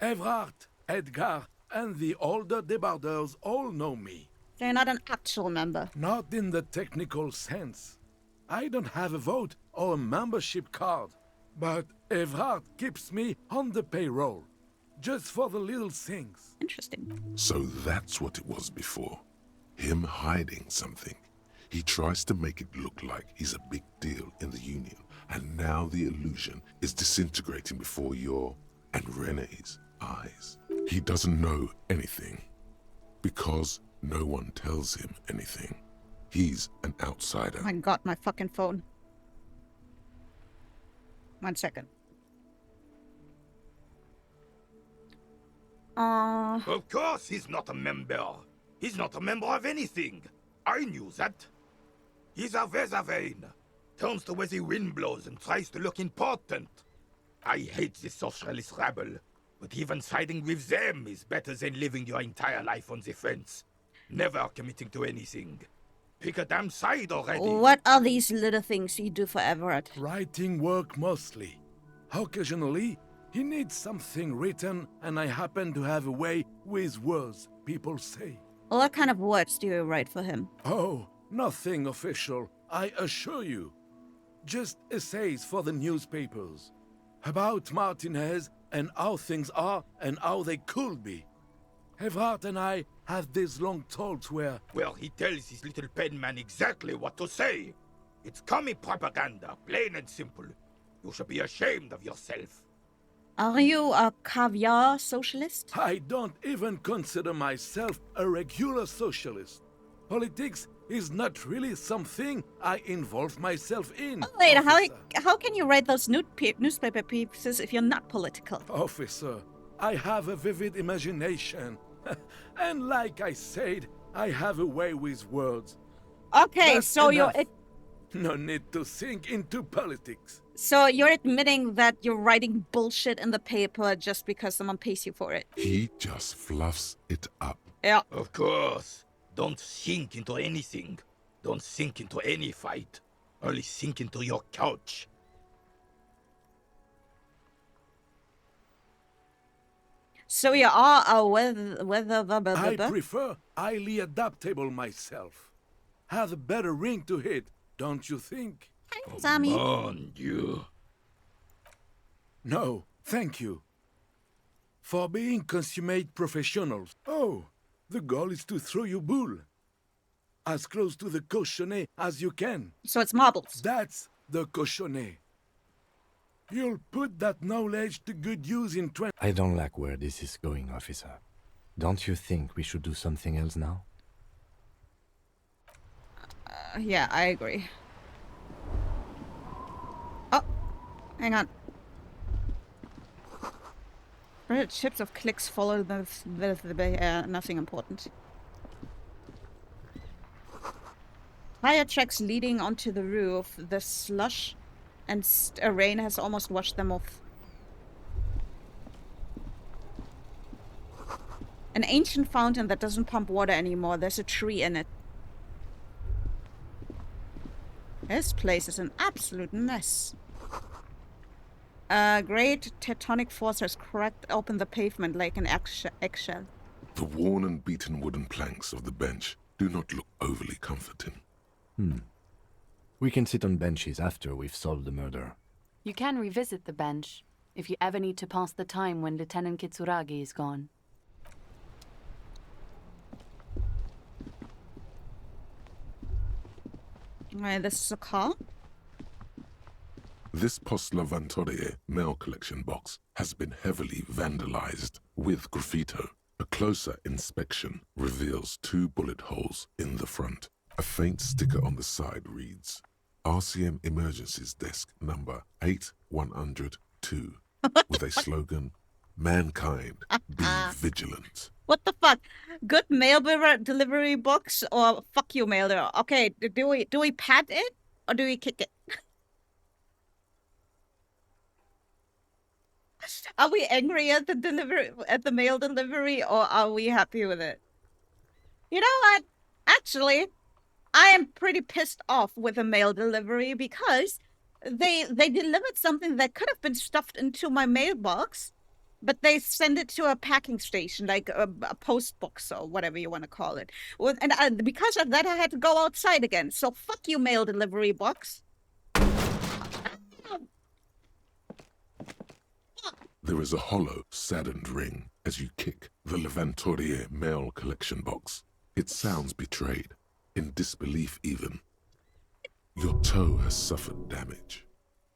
Evrard, Edgar, and the older debardeurs all know me. They're not an actual member. Not in the technical sense. I don't have a vote or a membership card, but Evrard keeps me on the payroll, just for the little things. Interesting. So that's what it was before. Him hiding something. He tries to make it look like he's a big deal in the Union, and now the illusion is disintegrating before your and René's eyes. He doesn't know anything, because no one tells him anything. He's an outsider. Oh my god, my fucking phone. 1 second. Of course he's not a member. He's not a member of anything. I knew that. He's a Weservein. Turns to where the wind blows and tries to look important. I hate this socialist rabble, but even siding with them is better than living your entire life on the fence. Never committing to anything. Pick a damn side already. What are these little things you do for Everett? Writing work mostly. Occasionally, he needs something written, and I happen to have a way with words, people say. What kind of words do you write for him? Oh, nothing official, I assure you. Just essays for the newspapers. About Martinez and how things are and how they could be. Evrard and I have these long talks where... Well, he tells his little pen man exactly what to say. It's commie propaganda, plain and simple. You should be ashamed of yourself. Are you a caviar socialist? I don't even consider myself a regular socialist. Politics is not really something I involve myself in. Oh, wait, how can you write those newspaper pieces if you're not political? Officer, I have a vivid imagination. And like I said, I have a way with words. Okay, That's so enough. you're... No need to think into politics. So you're admitting that you're writing bullshit in the paper just because someone pays you for it? He just fluffs it up. Yeah. Of course. Don't sink into anything. Don't sink into any fight. Only sink into your couch. So you are a weather... I prefer highly adaptable myself. Have a better ring to hit, don't you think? Sammy. Mon Dieu. No, thank you. For being consummate professionals. Oh, the goal is to throw you bull. As close to the cochonnet as you can. So it's marbles. That's the cochonnet. You'll put that knowledge to good use in 20... I don't like where this is going, officer. Don't you think we should do something else now? Yeah, I agree. Oh, hang on. Red chips of clicks follow the nothing important. Tire tracks leading onto the roof. The slush and rain has almost washed them off. An ancient fountain that doesn't pump water anymore. There's a tree in it. This place is an absolute mess. A great tectonic force has cracked open the pavement like an eggshell. The worn and beaten wooden planks of the bench do not look overly comforting. We can sit on benches after we've solved the murder. You can revisit the bench if you ever need to pass the time when Lieutenant Kitsuragi is gone. Alright, this is a car. This Post Lavantorie mail collection box has been heavily vandalized with graffito. A closer inspection reveals 2 bullet holes in the front. A faint sticker on the side reads, RCM Emergencies Desk number 8102, with a slogan, Mankind, be vigilant. What the fuck? Good mail delivery box or fuck you mail delivery? Okay, do we pat it or do we kick it? Are we angry at the mail delivery, or are we happy with it? You know what? Actually, I am pretty pissed off with the mail delivery because they delivered something that could have been stuffed into my mailbox, but they send it to a packing station, like a post box or whatever you want to call it. And because of that, I had to go outside again. So fuck you, mail delivery box. There is a hollow, saddened ring as you kick the Levantorie mail collection box. It sounds betrayed, in disbelief even. Your toe has suffered damage.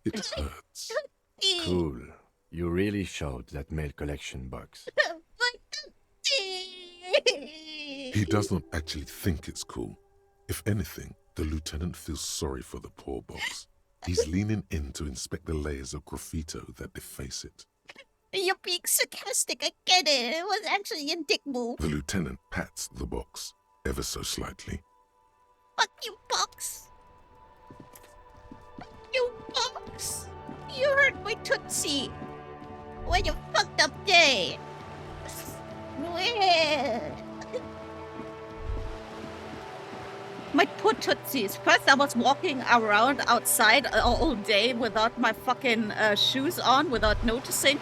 It hurts. Cool. You really showed that mail collection box. He does not actually think it's cool. If anything, the lieutenant feels sorry for the poor box. He's leaning in to inspect the layers of graffito that deface it. You're being sarcastic, I get it. It was actually a dick move. The lieutenant pats the box, ever so slightly. Fuck you, box. Fuck you, box. You hurt my tootsie. When you fucked up day. My poor tootsies. First I was walking around outside all day without my fucking shoes on, without noticing.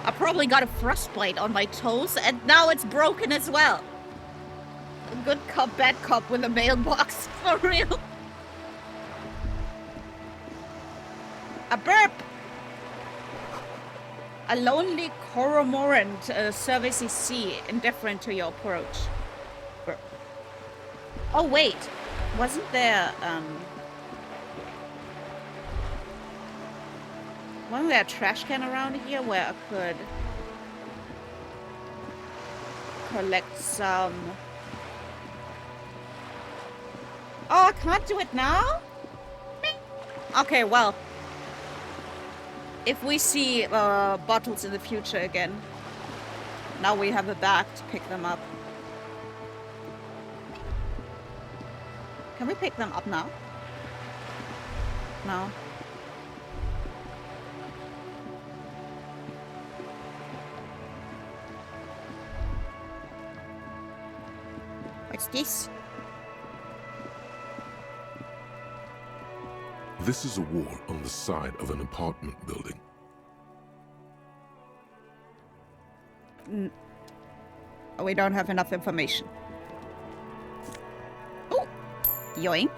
I probably got a frostbite on my toes, and now it's broken as well. A good cop, bad cop with a mailbox, for real. A burp! A lonely cormorant services sea, indifferent to your approach. Burp. Oh wait, wasn't there, wasn't there a trash can around here where I could collect some? Oh, I can't do it now? Okay, well, if we see bottles in the future again, now we have a bag to pick them up. Can we pick them up now? No. What's this? This is a wall on the side of an apartment building. We don't have enough information. Oh! Yoink.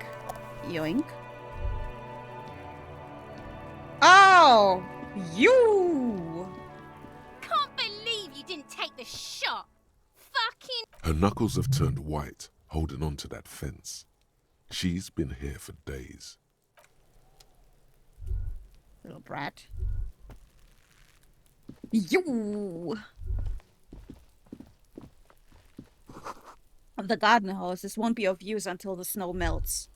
Yoink. Oh, you! Can't believe you didn't take the shot. Fucking. Her knuckles have turned white, holding on to that fence. She's been here for days. Little brat. You! The garden hoses won't be of use until the snow melts.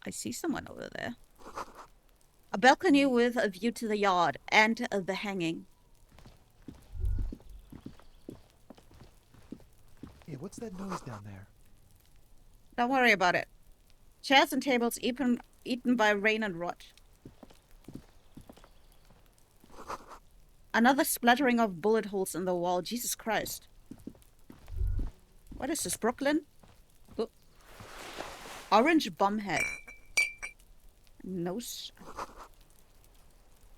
I see someone over there. A balcony with a view to the yard and the hanging. Hey, what's that noise down there? Don't worry about it. Chairs and tables eaten by rain and rot. Another splattering of bullet holes in the wall. Jesus Christ. What is this, Brooklyn? Oh. Orange bomb head. No.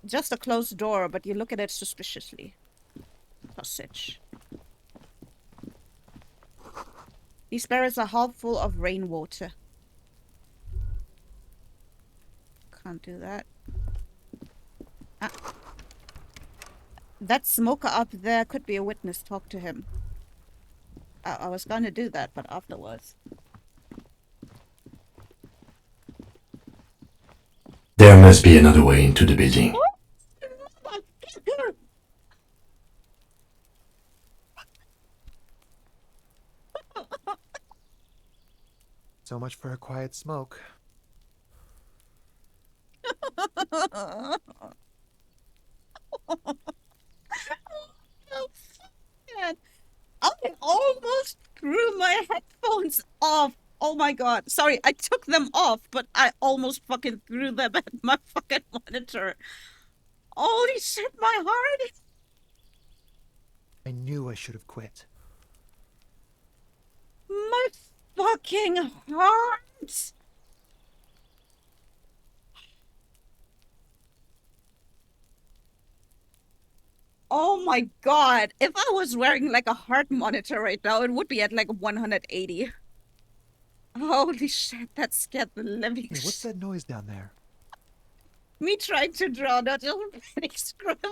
Just a closed door, but you look at it suspiciously. Sausage. These barrels are half full of rainwater. Can't do that. Ah. That smoker up there could be a witness. Talk to him. I was going to do that, but afterwards. There must be another way into the building. So much for a quiet smoke. I almost threw my headphones off. Oh my god. Sorry, I took them off, but I almost fucking threw them at my fucking monitor. Holy shit, my heart. I knew I should have quit. My fucking heart. Oh my god. If I was wearing like a heart monitor right now, it would be at like 180. Holy shit, that scared the living Hey, what's that noise down there? Me trying to draw, not just panic scribble.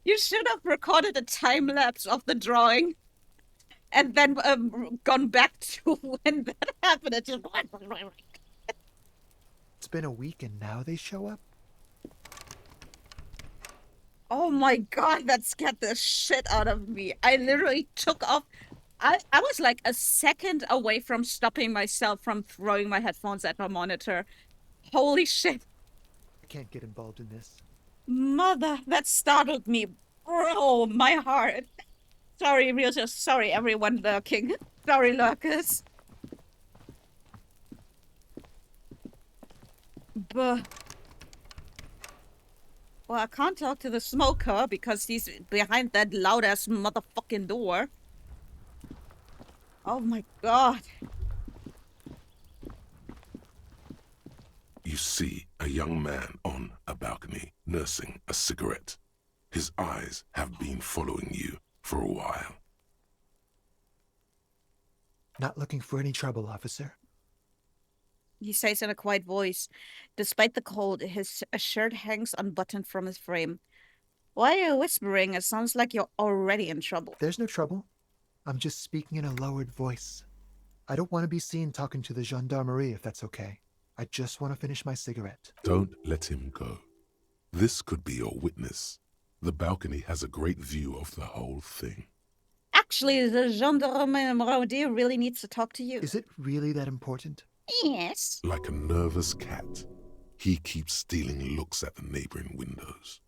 You should have recorded a time lapse of the drawing and then gone back to when that happened. It just... It's been a week and now they show up? Oh my god, that scared the shit out of me. I literally took off. I was like a second away from stopping myself from throwing my headphones at my monitor. Holy shit. I can't get involved in this. Mother, that startled me. Bro, my heart. Sorry, sorry, everyone lurking. Sorry, lurkers. Well, I can't talk to the smoker because he's behind that loud-ass motherfucking door. Oh my god. You see a young man on a balcony nursing a cigarette. His eyes have been following you for a while. Not looking for any trouble, officer. He says in a quiet voice. Despite the cold, his shirt hangs unbuttoned from his frame. Why are you whispering? It sounds like you're already in trouble. There's no trouble. I'm just speaking in a lowered voice. I don't want to be seen talking to the gendarmerie if that's okay. I just want to finish my cigarette. Don't let him go. This could be your witness. The balcony has a great view of the whole thing. Actually, the gendarmerie really needs to talk to you. Is it really that important? Yes. Like a nervous cat, he keeps stealing looks at the neighboring windows.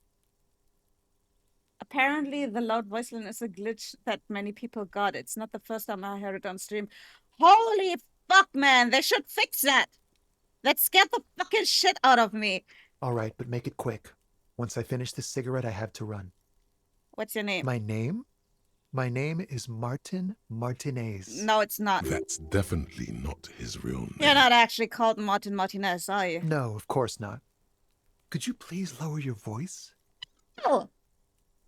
Apparently, the loud voice line is a glitch that many people got. It's not the first time I heard it on stream. Holy fuck, man. They should fix that. That scared the fucking shit out of me. All right, but make it quick. Once I finish this cigarette, I have to run. What's your name? My name? My name is Martin Martinez. No, it's not. That's definitely not his real name. You're not actually called Martin Martinez, are you? No, of course not. Could you please lower your voice? Oh.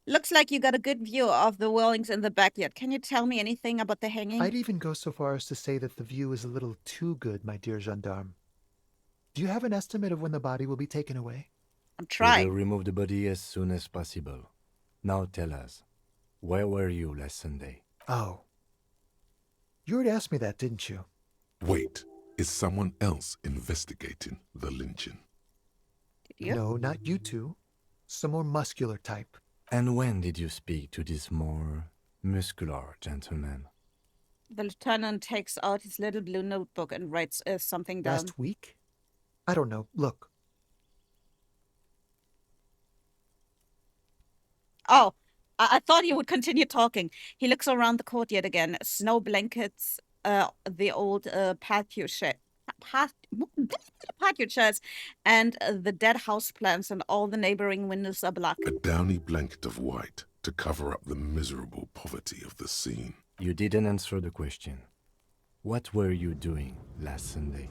Looks like you got a good view of the whirlings in the backyard. Can you tell me anything about the hanging? I'd even go so far as to say that the view is a little too good, my dear gendarme. Do you have an estimate of when the body will be taken away? I'm We will trying. remove the body as soon as possible. Now tell us, where were you last Sunday? Oh. You already asked me that, didn't you? Wait, is someone else investigating the lynching? Did you? No, not you two. Some more muscular type. And when did you speak to this more muscular gentleman? The lieutenant takes out his little blue notebook and writes something down. Last week? I don't know. Look. Oh, I thought he would continue talking. He looks around the courtyard again. Snow blankets, the old patio patio chairs, and the dead house plants, and all the neighboring windows are black. A downy blanket of white to cover up the miserable poverty of the scene. You didn't answer the question. What were you doing last Sunday?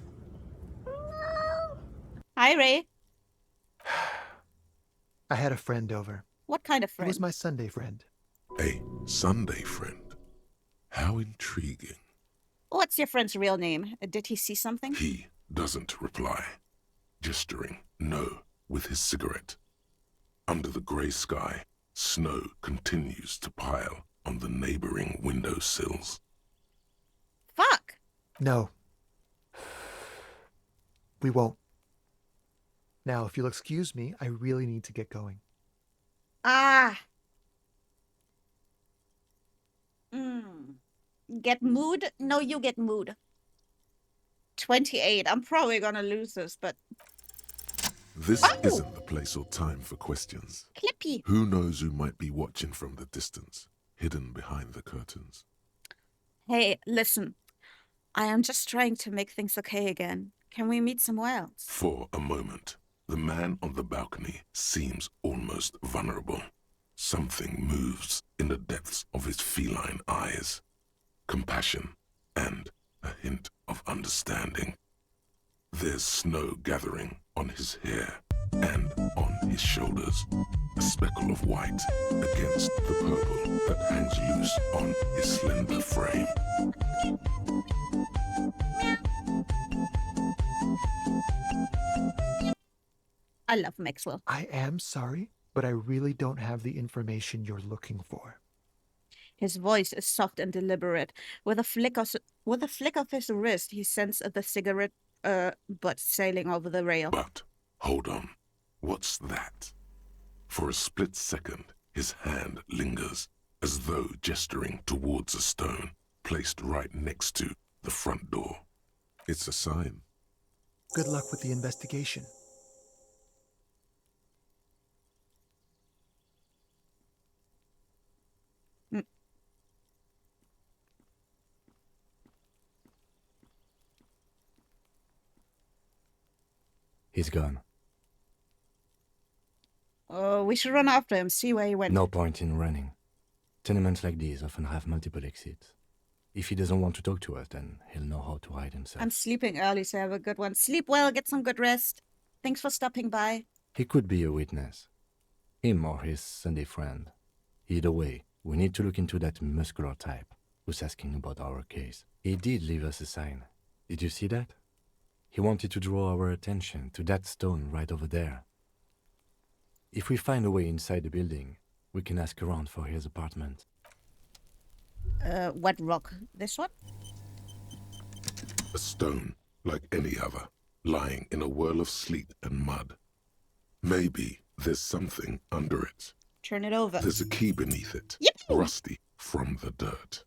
Hi, Ray. I had a friend over. What kind of He friend? was my Sunday friend. A Sunday friend. How intriguing. What's your friend's real name? Did he see something? He doesn't reply, gesturing no with his cigarette. Under the grey sky, snow continues to pile on the neighboring windowsills. Fuck! No. We won't. Now, if you'll excuse me, I really need to get going. Ah. Get mood? No, you get mood. 28. I'm probably gonna lose this, but... This isn't the place or time for questions. Clippy. Who knows who might be watching from the distance, hidden behind the curtains? Hey, listen. I am just trying to make things okay again. Can we meet somewhere else? For a moment, the man on the balcony seems almost vulnerable. Something moves in the depths of his feline eyes. Compassion and a hint of understanding. There's snow gathering on his hair and on his shoulders. A speckle of white against the purple that hangs loose on his slender frame. I love Maxwell. I am sorry, but I really don't have the information you're looking for. His voice is soft and deliberate. With a flick of his wrist, he sends the cigarette butt sailing over the rail. But, hold on. What's that? For a split second, his hand lingers, as though gesturing towards a stone placed right next to the front door. It's a sign. Good luck with the investigation. He's gone. We should run after him, see where he went. No point in running. Tenements like these often have multiple exits. If he doesn't want to talk to us, then he'll know how to hide himself. I'm sleeping early, so have a good one. Sleep well, get some good rest. Thanks for stopping by. He could be a witness. Him or his Sunday friend. Either way, we need to look into that muscular type who's asking about our case. He did leave us a sign. Did you see that? He wanted to draw our attention to that stone right over there. If we find a way inside the building, we can ask around for his apartment. What rock? This one? A stone, like any other, lying in a whirl of sleet and mud. Maybe there's something under it. Turn it over. There's a key beneath it, rusty from the dirt.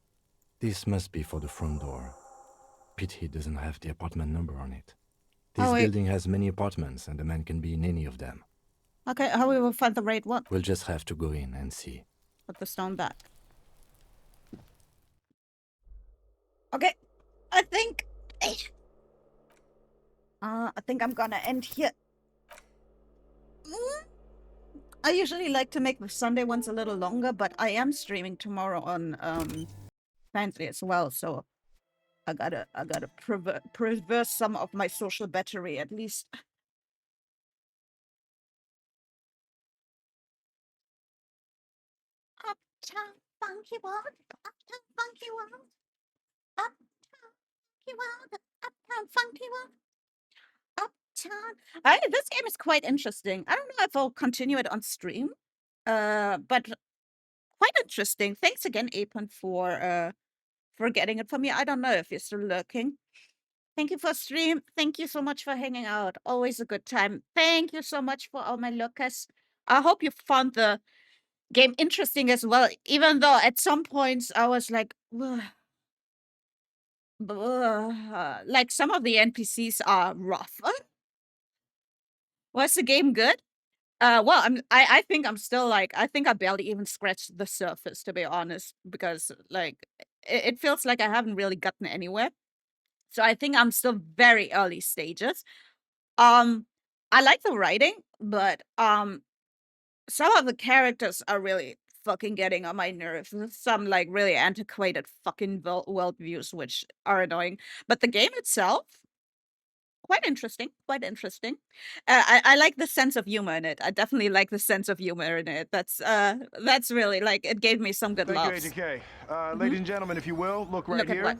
This must be for the front door. Pity he doesn't have the apartment number on it. This Oh, wait. building has many apartments, and the man can be in any of them. Okay, how we will find the right one? We'll just have to go in and see. Put the stone back. Okay, I think I'm gonna end here. I usually like to make the Sunday ones a little longer, but I am streaming tomorrow on Fancy as well, so I gotta preserve some of my social battery at least. Uptown funky world, uptown funky world, uptown funky world, uptown funky world. This game is quite interesting. I don't know if I'll continue it on stream, but quite interesting. Thanks again, Apon, for getting it for me. I don't know if you're still lurking. Thank you for stream. Thank you so much for hanging out. Always a good time. Thank you so much for all my lookers. I hope you found the game interesting as well, even though at some points I was like, ugh, like some of the NPCs are rough. Was the game good? Well, I think I'm still like, I think I barely even scratched the surface, to be honest, because like it feels like I haven't really gotten anywhere. So I think I'm still very early stages. I like the writing, but some of the characters are really fucking getting on my nerves. Some like really antiquated fucking world views, which are annoying. But the game itself, quite interesting. Quite interesting. I like the sense of humor in it. I definitely like the sense of humor in it. That's really like it gave me some good Thank you, laughs. Agent K. Ladies and gentlemen, if you will, look right Look at here. what?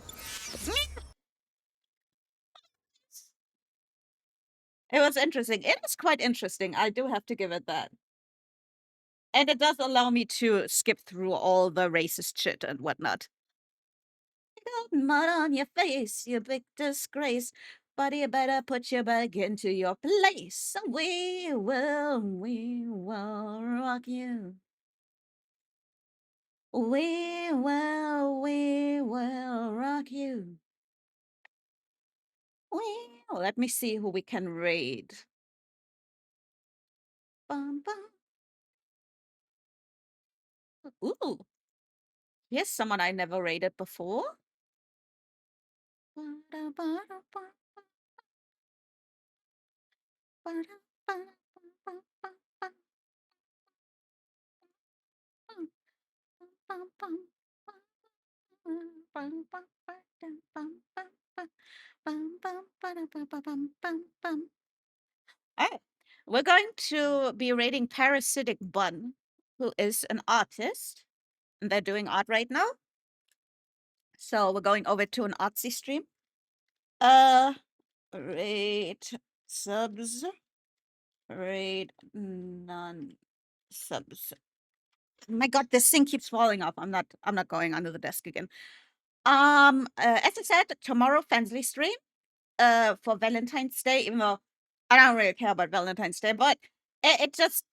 It was interesting. It is quite interesting. I do have to give it that. And it does allow me to skip through all the racist shit and whatnot. Got mud on your face, you big disgrace. But you better put your back into your place. We will rock you. We will rock you. Let me see who we can raid. Bum, bum. Ooh. Here's someone I never raided before. Alright. We're going to be rating Parasitic Bun, who is an artist. And they're doing art right now. So we're going over to an artsy stream. Rate subs. Rate non-subs. My god, this thing keeps falling off. I'm not going under the desk again. As I said, tomorrow Fansley stream for Valentine's Day, even though I don't really care about Valentine's Day, but it just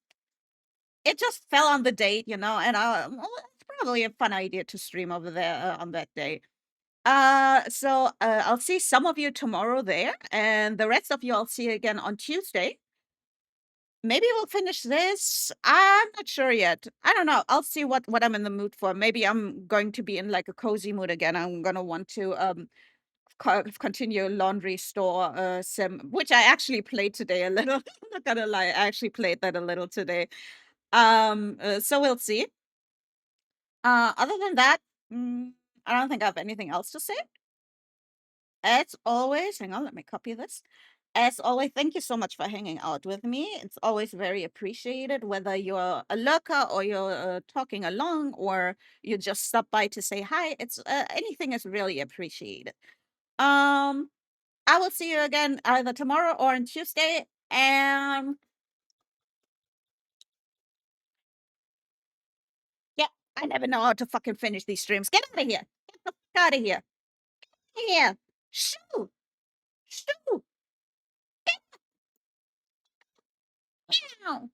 fell on the date, you know, and it's probably a fun idea to stream over there on that day. So I'll see some of you tomorrow there, and the rest of you I'll see again on Tuesday. Maybe we'll finish this. I'm not sure yet. I don't know. I'll see what I'm in the mood for. Maybe I'm going to be in like a cozy mood again. I'm gonna want to continue Laundry Store sim, which I actually played today a little. I'm not gonna lie, I actually played that a little today. So we'll see. Other than that, I don't think I have anything else to say. As always, hang on, let me copy this. As always, thank you so much for hanging out with me. It's always very appreciated, whether you're a lurker or you're talking along or you just stop by to say hi. It's anything is really appreciated. I will see you again either tomorrow or on Tuesday. And yeah, I never know how to fucking finish these streams. Get out of here. Get the fuck out of here. Get here. Shoo. Shoo. Meow.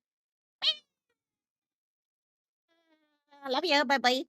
I love you. Bye bye.